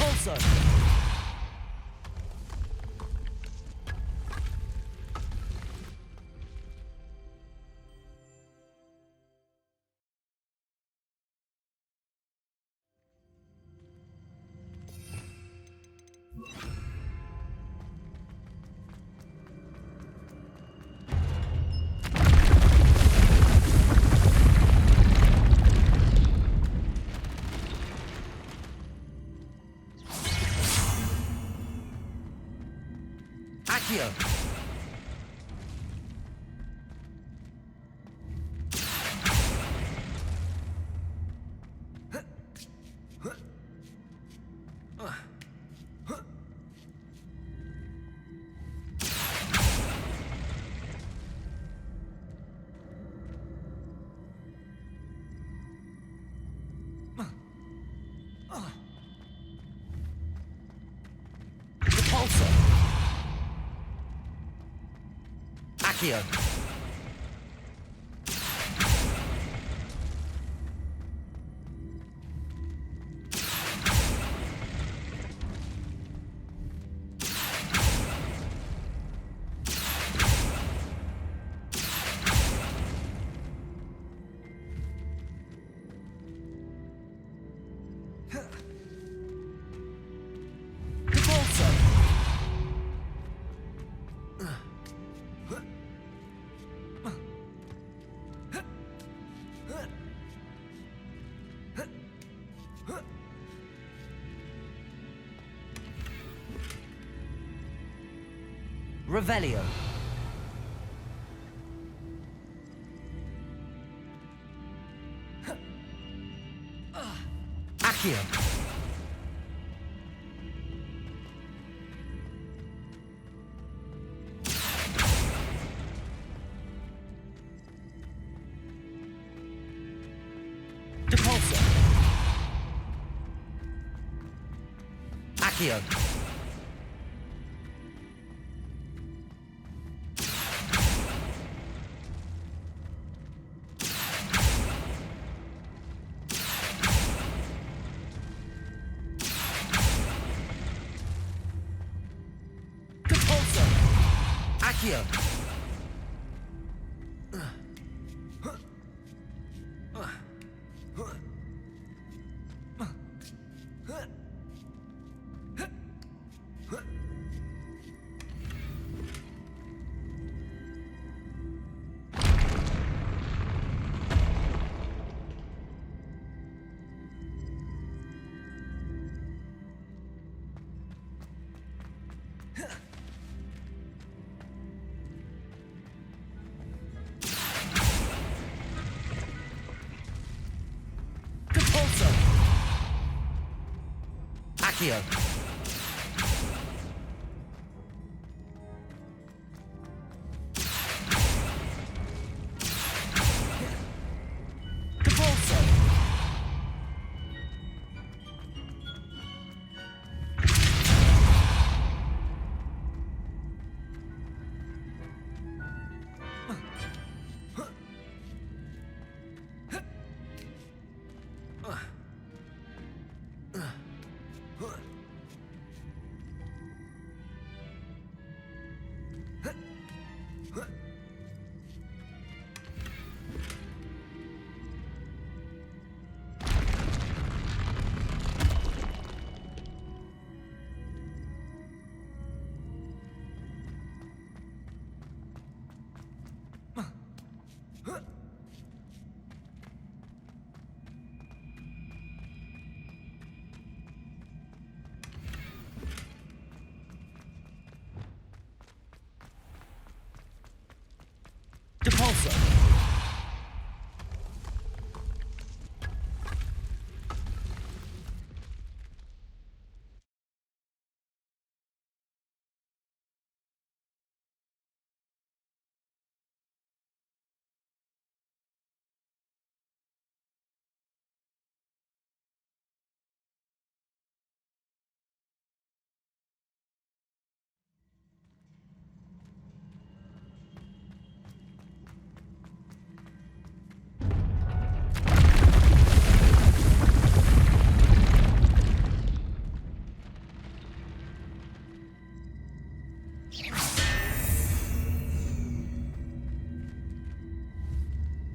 Also. Accio. Accio. Revelio. Accio. Depulso. Accio. Accio. Accio. Depulso. Depulso.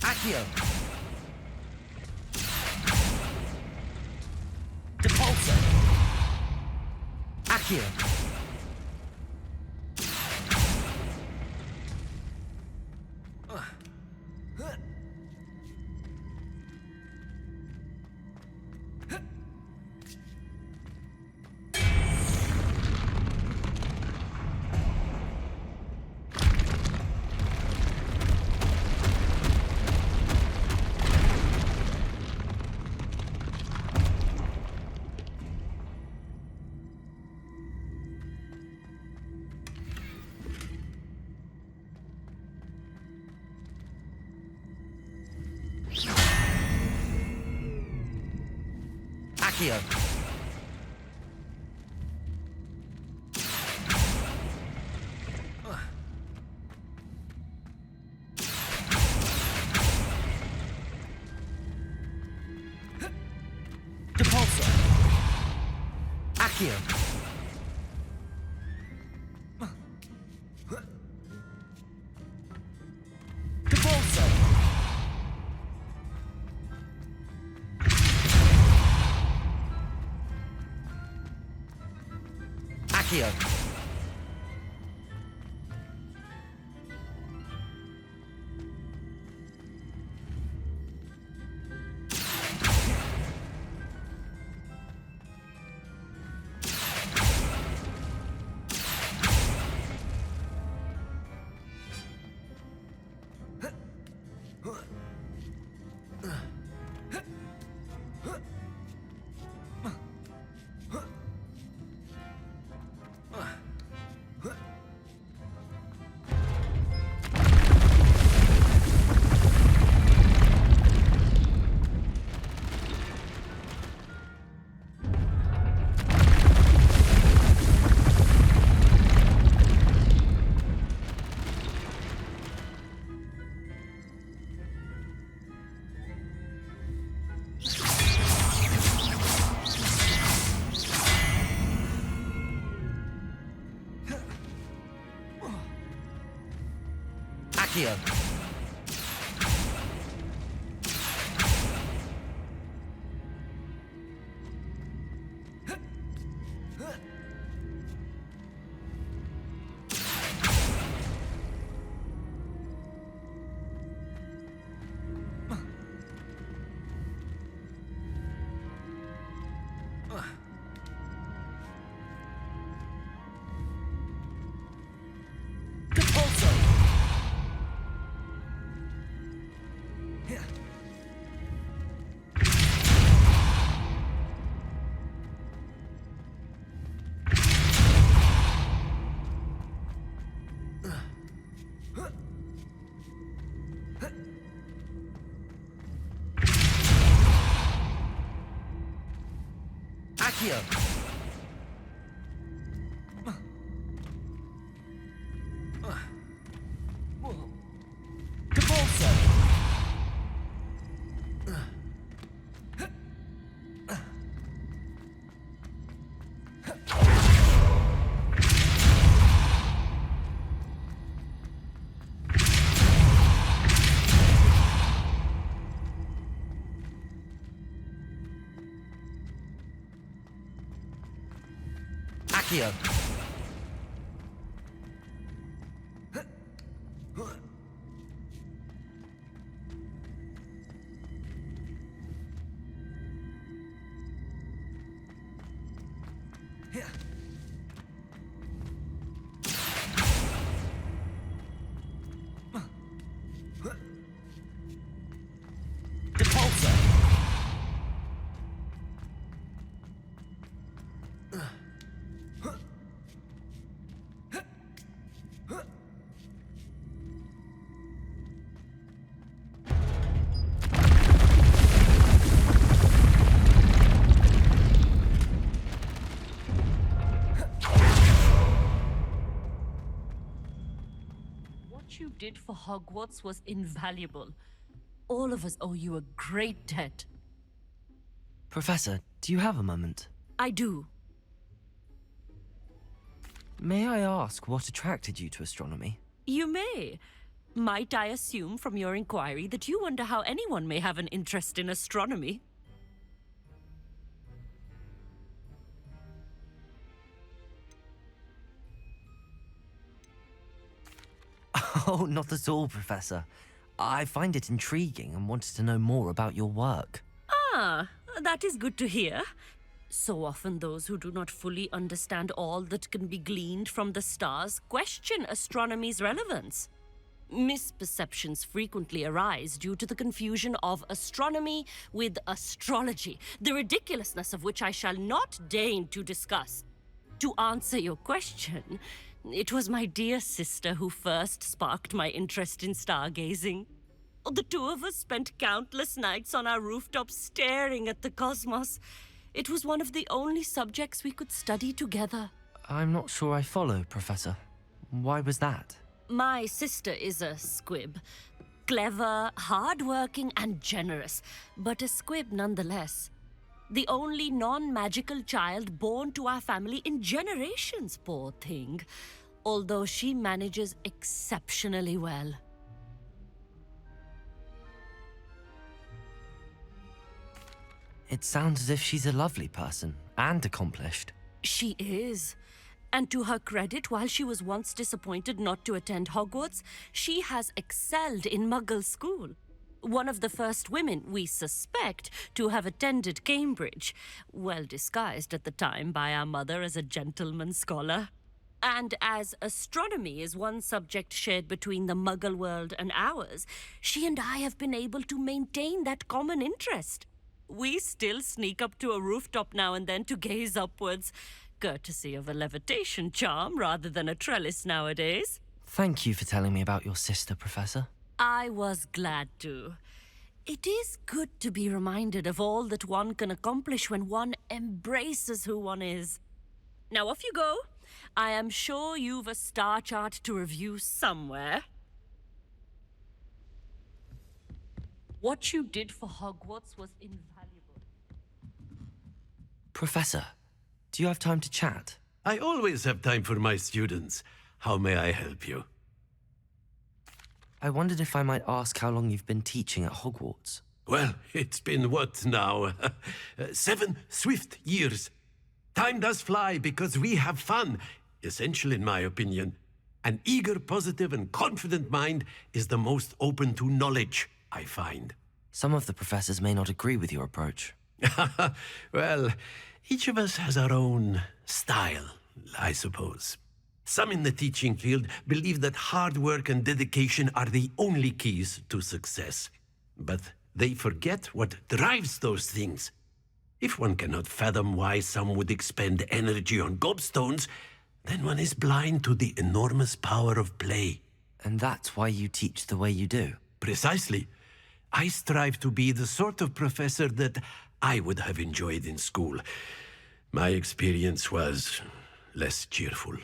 Accio. Depulso. Accio. Accio. Accio. Depulso. Accio. Accio. Accio. Depulso. Accio. Depulso. What you did for Hogwarts was invaluable. All of us owe you a great debt. Professor, do you have a moment? I do. May I ask what attracted you to astronomy? You may. Might I assume from your inquiry that you wonder how anyone may have an interest in astronomy? Oh, not at all, Professor. I find it intriguing and wanted to know more about your work. Ah, that is good to hear. So often those who do not fully understand all that can be gleaned from the stars question astronomy's relevance. Misperceptions frequently arise due to the confusion of astronomy with astrology, the ridiculousness of which I shall not deign to discuss. To answer your question, it was my dear sister who first sparked my interest in stargazing. The two of us spent countless nights on our rooftop staring at the cosmos. It was one of the only subjects we could study together. I'm not sure I follow, Professor. Why was that? My sister is a squib. Clever, hardworking, and generous, but a squib nonetheless. The only non-magical child born to our family in generations, poor thing. Although she manages exceptionally well. It sounds as if she's a lovely person and accomplished. She is. And to her credit, while she was once disappointed not to attend Hogwarts, she has excelled in Muggle school. One of the first women, we suspect, to have attended Cambridge, well disguised at the time by our mother as a gentleman scholar. And as astronomy is one subject shared between the Muggle world and ours, she and I have been able to maintain that common interest. We still sneak up to a rooftop now and then to gaze upwards, courtesy of a levitation charm rather than a trellis nowadays. Thank you for telling me about your sister, Professor. I was glad to. It is good to be reminded of all that one can accomplish when one embraces who one is. Now off you go. I am sure you've a star chart to review somewhere. What you did for Hogwarts was invaluable. Professor, do you have time to chat? I always have time for my students. How may I help you? I wondered if I might ask how long you've been teaching at Hogwarts. Well, it's been what now? 7 swift years. Time does fly because we have fun. Essential in my opinion. An eager, positive, and confident mind is the most open to knowledge, I find. Some of the professors may not agree with your approach. Well, each of us has our own style, I suppose. Some in the teaching field believe that hard work and dedication are the only keys to success. But they forget what drives those things. If one cannot fathom why some would expend energy on gobstones, then one is blind to the enormous power of play. And that's why you teach the way you do? Precisely. I strive to be the sort of professor that I would have enjoyed in school. My experience was less cheerful.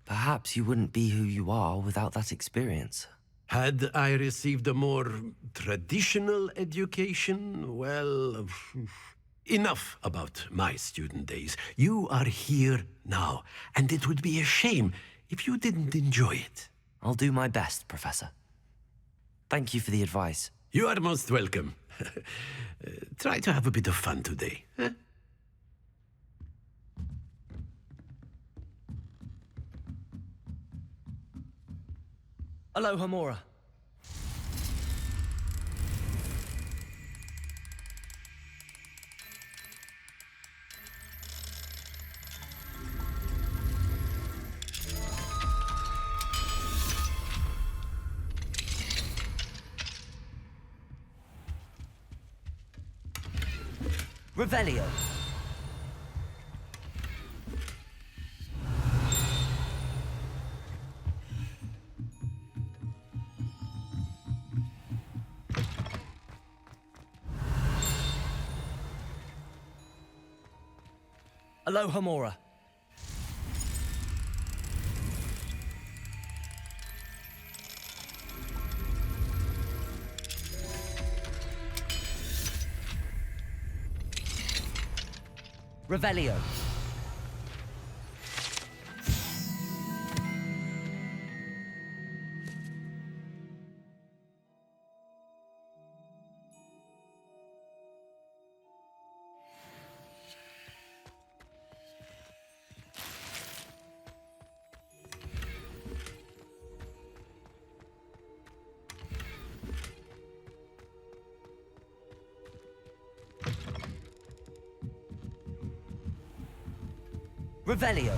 Perhaps you wouldn't be who you are without that experience. Had I received a more traditional education, well, enough about my student days. You are here now, and it would be a shame if you didn't enjoy it. I'll do my best, Professor. Thank you for the advice. You are most welcome. Try to have a bit of fun today. Huh? Aloha Mora. Revelio. Aloha Mora. Revelio. Revelio.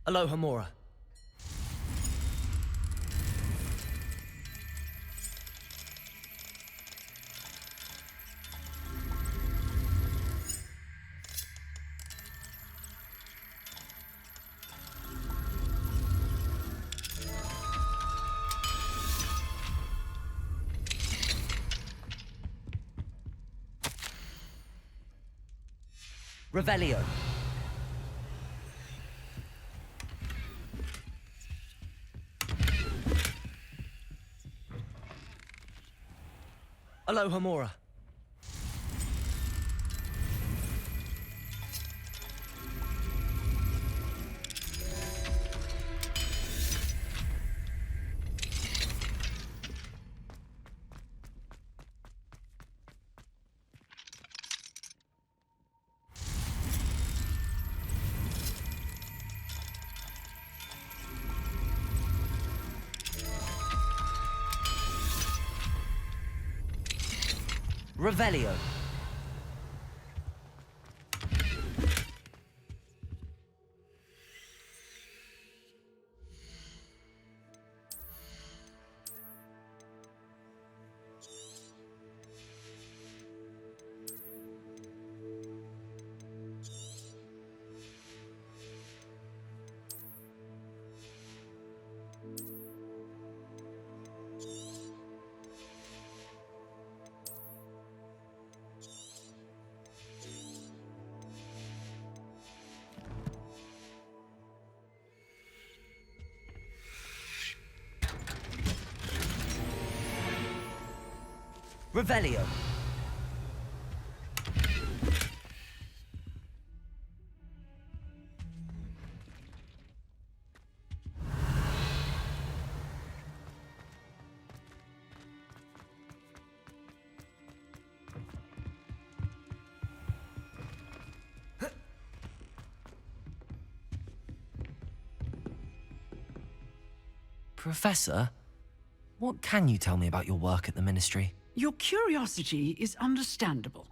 Aloha Mora. Revelio. Alohomora. Revelio. Revelio. Professor, what can you tell me about your work at the Ministry? Your curiosity is understandable.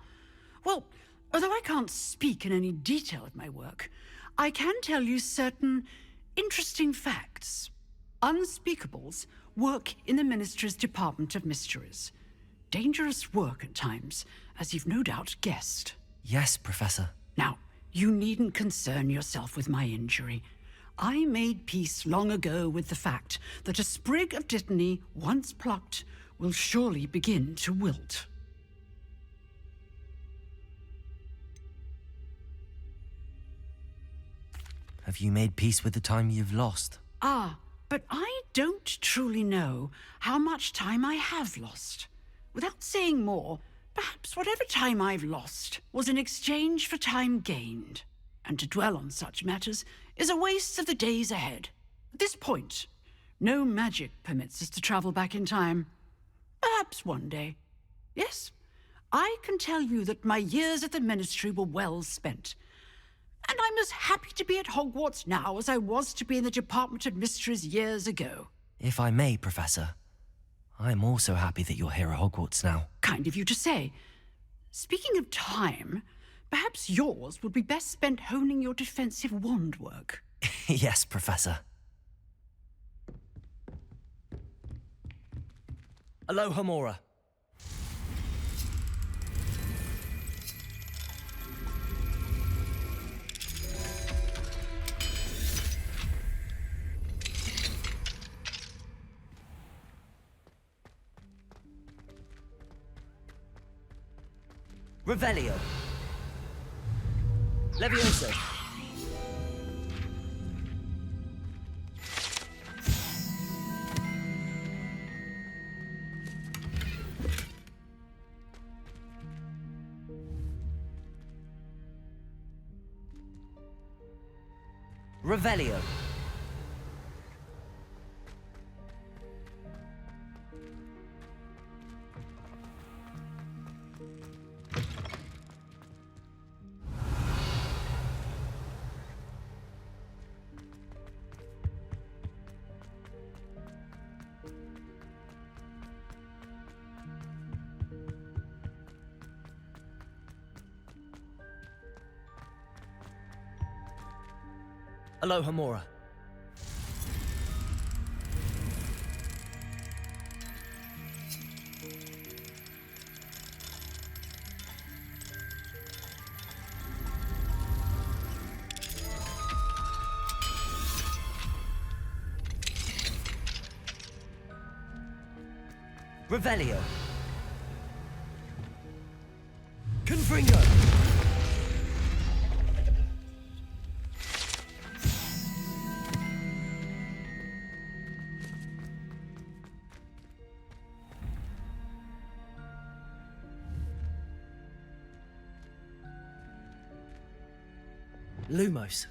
Well, although I can't speak in any detail of my work, I can tell you certain interesting facts. Unspeakables work in the Ministry's Department of Mysteries. Dangerous work at times, as you've no doubt guessed. Yes, Professor. Now, you needn't concern yourself with my injury. I made peace long ago with the fact that a sprig of dittany, once plucked, will surely begin to wilt. Have you made peace with the time you've lost? Ah, but I don't truly know how much time I have lost. Without saying more, perhaps whatever time I've lost was in exchange for time gained. And to dwell on such matters is a waste of the days ahead. At this point, no magic permits us to travel back in time. Perhaps one day. Yes, I can tell you that my years at the Ministry were well spent. And I'm as happy to be at Hogwarts now as I was to be in the Department of Mysteries years ago. If I may, Professor, I'm also happy that you're here at Hogwarts now. Kind of you to say. Speaking of time, perhaps yours would be best spent honing your defensive wand work. Yes, Professor. Alohomora. Revelio. Levioso. Revelio. Alohomora. Revelio. Confringo. Lumos.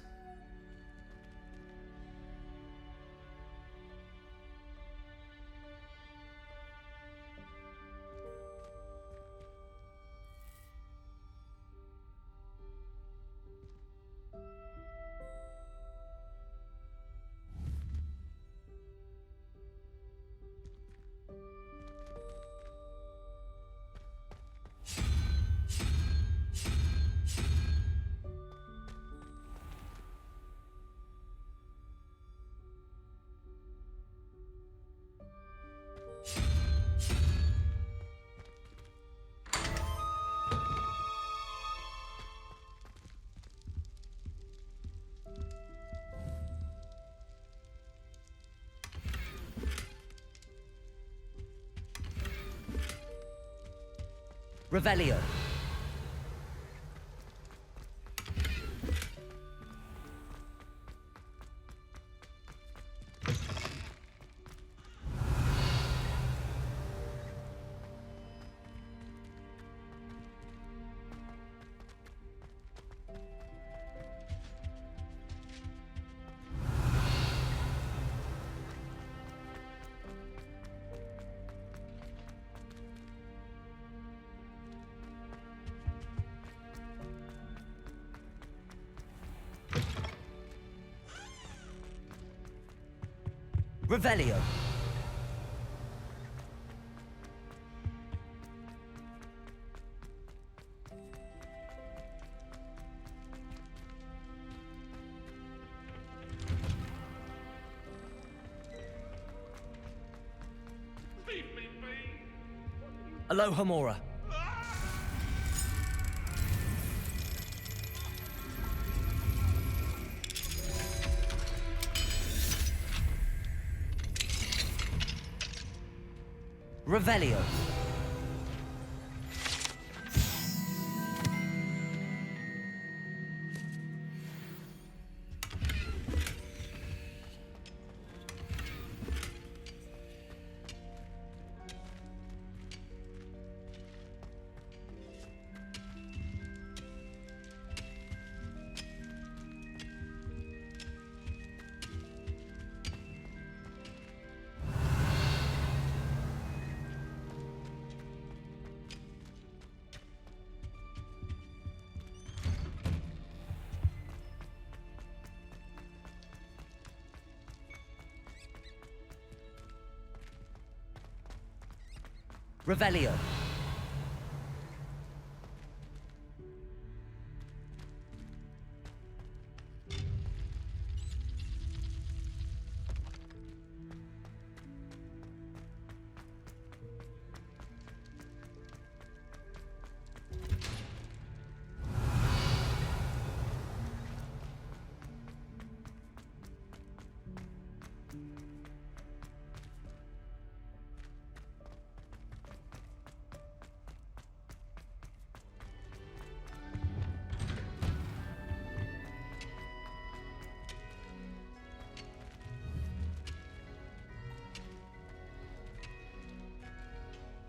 Revelio. Revelio. Aloha Mora. Revelio. Revelio.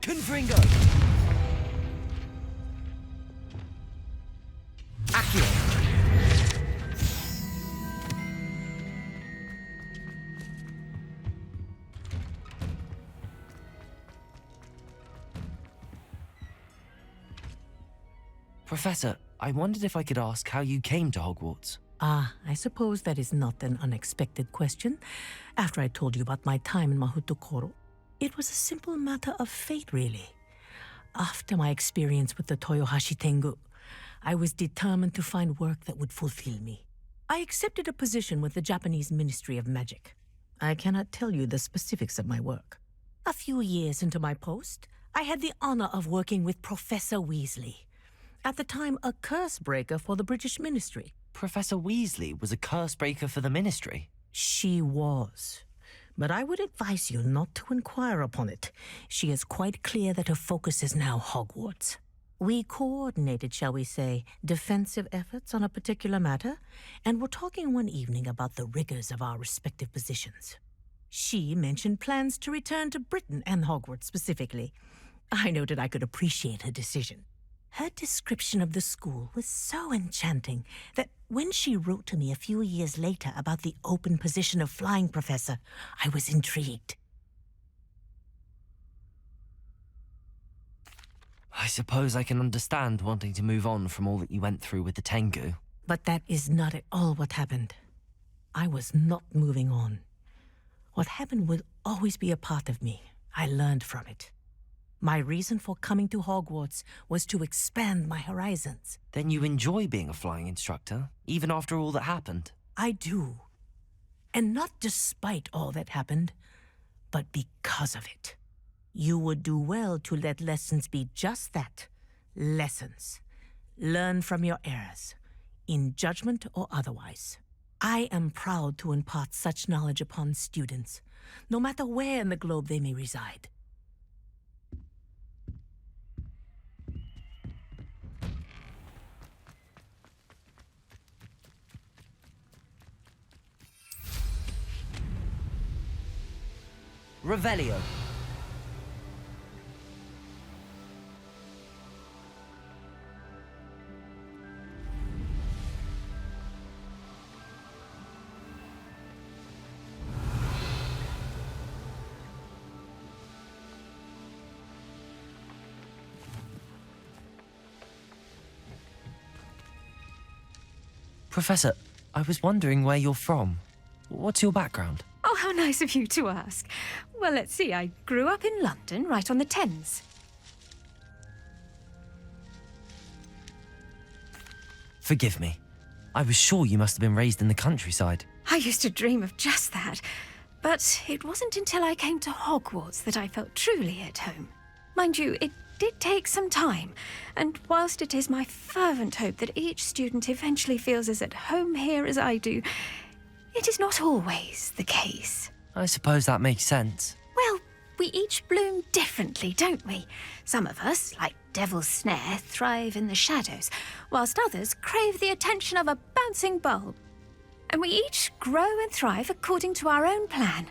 Confringo! Accio! Professor, I wondered if I could ask how you came to Hogwarts. Ah, I suppose that is not an unexpected question. After I told you about my time in Mahutokoro, it was a simple matter of fate, really. After my experience with the Toyohashi Tengu, I was determined to find work that would fulfill me. I accepted a position with the Japanese Ministry of Magic. I cannot tell you the specifics of my work. A few years into my post, I had the honor of working with Professor Weasley, at the time a curse breaker for the British Ministry. Professor Weasley was a curse breaker for the Ministry? She was. But I would advise you not to inquire upon it. She is quite clear that her focus is now Hogwarts. We coordinated, shall we say, defensive efforts on a particular matter, and were talking one evening about the rigors of our respective positions. She mentioned plans to return to Britain and Hogwarts specifically. I noted I could appreciate her decision. Her description of the school was so enchanting that when she wrote to me a few years later about the open position of flying professor, I was intrigued. I suppose I can understand wanting to move on from all that you went through with the Tengu. But that is not at all what happened. I was not moving on. What happened will always be a part of me. I learned from it. My reason for coming to Hogwarts was to expand my horizons. Then you enjoy being a flying instructor, even after all that happened? I do. And not despite all that happened, but because of it. You would do well to let lessons be just that, lessons. Learn from your errors, in judgment or otherwise. I am proud to impart such knowledge upon students, no matter where in the globe they may reside. Revelio. Professor, I was wondering where you're from. What's your background? Oh, how nice of you to ask. Well, let's see. I grew up in London, right on the Thames. Forgive me. I was sure you must have been raised in the countryside. I used to dream of just that. But it wasn't until I came to Hogwarts that I felt truly at home. Mind you, it did take some time, and whilst it is my fervent hope that each student eventually feels as at home here as I do, it is not always the case. I suppose that makes sense. Well, we each bloom differently, don't we? Some of us, like Devil's Snare, thrive in the shadows, whilst others crave the attention of a bouncing bulb. And we each grow and thrive according to our own plan.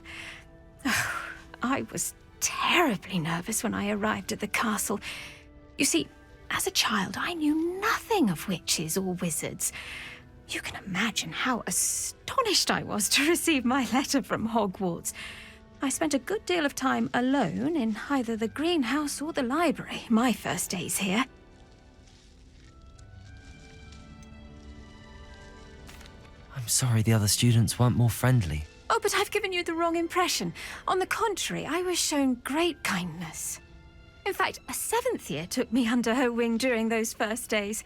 Oh, I was terribly nervous when I arrived at the castle. You see, as a child, I knew nothing of witches or wizards. You can imagine how astonished I was to receive my letter from Hogwarts. I spent a good deal of time alone in either the greenhouse or the library my first days here. I'm sorry the other students weren't more friendly. Oh, but I've given you the wrong impression. On the contrary, I was shown great kindness. In fact, a 7th year took me under her wing during those first days.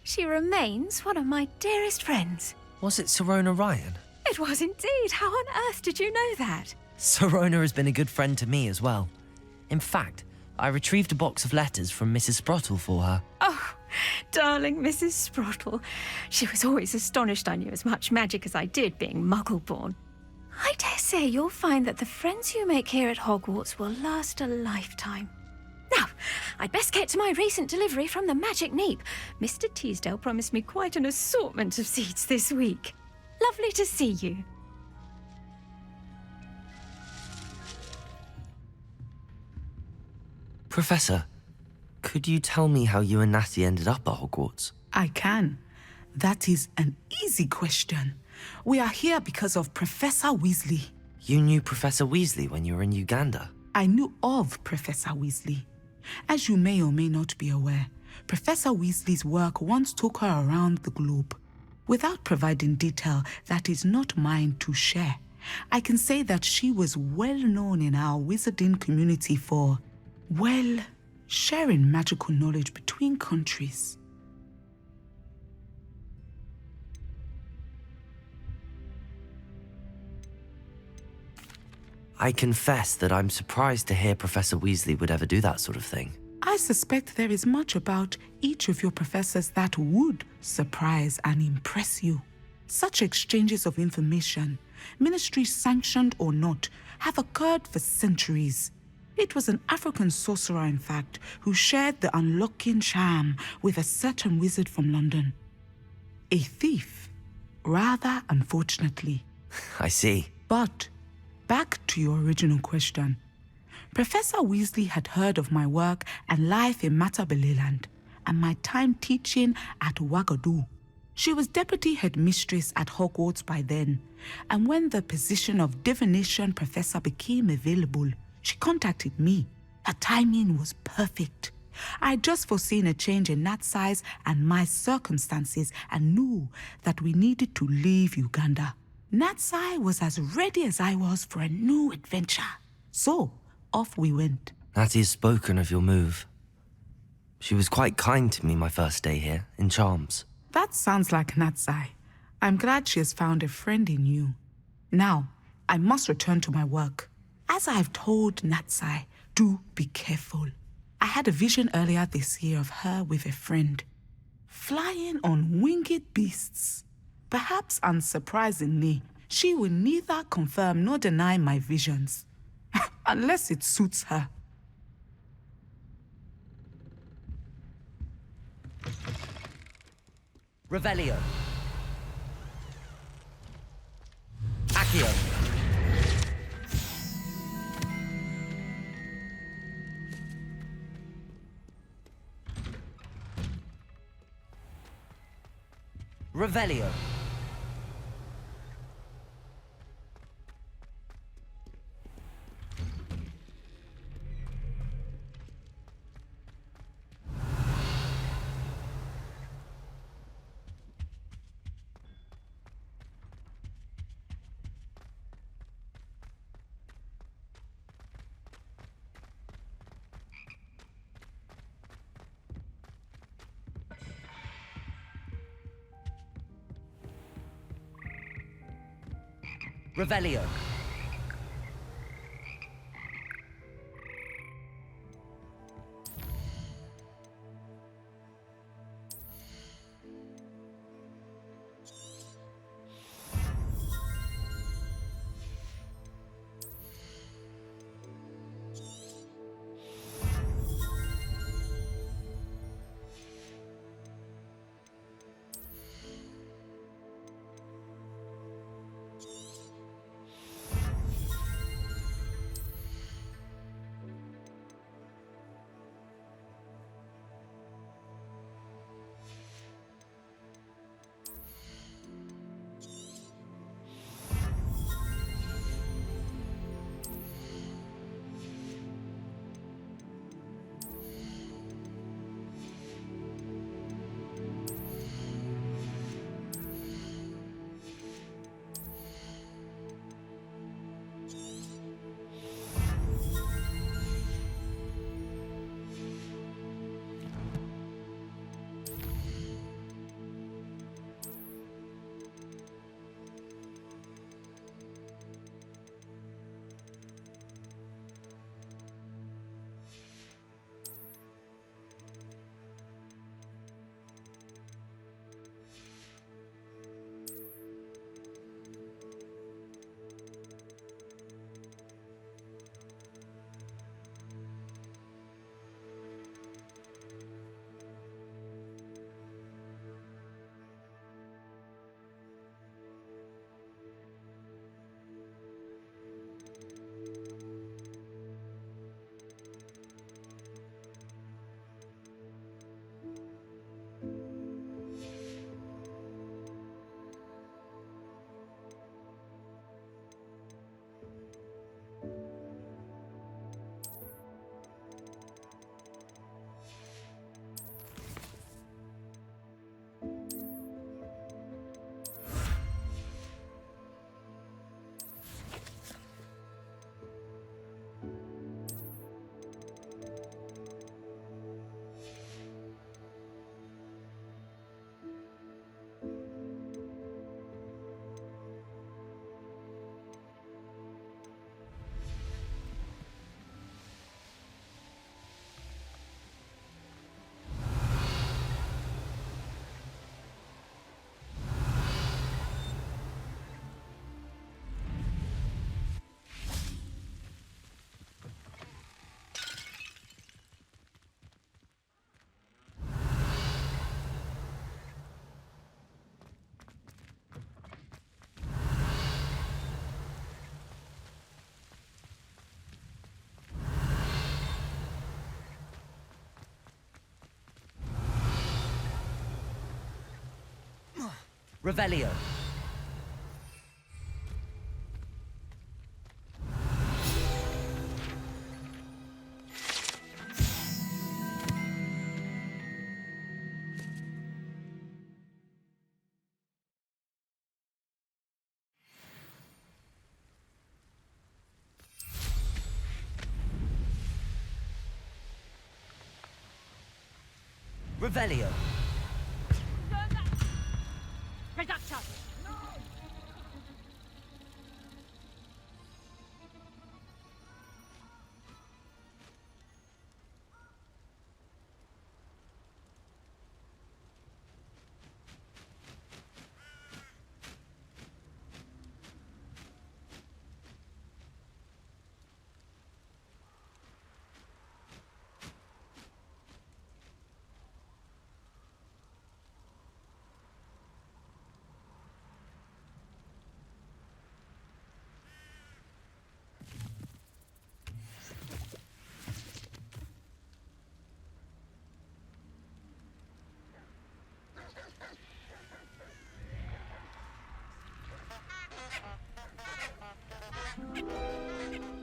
She remains one of my dearest friends. Was it Serona Ryan? It was indeed. How on earth did you know that? Serona has been a good friend to me as well. In fact, I retrieved a box of letters from Mrs. Sprottle for her. Oh, darling Mrs. Sprottle. She was always astonished I knew as much magic as I did, being Muggle-born. I dare say you'll find that the friends you make here at Hogwarts will last a lifetime. Now, I'd best get to my recent delivery from the Magic Neep. Mr. Teasdale promised me quite an assortment of seeds this week. Lovely to see you. Professor, could you tell me how you and Natty ended up at Hogwarts? I can. That is an easy question. We are here because of Professor Weasley. You knew Professor Weasley when you were in Uganda? I knew of Professor Weasley. As you may or may not be aware, Professor Weasley's work once took her around the globe. Without providing detail that is not mine to share, I can say that she was well known in our wizarding community for, well, sharing magical knowledge between countries. I confess that I'm surprised to hear Professor Weasley would ever do that sort of thing. I suspect there is much about each of your professors that would surprise and impress you. Such exchanges of information, ministry sanctioned or not, have occurred for centuries. It was an African sorcerer, in fact, who shared the unlocking charm with a certain wizard from London. A thief, rather unfortunately. I see. But back to your original question. Professor Weasley had heard of my work and life in Matabeleland and my time teaching at Wagadu. She was deputy headmistress at Hogwarts by then, and when the position of divination professor became available, she contacted me. Her timing was perfect. I'd just foreseen a change in Nat's size and my circumstances and knew that we needed to leave Uganda. Natsai was as ready as I was for a new adventure. So, off we went. Natty has spoken of your move. She was quite kind to me my first day here, in Charms. That sounds like Natsai. I'm glad she has found a friend in you. Now, I must return to my work. As I've told Natsai, do be careful. I had a vision earlier this year of her with a friend, flying on winged beasts. Perhaps unsurprisingly, she will neither confirm nor deny my visions, unless it suits her. Revelio. Accio. Revelio. Revelio. Revelio. Revelio. Reduction!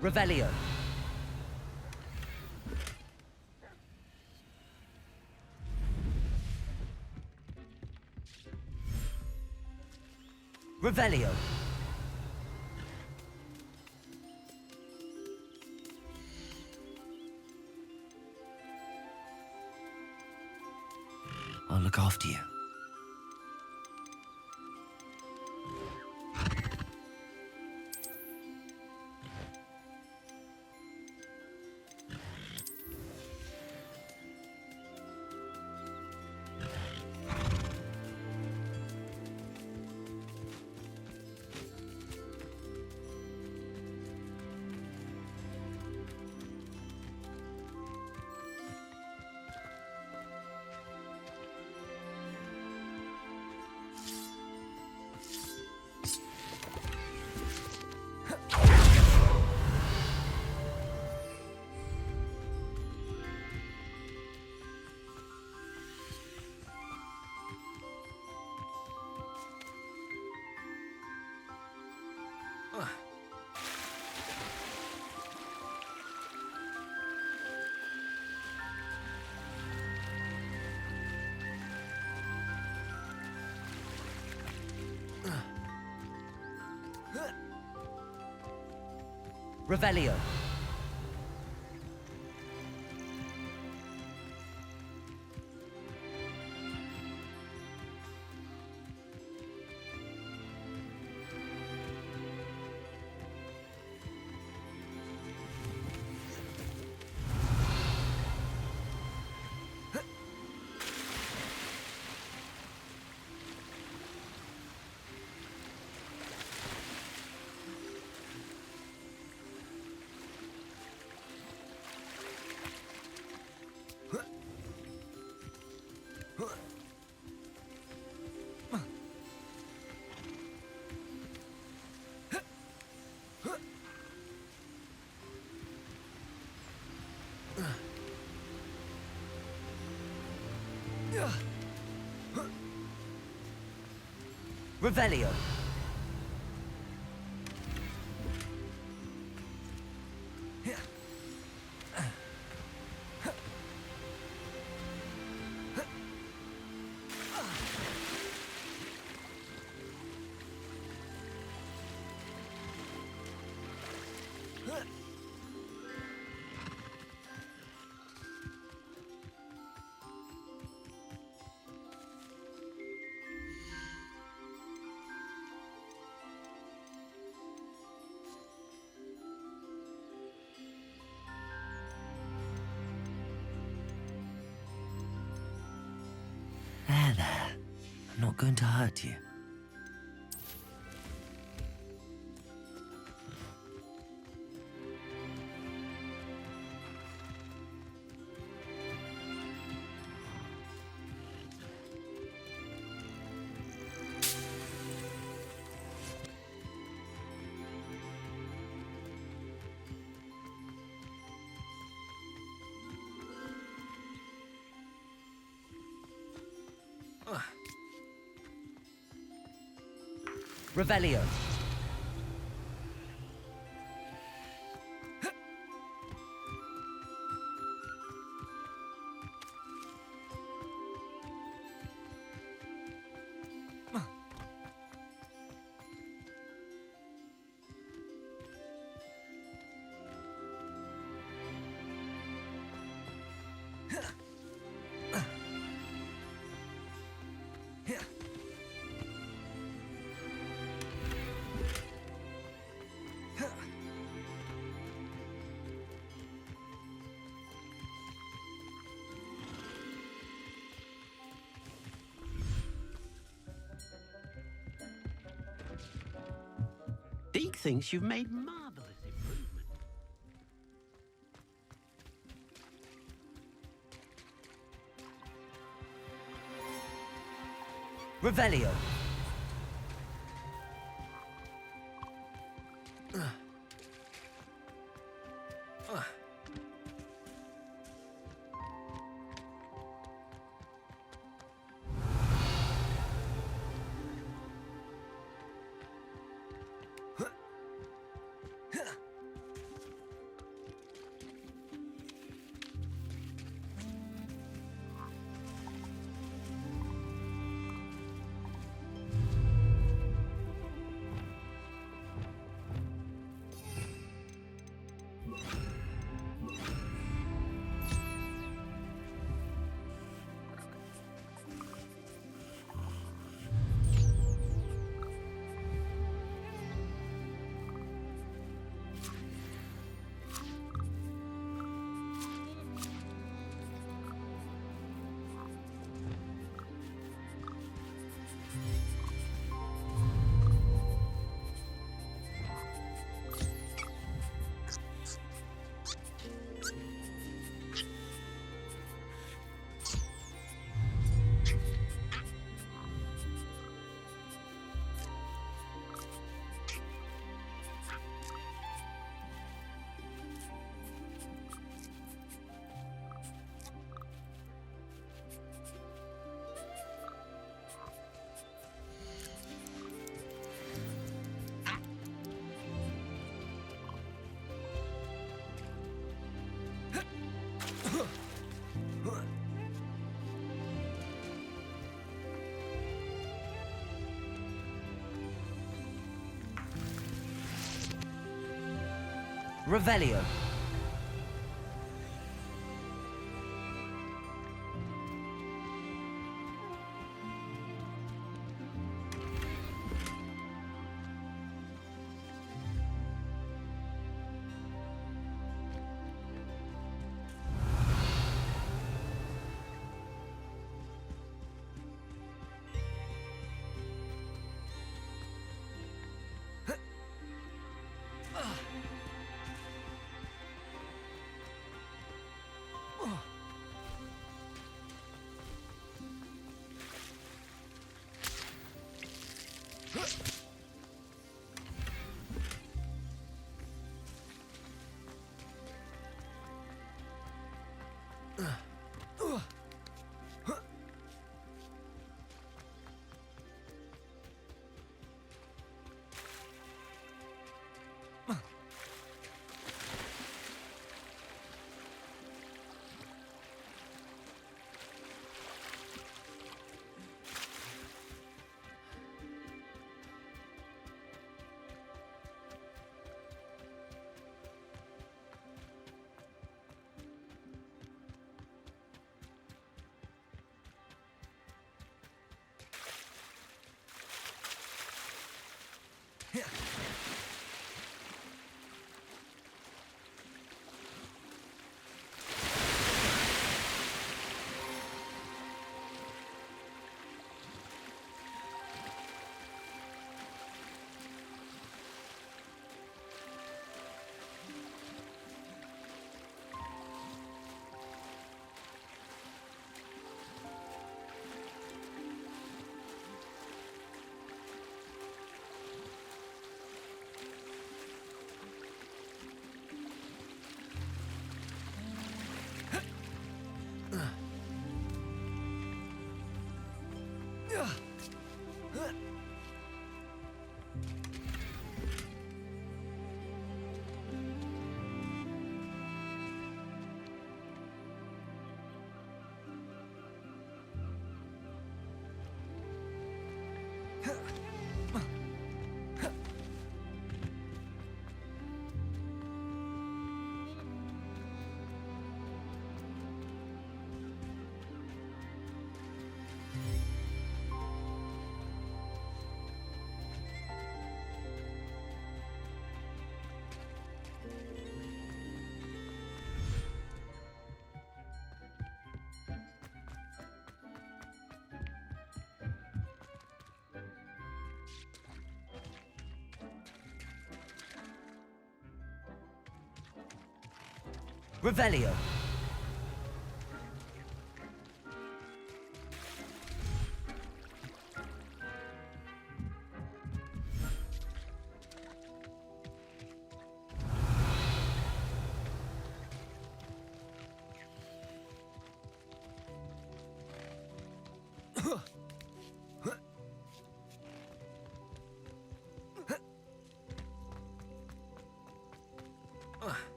Revelio. Revelio. I'll look after you. Revelio. Revelio. There. I'm not going to hurt you. Revelio. Deke thinks you've made marvelous improvement. Revelio. Revelio. Revelio.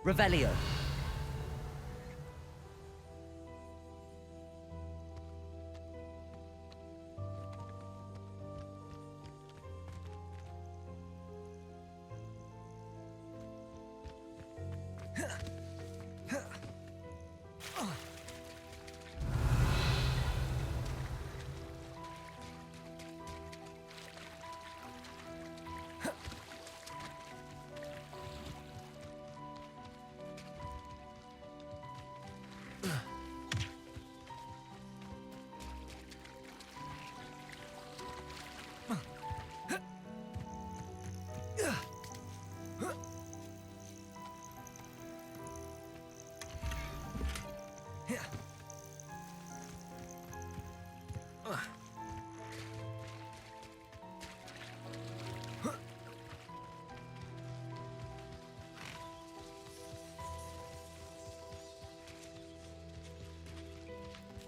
Revelio.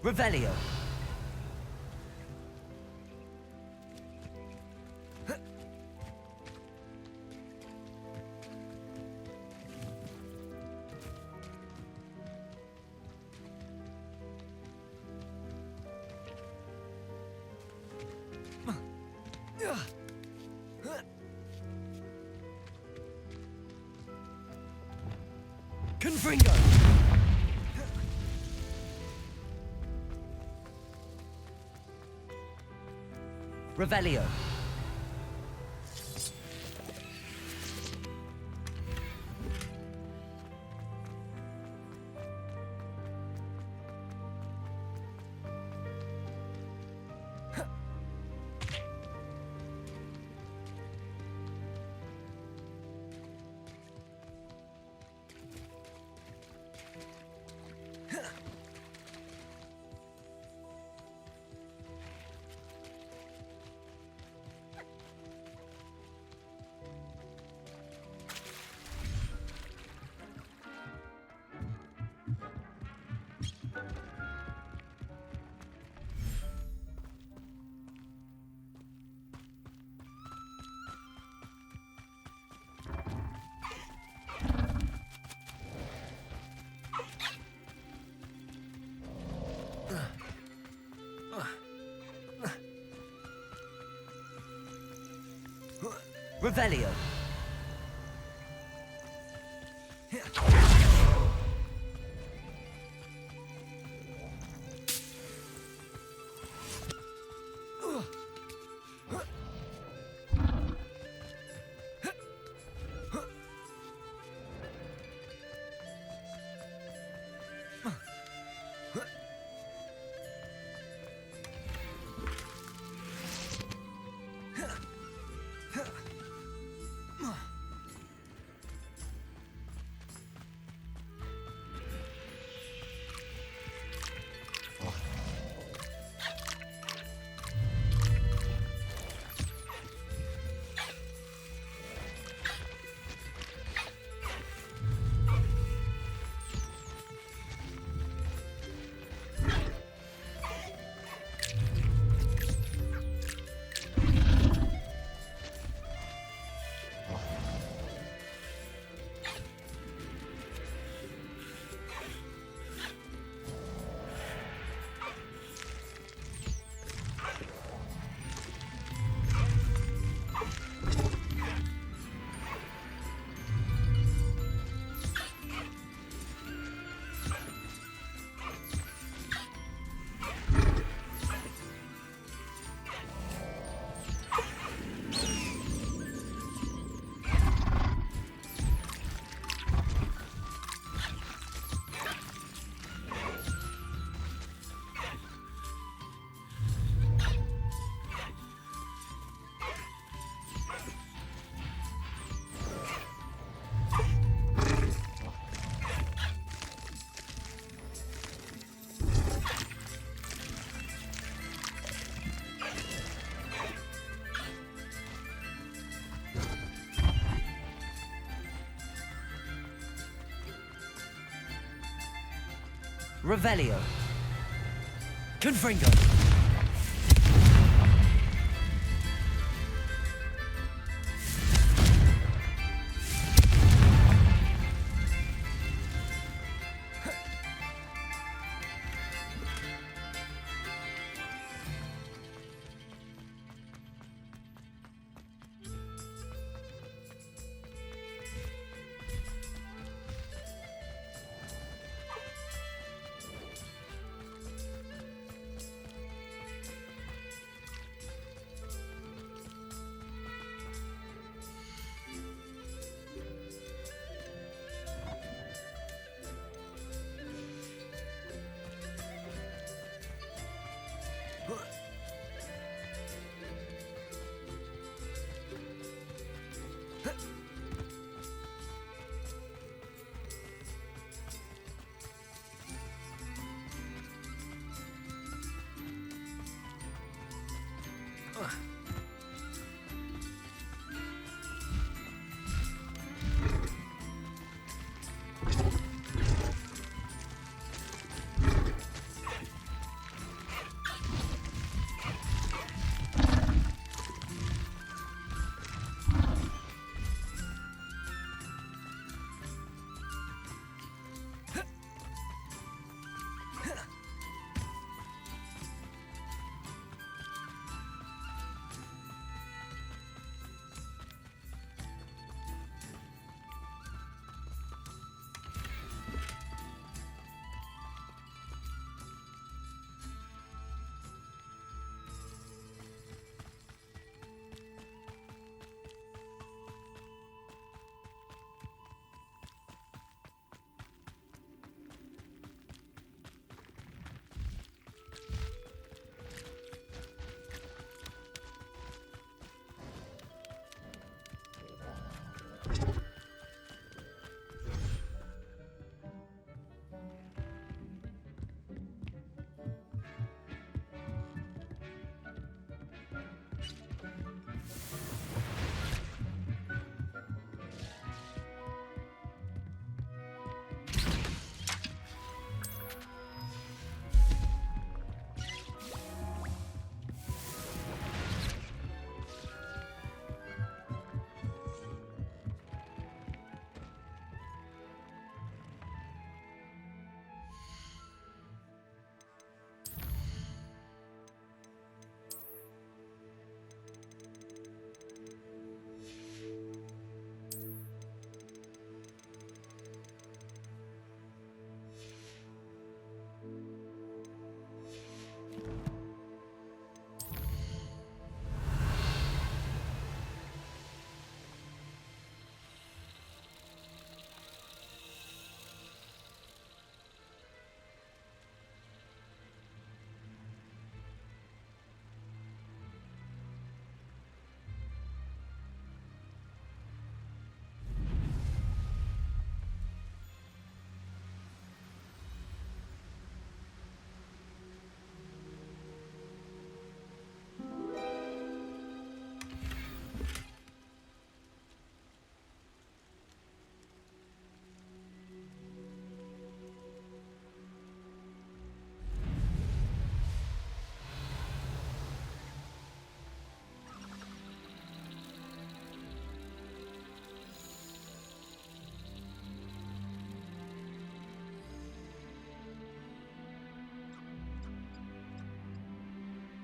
Revelio. Confringo. Revelio. Revelio. Revelio. Confringo.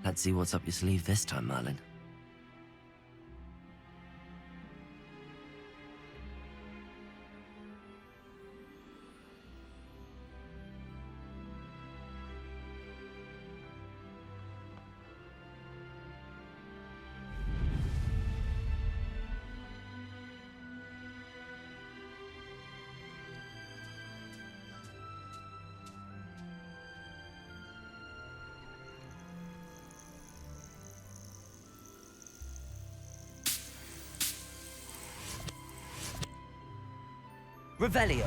Let's see what's up your sleeve this time, Merlin. Revelio.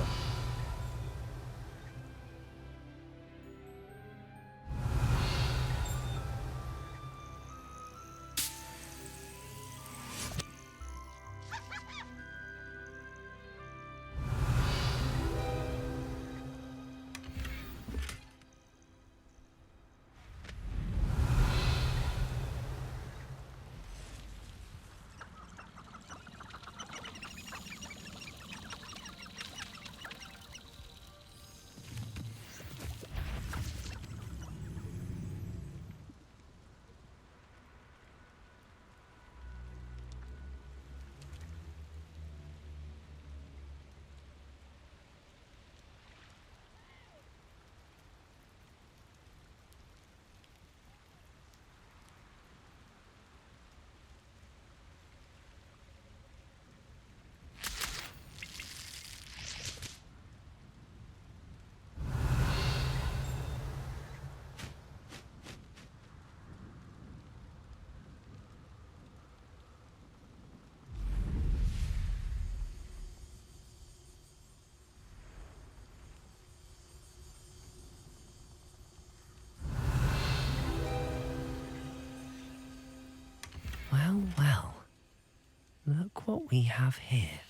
what we have here.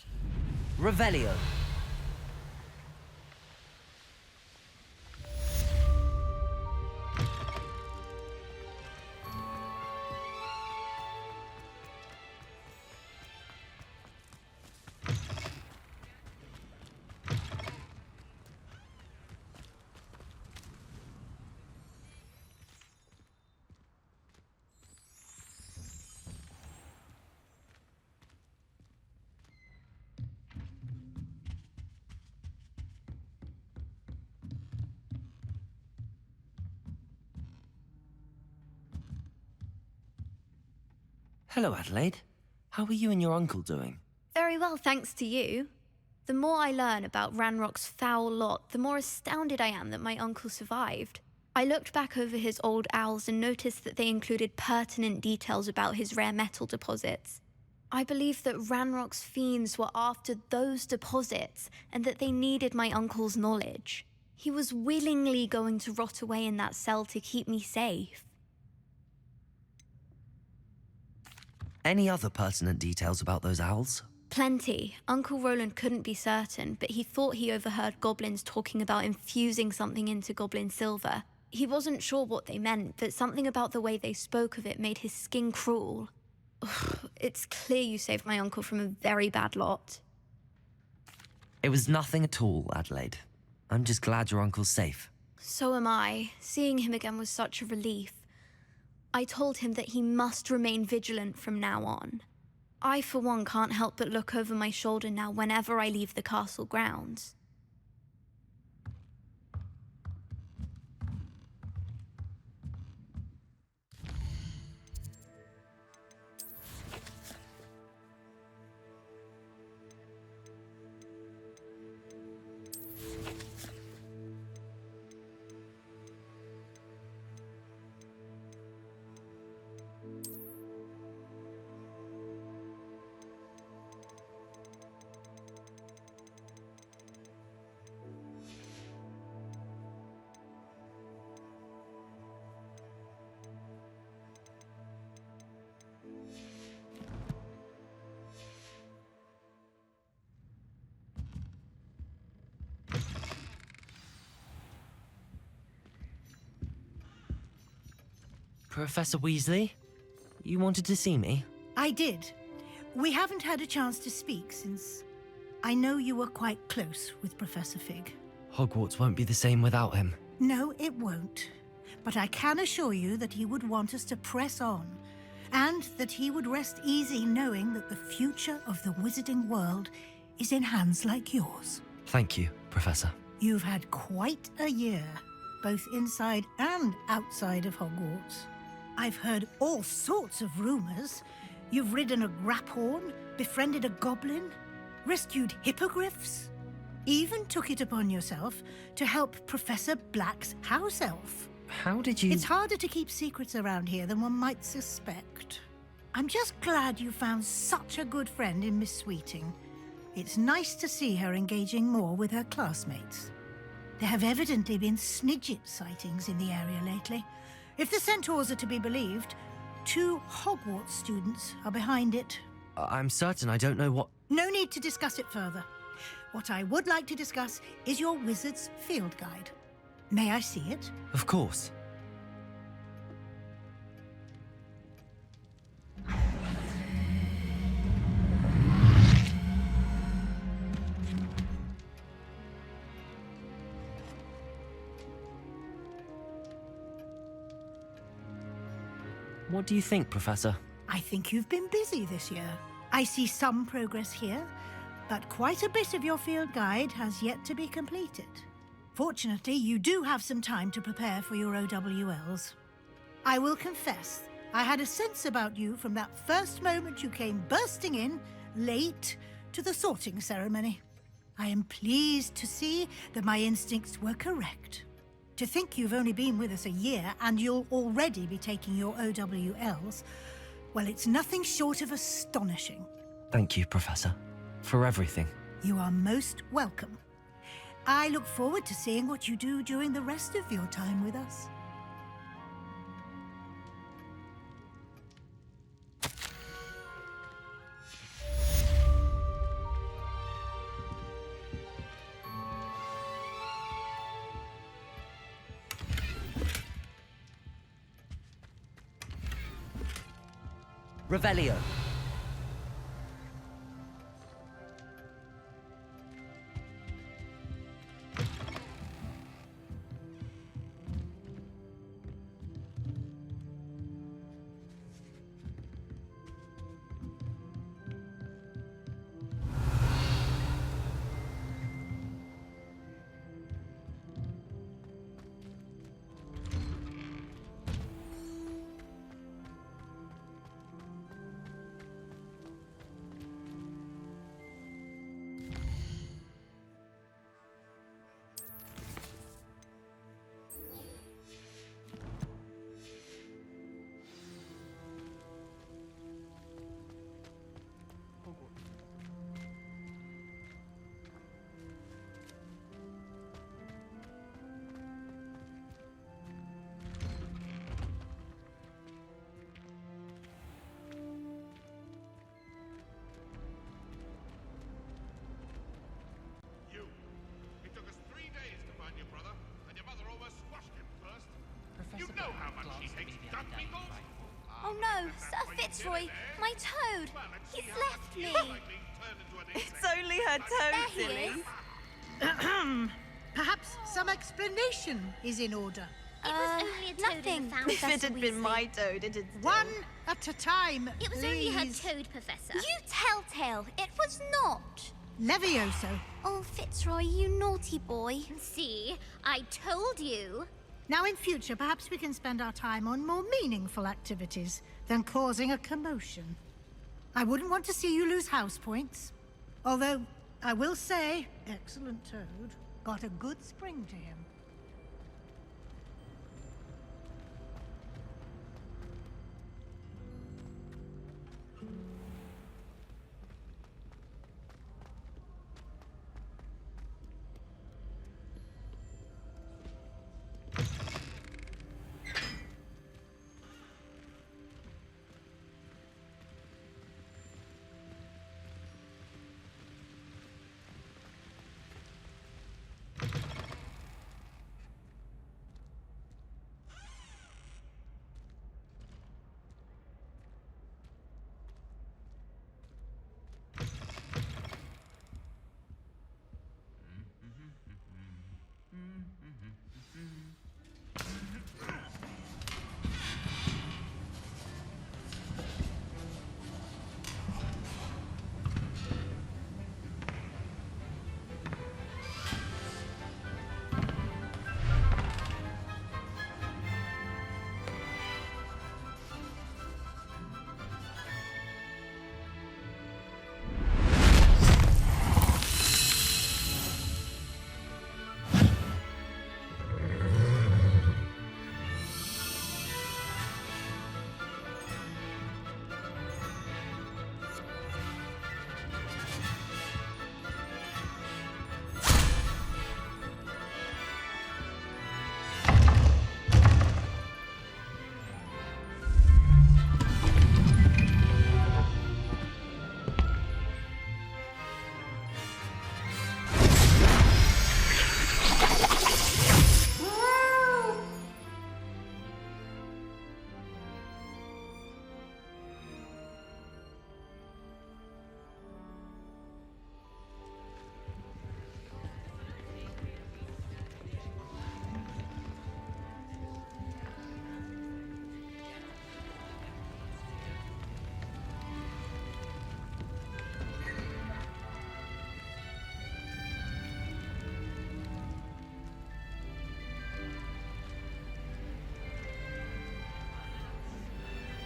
Revelio. Hello, Adelaide. How are you and your uncle doing? Very well, thanks to you. The more I learn about Ranrock's foul lot, the more astounded I am that my uncle survived. I looked back over his old owls and noticed that they included pertinent details about his rare metal deposits. I believe that Ranrock's fiends were after those deposits and that they needed my uncle's knowledge. He was willingly going to rot away in that cell to keep me safe. Any other pertinent details about those owls? Plenty. Uncle Roland couldn't be certain, but he thought he overheard goblins talking about infusing something into goblin silver. He wasn't sure what they meant, but something about the way they spoke of it made his skin crawl. It's clear you saved my uncle from a very bad lot. It was nothing at all, Adelaide. I'm just glad your uncle's safe. So am I. Seeing him again was such a relief. I told him that he must remain vigilant from now on. I, for one, can't help but look over my shoulder now whenever I leave the castle grounds. Professor Weasley, you wanted to see me? I did. We haven't had a chance to speak since I know you were quite close with Professor Fig. Hogwarts won't be the same without him. No, it won't. But I can assure you that he would want us to press on, and that he would rest easy knowing that the future of the wizarding world is in hands like yours. Thank you, Professor. You've had quite a year, both inside and outside of Hogwarts. I've heard all sorts of rumors. You've ridden a Graphorn, befriended a goblin, rescued hippogriffs, even took it upon yourself to help Professor Black's house elf. How did you... It's harder to keep secrets around here than one might suspect. I'm just glad you found such a good friend in Miss Sweeting. It's nice to see her engaging more with her classmates. There have evidently been Snidget sightings in the area lately. If the Centaurs are to be believed, 2 Hogwarts students are behind it. I'm certain I don't know what... No need to discuss it further. What I would like to discuss is your wizard's field guide. May I see it? Of course. What do you think, Professor? I think you've been busy this year. I see some progress here, but quite a bit of your field guide has yet to be completed. Fortunately, you do have some time to prepare for your OWLs. I will confess, I had a sense about you from that first moment you came bursting in, late, to the sorting ceremony. I am pleased to see that my instincts were correct. To think you've only been with us a year and you'll already be taking your OWLs, well, it's nothing short of astonishing. Thank you, Professor, for everything. You are most welcome. I look forward to seeing what you do during the rest of your time with us. Revelio. It took us 3 days to find your brother, and your mother almost squashed him first. You know how much he hates duck meatballs. Oh no, Sir Fitzroy, my toad! He's left me! It's only her toad, There he silly. is. Perhaps some explanation is in order. It was only a toad in the found, If it had been Weasley. my toad, it'd One at a time, It was only her please. toad, Professor. You telltale, it was not. Levioso. Oh, Fitzroy, you naughty boy. See, I told you. Now, in future, perhaps we can spend our time on more meaningful activities than causing a commotion. I wouldn't want to see you lose house points. Although, I will say, excellent toad, got a good spring to him.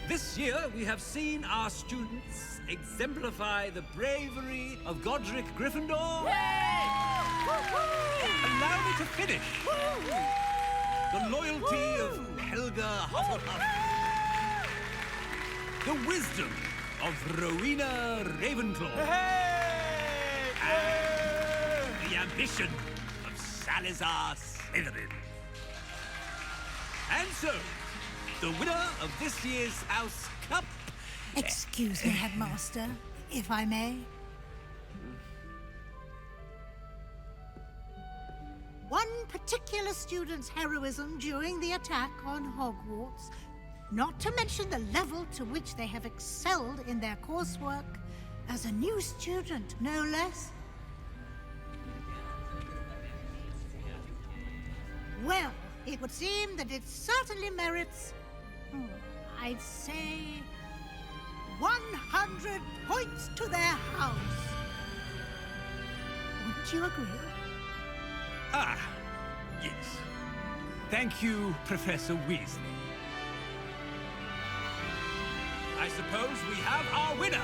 This year, we have seen our students exemplify the bravery of Godric Gryffindor. Allow me to finish. The loyalty of Helga Hufflepuff. The wisdom of Rowena Ravenclaw. And the ambition of Salazar Slytherin. And so, the winner of this year's House Cup... Excuse me, Headmaster, if I may. One particular student's heroism during the attack on Hogwarts not to mention the level to which they have excelled in their coursework as a new student, no less. Well, it would seem that it certainly merits, I'd say, 100 points to their house. Wouldn't you agree? Ah, yes. Thank you, Professor Weasley. I suppose we have our winner.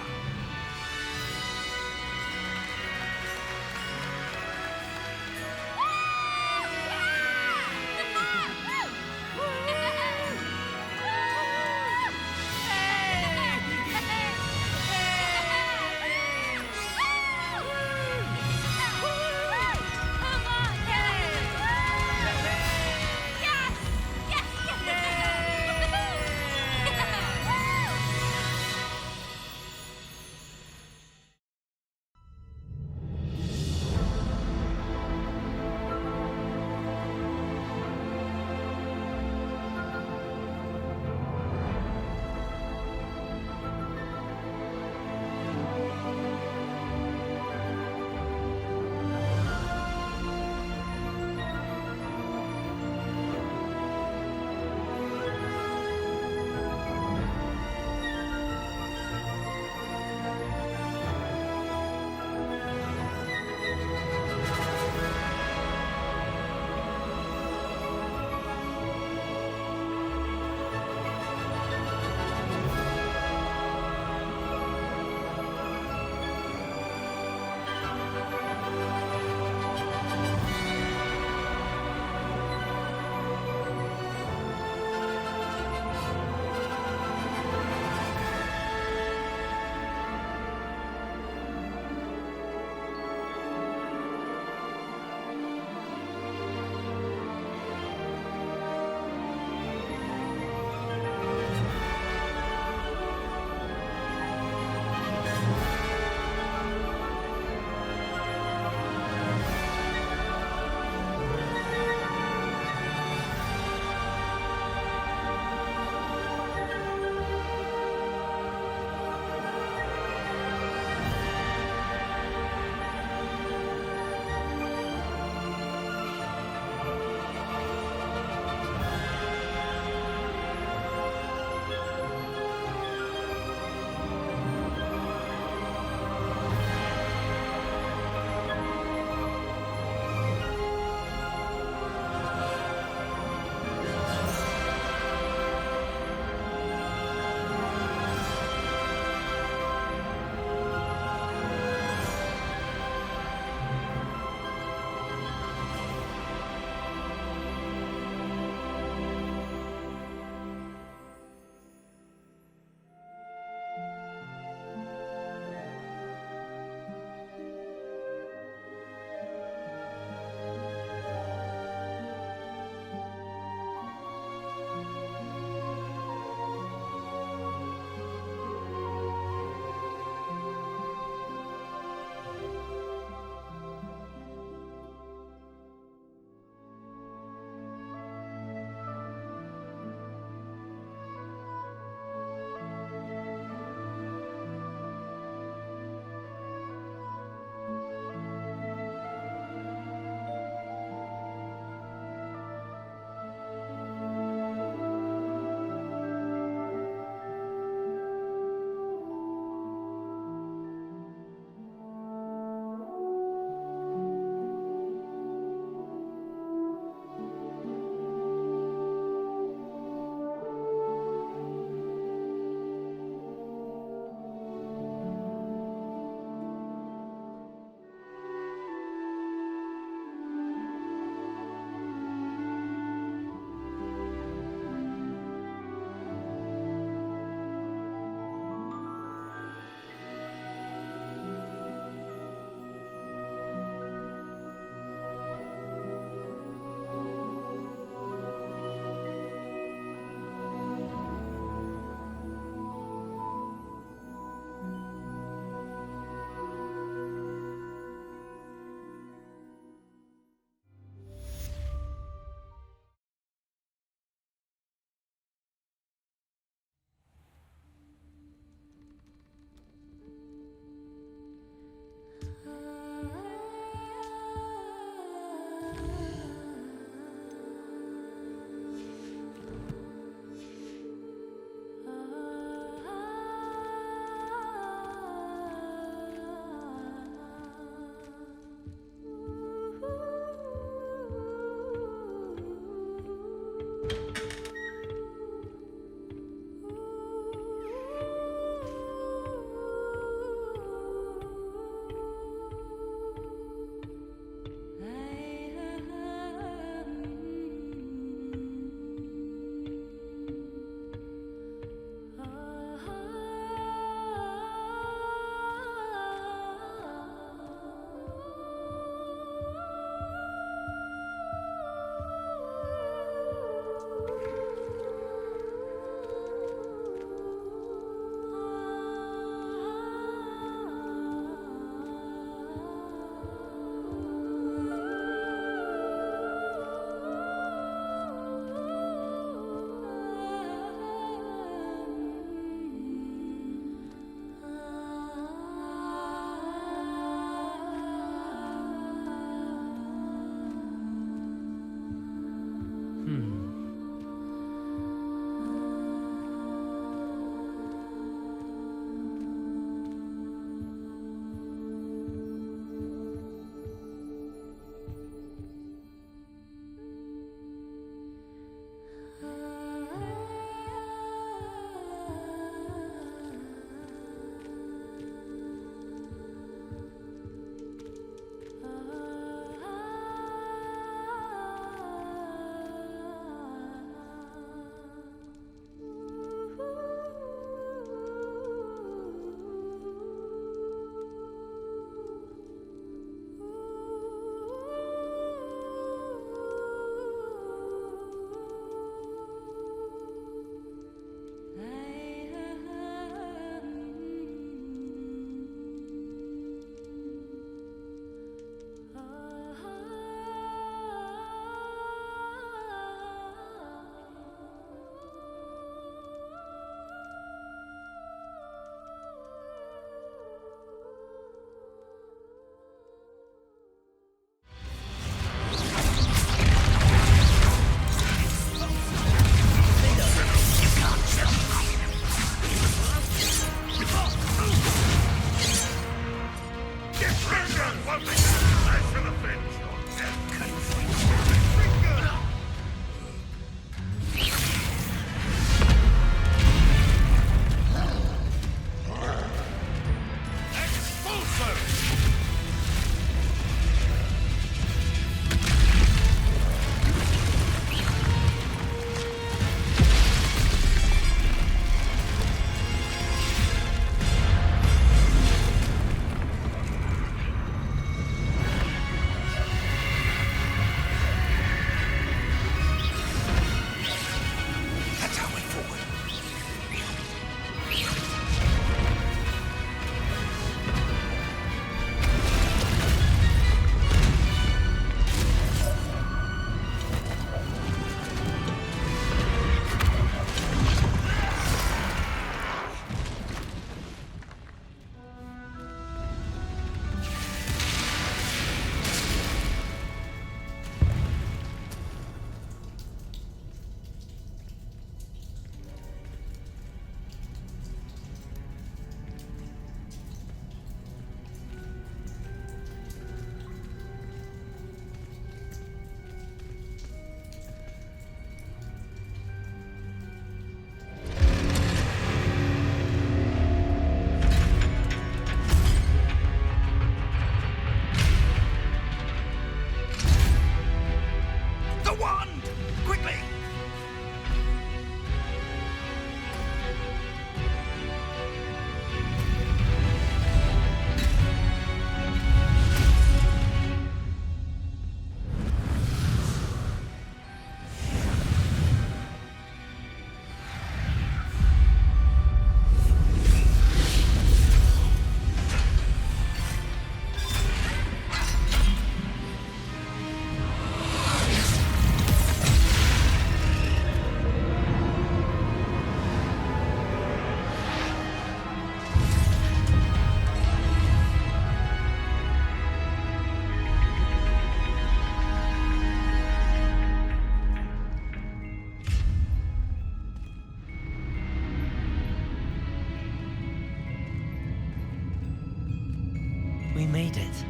made it.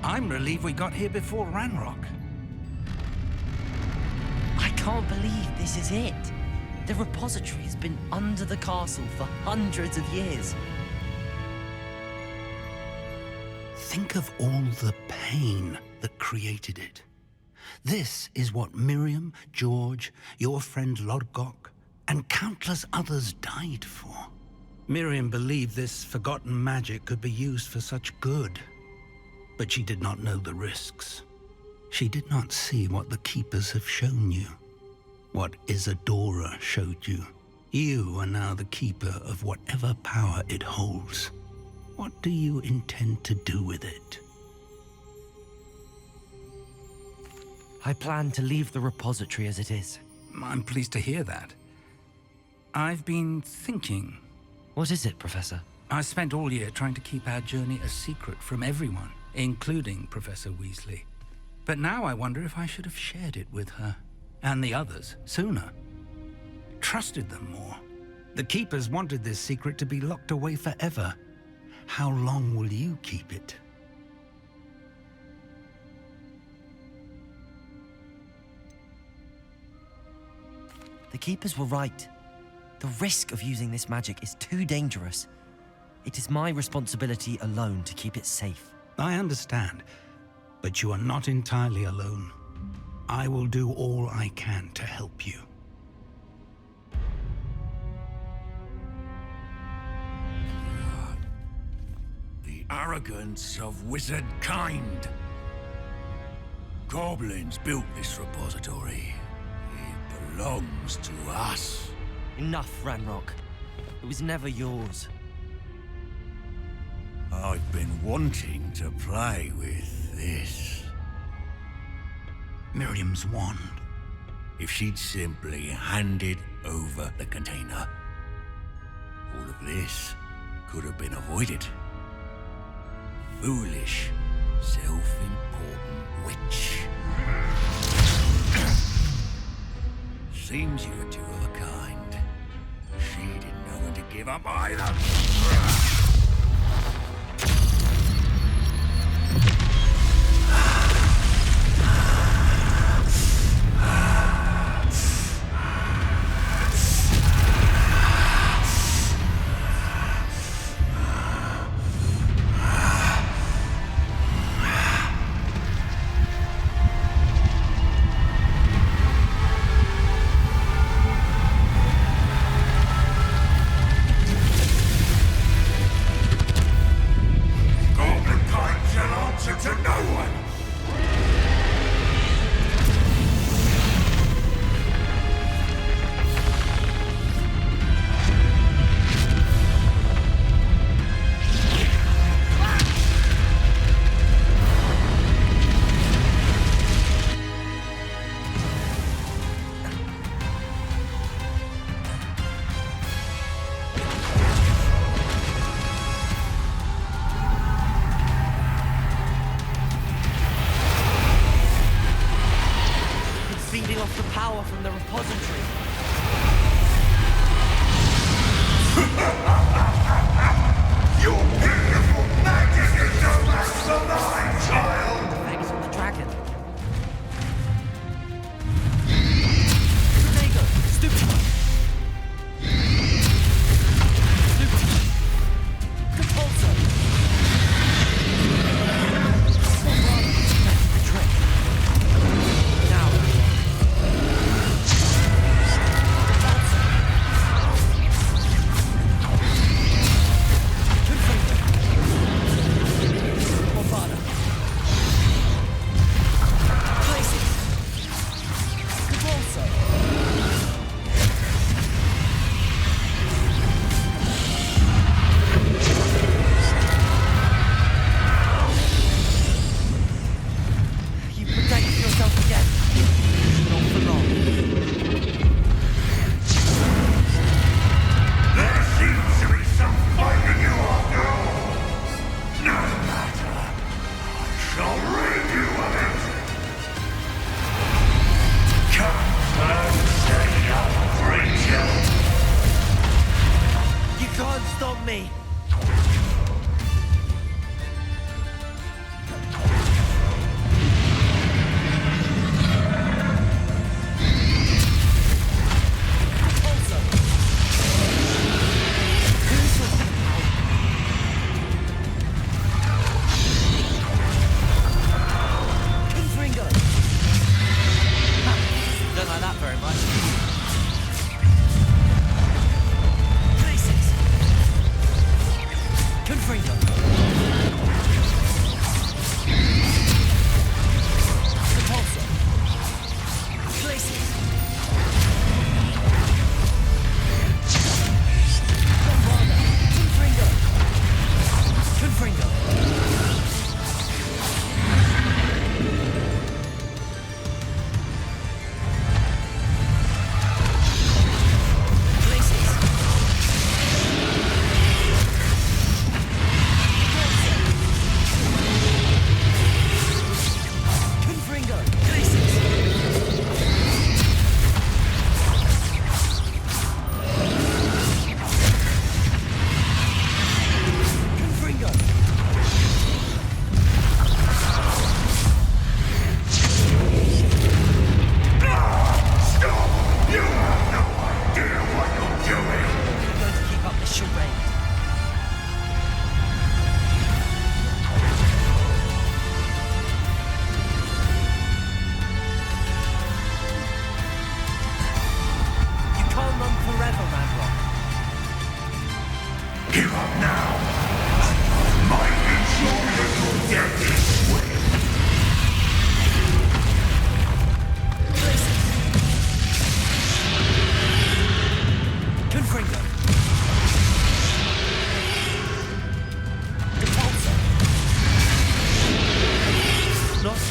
I'm relieved we got here before Ranrok. I can't believe this is it. The repository has been under the castle for hundreds of years. Think of all the pain that created it. This is what Miriam, George, your friend Lodgok, and countless others died for. Miriam believed this forgotten magic could be used for such good, but she did not know the risks. She did not see what the Keepers have shown you, what Isadora showed you. You are now the Keeper of whatever power it holds. What do you intend to do with it? I plan to leave the repository as it is. I'm pleased to hear that. I've been thinking. What is it, Professor? I spent all year trying to keep our journey a secret from everyone, including Professor Weasley. But now I wonder if I should have shared it with her, and the others, sooner. Trusted them more. The Keepers wanted this secret to be locked away forever. How long will you keep it? The Keepers were right. The risk of using this magic is too dangerous. It is my responsibility alone to keep it safe. I understand, but you are not entirely alone. I will do all I can to help you. The arrogance of wizard kind. Goblins built this repository. It belongs to us. Enough, Ranrok. It was never yours. I've been wanting to play with this. Miriam's wand. If she'd simply handed over the container, all of this could have been avoided. Foolish, self-important witch. Seems you're two of a kind. She didn't know when to give up either.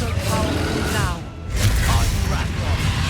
so powerful now? Are you Ranrok?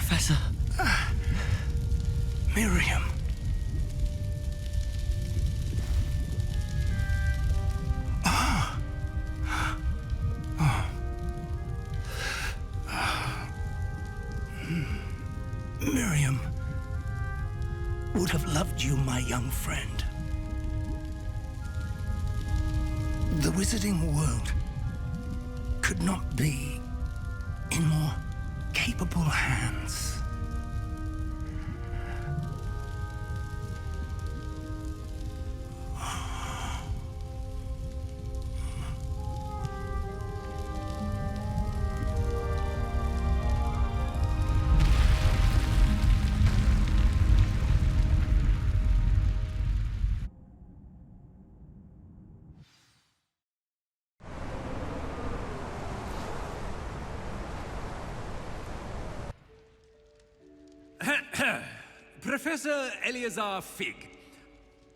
Professor. Miriam. Miriam would have loved you, my young friend. The wizarding world could not be in more capable hands. Professor Eleazar Fig.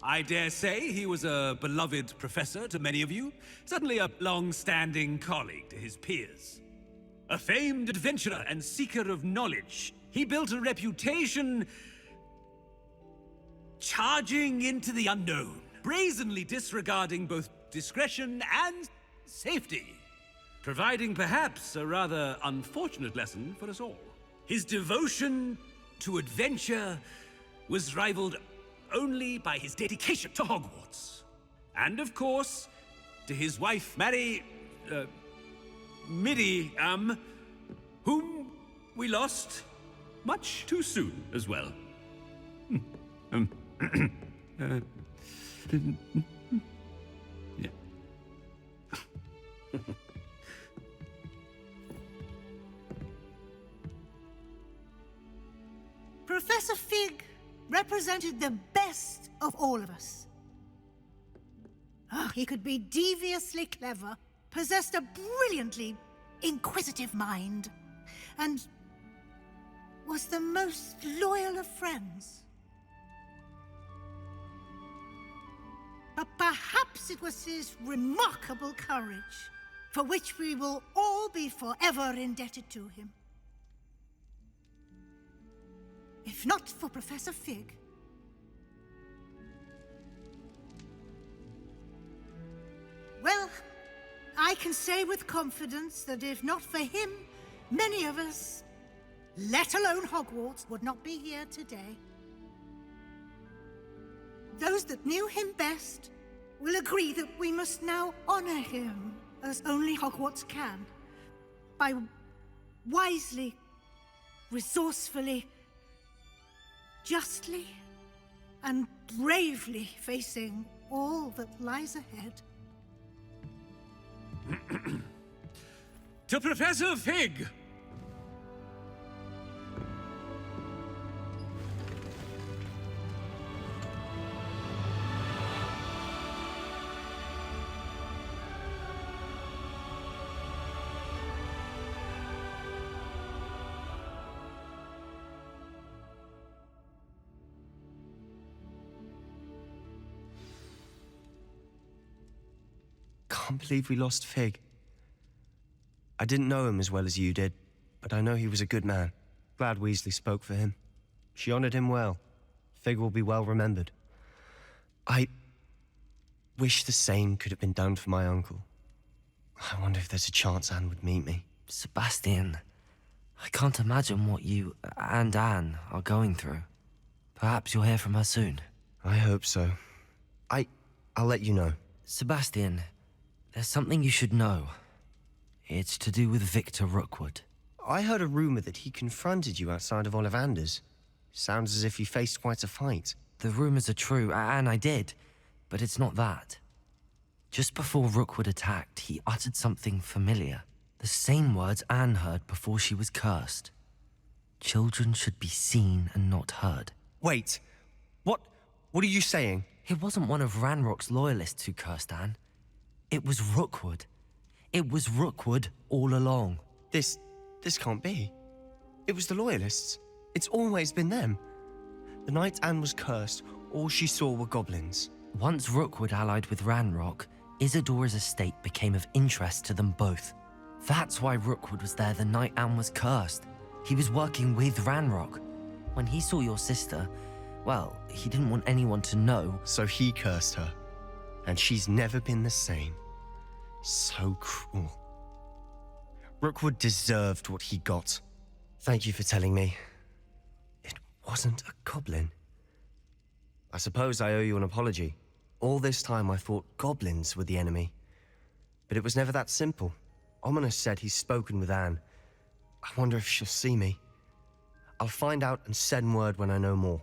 I dare say he was a beloved professor to many of you, certainly a long-standing colleague to his peers. A famed adventurer and seeker of knowledge, he built a reputation charging into the unknown, brazenly disregarding both discretion and safety, providing perhaps a rather unfortunate lesson for us all. His devotion to adventure was rivaled only by his dedication to Hogwarts. And of course, to his wife, Midi, whom we lost much too soon as well. Yeah. Professor Fig represented the best of all of us. He could be deviously clever, possessed a brilliantly inquisitive mind, and was the most loyal of friends. But perhaps it was his remarkable courage, for which we will all be forever indebted to him. If not for Professor Fig, well, I can say with confidence that if not for him, many of us, let alone Hogwarts, would not be here today. Those that knew him best will agree that we must now honor him as only Hogwarts can, by wisely, resourcefully, justly and bravely facing all that lies ahead. To Professor Fig! Can't believe we lost Fig. I didn't know him as well as you did, but I know he was a good man. Glad Weasley spoke for him. She honored him well. Fig will be well remembered. I wish the same could have been done for my uncle. I wonder if there's a chance Anne would meet me. Sebastian, I can't imagine what you and Anne are going through. Perhaps you'll hear from her soon. I hope so. I'll let you know. Sebastian, there's something you should know. It's to do with Victor Rookwood. I heard a rumor that he confronted you outside of Ollivander's. Sounds as if you faced quite a fight. The rumors are true, and I did, but it's not that. Just before Rookwood attacked, he uttered something familiar. The same words Anne heard before she was cursed. Children should be seen and not heard. Wait, what are you saying? It wasn't one of Ranrock's loyalists who cursed Anne. It was Rookwood. It was Rookwood all along. This can't be. It was the Loyalists. It's always been them. The night Anne was cursed, all she saw were goblins. Once Rookwood allied with Ranrok, Isadora's estate became of interest to them both. That's why Rookwood was there the night Anne was cursed. He was working with Ranrok. When he saw your sister, well, he didn't want anyone to know. So he cursed her. And she's never been the same. So cruel. Rookwood deserved what he got. Thank you for telling me. It wasn't a goblin. I suppose I owe you an apology. All this time I thought goblins were the enemy. But it was never that simple. Ominous said he's spoken with Anne. I wonder if she'll see me. I'll find out and send word when I know more.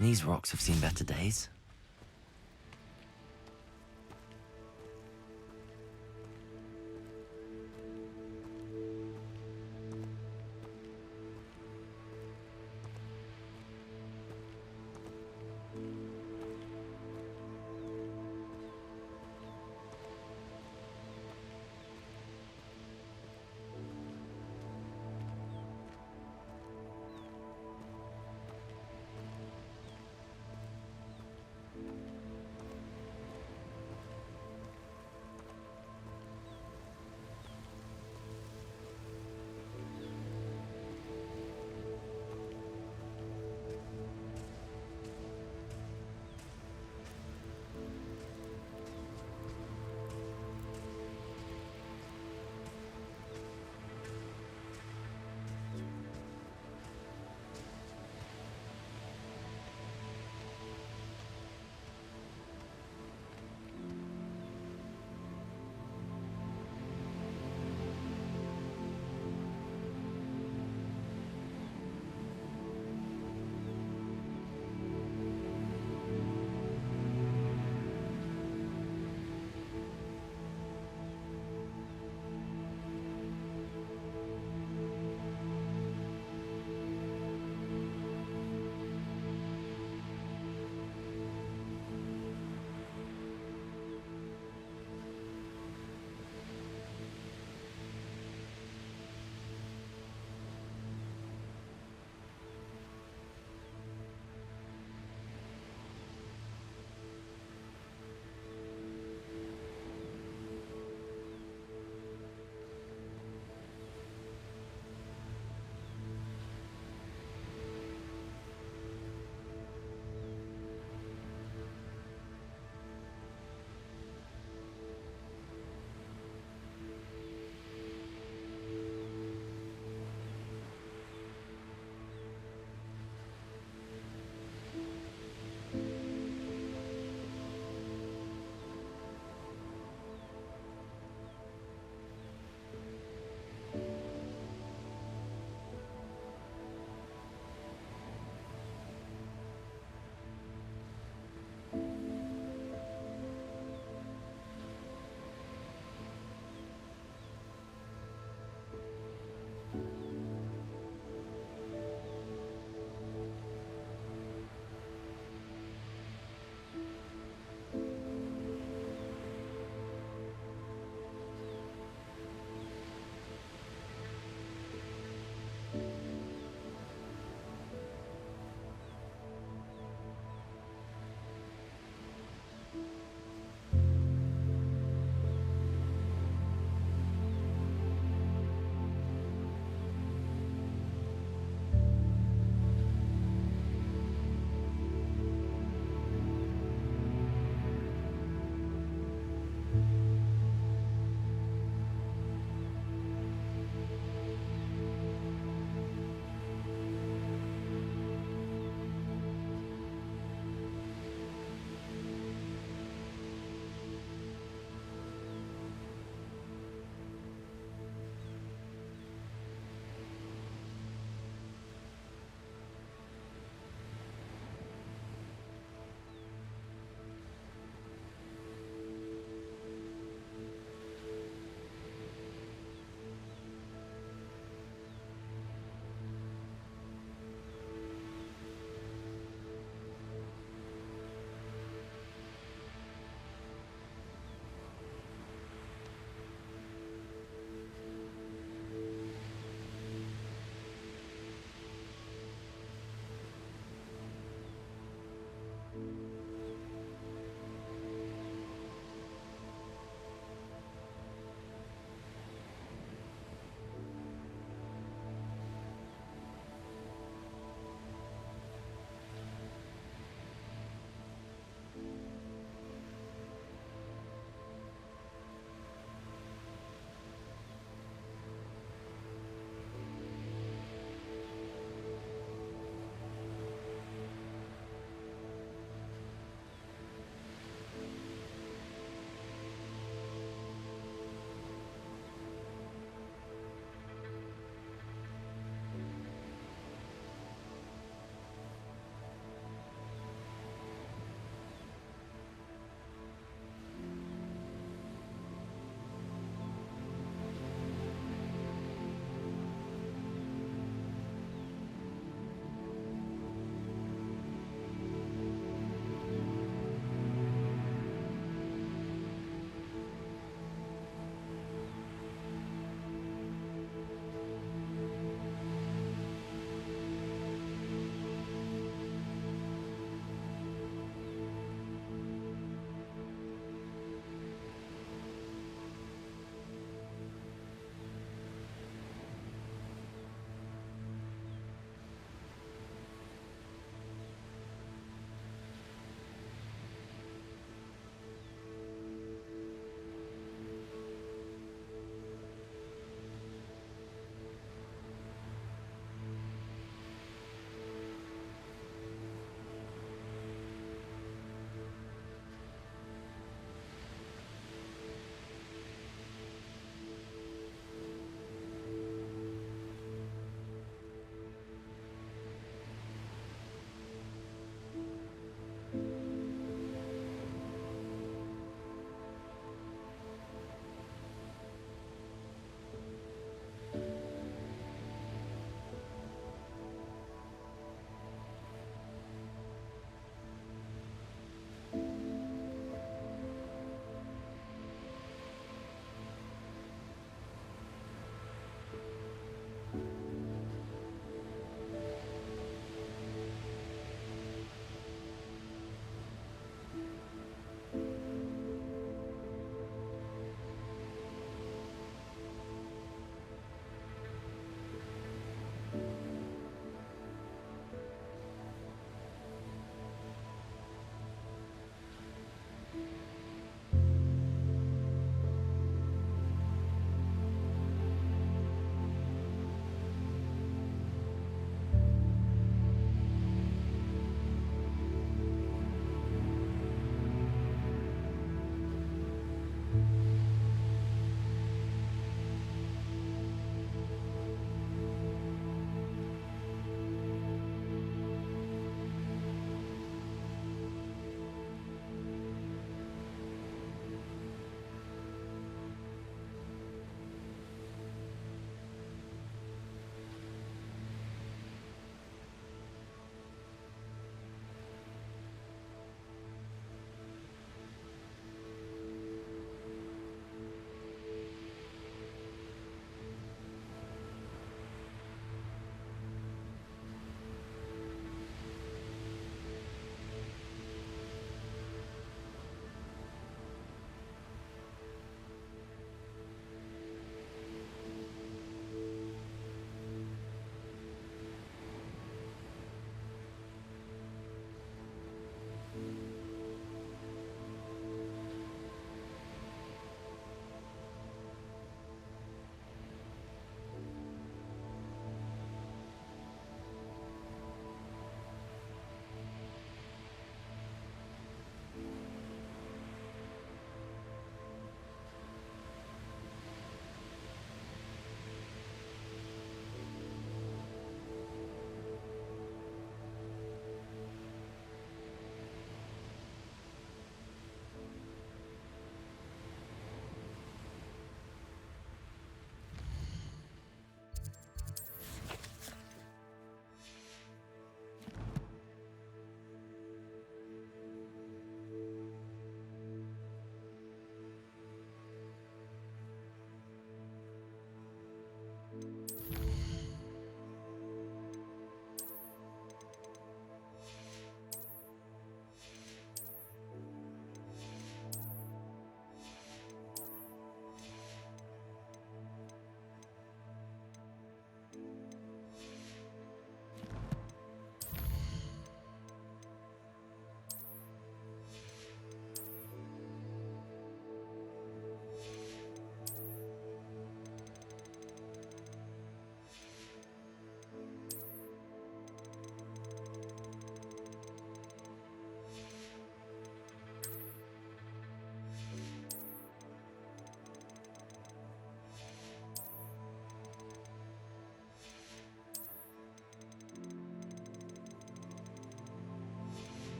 These rocks have seen better days.